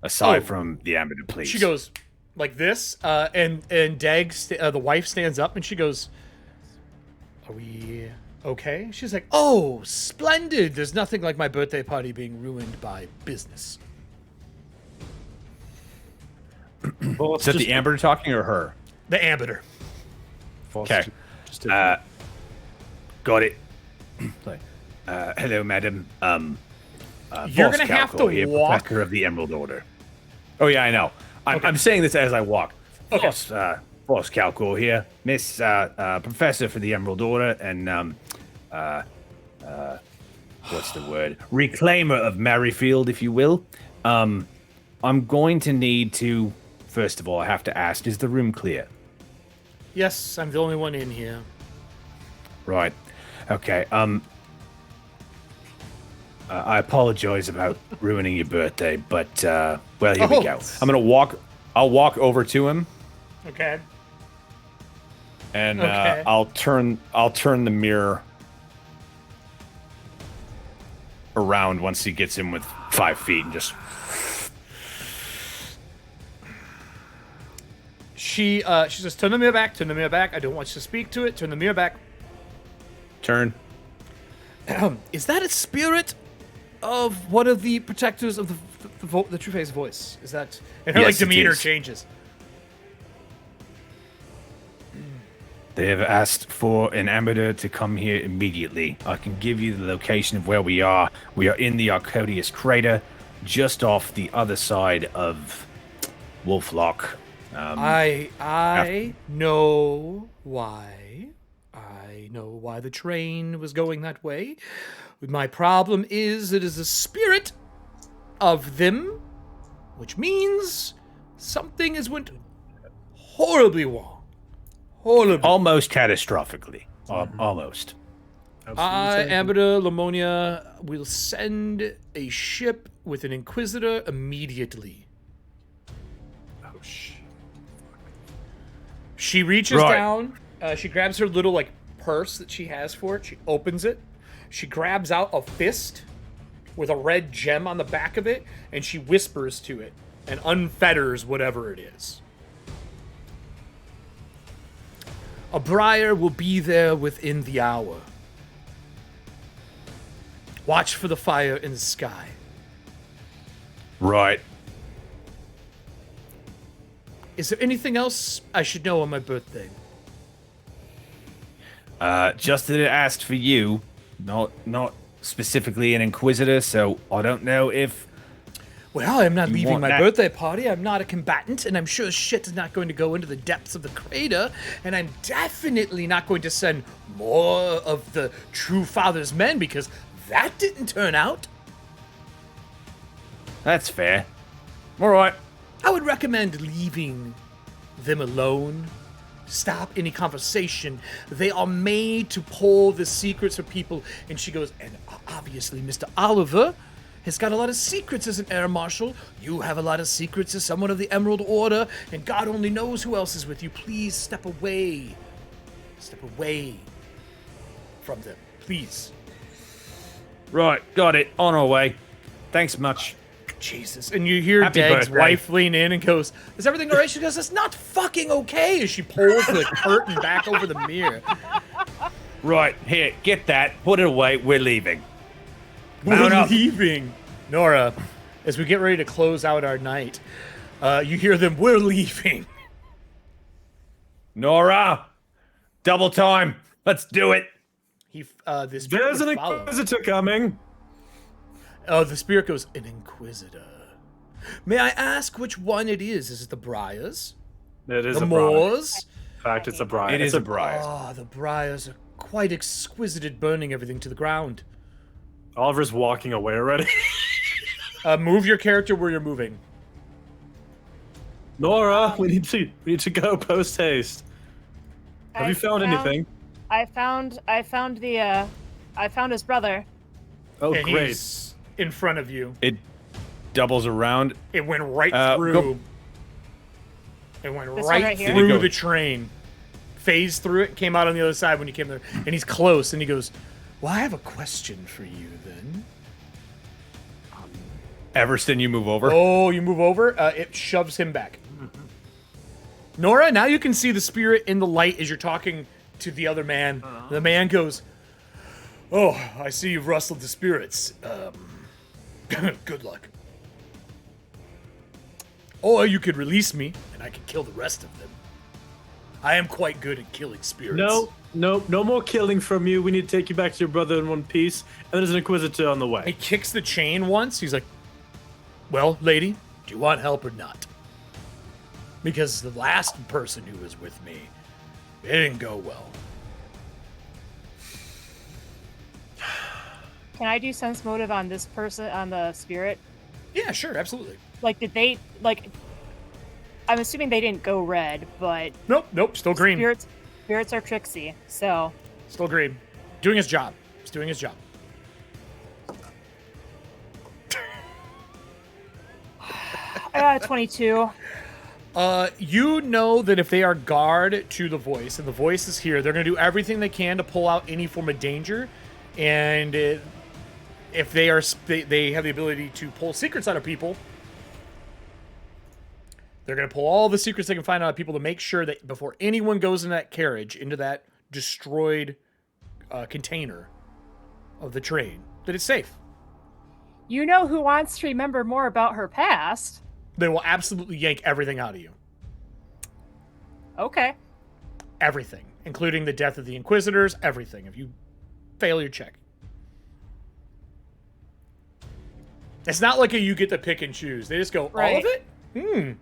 Aside from the Ambita, please. She goes like this, and Dagg, the wife, stands up and she goes, "Are we okay?" She's like, "Oh, splendid! There's nothing like my birthday party being ruined by business." Well, Is that the Ambita talking or her? The Ambiter. Okay. Got it. Hello, madam. You're Boss gonna have Calco to here, walk. Professor of the Emerald Order. Oh yeah, I know. I'm saying this as I walk. Okay. Boss Calco here, Miss Professor for the Emerald Order, and what's the word? Reclaimer of Merrifield, if you will. I'm going to need to. First of all, I have to ask: is the room clear? Yes, I'm the only one in here. Right. Okay. I apologize about ruining your birthday, but well, here we go. I'm gonna walk. I'll walk over to him, Okay. and Okay. I'll turn the mirror around once he gets in with 5 feet, and just. She says, "Turn the mirror back. Turn the mirror back. I don't want you to speak to it. Turn the mirror back." Turn. Is that a spirit of one of the protectors of the True Face voice? Is that... And her Yes, it demeanor is. changes. They have asked for an Ambita to come here immediately. I can give you the location of where we are. We are in the Arkodos Crater, just off the other side of Wolflock. I know why. I know why the train was going that way. My problem is it is a spirit of them, which means something has went horribly wrong. Horribly. Almost catastrophically. Almost. Ambita Lamonia will send a ship with an Inquisitor immediately. Oh, shit. She reaches Right. down. She grabs her little purse that she has for it. She opens it. She grabs out a fist with a red gem on the back of it, and she whispers to it and unfetters whatever it is. A briar will be there within the hour. Watch for the fire in the sky. Right. Is there anything else I should know on my birthday? Just that it asked for you, not specifically an Inquisitor, so I don't know if... Well, I'm not leaving want my that- birthday party. I'm not a combatant, and I'm sure shit is not going to go into the depths of the crater, and I'm definitely not going to send more of the True Father's men, because that didn't turn out. That's fair. All right. I would recommend leaving them alone. Stop any conversation. They are made to pull the secrets of people. And she goes, and obviously Mr. Oliver has got a lot of secrets as an air marshal. You have a lot of secrets as someone of the Emerald Order, and God only knows who else is with you. Please step away. Step away from them, please. Right, got it. On our way. Thanks much. Jesus. And you hear Happy Dag's birthday. wife lean in and goes, is everything all right? She goes, that's not fucking okay, as she pulls the curtain back over the mirror. Right, here, get that. Put it away. We're leaving. Mount We're up. leaving. Nora, as we get ready to close out our night, you hear them, we're leaving. Nora! Double time. Let's do it. This There's an Inquisitor coming. Oh, the spirit goes, an Inquisitor. May I ask which one it is? Is it the Briars? It is the a briar. Moors? In fact, it's a briar. It is a briar. Ah, the Briars are quite exquisite at burning everything to the ground. Oliver's walking away already. Move your character where you're moving. Nora, we need to go post haste. Have you found anything? I found his brother. Oh, And great. he's in front of you. It doubles around. It went right through. Go. This It went one right right here? through Did it go? the train. Phased through it, came out on the other side when you came there. And he's close, and he goes, well, I have a question for you then. Everston, you move over. Oh, you move over? It shoves him back. Nora, now you can see the spirit in the light as you're talking to the other man. The man goes, oh, I see you've rustled the spirits. Good luck. Or you could release me, and I could kill the rest of them. I am quite good at killing spirits. No more killing from you. We need to take you back to your brother in one piece. And there's an Inquisitor on the He way. kicks the chain once. He's like, well, lady, do you want help or not? Because the last person who was with me, it didn't go well. Can I do sense motive on this person, on the spirit? Yeah, sure, absolutely. Like, did they, like, I'm assuming they didn't go red, but Nope, still green. spirits are tricksy, so. Still green. Doing his job. He's doing his job. I got a 22. You know that if they are guard to the voice, and the voice is here, they're going to do everything they can to pull out any form of danger. And if they have the ability to pull secrets out of people, they're going to pull all the secrets they can find out of people to make sure that before anyone goes in that carriage, into that destroyed container of the train, that it's safe. You know who wants to remember more about her past? They will absolutely yank everything out of you. Okay. Everything, including the death of the Inquisitors, everything. If you fail your check. It's not like you get to pick and choose. They just go, all of it?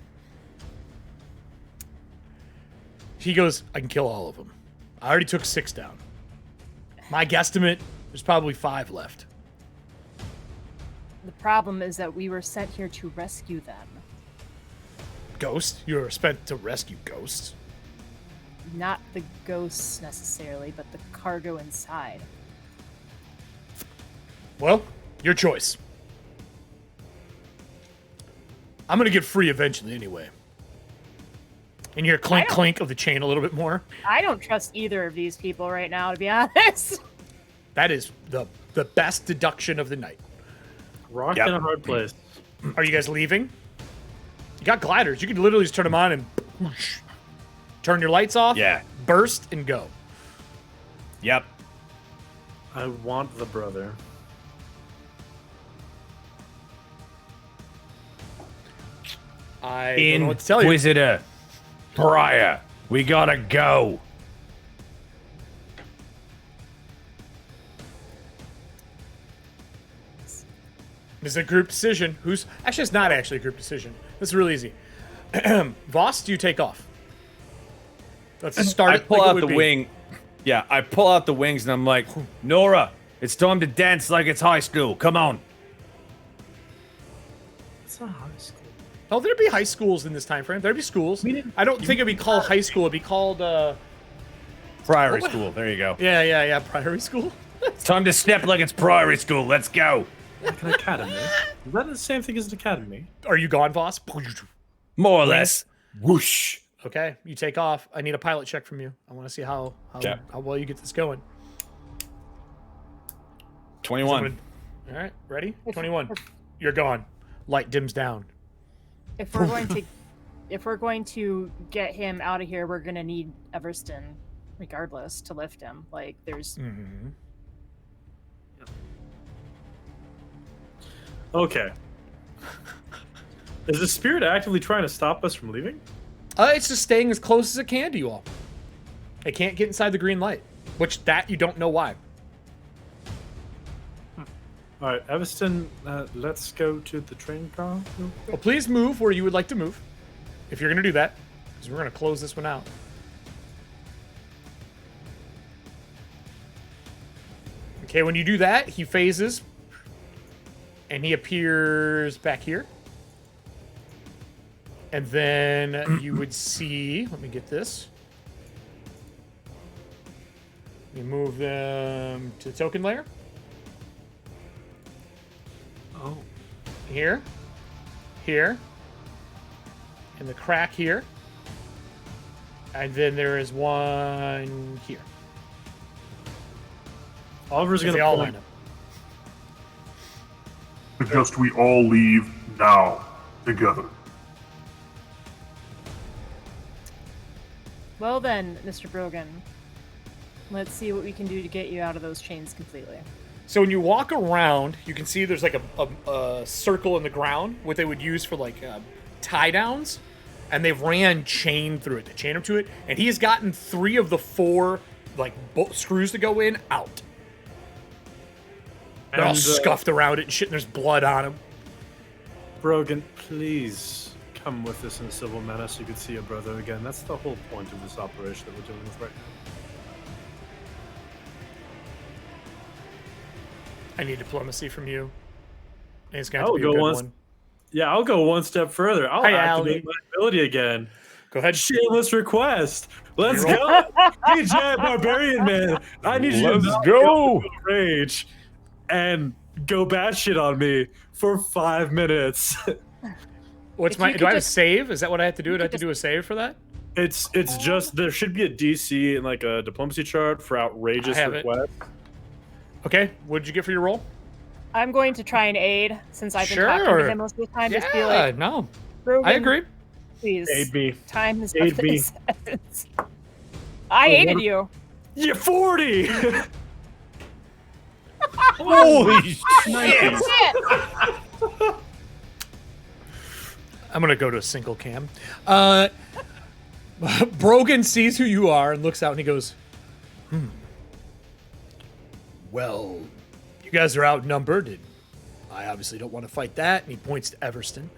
He goes, I can kill all of them. I already took 6 down. My guesstimate, there's probably 5 left. The problem is that we were sent here to rescue them. Ghost? You were spent to rescue ghosts? Not the ghosts necessarily, but the cargo inside. Well, your choice. I'm going to get free eventually anyway. And you hear clink clink of the chain a little bit more. I don't trust either of these people right now, to be honest. That is the best deduction of the night. Rock in a hard place. Are you guys leaving? You got gliders. You can literally just turn them on and whoosh, turn your lights off. Yeah. Burst and go. Yep. I want the brother. I don't know what to tell you. Inquisitor, Pariah, we gotta go. This is a group decision. Actually, it's not actually a group decision. This is really easy. Voss, do you take off? Let's start. I pull out the wing. Yeah, I pull out the wings and I'm like, Nora, it's time to dance like it's high school. Come on. It's not high school. Oh, there'd be high schools in this time frame. There'd be schools. I don't think it'd be called high school. It'd be called Priory school. There you go. Yeah. Priory school. It's time to step like it's priory school. Let's go. Like an academy. Is that the same thing as an academy? Are you gone, Voss? More or less. Whoosh. Okay, you take off. I need a pilot check from you. I want to see how well you get this going. 21. All right, ready? 21. You're gone. Light dims down. If we're going to get him out of here, we're gonna need Everston, regardless, to lift him. Like there's. Mm-hmm. Okay. Is the spirit actively trying to stop us from leaving? It's just staying as close as it can to you all. It can't get inside the green light, which you don't know why. All right, Everston, let's go to the train car. Well, please move where you would like to move, if you're going to do that, because we're going to close this one out. Okay, when you do that, he phases, and he appears back here. And then you would see, let me get this. You move them to the token layer. Oh. Here. Here. And the crack here. And then there is one here. Oliver's going They to all line up. Suggest we all leave now, together. Well then, Mr. Brogan, let's see what we can do to get you out of those chains completely. So when you walk around, you can see there's like a circle in the ground, what they would use for like tie downs, and they've ran chain through it. They chain him to it, and he has gotten 3 of the 4 like screws to go in out. They're all scuffed around it and shit, and there's blood on them. Brogan, please come with us in a civil manner so you can see your brother again. That's the whole point of this operation that we're dealing with right now. I need diplomacy from you. And it's going to have to be a good one. Yeah, I'll go one step further. I'll activate my ability again. Go ahead. Shameless request. Let's go. Hey, giant barbarian man. I need you to go. Rage and go batshit on me for 5 minutes. What's my? Do I have a save? Is that what I have to do? Do I have to do a save for that? It's just there should be a DC in like a diplomacy chart for outrageous request. Okay, what did you get for your roll? I'm going to try and aid since I've been talking to him most of the time. Just be like, no, Brogan, I agree. Please, aid me. Time is Aid of the me. essence. I aided you. You're 40. Holy shit! I'm gonna go to a single cam. Brogan sees who you are and looks out and he goes, Well, you guys are outnumbered, and I obviously don't want to fight that. And he points to Everston.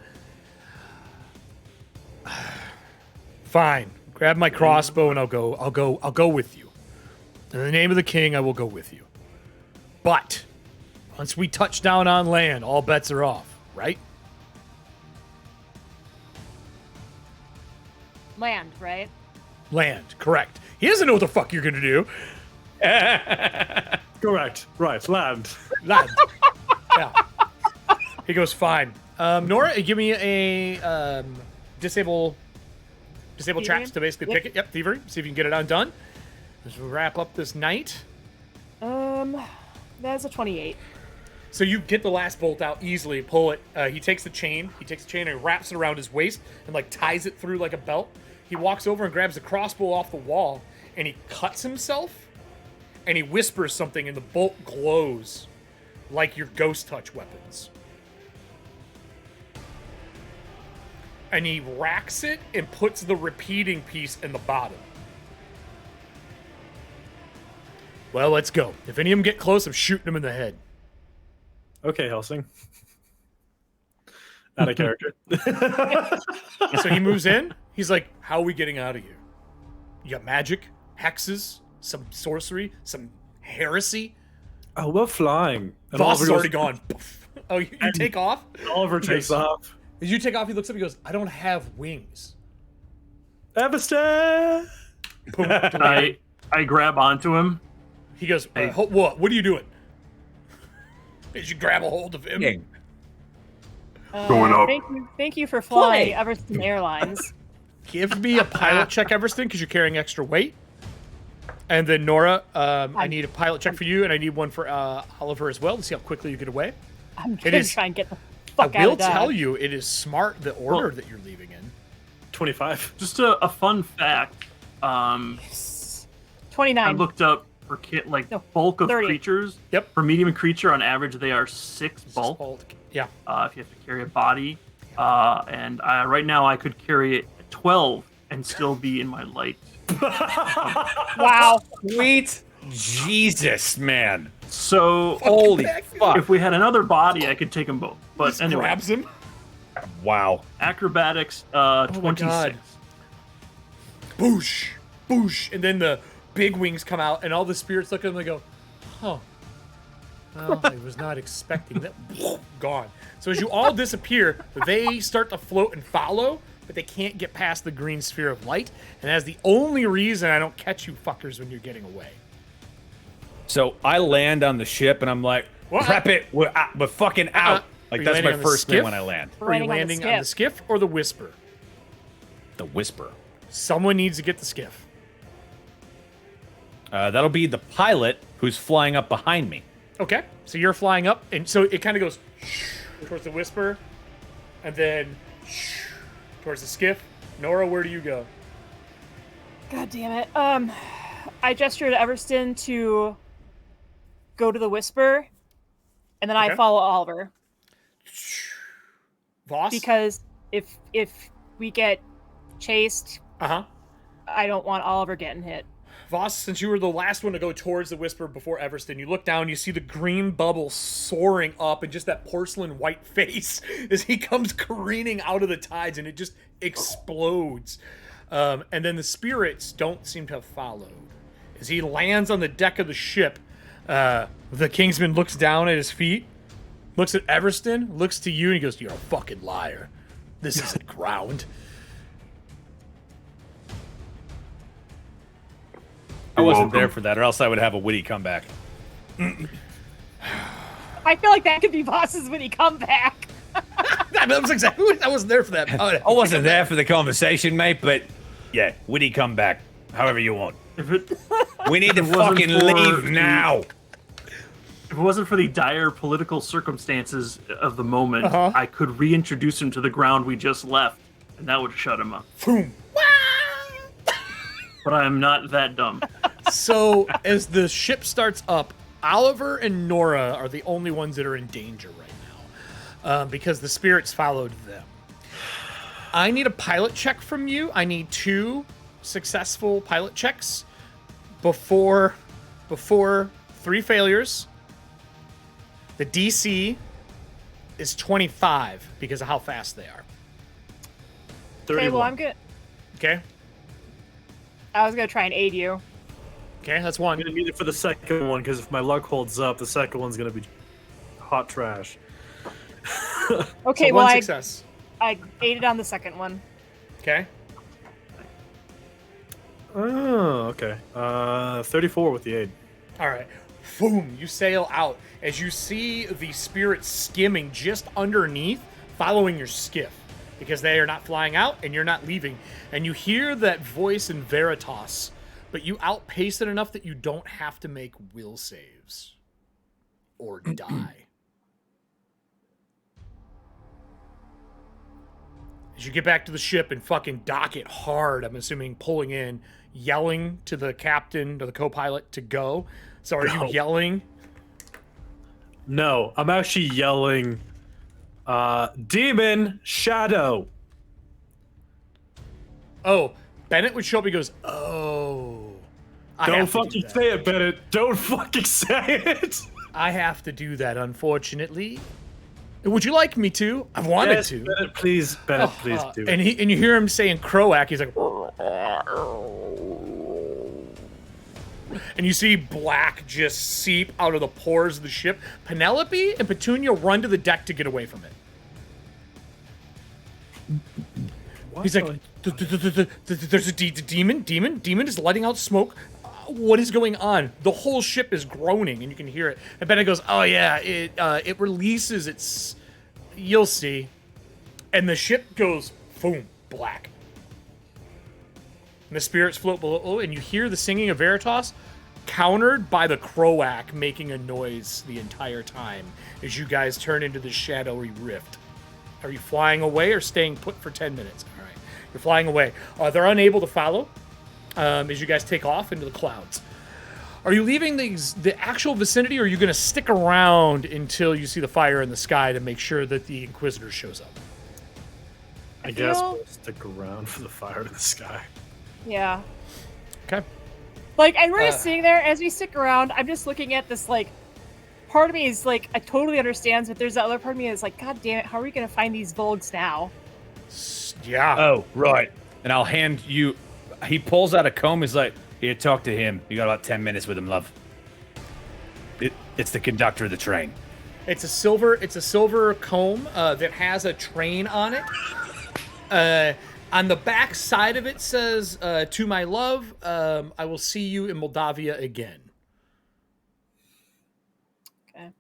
Fine, grab my crossbow and I'll go with you. In the name of the king, I will go with you. But once we touch down on land, all bets are off, right? Land, right? Land, correct. He doesn't know what the fuck you're gonna do. Correct. Right. Land. Land. Yeah. He goes, fine. Nora, give me a disable traps to basically pick it. Yep, thievery. See if you can get it undone. Let's wrap up this night. That's a 28. So you get the last bolt out easily, pull it. He takes the chain. And he wraps it around his waist and like ties it through like a belt. He walks over and grabs the crossbow off the wall and he cuts himself and he whispers something and the bolt glows like your ghost touch weapons. And he racks it and puts the repeating piece in the bottom. Well, let's go. If any of them get close, I'm shooting them in the head. Okay, Helsing. Out of character. So he moves in. He's like, how are we getting out of here? You got magic, hexes, some sorcery, some heresy? Oh, we're flying. And Voss is Oliver already goes- gone. Poof. Oh, you take off? Oliver takes off. As you take off, he looks up, he goes, I don't have wings. Everston! Boom. I grab onto him. He goes, what? What are you doing? As you grab a hold of him. Going up. Thank you for flying Everston Airlines. Give me a pilot check, Everston, because you're carrying extra weight. And then Nora, I need a pilot check for you, and I need one for Oliver as well to see how quickly you get away. I'm gonna try and get the fuck I out will of Dodge. tell you, it is smart the order that you're leaving in. 25. Just a fun fact. 29. I looked up for bulk of 30. creatures. Yep. For medium creature, on average, they are 6 bulk. Yeah. If you have to carry a body, and right now I could carry it at 12 and still be in my light. Wow. Sweet Jesus, man. So Holy fuck. if we had another body, I could take them both. But Just anyway, grabs him. Wow. acrobatics, Oh my 26. God. Boosh, boosh, and then the big wings come out, and all the spirits look at them and they go, "Huh? Well, I was not expecting that." Gone. So as you all disappear, they start to float and follow, but they can't get past the green sphere of light, and that's the only reason I don't catch you fuckers when you're getting away. So I land on the ship and I'm like, What? prep it. We're fucking out. Are Like you that's landing my on the first thing skiff? when I land. Are you Landing on the landing on the skiff or the whisper? The whisper. Someone needs to get the skiff. That'll be the pilot who's flying up behind me. Okay, so you're flying up, and so it kind of goes towards the whisper, and then towards the skiff. Nora, where do you go? God damn it. I gesture to Everston to go to the whisper, and then Okay. I follow Oliver. Voss? Because if we get chased, Uh-huh. I don't want Oliver getting hit. Voss, since you were the last one to go towards the whisper before Everston, you look down, you see the green bubble soaring up and just that porcelain white face as he comes careening out of the tides, and it just explodes. And then the spirits don't seem to have followed. As he lands on the deck of the ship, the Kingsman looks down at his feet, looks at Everston, looks to you, and he goes, "You're a fucking liar. This isn't ground." I wasn't welcome. there for that, or else I would have a witty comeback. I feel like that could be Voss's when he come back. That was exactly what I wasn't there for that. I wasn't there for the conversation, mate, but yeah, witty comeback. However you want. We need to If it wasn't fucking for leave the- now. If it wasn't for the dire political circumstances of the moment, I could reintroduce him to the ground we just left, and that would shut him up. Boom. But I am not that dumb. So as the ship starts up, Oliver and Nora are the only ones that are in danger right now, because the spirits followed them. I need a pilot check from you. I need 2 successful pilot checks before 3 failures. The DC is 25 because of how fast they are. 31. Okay, well, I'm good. Okay? I was gonna try and aid you. Okay, that's 1. I'm gonna need it for the second one because if my luck holds up, the second one's gonna be hot trash. Okay, So well, 1 success. I aided on the second one. Okay? Oh, okay. 34 with the aid. All right. Boom, you sail out as you see the spirits skimming just underneath, following your skiff, because they are not flying out and you're not leaving. And you hear that voice in Veritas, but you outpace it enough that you don't have to make will saves. or die. As you get back to the ship and fucking dock it hard, I'm assuming pulling in, yelling to the captain or the co-pilot to go. So are you yelling? No, I'm actually yelling, Demon Shadow. Oh, Bennett would show up. He goes, "Oh, don't fucking say it, Bennett. Don't fucking say it. I have to do that, unfortunately. Would you like me to? I wanted to. Bennett, please do it." And you hear him saying Croak. He's like, and you see black just seep out of the pores of the ship. Penelope and Petunia run to the deck to get away from it. He's like, there's a demon. Demon is letting out smoke. What is going on? The whole ship is groaning, and you can hear it. And Bennett goes, "Oh yeah, it releases its. You'll see." And the ship goes, boom, black. And the spirits float below, and you hear the singing of Veritas, countered by the Croak making a noise the entire time as you guys turn into the shadowy rift. Are you flying away or staying put for 10 minutes? All right, you're flying away. They're unable to follow as you guys take off into the clouds. Are you leaving the actual vicinity, or are you going to stick around until you see the fire in the sky to make sure that the Inquisitor shows up? I guess we'll stick around for the fire in the sky. Yeah. Okay. Like, and we're just sitting there as we stick around. I'm just looking at this, like, part of me is like, I totally understands, but there's that other part of me that's like, God damn it, how are we going to find these Volks now? Yeah. Oh, right. And I'll hand you. He pulls out a comb. He's like, "Here, talk to him. You got about 10 minutes with him, love." It's the conductor of the train. It's a silver comb that has a train on it. On the back side of it says, "To my love, I will see you in Moldavia again." Okay.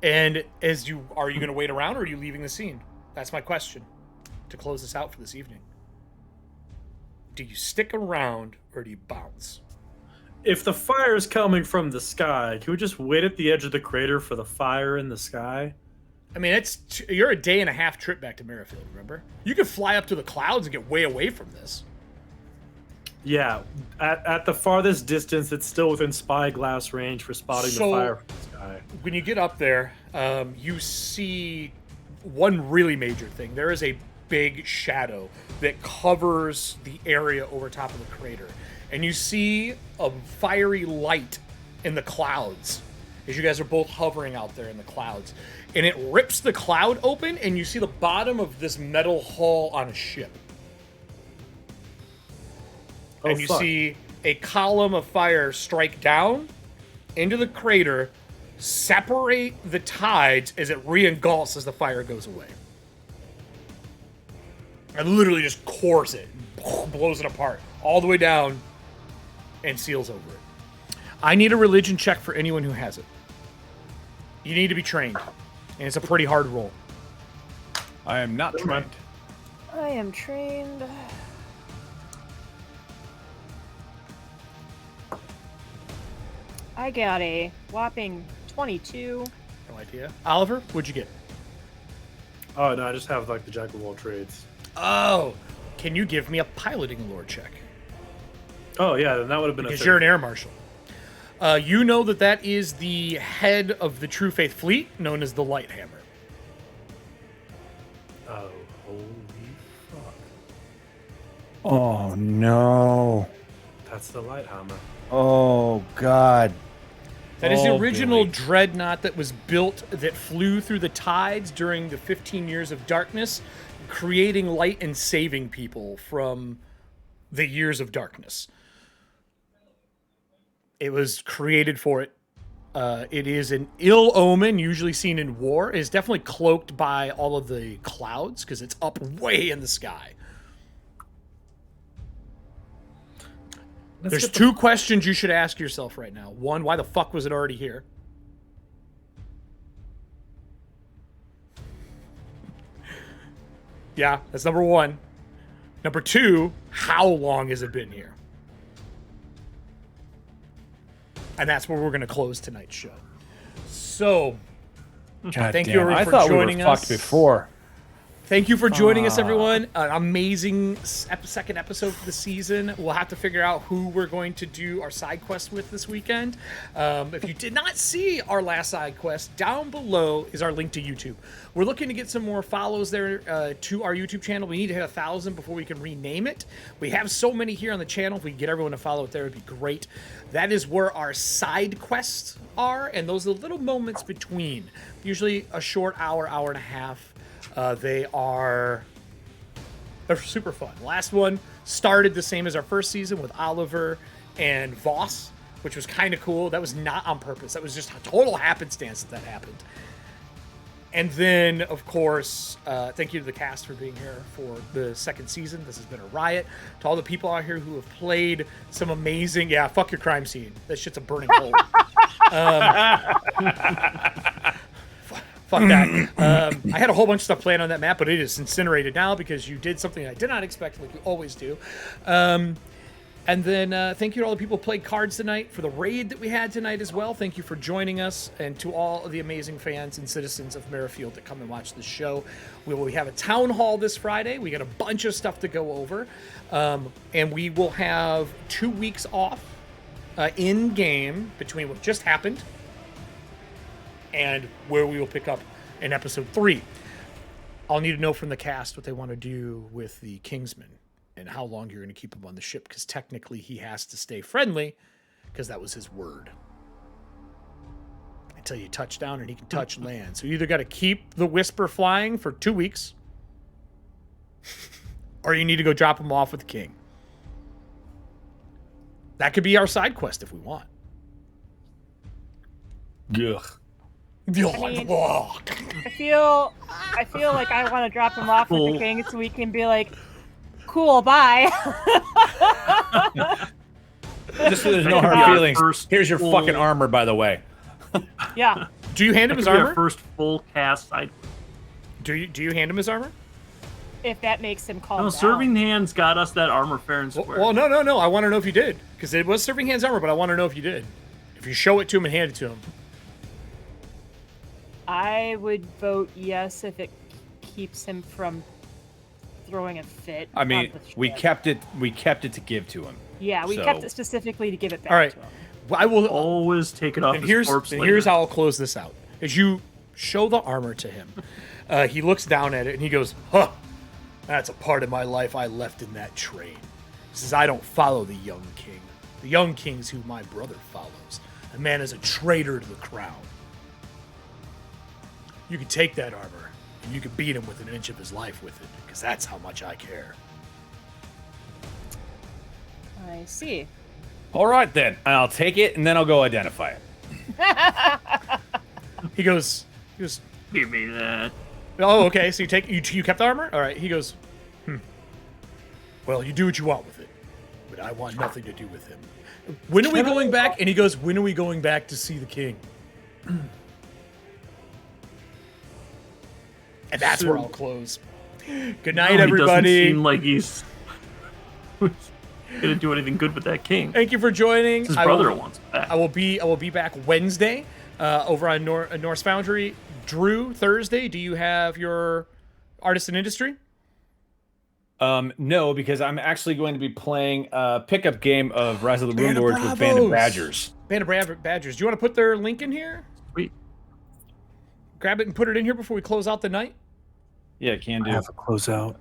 And are you going to wait around, or are you leaving the scene? That's my question to close this out for this evening. Do you stick around or do you bounce? If the fire is coming from the sky, can we just wait at the edge of the crater for the fire in the sky? I mean, you're a day and a half trip back to Merrifield, remember? You could fly up to the clouds and get way away from this. Yeah, at the farthest distance, it's still within spyglass range for spotting the fire from the sky. When you get up there, you see one really major thing. There is a big shadow that covers the area over top of the crater. And you see a fiery light in the clouds as you guys are both hovering out there in the clouds. And it rips the cloud open, and you see the bottom of this metal hull on a ship. And you see a column of fire strike down into the crater, separate the tides as it re-engulfs as the fire goes away. And literally just cores it, blows it apart, all the way down, and seals over it. I need a religion check for anyone who has it. You need to be trained, and it's a pretty hard roll. I am not trained. I am trained. I got a whopping 22. No idea. Oliver, what'd you get? Oh, no, I just have, like, the jack of all trades. Oh, can you give me a piloting lore check? Oh, yeah, then that would have been because you're an air marshal. You know that is the head of the True Faith fleet, known as the Lighthammer. Oh, holy fuck. Oh, no. That's the Lighthammer. Oh, God. That is the original dreadnought that was built, that flew through the tides during the 15 years of darkness, creating light and saving people from the years of darkness. It was created for it. It is an ill omen, usually seen in war. It is definitely cloaked by all of the clouds because it's up way in the sky. There's two questions you should ask yourself right now. One, why the fuck was it already here? Yeah, that's number one. Number two, how long has it been here? And that's where we're going to close tonight's show. So, God thank damn, you everyone I for thought joining we were us. fucked before. Thank you for joining us, everyone. An amazing second episode of the season. We'll have to figure out who we're going to do our side quest with this weekend. If you did not see our last side quest, down below is our link to YouTube. We're looking to get some more follows there to our YouTube channel. We need to hit 1,000 before we can rename it. We have so many here on the channel. If we can get everyone to follow it there, it'd be great. That is where our side quests are, and those are the little moments between. Usually a short hour, hour and a half. They're super fun. Last one started the same as our first season with Oliver and Voss, which was kind of cool. That was not on purpose. That was just a total happenstance that happened. And then, of course, thank you to the cast for being here for the second season. This has been a riot. To all the people out here who have played some amazing... Yeah, fuck your crime scene. That shit's a burning hole. Fuck that. I had a whole bunch of stuff planned on that map, but it is incinerated now because you did something I did not expect, like you always do. And then thank you to all the people who played cards tonight for the raid that we had tonight as well. Thank you for joining us, and to all of the amazing fans and citizens of Merrifield that come and watch the show. We have a town hall this Friday. We got a bunch of stuff to go over, and we will have 2 weeks off in game between what just happened and where we will pick up in episode 3. I'll need to know from the cast what they want to do with the Kingsman and how long you're going to keep him on the ship, because technically he has to stay friendly because that was his word. Until you touch down and he can touch land. So you either got to keep the Whisper flying for 2 weeks or you need to go drop him off with the king. That could be our side quest if we want. Ugh. I mean, I feel like I want to drop him off with the king so we can be like, cool, bye. Just so there's no hard feelings. Here's your fucking armor, by the way. Yeah. Do you hand him his armor? First full cast side. Do you hand him his armor? If that makes him calm down. Serving Hands got us that armor fair and square. Well, no. I want to know if you did, because it was Serving Hands armor, but I want to know if you did. If you show it to him and hand it to him. I would vote yes if it keeps him from throwing a fit. I mean, we kept it to give to him. Yeah, we kept it specifically to give it back all right. to him. Well, I will always take it off and his corpse later. Here's how I'll close this out. As you show the armor to him, he looks down at it and he goes, "Huh, that's a part of my life I left in that train." He says, "I don't follow the young king. The young king's who my brother follows. A man is a traitor to the crown. You can take that armor and you can beat him within an inch of his life with it, because that's how much I care." I see. All right, then. I'll take it, and then I'll go identify it. He goes, give me that. Oh, okay. So you kept the armor? All right. He goes, well, you do what you want with it, but I want nothing to do with him. When are we going back? And he goes, when are we going back to see the king? And that's where I'll close. Good night, everybody. He doesn't seem like he's gonna do anything good with that king. Thank you for joining. His brother wants him back. I will be back Wednesday over on Norse Foundry. Drew, Thursday, do you have your Artist in Industry? No, because I'm actually going to be playing a pickup game of Rise of the Rune Lords with Band of Badgers. Band of Badgers. Do you want to put their link in here? Sweet. Grab it and put it in here before we close out the night. Yeah, can do. I have a closeout.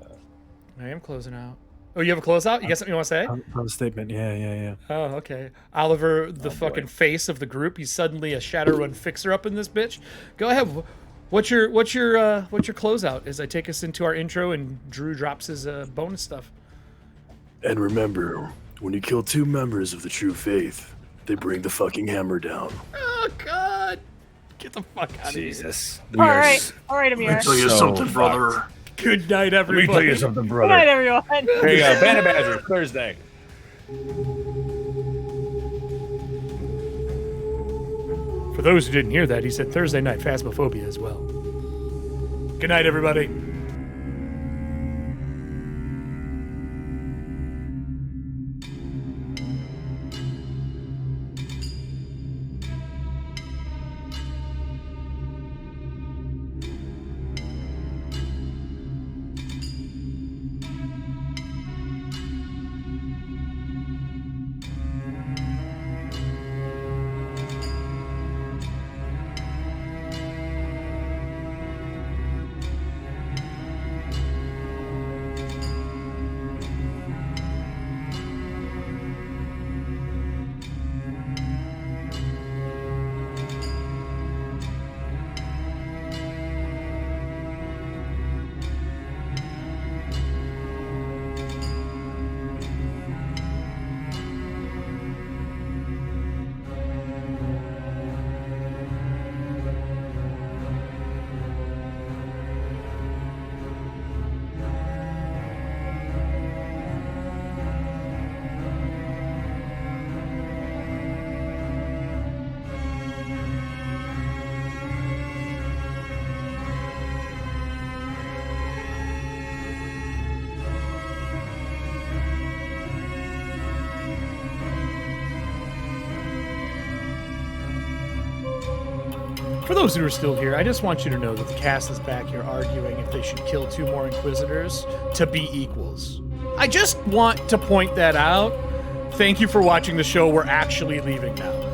I am closing out. Oh, you have a closeout? You got something you want to say? On a statement, yeah. Oh, okay. Oliver, the fucking face of the group. He's suddenly a Shadowrun fixer-up in this bitch. Go ahead. What's your closeout? As I take us into our intro and Drew drops his bonus stuff. And remember, when you kill 2 members of the true faith, they bring the fucking hammer down. Oh God! Get the fuck out of here. Jesus. All right, Amir. Let me tell you something, brother. Good night, everybody. Let me tell you something, brother. Good night, everyone. There you go. Band of Badgers, Thursday. For those who didn't hear that, he said Thursday night Phasmophobia as well. Good night, everybody. For those who are still here, I just want you to know that the cast is back here arguing if they should kill 2 more Inquisitors to be equals. I just want to point that out. Thank you for watching the show. We're actually leaving now.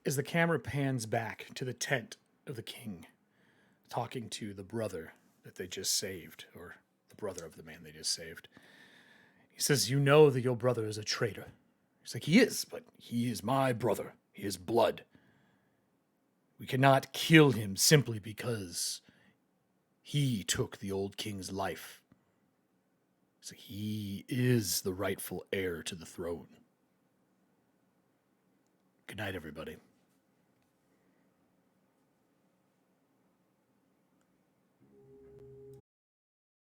As the camera pans back to the tent of the king, talking to the brother that they just saved, or the brother of the man they just saved, he says, "You know that your brother is a traitor." He's like, "He is, but he is my brother. He is blood. We cannot kill him simply because he took the old king's life. So he is the rightful heir to the throne." Good night, everybody.